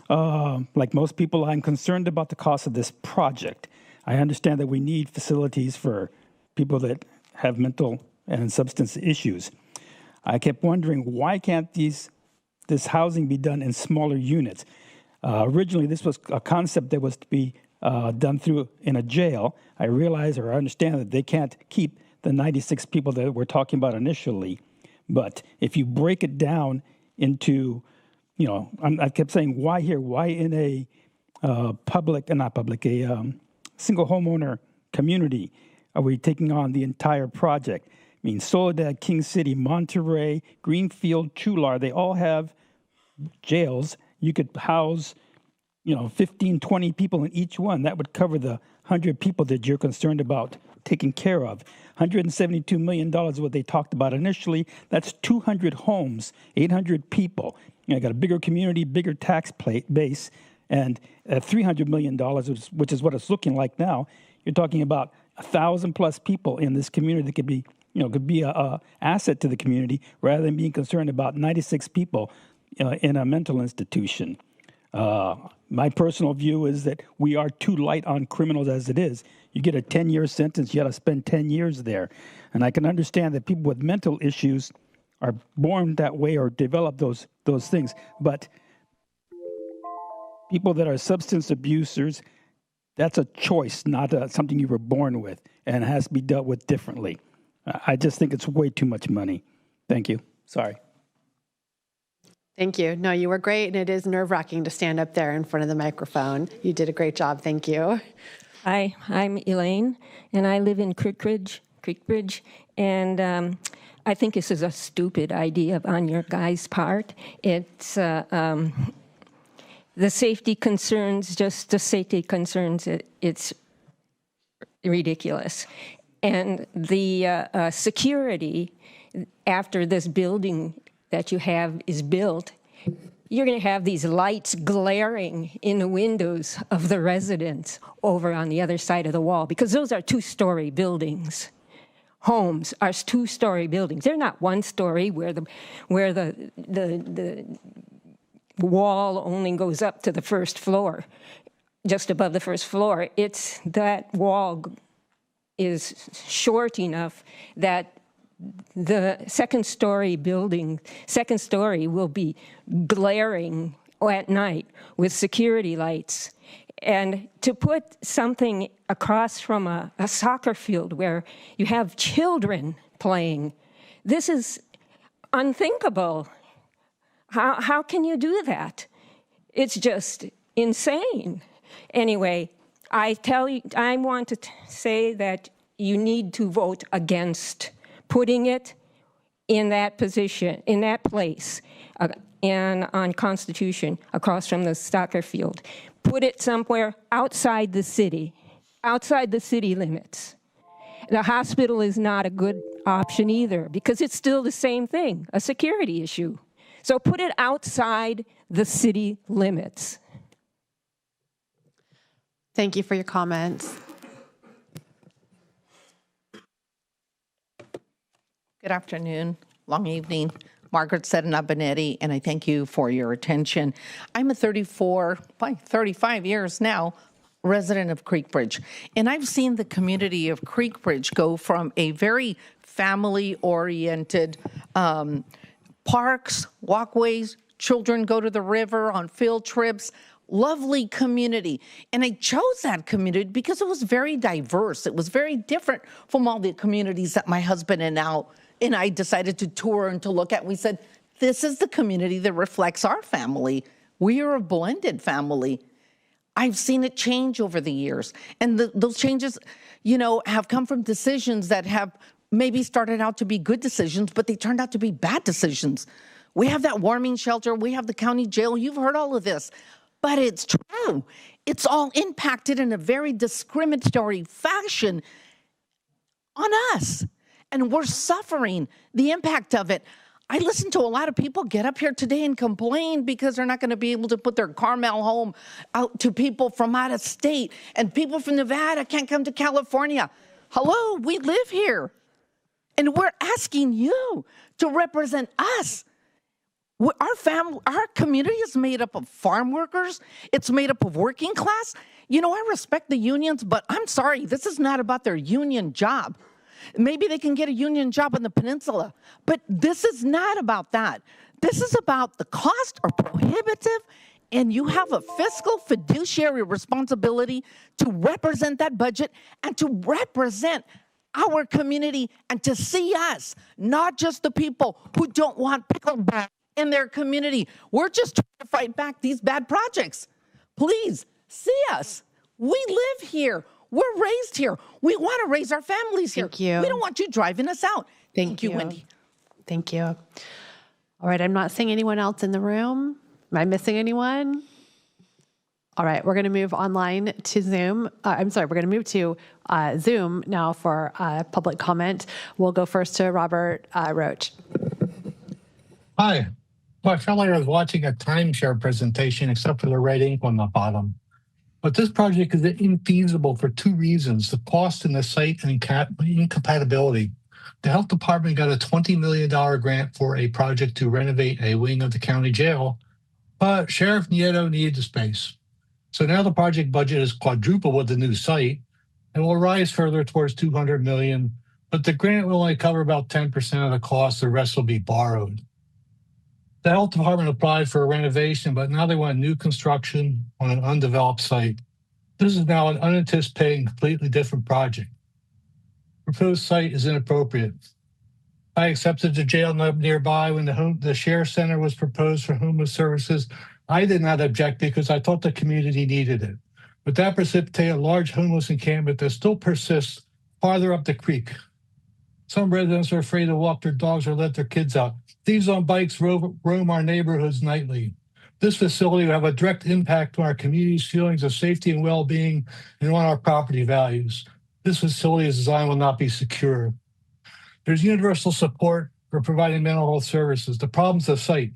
Like most people, I'm concerned about the cost of this project. I understand that we need facilities for people that have mental and substance issues. I kept wondering, why can't this housing be done in smaller units? Originally, this was a concept that was to be done through in a jail. I realize or understand that they can't keep the 96 people that we're talking about initially. But if you break it down into, I kept saying, why here? Why in a single homeowner community are we taking on the entire project? I mean, Soledad, King City, Monterey, Greenfield, Chular, they all have jails. You could house, 15, 20 people in each one. That would cover the 100 people that you're concerned about taking care of. $172 million is what they talked about initially. That's 200 homes, 800 people. I got a bigger community, bigger tax base, and $300 million, which is what it's looking like now. You're talking about 1,000 plus people in this community that could be a asset to the community rather than being concerned about 96 people in a mental institution. My personal view is that we are too light on criminals as it is. You get a 10-year sentence, you got to spend 10 years there. And I can understand that people with mental issues are born that way or develop those things. But people that are substance abusers, that's a choice, not something you were born with, and it has to be dealt with differently. I just think it's way too much money. Thank you. Sorry. Thank you. No, you were great, and it is nerve-wracking to stand up there in front of the microphone. You did a great job. Thank you. Hi, I'm Elaine, and I live in Creekbridge, and I think this is a stupid idea on your guys' part. It's the safety concerns, it's ridiculous. And the security after this building that you have is built, you're going to have these lights glaring in the windows of the residents over on the other side of the wall, because those are two-story buildings. Homes are two-story buildings. They're not one-story where the wall only goes up to the first floor, just above the first floor. It's that wall is short enough that the second story will be glaring at night with security lights. And to put something across from a soccer field where you have children playing, this is unthinkable. How can you do that? It's just insane. Anyway, I want to say that you need to vote against putting it in that position, in that place, and on Constitution, across from the soccer field. Put it somewhere outside the city limits. The hospital is not a good option either because it's still the same thing, a security issue. So put it outside the city limits. Thank you for your comments. Good afternoon, long evening. Margaret Sedena-Benetti, and I thank you for your attention. I'm a 35 years now, resident of Creek Bridge, and I've seen the community of Creek Bridge go from a very family-oriented parks, walkways, children go to the river on field trips, lovely community. And I chose that community because it was very diverse. It was very different from all the communities that my husband and I decided to tour and to look at. We said, this is the community that reflects our family. We are a blended family. I've seen it change over the years. And those changes, have come from decisions that have maybe started out to be good decisions, but they turned out to be bad decisions. We have that warming shelter. We have the county jail. You've heard all of this. But it's true. It's all impacted in a very discriminatory fashion on us. And we're suffering the impact of it. I listen to a lot of people get up here today and complain because they're not going to be able to put their Carmel home out to people from out of state. And people from Nevada can't come to California. Hello, we live here. And we're asking you to represent us. Our community is made up of farm workers. It's made up of working class. I respect the unions, but I'm sorry, this is not about their union job. Maybe they can get a union job on the peninsula, but this is not about that. This is about the cost are prohibitive, and you have a fiscal fiduciary responsibility to represent that budget and to represent our community and to see us, not just the people who don't want pickleball in their community. We're just trying to fight back these bad projects. Please see us. We live here. We're raised here. We want to raise our families here. Thank you. We don't want you driving us out. Thank you, Wendy. Thank you. All right, I'm not seeing anyone else in the room. Am I missing anyone? All right, we're going to move online to Zoom. We're going to move to Zoom now for public comment. We'll go first to Robert Roach. Hi. Well, I felt like I was watching a timeshare presentation, except for the red ink on the bottom. But this project is infeasible for two reasons: the cost and the site and incompatibility. The health department got a $20 million grant for a project to renovate a wing of the county jail, but Sheriff Nieto needed the space. So now the project budget is quadruple with the new site and will rise further towards $200 million, but the grant will only cover about 10% of the cost. The rest will be borrowed. The health department applied for a renovation, but now they want new construction on an undeveloped site. This is now an unanticipated and completely different project. Proposed site is inappropriate. I accepted the jail nearby when the share center was proposed for homeless services. I did not object because I thought the community needed it. But that precipitated a large homeless encampment that still persists farther up the creek. Some residents are afraid to walk their dogs or let their kids out. Thieves on bikes roam our neighborhoods nightly. This facility will have a direct impact on our community's feelings of safety and well-being and on our property values. This facility is designed will not be secure. There's universal support for providing mental health services. The problem's the site.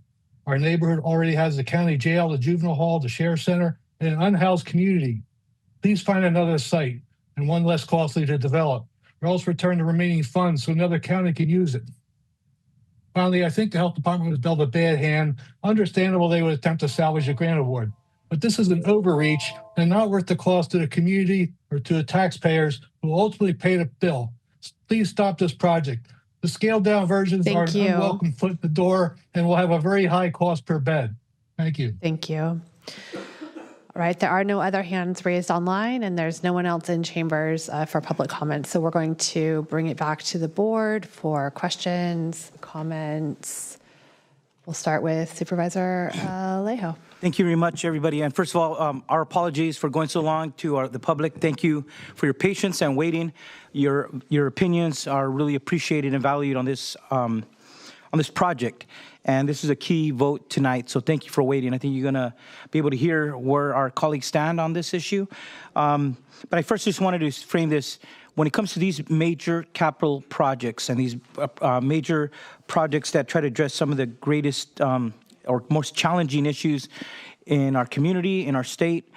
Our neighborhood already has the county jail, the juvenile hall, the share center, and an unhoused community. Please find another site and one less costly to develop, or else return the remaining funds so another county can use it. Finally, I think the health department was dealt a bad hand. Understandable they would attempt to salvage a grant award, but this is an overreach and not worth the cost to the community or to the taxpayers who ultimately pay the bill. Please stop this project. The scaled down versions are an unwelcome foot in the door and will have a very high cost per bed. Thank you. Thank you. All right, there are no other hands raised online, and there's no one else in chambers for public comments. So we're going to bring it back to the board for questions, comments. We'll start with Supervisor Alejo. Thank you very much, everybody. And first of all, our apologies for going so long to the public. Thank you for your patience and waiting. Your opinions are really appreciated and valued on this project. And this is a key vote tonight, so thank you for waiting. I think you're going to be able to hear where our colleagues stand on this issue. But I first just wanted to frame this. when it comes to these major capital projects and these major projects that try to address some of the greatest or most challenging issues in our community, in our state,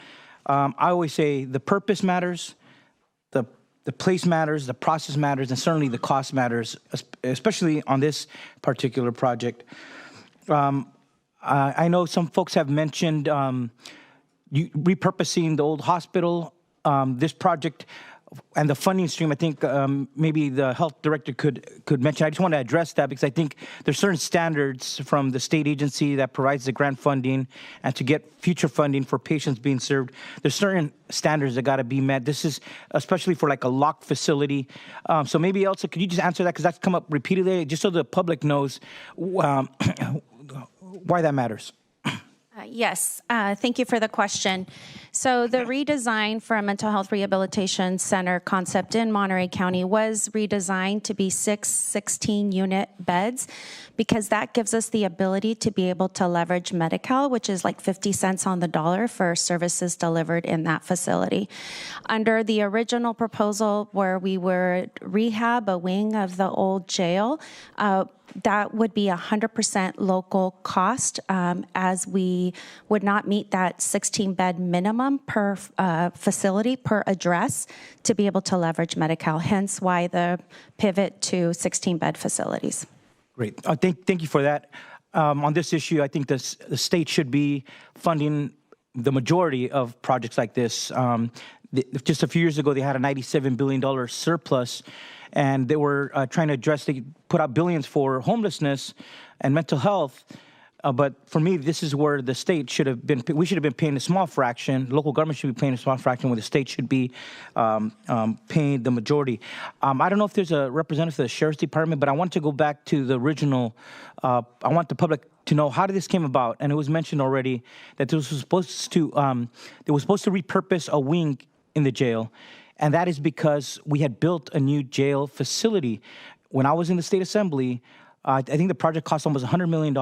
I always say the purpose matters, the place matters, the process matters, and certainly the cost matters, especially on this particular project. I know some folks have mentioned repurposing the old hospital. This project and the funding stream, I think maybe the health director could mention. I just want to address that because I think there's certain standards from the state agency that provides the grant funding and to get future funding for patients being served. There's certain standards that got to be met. This is especially for like a locked facility. So maybe Elsa, could you just answer that because that's come up repeatedly, just so the public knows why that matters. Yes, thank you for the question. So the redesign for a mental health rehabilitation center concept in Monterey County was redesigned to be 6 16-unit beds because that gives us the ability to be able to leverage Medi-Cal, which is like 50 cents on the dollar for services delivered in that facility. Under the original proposal where we would rehab a wing of the old jail, that would be 100% local cost as we would not meet that 16-bed minimum per facility, per address, to be able to leverage Medi-Cal, hence why the pivot to 16-bed facilities. Great. Thank you for that. On this issue, I think the state should be funding the majority of projects like this. Just a few years ago, they had a $97 billion surplus, and they were trying to address, they put out billions for homelessness and mental health. But for me, this is where the state should have been, we should have been paying a small fraction, local government should be paying a small fraction, where the state should be paying the majority. I don't know if there's a representative for the Sheriff's Department, but I want to go back to the original, I want the public to know how did this came about, and it was mentioned already that this was supposed to, they were supposed to repurpose a wing in the jail, and that is because we had built a new jail facility. When I was in the state assembly, I think the project cost almost $100 million,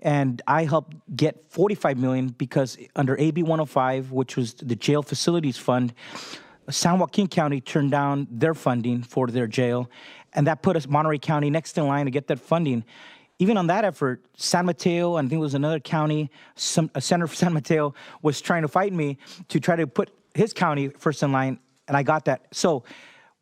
and I helped get $45 million because under AB 105, which was the jail facilities fund, San Joaquin County turned down their funding for their jail, and that put us, Monterey County, next in line to get that funding. Even on that effort, San Mateo, and I think it was another county, a senator for San Mateo, was trying to fight me to try to put his county first in line, and I got that. So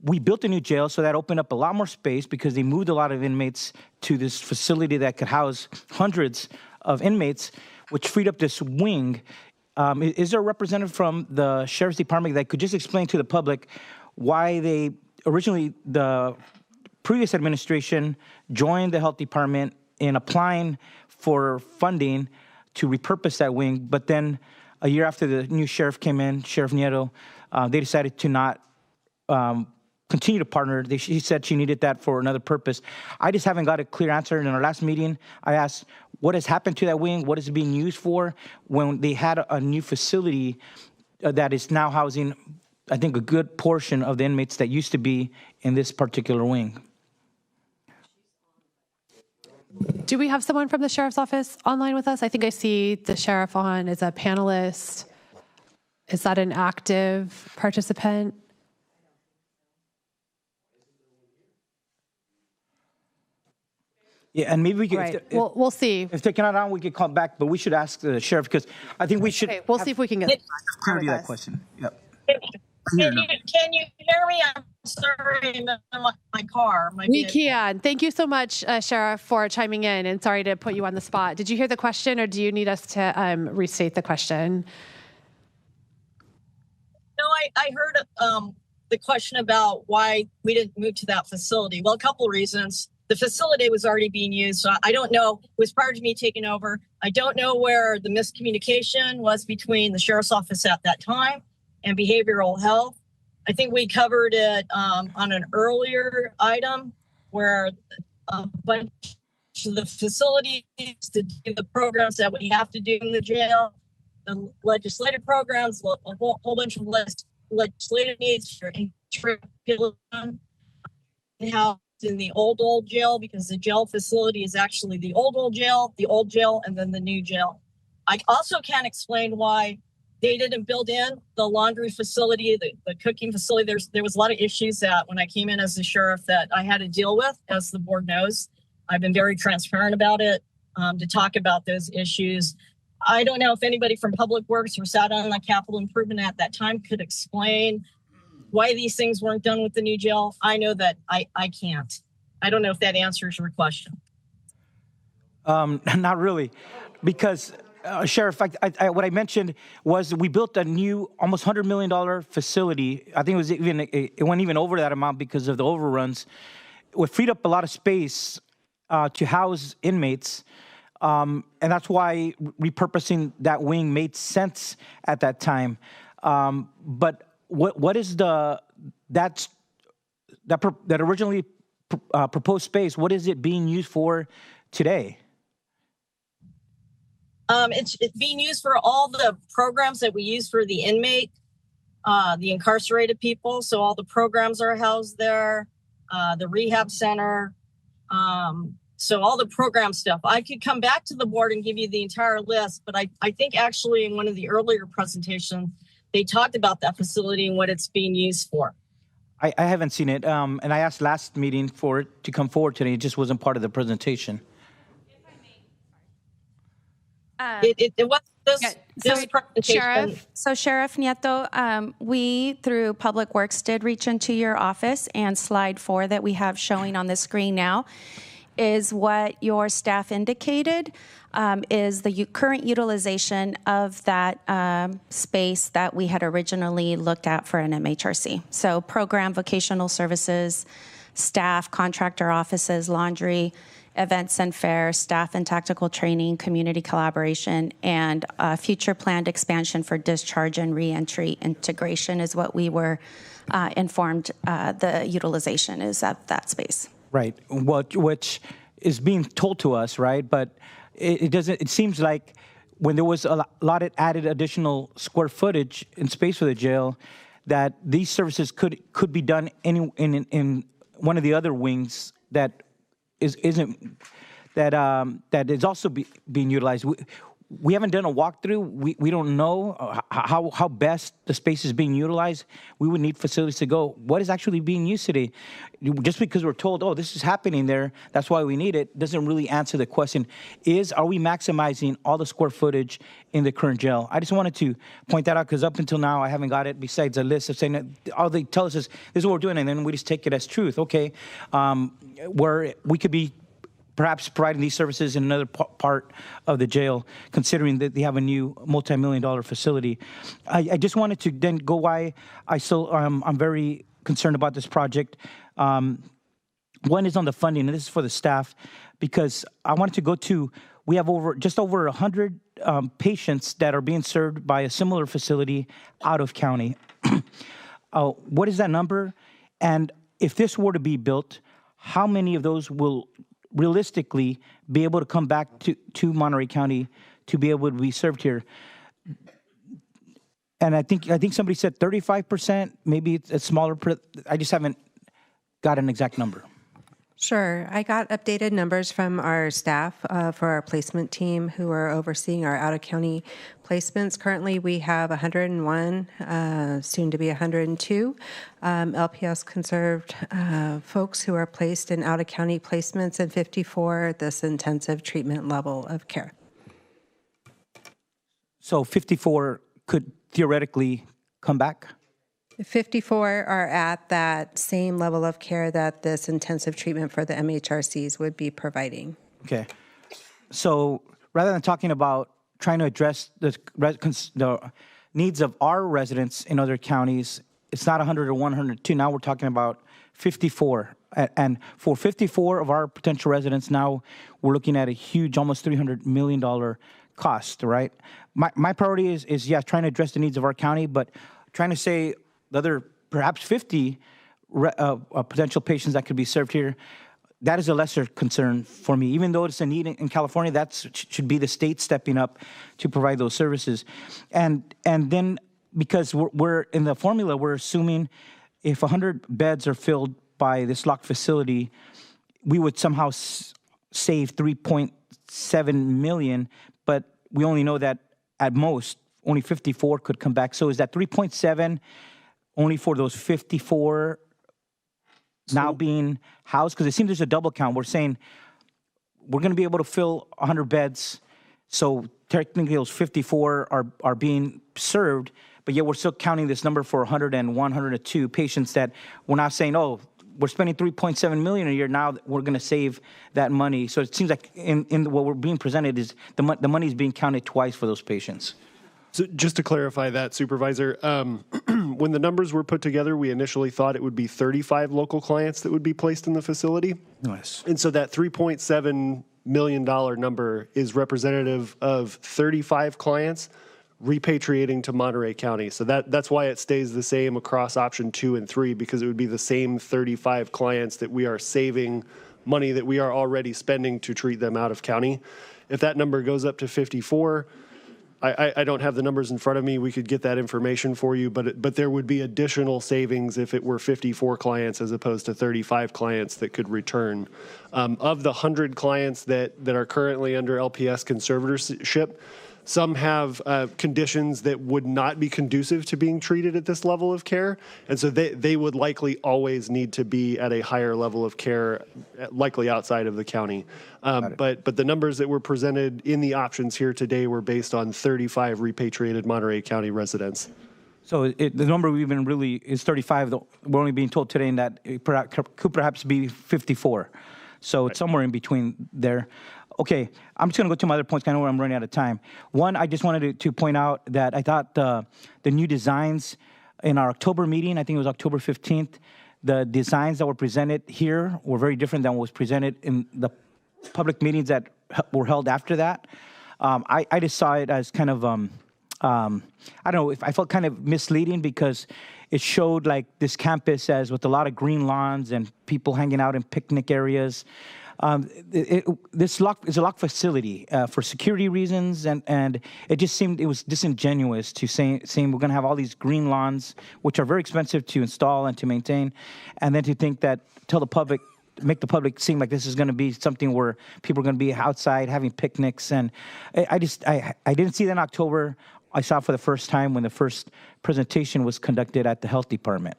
we built a new jail, so that opened up a lot more space because they moved a lot of inmates to this facility that could house hundreds of inmates, which freed up this wing. Is there a representative from the Sheriff's Department that could just explain to the public why they originally, the previous administration joined the Health Department in applying for funding to repurpose that wing, but then a year after the new sheriff came in, Sheriff Nieto, they decided to not continue to partner. She said she needed that for another purpose. I just haven't got a clear answer. In our last meeting, I asked, what has happened to that wing? What is it being used for? When they had a new facility that is now housing, I think, a good portion of the inmates that used to be in this particular wing. Do we have someone from the Sheriff's Office online with us? I think I see the Sheriff on as a panelist. Is that an active participant? Yeah, and maybe we can. Right. We'll see. If they're not on, we could call back, but we should ask the sheriff because I think we should. Okay, we'll see if we can get clarity to that question. Yep. Can you hear me? I'm sorry, in my car. We can. Thank you so much, Sheriff, for chiming in, and sorry to put you on the spot. Did you hear the question, or do you need us to restate the question? No, I heard the question about why we didn't move to that facility. Well, a couple of reasons. The facility was already being used, so I don't know. It was prior to me taking over. I don't know where the miscommunication was between the Sheriff's Office at that time and behavioral health. I think we covered it on an earlier item where a bunch of the facilities to do the programs that we have to do in the jail, the legislative programs, a whole bunch of legislative needs for interpretation, how in the old jail, because the jail facility is actually the old jail, and then the new jail. I also can't explain why They didn't build in the laundry facility, the cooking facility. There was a lot of issues that when I came in as the sheriff that I had to deal with, as the board knows. I've been very transparent about it, to talk about those issues. I don't know if anybody from Public Works or sat on the capital improvement at that time could explain why these things weren't done with the new jail. I know that I can't. I don't know if that answers your question. Not really, because Sheriff, what I mentioned was we built a new, almost $100 million facility. I think it went even over that amount because of the overruns. We freed up a lot of space to house inmates, and that's why repurposing that wing made sense at that time. But what is that originally proposed space? What is it being used for today? It's being used for all the programs that we use for the inmate, the incarcerated people. So all the programs are housed there, the rehab center. So all the program stuff. I could come back to the board and give you the entire list, but I think actually in one of the earlier presentations, they talked about that facility and what it's being used for. I haven't seen it, and I asked last meeting for it to come forward today. It just wasn't part of the presentation. It was this presentation. Sheriff Nieto, we, through Public Works, did reach into your office, and slide 4 that we have showing on the screen now is what your staff indicated is the current utilization of that space that we had originally looked at for an MHRC. So program, vocational services, staff, contractor offices, laundry, events and fairs, staff and tactical training, community collaboration, and future planned expansion for discharge and reentry integration is what we were informed the utilization is at that space. Right, which is being told to us, right? But it doesn't. It seems like when there was a lot of added additional square footage and space for the jail, that these services could be done in one of the other wings that isn't also being utilized. We haven't done a walkthrough. We don't know how best the space is being utilized. We would need facilities to go, what is actually being used today? Just because we're told, oh, this is happening there, that's why we need it, doesn't really answer the question, are we maximizing all the square footage in the current jail? I just wanted to point that out because up until now, I haven't got it besides a list of saying that all they tell us is, this is what we're doing, and then we just take it as truth. Okay, where we could be perhaps providing these services in another part of the jail, considering that they have a new multi-million-dollar facility. I just wanted to then go why I'm very concerned about this project. One is on the funding, and this is for the staff, because I wanted to go to, we have just over 100 patients that are being served by a similar facility out of county. What is that number? And if this were to be built, how many of those will realistically be able to come back to Monterey County to be able to be served here? And I think somebody said 35%, maybe it's smaller. I just haven't got an exact number. Sure. I got updated numbers from our staff for our placement team who are overseeing our out-of-county placements. Currently, we have 101, soon to be 102 LPS conserved folks who are placed in out-of-county placements, and 54 at this intensive treatment level of care. So 54 could theoretically come back? 54 are at that same level of care that this intensive treatment for the MHRCs would be providing. Okay. So rather than talking about trying to address the needs of our residents in other counties, it's not 100 or 102. Now we're talking about 54. And for 54 of our potential residents, now we're looking at a huge, almost $300 million cost, right? My priority is yes, trying to address the needs of our county, but trying to say the other perhaps 50 potential patients that could be served here, that is a lesser concern for me. Even though it's a need in California, that should be the state stepping up to provide those services. And then because we're in the formula, we're assuming if 100 beds are filled by this locked facility, we would somehow save $3.7 million, but we only know that at most only 54 could come back. So is that 3.7 only for those 54 now being housed? Because it seems there's a double count. We're saying we're going to be able to fill 100 beds. So technically those 54 are being served, but yet we're still counting this number for 101, 102 patients that we're not saying, oh, we're spending $3.7 million a year. Now we're going to save that money. So it seems like in what we're being presented is the money is being counted twice for those patients. So just to clarify that, Supervisor, when the numbers were put together, we initially thought it would be 35 local clients that would be placed in the facility. Nice. And so that $3.7 million number is representative of 35 clients repatriating to Monterey County. So that's why it stays the same across option 2 and 3, because it would be the same 35 clients that we are saving money that we are already spending to treat them out of county. If that number goes up to 54, I don't have the numbers in front of me. We could get that information for you, but there would be additional savings if it were 54 clients as opposed to 35 clients that could return. Of the 100 clients that are currently under LPS conservatorship, some have conditions that would not be conducive to being treated at this level of care, and so they would likely always need to be at a higher level of care, likely outside of the county. But the numbers that were presented in the options here today were based on 35 repatriated Monterey County residents. So the number we've been really is 35. We're only being told today that it could perhaps be 54. So it's somewhere in between there. Okay, I'm just going to go to my other points. I know I'm running out of time. One, I just wanted to point out that I thought the new designs in our October meeting, I think it was October 15th, the designs that were presented here were very different than what was presented in the public meetings that were held after that. I just saw it as kind of, I don't know, I felt kind of misleading because it showed like this campus as with a lot of green lawns and people hanging out in picnic areas. This is a locked facility for security reasons, and it just seemed it was disingenuous to saying we're going to have all these green lawns, which are very expensive to install and to maintain, and then to think that make the public seem like this is going to be something where people are going to be outside having picnics, and I didn't see that in October. I saw it for the first time when the first presentation was conducted at the health department.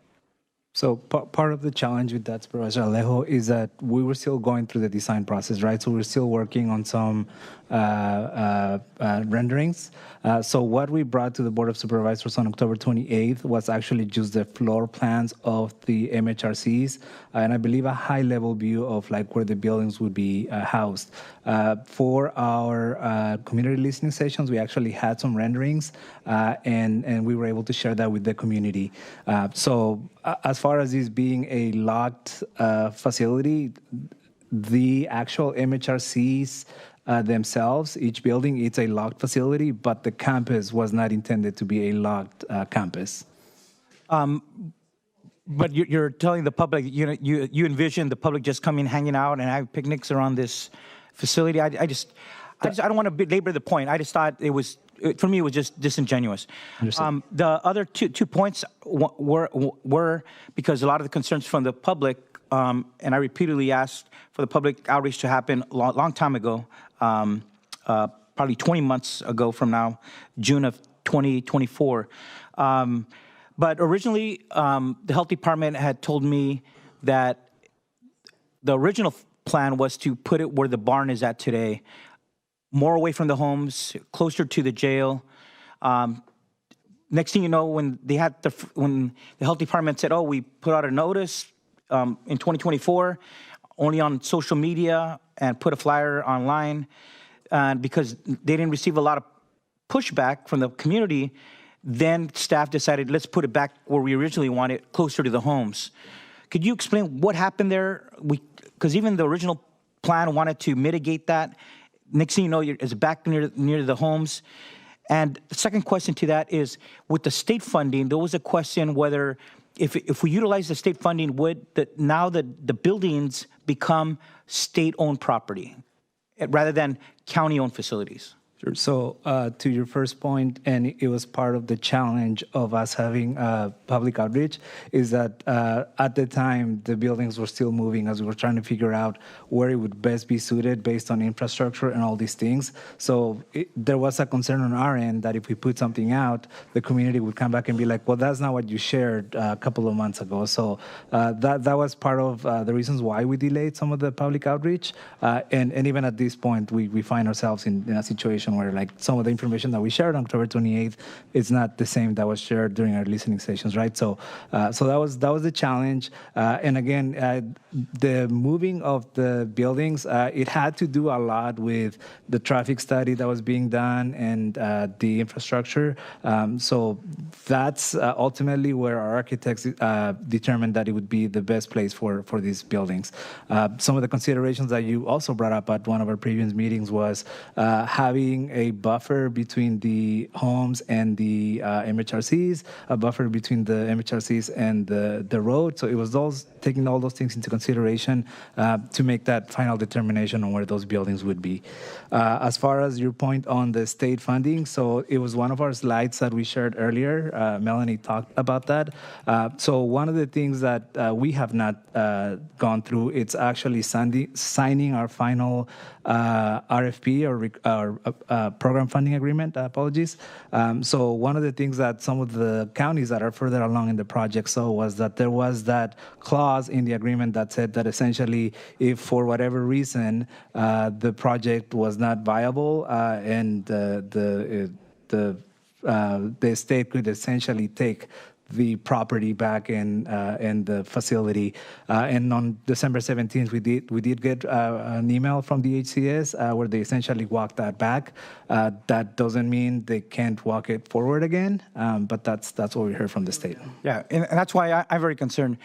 So part of the challenge with that, Supervisor Alejo, is that we were still going through the design process, right? So we're still working on some renderings. So what we brought to the Board of Supervisors on October 28th was actually just the floor plans of the MHRCs, and I believe a high-level view of like where the buildings would be housed. For our community listening sessions, we actually had some renderings, and we were able to share that with the community. So as far as this being a locked facility, the actual MHRCs themselves, each building, it's a locked facility, but the campus was not intended to be a locked campus. But you're telling the public, you envision the public just coming, hanging out, and having picnics around this facility. I don't want to belabor the point. I just thought for me, it was just disingenuous. The other two points were because a lot of the concerns from the public, and I repeatedly asked for the public outreach to happen a long time ago, probably 20 months ago from now, June of 2024. But originally, the health department had told me that the original plan was to put it where the barn is at today, more away from the homes, closer to the jail. Next thing you know, when the health department said, "Oh, we put out a notice in 2024, only on social media, and put a flyer online," and because they didn't receive a lot of pushback from the community, then staff decided, let's put it back where we originally wanted, closer to the homes. Could you explain what happened there? Because even the original plan wanted to mitigate that. Next thing you know, it's back near the homes. And the second question to that is, with the state funding, there was a question whether if we utilize the state funding, would now the buildings become state-owned property rather than county-owned facilities? Sure. So to your first point, and it was part of the challenge of us having public outreach, is that at the time, the buildings were still moving as we were trying to figure out where it would best be suited based on infrastructure and all these things. So there was a concern on our end that if we put something out, the community would come back and be like, well, that's not what you shared a couple of months ago. So that was part of the reasons why we delayed some of the public outreach. And even at this point, we find ourselves in a situation where like some of the information that we shared on October 28th is not the same that was shared during our listening sessions, right? So that was the challenge. And again, the moving of the buildings, it had to do a lot with the traffic study that was being done and the infrastructure. So that's ultimately where our architects determined that it would be the best place for these buildings. Some of the considerations that you also brought up at one of our previous meetings was having a buffer between the homes and the MHRCs, a buffer between the MHRCs and the road. So it was taking all those things into consideration to make that final determination on where those buildings would be. As far as your point on the state funding, so it was one of our slides that we shared earlier. Melanie talked about that. So one of the things that we have not gone through, it's actually signing our final RFP or program funding agreement, apologies. So one of the things that some of the counties that are further along in the project saw was that there was that clause in the agreement that said that essentially if for whatever reason the project was not viable and the state could essentially take the property back and the facility. And on December 17th, we did get an email from the HCS where they essentially walked that back. That doesn't mean they can't walk it forward again, but that's what we heard from the state. Yeah, and that's why I'm very concerned.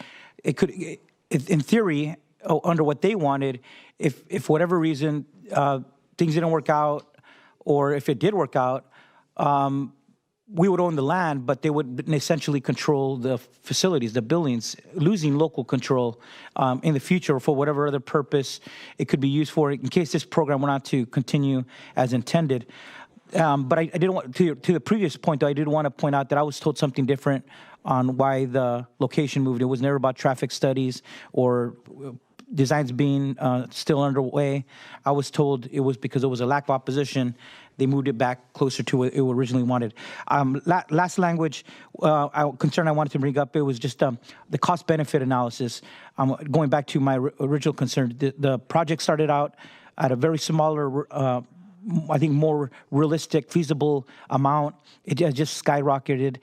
It could, in theory, under what they wanted, if for whatever reason things didn't work out, or if it did work out, we would own the land, but they would essentially control the facilities, the buildings, losing local control in the future for whatever other purpose it could be used for, in case this program were not to continue as intended. But I didn't want to the previous point, though, I did want to point out that I was told something different on why the location moved. It was never about traffic studies or designs being still underway. I was told it was because there was a lack of opposition. They moved it back closer to what it originally wanted. Last language concern I wanted to bring up, it was just the cost-benefit analysis. Going back to my original concern, the project started out at a very smaller, I think more realistic, feasible amount. It just skyrocketed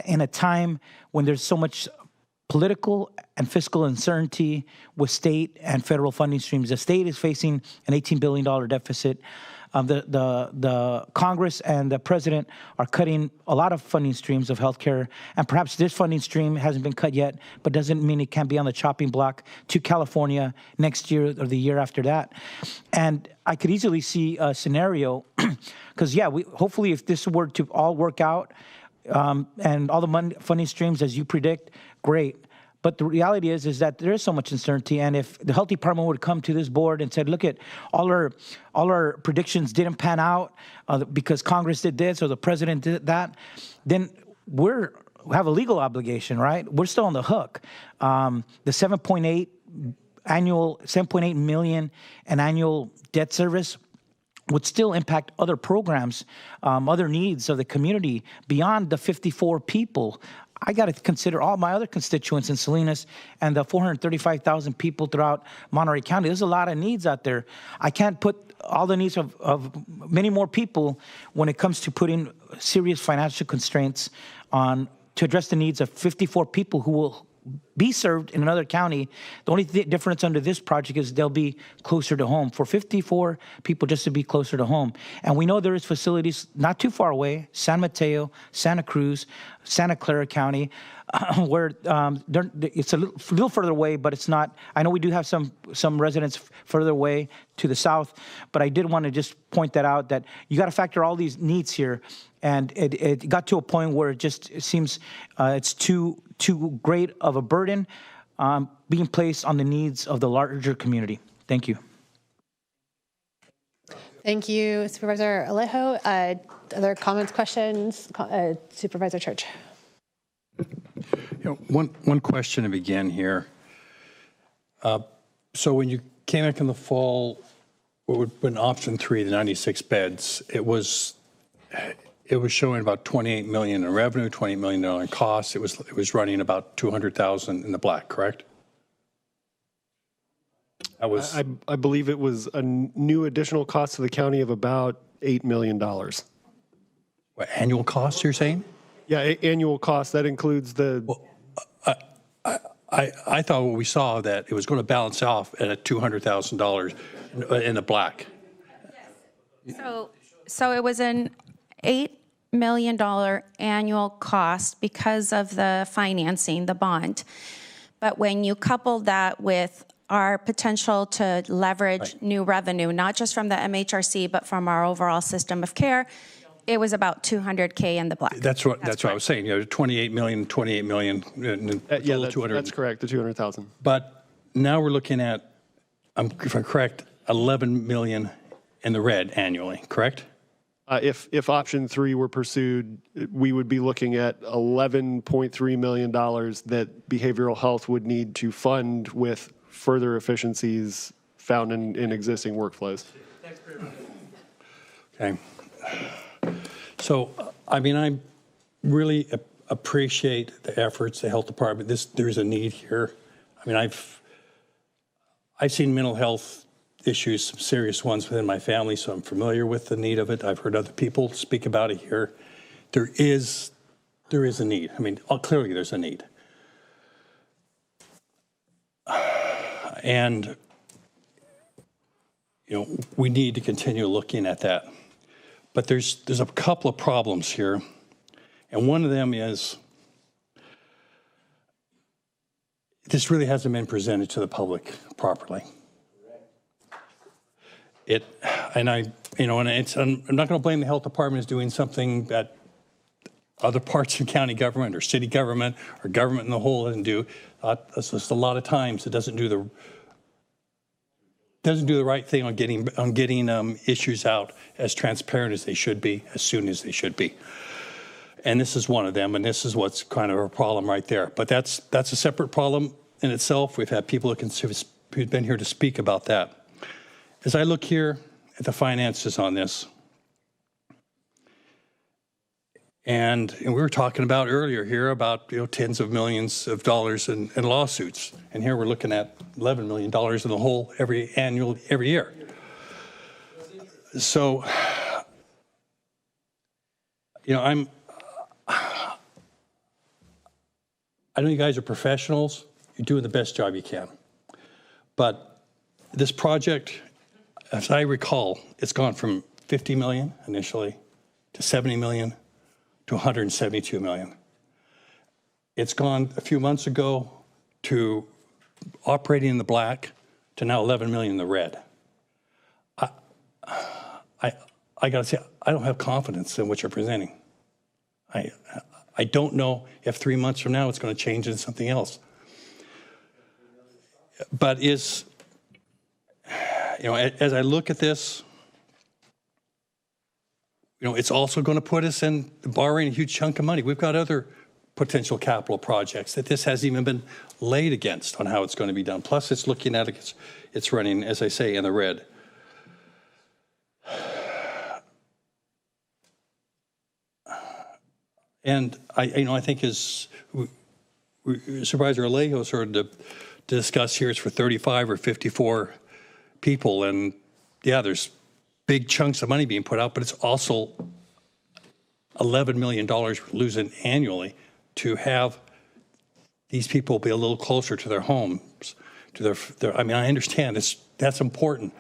in a time when there's so much political and fiscal uncertainty with state and federal funding streams. The state is facing an $18 billion deficit. The Congress and the president are cutting a lot of funding streams of healthcare, and perhaps this funding stream hasn't been cut yet, but doesn't mean it can't be on the chopping block to California next year or the year after that. And I could easily see a scenario, because hopefully if this were to all work out, and all the funding streams as you predict, great. But the reality is that there is so much uncertainty, and if the health department would come to this board and said, "Look, at all our predictions didn't pan out because Congress did this or the president did that," then we have a legal obligation, right? We're still on the hook. The 7.8 million in annual debt service would still impact other programs, other needs of the community beyond the 54 people. I got to consider all my other constituents in Salinas and the 435,000 people throughout Monterey County. There's a lot of needs out there. I can't put all the needs of many more people when it comes to putting serious financial constraints on to address the needs of 54 people who will be served in another county. The only difference under this project is they'll be closer to home. For 54 people just to be closer to home. And we know there is facilities not too far away, San Mateo, Santa Cruz, Santa Clara County, where it's a little further away, but it's not. I know we do have some residents further away to the south, but I did want to just point that out, that you got to factor all these needs here. And it got to a point where it seems it's too great of a burden being placed on the needs of the larger community. Thank you. Thank you, Supervisor Alejo. Other comments, questions? Supervisor Church. One question to begin here. So when you came back in the fall, what would have been option 3, the 96 beds, it was showing about 28 million in revenue, $28 million in costs. It was running about 200,000 in the black, correct? I believe it was a new additional cost to the county of about $8 million. What, annual costs, you're saying? Yeah, annual cost. That includes the... I thought what we saw that it was going to balance off at a $200,000 in the black. So it was an $8 million annual cost because of the financing, the bond. But when you couple that with our potential to leverage new revenue, not just from the MHRC, but from our overall system of care, it was about 200K in the black. That's what I was saying. 28 million, and yeah, 200. That's correct, the 200,000. But now we're looking at, if I'm correct, 11 million in the red annually, correct? If option 3 were pursued, we would be looking at $11.3 million that behavioral health would need to fund with further efficiencies found in existing workflows. Okay. So, I mean, I really appreciate the efforts, the health department. There's a need here. I mean, I've seen mental health issues, some serious ones within my family, so I'm familiar with the need of it. I've heard other people speak about it here. There is a need. I mean, clearly there's a need. And, we need to continue looking at that. But there's a couple of problems here. And one of them is this really hasn't been presented to the public properly. I'm not going to blame the health department as doing something that other parts of county government or city government or government in the whole doesn't do. It's just a lot of times it doesn't do the right thing on getting issues out as transparent as they should be, as soon as they should be. And this is one of them, and this is what's kind of a problem right there. But that's a separate problem in itself. We've had people who've been here to speak about that. As I look here at the finances on this, and we were talking about earlier here about tens of millions of dollars in lawsuits, and here we're looking at $11 million in the whole every year. So, I know you guys are professionals. You're doing the best job you can, but this project, as I recall, it's gone from 50 million initially to 70 million to 172 million. It's gone a few months ago to operating in the black to now 11 million in the red. I got to say, I don't have confidence in what you're presenting. I don't know if 3 months from now it's going to change into something else. But as I look at this, it's also going to put us in borrowing a huge chunk of money. We've got other potential capital projects that this hasn't even been laid against on how it's going to be done. Plus, it's looking at it, it's running, as I say, in the red. And I think as Supervisor Alejo sort of discuss here, it's for 35 or 54 people, and yeah, there's big chunks of money being put out, but it's also $11 million we're losing annually to have these people be a little closer to their homes, to their I mean, I understand that's important,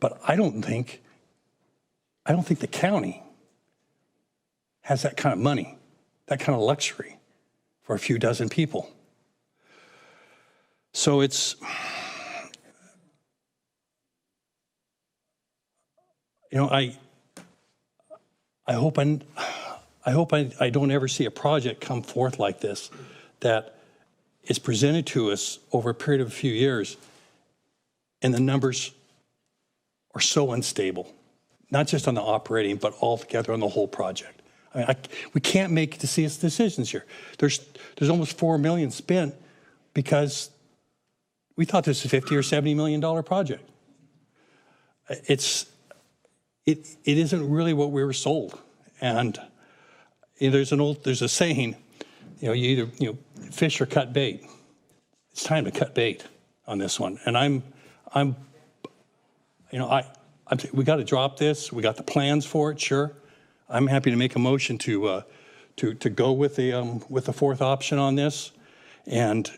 but I don't think the county has that kind of money, that kind of luxury for a few dozen people. So it's, I hope I don't ever see a project come forth like this that is presented to us over a period of a few years, and the numbers are so unstable. not just on the operating, but altogether on the whole project. I mean, we can't make decisions here. There's almost $4 million spent because we thought this was a $50 or $70 million project. It isn't really what we were sold. And there's a saying, you either fish or cut bait. It's time to cut bait on this one. And we got to drop this. We got the plans for it, sure. I'm happy to make a motion to go with the fourth option on this. And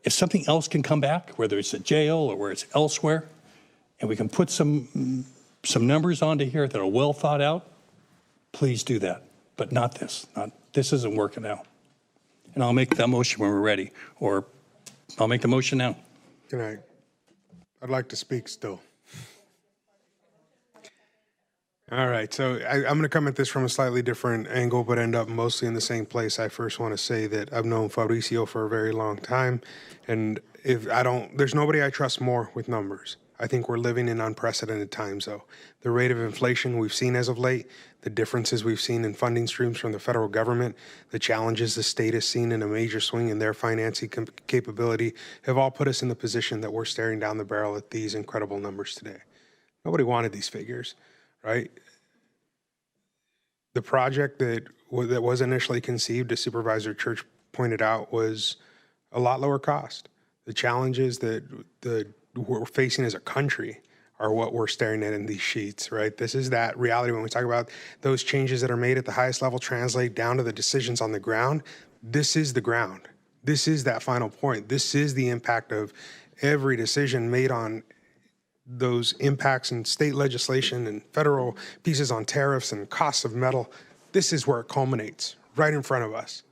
if something else can come back, whether it's a jail or where it's elsewhere, and we can put some numbers onto here that are well thought out, please do that. But not this. This isn't working out. And I'll make that motion when we're ready, or I'll make the motion now. I'd like to speak still. All right, so I'm going to come at this from a slightly different angle, but end up mostly in the same place. I first want to say that I've known Fabricio for a very long time, and there's nobody I trust more with numbers. I think we're living in unprecedented times, though. The rate of inflation we've seen as of late, the differences we've seen in funding streams from the federal government, the challenges the state has seen in a major swing in their financing capability have all put us in the position that we're staring down the barrel at these incredible numbers today. Nobody wanted these figures, right? The project that was initially conceived, as Supervisor Church pointed out, was a lot lower cost. The challenges that we're facing as a country are what we're staring at in these sheets, right? This is that reality when we talk about those changes that are made at the highest level translate down to the decisions on the ground. This is the ground. This is that final point. This is the impact of every decision made on those impacts in state legislation and federal pieces on tariffs and costs of metal. This is where it culminates, right in front of us.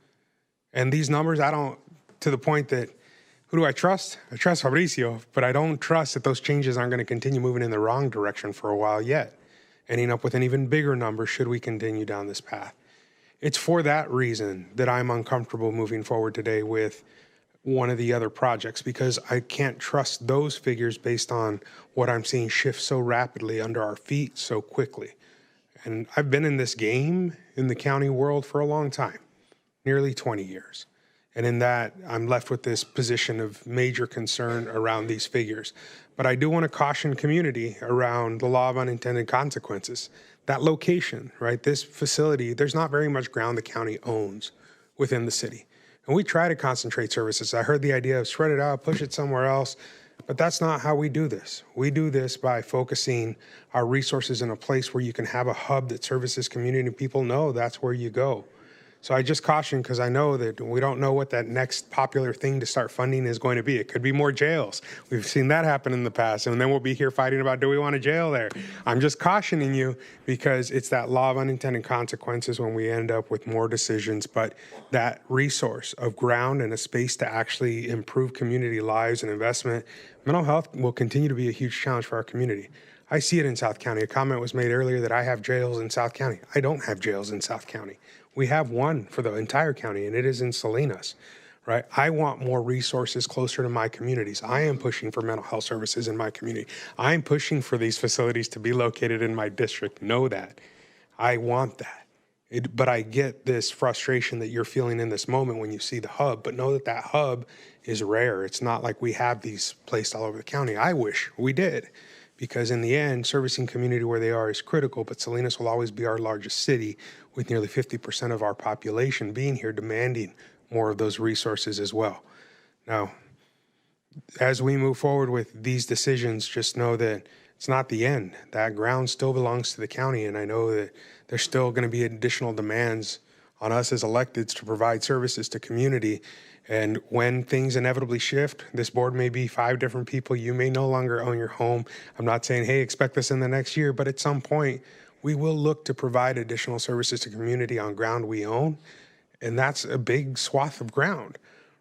And these numbers, to the point that, who do I trust? I trust Fabricio, but I don't trust that those changes aren't going to continue moving in the wrong direction for a while yet, ending up with an even bigger number should we continue down this path. It's for that reason that I'm uncomfortable moving forward today with one of the other projects, because I can't trust those figures based on what I'm seeing shift so rapidly under our feet so quickly. And I've been in this game in the county world for a long time, nearly 20 years. And in that, I'm left with this position of major concern around these figures. But I do want to caution community around the law of unintended consequences. That location, right, this facility, there's not very much ground the county owns within the city. And we try to concentrate services. I heard the idea of spread it out, push it somewhere else, but that's not how we do this. We do this by focusing our resources in a place where you can have a hub that services community and people know that's where you go. So I just caution, because I know that we don't know what that next popular thing to start funding is going to be. It could be more jails. We've seen that happen in the past, and then we'll be here fighting about, do we want a jail there? I'm just cautioning you, because it's that law of unintended consequences when we end up with more decisions, but that resource of ground and a space to actually improve community lives and investment, mental health will continue to be a huge challenge for our community. I see it in South County. A comment was made earlier that I have jails in South County. I don't have jails in South County. We have one for the entire county, and it is in Salinas, right? I want more resources closer to my communities. I am pushing for mental health services in my community. I'm pushing for these facilities to be located in my district. Know that. I want that. But I get this frustration that you're feeling in this moment when you see the hub, but know that that hub is rare. It's not like we have these placed all over the county. I wish we did, because in the end, servicing community where they are is critical, but Salinas will always be our largest city, with nearly 50% of our population being here, demanding more of those resources as well. Now, as we move forward with these decisions, just know that it's not the end. That ground still belongs to the county, and I know that there's still going to be additional demands on us as electeds to provide services to community. And when things inevitably shift, this board may be 5 different people. You may no longer own your home. I'm not saying, hey, expect this in the next year, but at some point, we will look to provide additional services to community on ground we own, and that's a big swath of ground,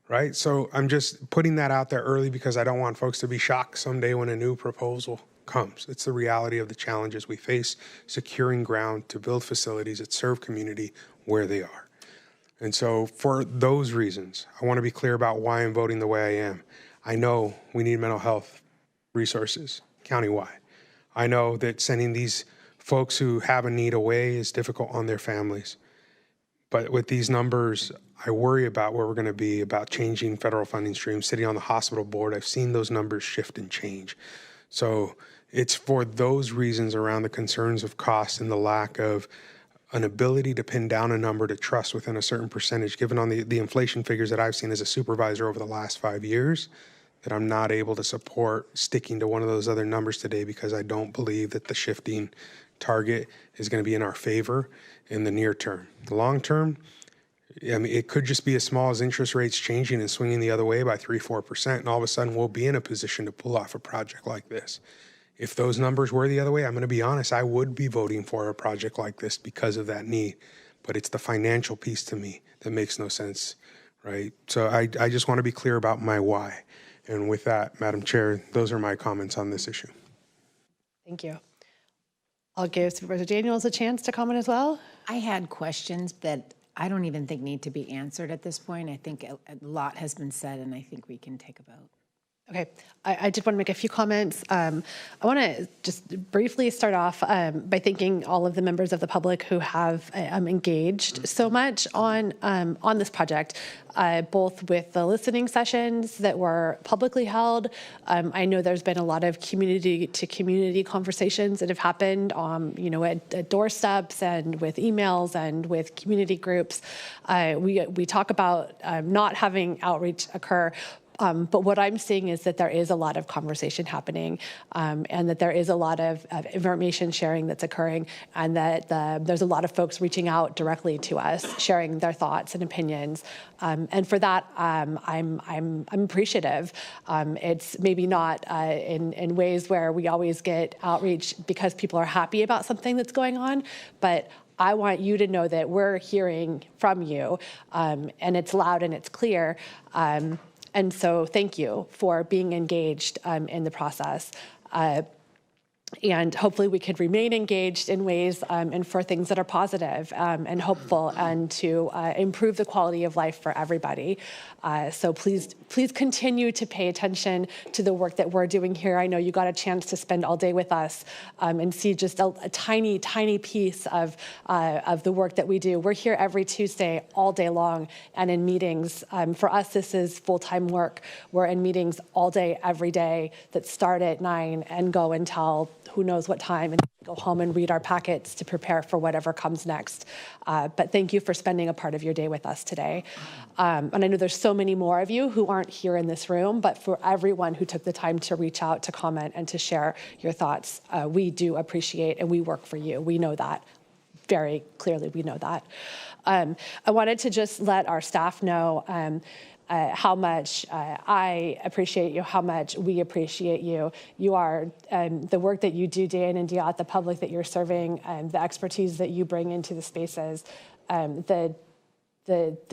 right? So I'm just putting that out there early, because I don't want folks to be shocked someday when a new proposal comes. It's the reality of the challenges we face, securing ground to build facilities that serve community where they are. And so for those reasons, I want to be clear about why I'm voting the way I am. I know we need mental health resources countywide. I know that sending these folks who have a need away is difficult on their families. But with these numbers, I worry about where we're going to be about changing federal funding streams. Sitting on the hospital board, I've seen those numbers shift and change. So it's for those reasons around the concerns of cost and the lack of an ability to pin down a number to trust within a certain percentage, given on the inflation figures that I've seen as a supervisor over the last 5 years, that I'm not able to support sticking to one of those other numbers today because I don't believe that the shifting target is going to be in our favor in the near term. The long term, I mean, it could just be as small as interest rates changing and swinging the other way by 3-4%, and all of a sudden we'll be in a position to pull off a project like this. If those numbers were the other way, I'm going to be honest, I would be voting for a project like this because of that need. But it's the financial piece to me that makes no sense, right? So I just want to be clear about my why. And with that, Madam Chair, those are my comments on this issue. Thank you. I'll give Supervisor Daniels a chance to comment as well. I had questions that I don't even think need to be answered at this point. I think a lot has been said, and I think we can take a vote. Okay, I did want to make a few comments. I want to just briefly start off by thanking all of the members of the public who have engaged so much on this project, both with the listening sessions that were publicly held. I know there's been a lot of community-to-community conversations that have happened, at doorsteps and with emails and with community groups. We talk about not having outreach occur. But what I'm seeing is that there is a lot of conversation happening, and that there is a lot of information sharing that's occurring, and that there's a lot of folks reaching out directly to us, sharing their thoughts and opinions. And for that, I'm appreciative. It's maybe not in ways where we always get outreach because people are happy about something that's going on, but I want you to know that we're hearing from you, and it's loud and it's clear. And so thank you for being engaged in the process. And hopefully we could remain engaged in ways and for things that are positive and hopeful and to improve the quality of life for everybody. So please continue to pay attention to the work that we're doing here. I know you got a chance to spend all day with us and see just a tiny, tiny piece of the work that we do. We're here every Tuesday all day long and in meetings. For us, this is full-time work. We're in meetings all day, every day that start at 9 and go until who knows what time, and go home and read our packets to prepare for whatever comes next. But thank you for spending a part of your day with us today. And I know there's so many more of you who aren't here in this room, but for everyone who took the time to reach out, to comment, and to share your thoughts, we do appreciate, and we work for you. We know that. Very clearly, we know that. I wanted to just let our staff know how much I appreciate you, how much we appreciate you. You are the work that you do day in and day out, the public that you're serving, the expertise that you bring into the spaces, the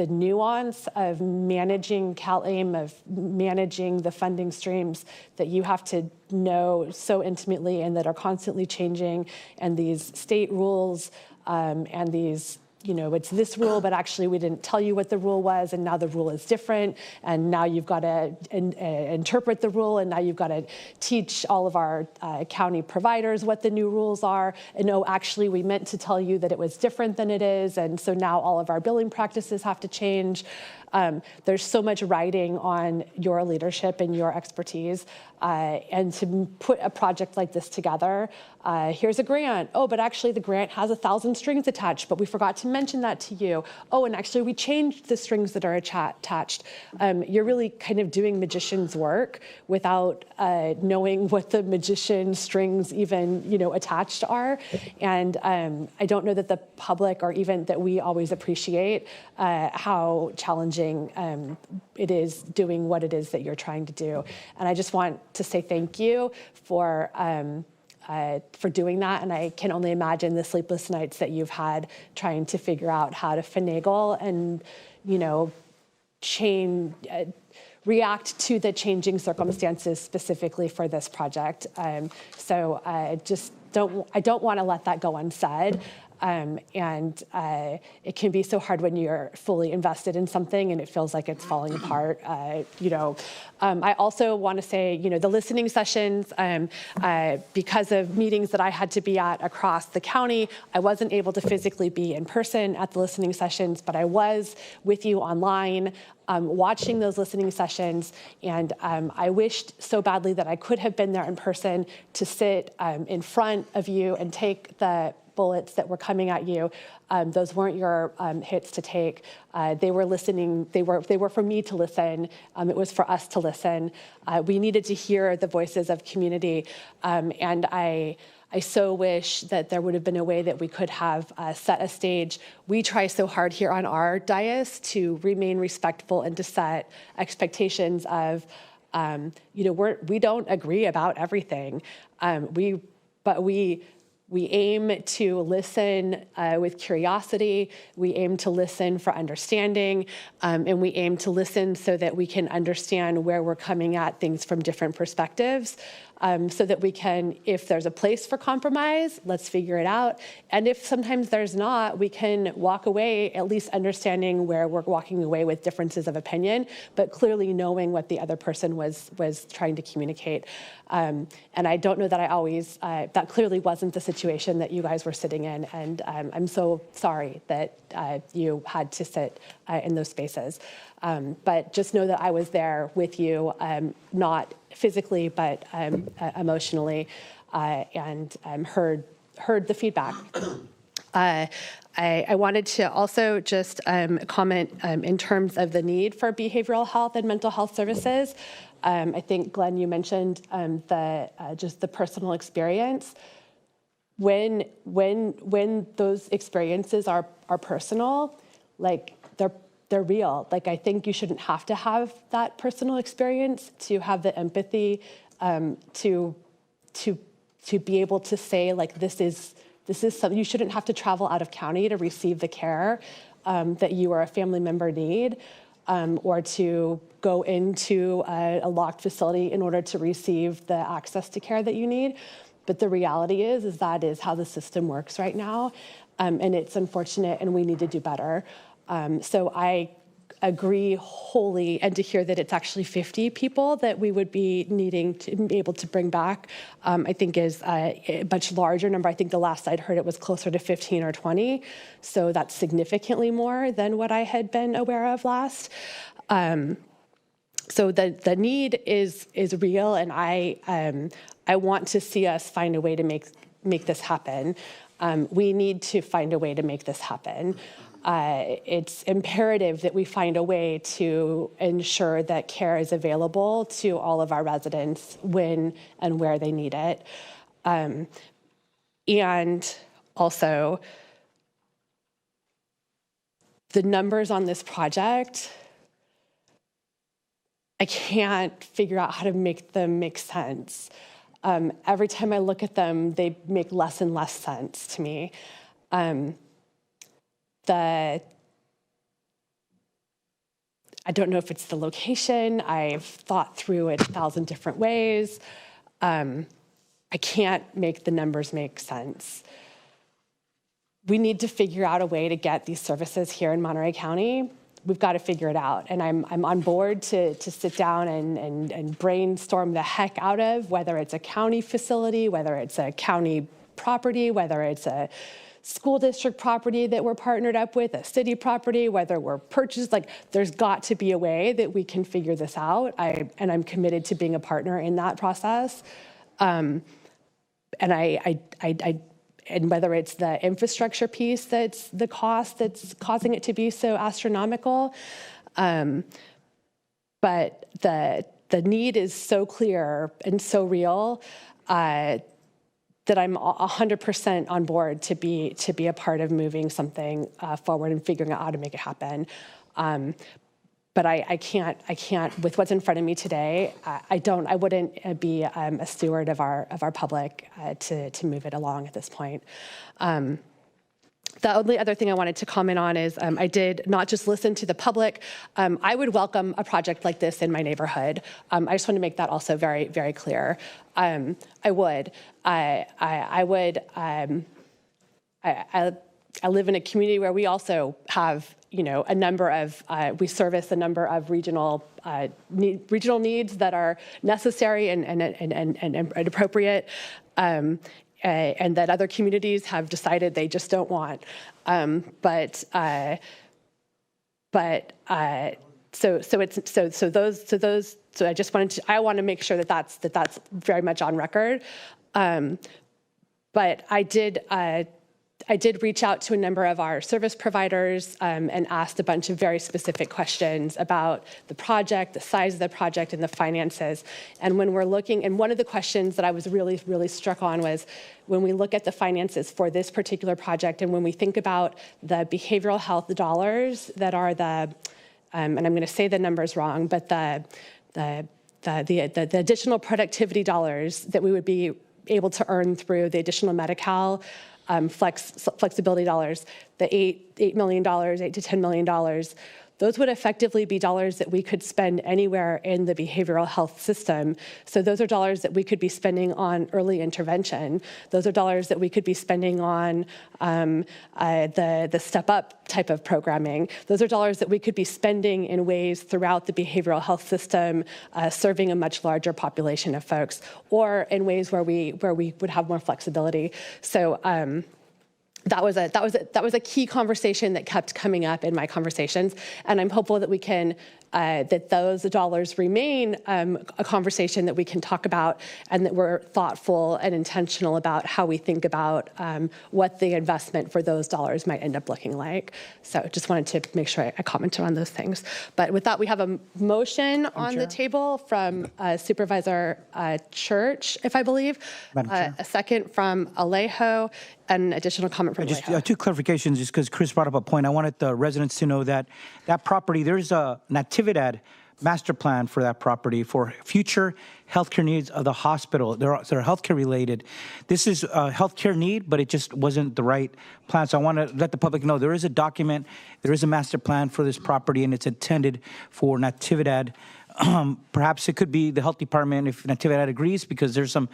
nuance of managing CalAIM, of managing the funding streams that you have to know so intimately and that are constantly changing, and these state rules and these it's this rule, but actually we didn't tell you what the rule was, and now the rule is different, and now you've got to interpret the rule, and now you've got to teach all of our county providers what the new rules are, and actually we meant to tell you that it was different than it is, and so now all of our billing practices have to change. There's so much riding on your leadership and your expertise, and to put a project like this together, here's a grant. Oh, but actually the grant has 1,000 strings attached, but we forgot to mention that to you. Oh, and actually we changed the strings that are attached. You're really kind of doing magician's work without knowing what the magician strings even, attached are. And I don't know that the public or even that we always appreciate how challenging it is doing what it is that you're trying to do. And I just want to say thank you for doing that. And I can only imagine the sleepless nights that you've had trying to figure out how to finagle and, react to the changing circumstances specifically for this project. So I don't want to let that go unsaid. It can be so hard when you're fully invested in something and it feels like it's falling apart. I also want to say, the listening sessions, because of meetings that I had to be at across the county, I wasn't able to physically be in person at the listening sessions, but I was with you online, watching those listening sessions, and I wished so badly that I could have been there in person to sit in front of you and take the bullets that were coming at you. Those weren't your hits to take. They were listening. They were for me to listen. It was for us to listen. We needed to hear the voices of community, and I so wish that there would have been a way that we could have set a stage. We try so hard here on our dais to remain respectful and to set expectations of, we don't agree about everything. But we aim to listen with curiosity. We aim to listen for understanding, and we aim to listen so that we can understand where we're coming at things from different perspectives, so that we can, if there's a place for compromise, let's figure it out. And if sometimes there's not, we can walk away at least understanding where we're walking away with differences of opinion, but clearly knowing what the other person was trying to communicate. And I don't know that I always, that clearly wasn't the situation that you guys were sitting in. And I'm so sorry that you had to sit in those spaces. But just know that I was there with you, not physically, but emotionally, and heard the feedback. I wanted to also just comment in terms of the need for behavioral health and mental health services. I think, Glenn, you mentioned just the personal experience. When those experiences are personal, like they're real. Like, I think you shouldn't have to have that personal experience to have the empathy to be able to say, like, this is something. You shouldn't have to travel out of county to receive the care that you or a family member need, or to go into a locked facility in order to receive the access to care that you need. But the reality is that is how the system works right now, and it's unfortunate, and we need to do better. So I agree wholly, and to hear that it's actually 50 people that we would be needing to be able to bring back, I think is a much larger number. I think the last I'd heard it was closer to 15 or 20. So that's significantly more than what I had been aware of last. So the need is real, and I want to see us find a way to make this happen. We need to find a way to make this happen. It's imperative that we find a way to ensure that care is available to all of our residents when and where they need it. And also, the numbers on this project, I can't figure out how to make them make sense. Every time I look at them, they make less and less sense to me. I don't know if it's the location. I've thought through it 1,000 different ways. I can't make the numbers make sense. We need to figure out a way to get these services here in Monterey County. We've got to figure it out. And I'm on board to sit down and brainstorm the heck out of, whether it's a county facility, whether it's a county property, whether it's a school district property that we're partnered up with, a city property, whether we're purchased, like, there's got to be a way that we can figure this out. And I'm committed to being a partner in that process. And whether it's the infrastructure piece that's the cost that's causing it to be so astronomical, but the need is so clear and so real, that I'm 100% on board to be a part of moving something forward and figuring out how to make it happen. But I can't, with what's in front of me today, I wouldn't be a steward of our public to move it along at this point. The only other thing I wanted to comment on is I did not just listen to the public. I would welcome a project like this in my neighborhood. I just want to make that also very, very clear. I would. I live in a community where we also have, a number of, we service a number of regional needs that are necessary and appropriate, and that other communities have decided they just don't want. So I just I want to make sure that that's very much on record. But I did reach out to a number of our service providers and asked a bunch of very specific questions about the project, the size of the project, and the finances. And when we're looking, and one of the questions that I was really, really struck on was when we look at the finances for this particular project, and when we think about the behavioral health dollars that are the, and I'm going to say the numbers wrong, but the additional productivity dollars that we would be able to earn through the additional Medi-Cal flexibility dollars, the $8 million, $8 to $10 million, those would effectively be dollars that we could spend anywhere in the behavioral health system. So those are dollars that we could be spending on early intervention. Those are dollars that we could be spending on the step up type of programming. Those are dollars that we could be spending in ways throughout the behavioral health system, serving a much larger population of folks, or in ways where we would have more flexibility. So that was a key conversation that kept coming up in my conversations, and I'm hopeful that we can that those dollars remain a conversation that we can talk about, and that we're thoughtful and intentional about how we think about what the investment for those dollars might end up looking like. So just wanted to make sure I commented on those things. But with that, we have a motion on the table from Supervisor Church, if I believe, a second from Alejo, and additional comment from Just Alejo. two clarifications, just because Chris brought up a point. I wanted the residents to know that that property, there's a Natividad master plan for that property for future healthcare needs of the hospital. They're healthcare related. This is a healthcare need, but it just wasn't the right plan. So I want to let the public know there is a document, there is a master plan for this property, and it's intended for Natividad. Perhaps it could be the health department if Natividad agrees, because there's some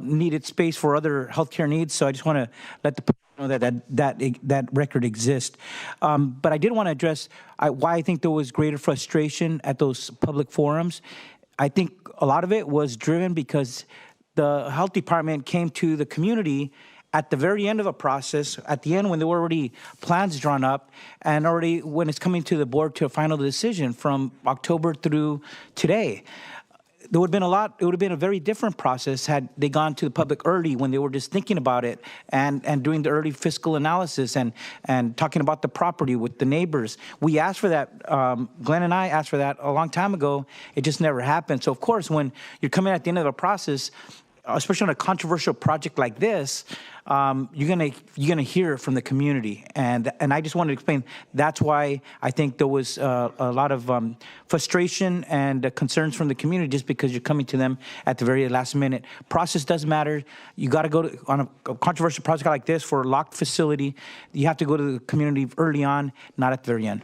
needed space for other healthcare needs. So I just want to let the public know that record exists. But I did want to address why I think there was greater frustration at those public forums. I think a lot of it was driven because the health department came to the community at the very end of a process, at the end when there were already plans drawn up, and already when it's coming to the board to a final decision from October through today. There would have been it would have been a very different process had they gone to the public early when they were just thinking about it and doing the early fiscal analysis and talking about the property with the neighbors. We asked for that, Glenn and I asked for that a long time ago. It just never happened. So of course, when you're coming at the end of a process, especially on a controversial project like this, you're gonna hear from the community, and I just wanted to explain that's why I think there was a lot of frustration and concerns from the community, just because you're coming to them at the very last minute. Process does matter. You got to go on a controversial project like this for a locked facility. You have to go to the community early on, not at the very end.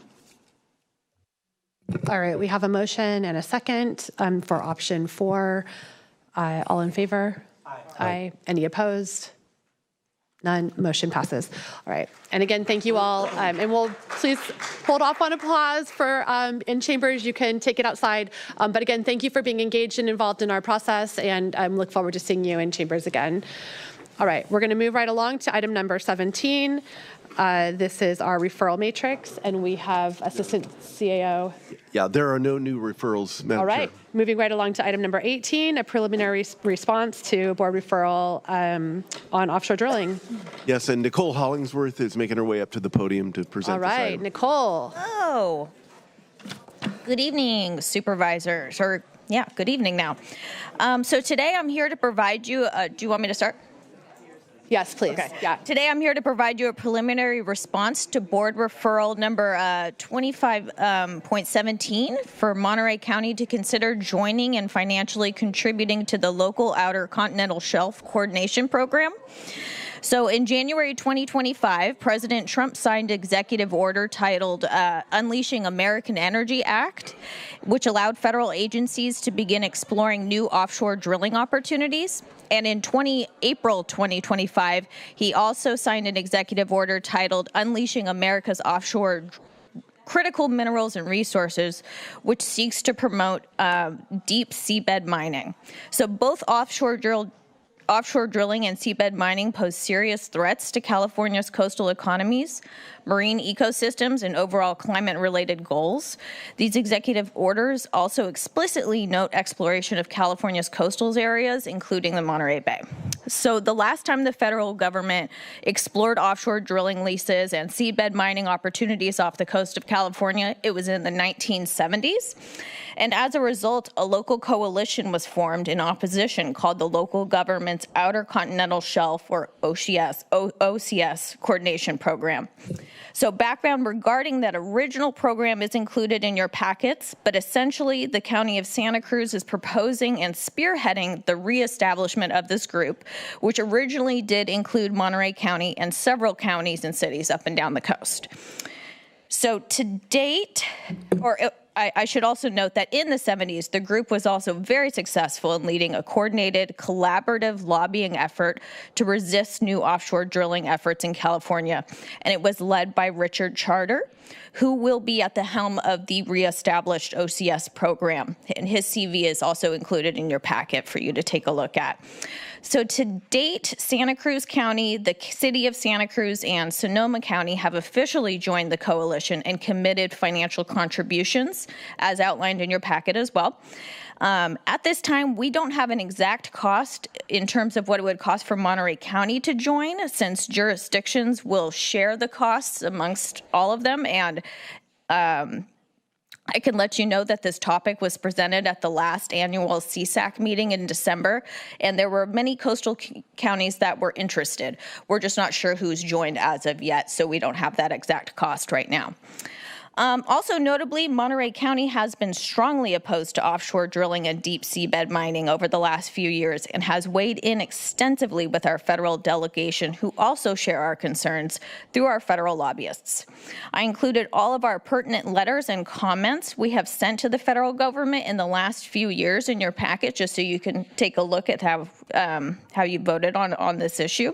All right, we have a motion and a second for option 4. All in favor? Aye. Any opposed? None. Motion passes. All right. And again, thank you all. And we'll please hold off on applause for in chambers. You can take it outside. But again, thank you for being engaged and involved in our process, and look forward to seeing you in chambers again. All right. We're going to move right along to item number 17. This is our referral matrix, and we have Assistant CAO. Yeah, there are no new referrals, Madam All right, Chair. moving right along to item number 18, a preliminary response to board referral on offshore drilling. Yes, and Nicole Hollingsworth is making her way up to the podium to present All this right, item. Nicole. Oh, good evening, supervisors, good evening now. So today I'm here to provide you, do you want me to start? Yes, please. Okay. Yeah. Today I'm here to provide you a preliminary response to board referral number 25.17 for Monterey County to consider joining and financially contributing to the local Outer Continental Shelf Coordination Program. So in January 2025, President Trump signed executive order titled Unleashing American Energy Act, which allowed federal agencies to begin exploring new offshore drilling opportunities. And in April 2025, he also signed an executive order titled Unleashing America's Offshore Critical Minerals and Resources, which seeks to promote deep seabed mining. So both offshore drilling and seabed mining pose serious threats to California's coastal economies, marine ecosystems, and overall climate-related goals. These executive orders also explicitly note exploration of California's coastal areas, including the Monterey Bay. So the last time the federal government explored offshore drilling leases and seabed mining opportunities off the coast of California, it was in the 1970s. And as a result, a local coalition was formed in opposition called the Local Government's Outer Continental Shelf, or OCS Coordination Program. So background regarding that original program is included in your packets, but essentially the County of Santa Cruz is proposing and spearheading the reestablishment of this group, which originally did include Monterey County and several counties and cities up and down the coast. So to date, I should also note that in the 70s, the group was also very successful in leading a coordinated, collaborative lobbying effort to resist new offshore drilling efforts in California. And it was led by Richard Charter, who will be at the helm of the reestablished OCS program. And his CV is also included in your packet for you to take a look at. So to date, Santa Cruz County, the city of Santa Cruz, and Sonoma County have officially joined the coalition and committed financial contributions, as outlined in your packet as well. At this time, we don't have an exact cost in terms of what it would cost for Monterey County to join, since jurisdictions will share the costs amongst all of them. And I can let you know that this topic was presented at the last annual CSAC meeting in December, and there were many coastal counties that were interested. We're just not sure who's joined as of yet, so we don't have that exact cost right now. Also notably, Monterey County has been strongly opposed to offshore drilling and deep seabed mining over the last few years and has weighed in extensively with our federal delegation, who also share our concerns through our federal lobbyists. I included all of our pertinent letters and comments we have sent to the federal government in the last few years in your packet, just so you can take a look at how you voted on this issue.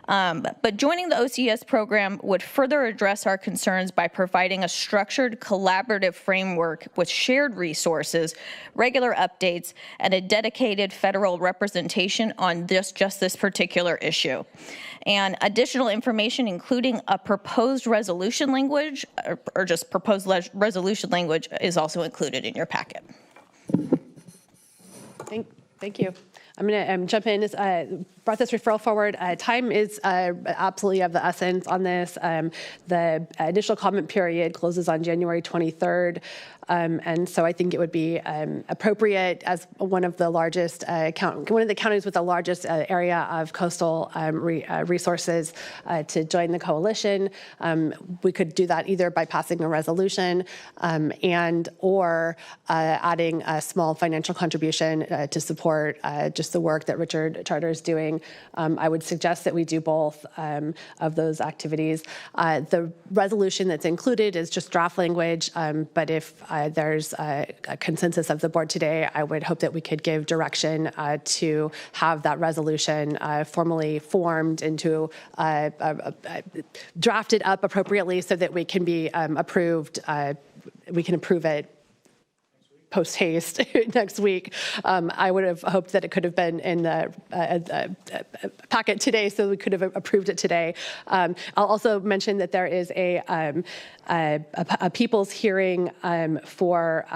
But joining the OCS program would further address our concerns by providing a structured, collaborative framework with shared resources, regular updates, and a dedicated federal representation on just this particular issue. And additional information, including a proposed resolution language, or just proposed resolution language, is also included in your packet. Thank you. I'm going to jump in. Brought this referral forward. Time is absolutely of the essence on this. The initial comment period closes on January 23rd. And so I think it would be appropriate, as one of the largest one of the counties with the largest area of coastal resources, to join the coalition. We could do that either by passing a resolution or adding a small financial contribution to support just the work that Richard Charter is doing. I would suggest that we do both of those activities. The resolution that's included is just draft language, but if there's a consensus of the board today, I would hope that we could give direction to have that resolution formally formed into drafted up appropriately so that we can be approved. We can approve it post haste next week. I would have hoped that it could have been in the packet today, so we could have approved it today. I'll also mention that there is a people's hearing for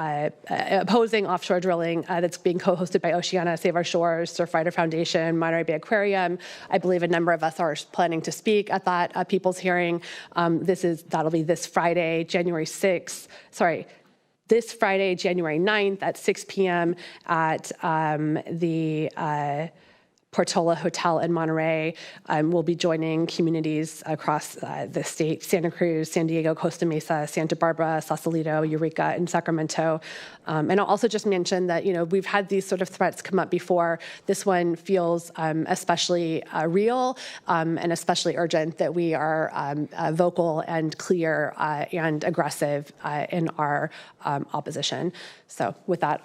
opposing offshore drilling that's being co-hosted by Oceana, Save Our Shores, Surfrider Foundation, Monterey Bay Aquarium. I believe a number of us are planning to speak at that people's hearing. That'll be this Friday, January 6th. This Friday, January 9th at 6 p.m. at the Portola Hotel in Monterey will be joining communities across the state: Santa Cruz, San Diego, Costa Mesa, Santa Barbara, Sausalito, Eureka, and Sacramento. And I'll also just mention that, we've had these sort of threats come up before. This one feels especially real and especially urgent, that we are vocal and clear and aggressive in our opposition. So with that,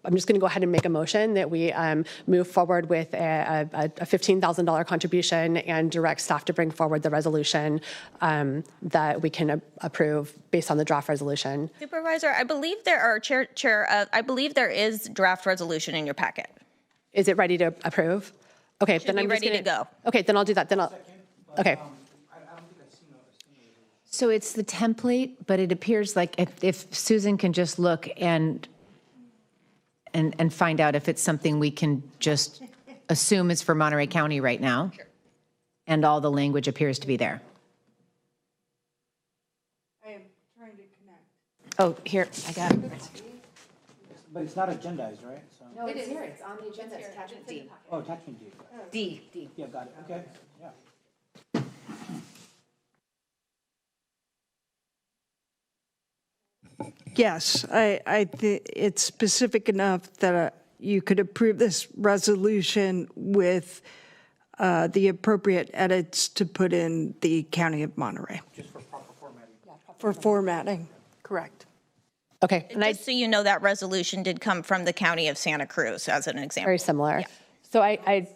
I'm just going to go ahead and make a motion that we move forward with a $15,000 contribution and direct staff to bring forward the resolution that we can approve based on the draft resolution. Supervisor, I believe there are I believe there is draft resolution in your packet. Is it ready to approve? Okay, Should be ready to go. Okay, then I'll do that. Okay. So it's the template, but it appears like if Susan can just look and find out if it's something we can just assume is for Monterey County right now. Sure. And all the language appears to be there. I am trying to connect. Oh, here, I got it. But it's not agendized, right? So. No, it's here. It's on the agenda. It's attachment D. Oh, attachment D. D. Yeah, got it. Okay. Yeah. Yes, I think it's specific enough that you could approve this resolution with the appropriate edits to put in the County of Monterey. Just for proper formatting. Yeah, for formatting, correct. Okay. And just so you know, that resolution did come from the County of Santa Cruz, as an example. Very similar. Yeah. So I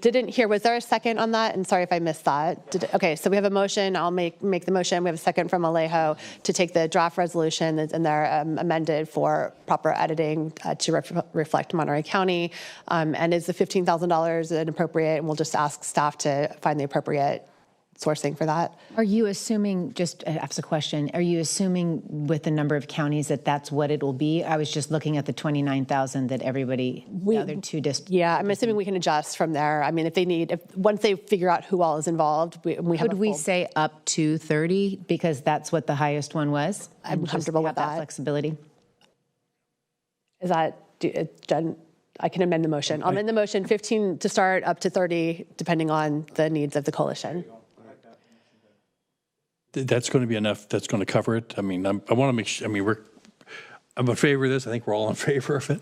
didn't hear, was there a second on that? And sorry if I missed that. Okay, so we have a motion. I'll make the motion. We have a second from Alejo to take the draft resolution that's in there amended for proper editing to reflect Monterey County. And is the $15,000 inappropriate? And we'll just ask staff to find the appropriate sourcing for that. Are you assuming, just ask a question, are you assuming with the number of counties that that's what it will be? I was just looking at the 29,000 that everybody, the other two districts. Yeah, I'm assuming we can adjust from there. I mean, once they figure out who all is involved, we have Could we say up to 30 because that's what the highest one was? I'm comfortable with that. Flexibility. Is that done? I can amend the motion. I'll amend the motion 15 to start, up to 30, depending on the needs of the coalition. That's going to be enough. That's going to cover it. I mean, I want to make sure. I mean, I'm in favor of this. I think we're all in favor of it.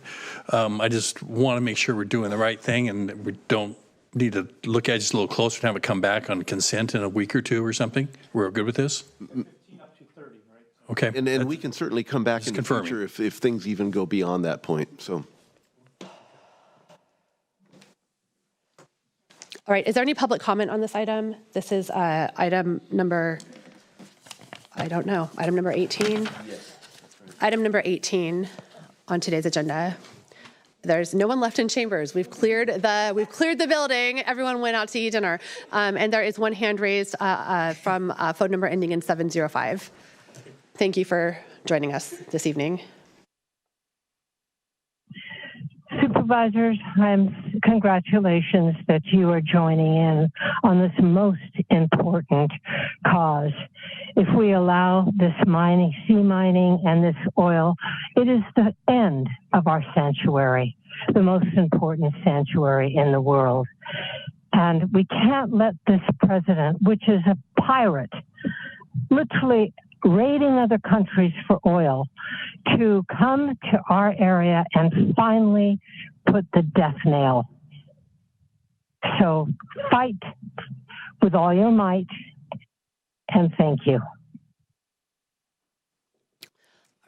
I just want to make sure we're doing the right thing, and we don't need to look at it just a little closer and have it come back on consent in a week or two or something. We're good with this. 15 up to 30, right? Okay. And we can certainly come back in the future if things even go beyond that point. So. All right. Is there any public comment on this item? This is item number. I don't know. Item number 18? Yes. Item number 18 on today's agenda. There's no one left in chambers. We've cleared the building. Everyone went out to eat dinner. And there is one hand raised from phone number ending in 705. Thank you for joining us this evening. Supervisors, congratulations that you are joining in on this most important cause. If we allow this sea mining and this oil, it is the end of our sanctuary, the most important sanctuary in the world. And we can't let this president, which is a pirate, literally raiding other countries for oil, to come to our area and finally put the death nail. So fight with all your might, and thank you.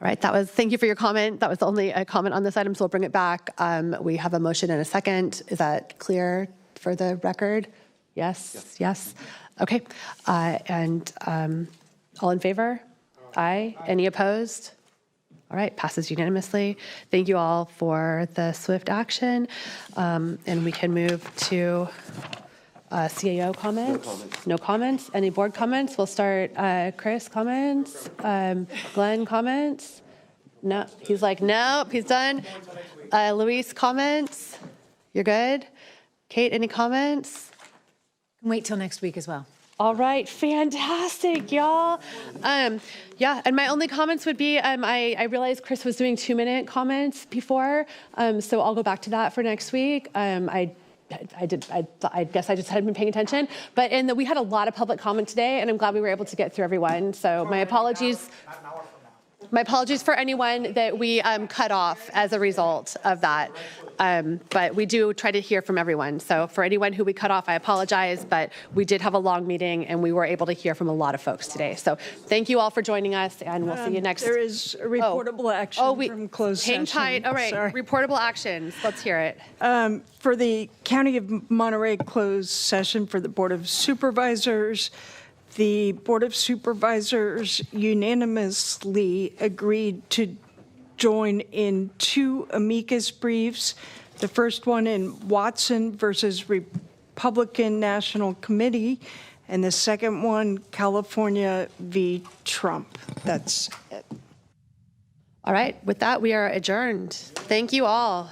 All right, thank you for your comment. That was only a comment on this item, so we'll bring it back. We have a motion and a second. Is that clear for the record? Yes, yes. Okay, and all in favor? Aye. Any opposed? All right, passes unanimously. Thank you all for the swift action. And we can move to CAO comments. No comments. Any board comments? We'll start. Chris, comments? Glenn, comments? No, he's like, nope, he's done. Luis, comments? You're good? Kate, any comments? Wait till next week as well. All right, fantastic, y'all. Yeah, and my only comments would be, I realized Chris was doing 2-minute comments before, so I'll go back to that for next week. I I guess I just hadn't been paying attention. But we had a lot of public comment today, and I'm glad we were able to get through everyone. So my apologies. My apologies for anyone that we cut off as a result of that. But we do try to hear from everyone. So for anyone who we cut off, I apologize, but we did have a long meeting and we were able to hear from a lot of folks today. So thank you all for joining us, and we'll see you next. There is a reportable action from closed session. Hang tight. All right, Sorry. reportable actions. Let's hear it. For the County of Monterey closed session for the Board of Supervisors, the Board of Supervisors unanimously agreed to join in 2 amicus briefs. The first one in Watson versus Republican National Committee, and the second one, California v. Trump. That's it. All right, with that, we are adjourned. Thank you all.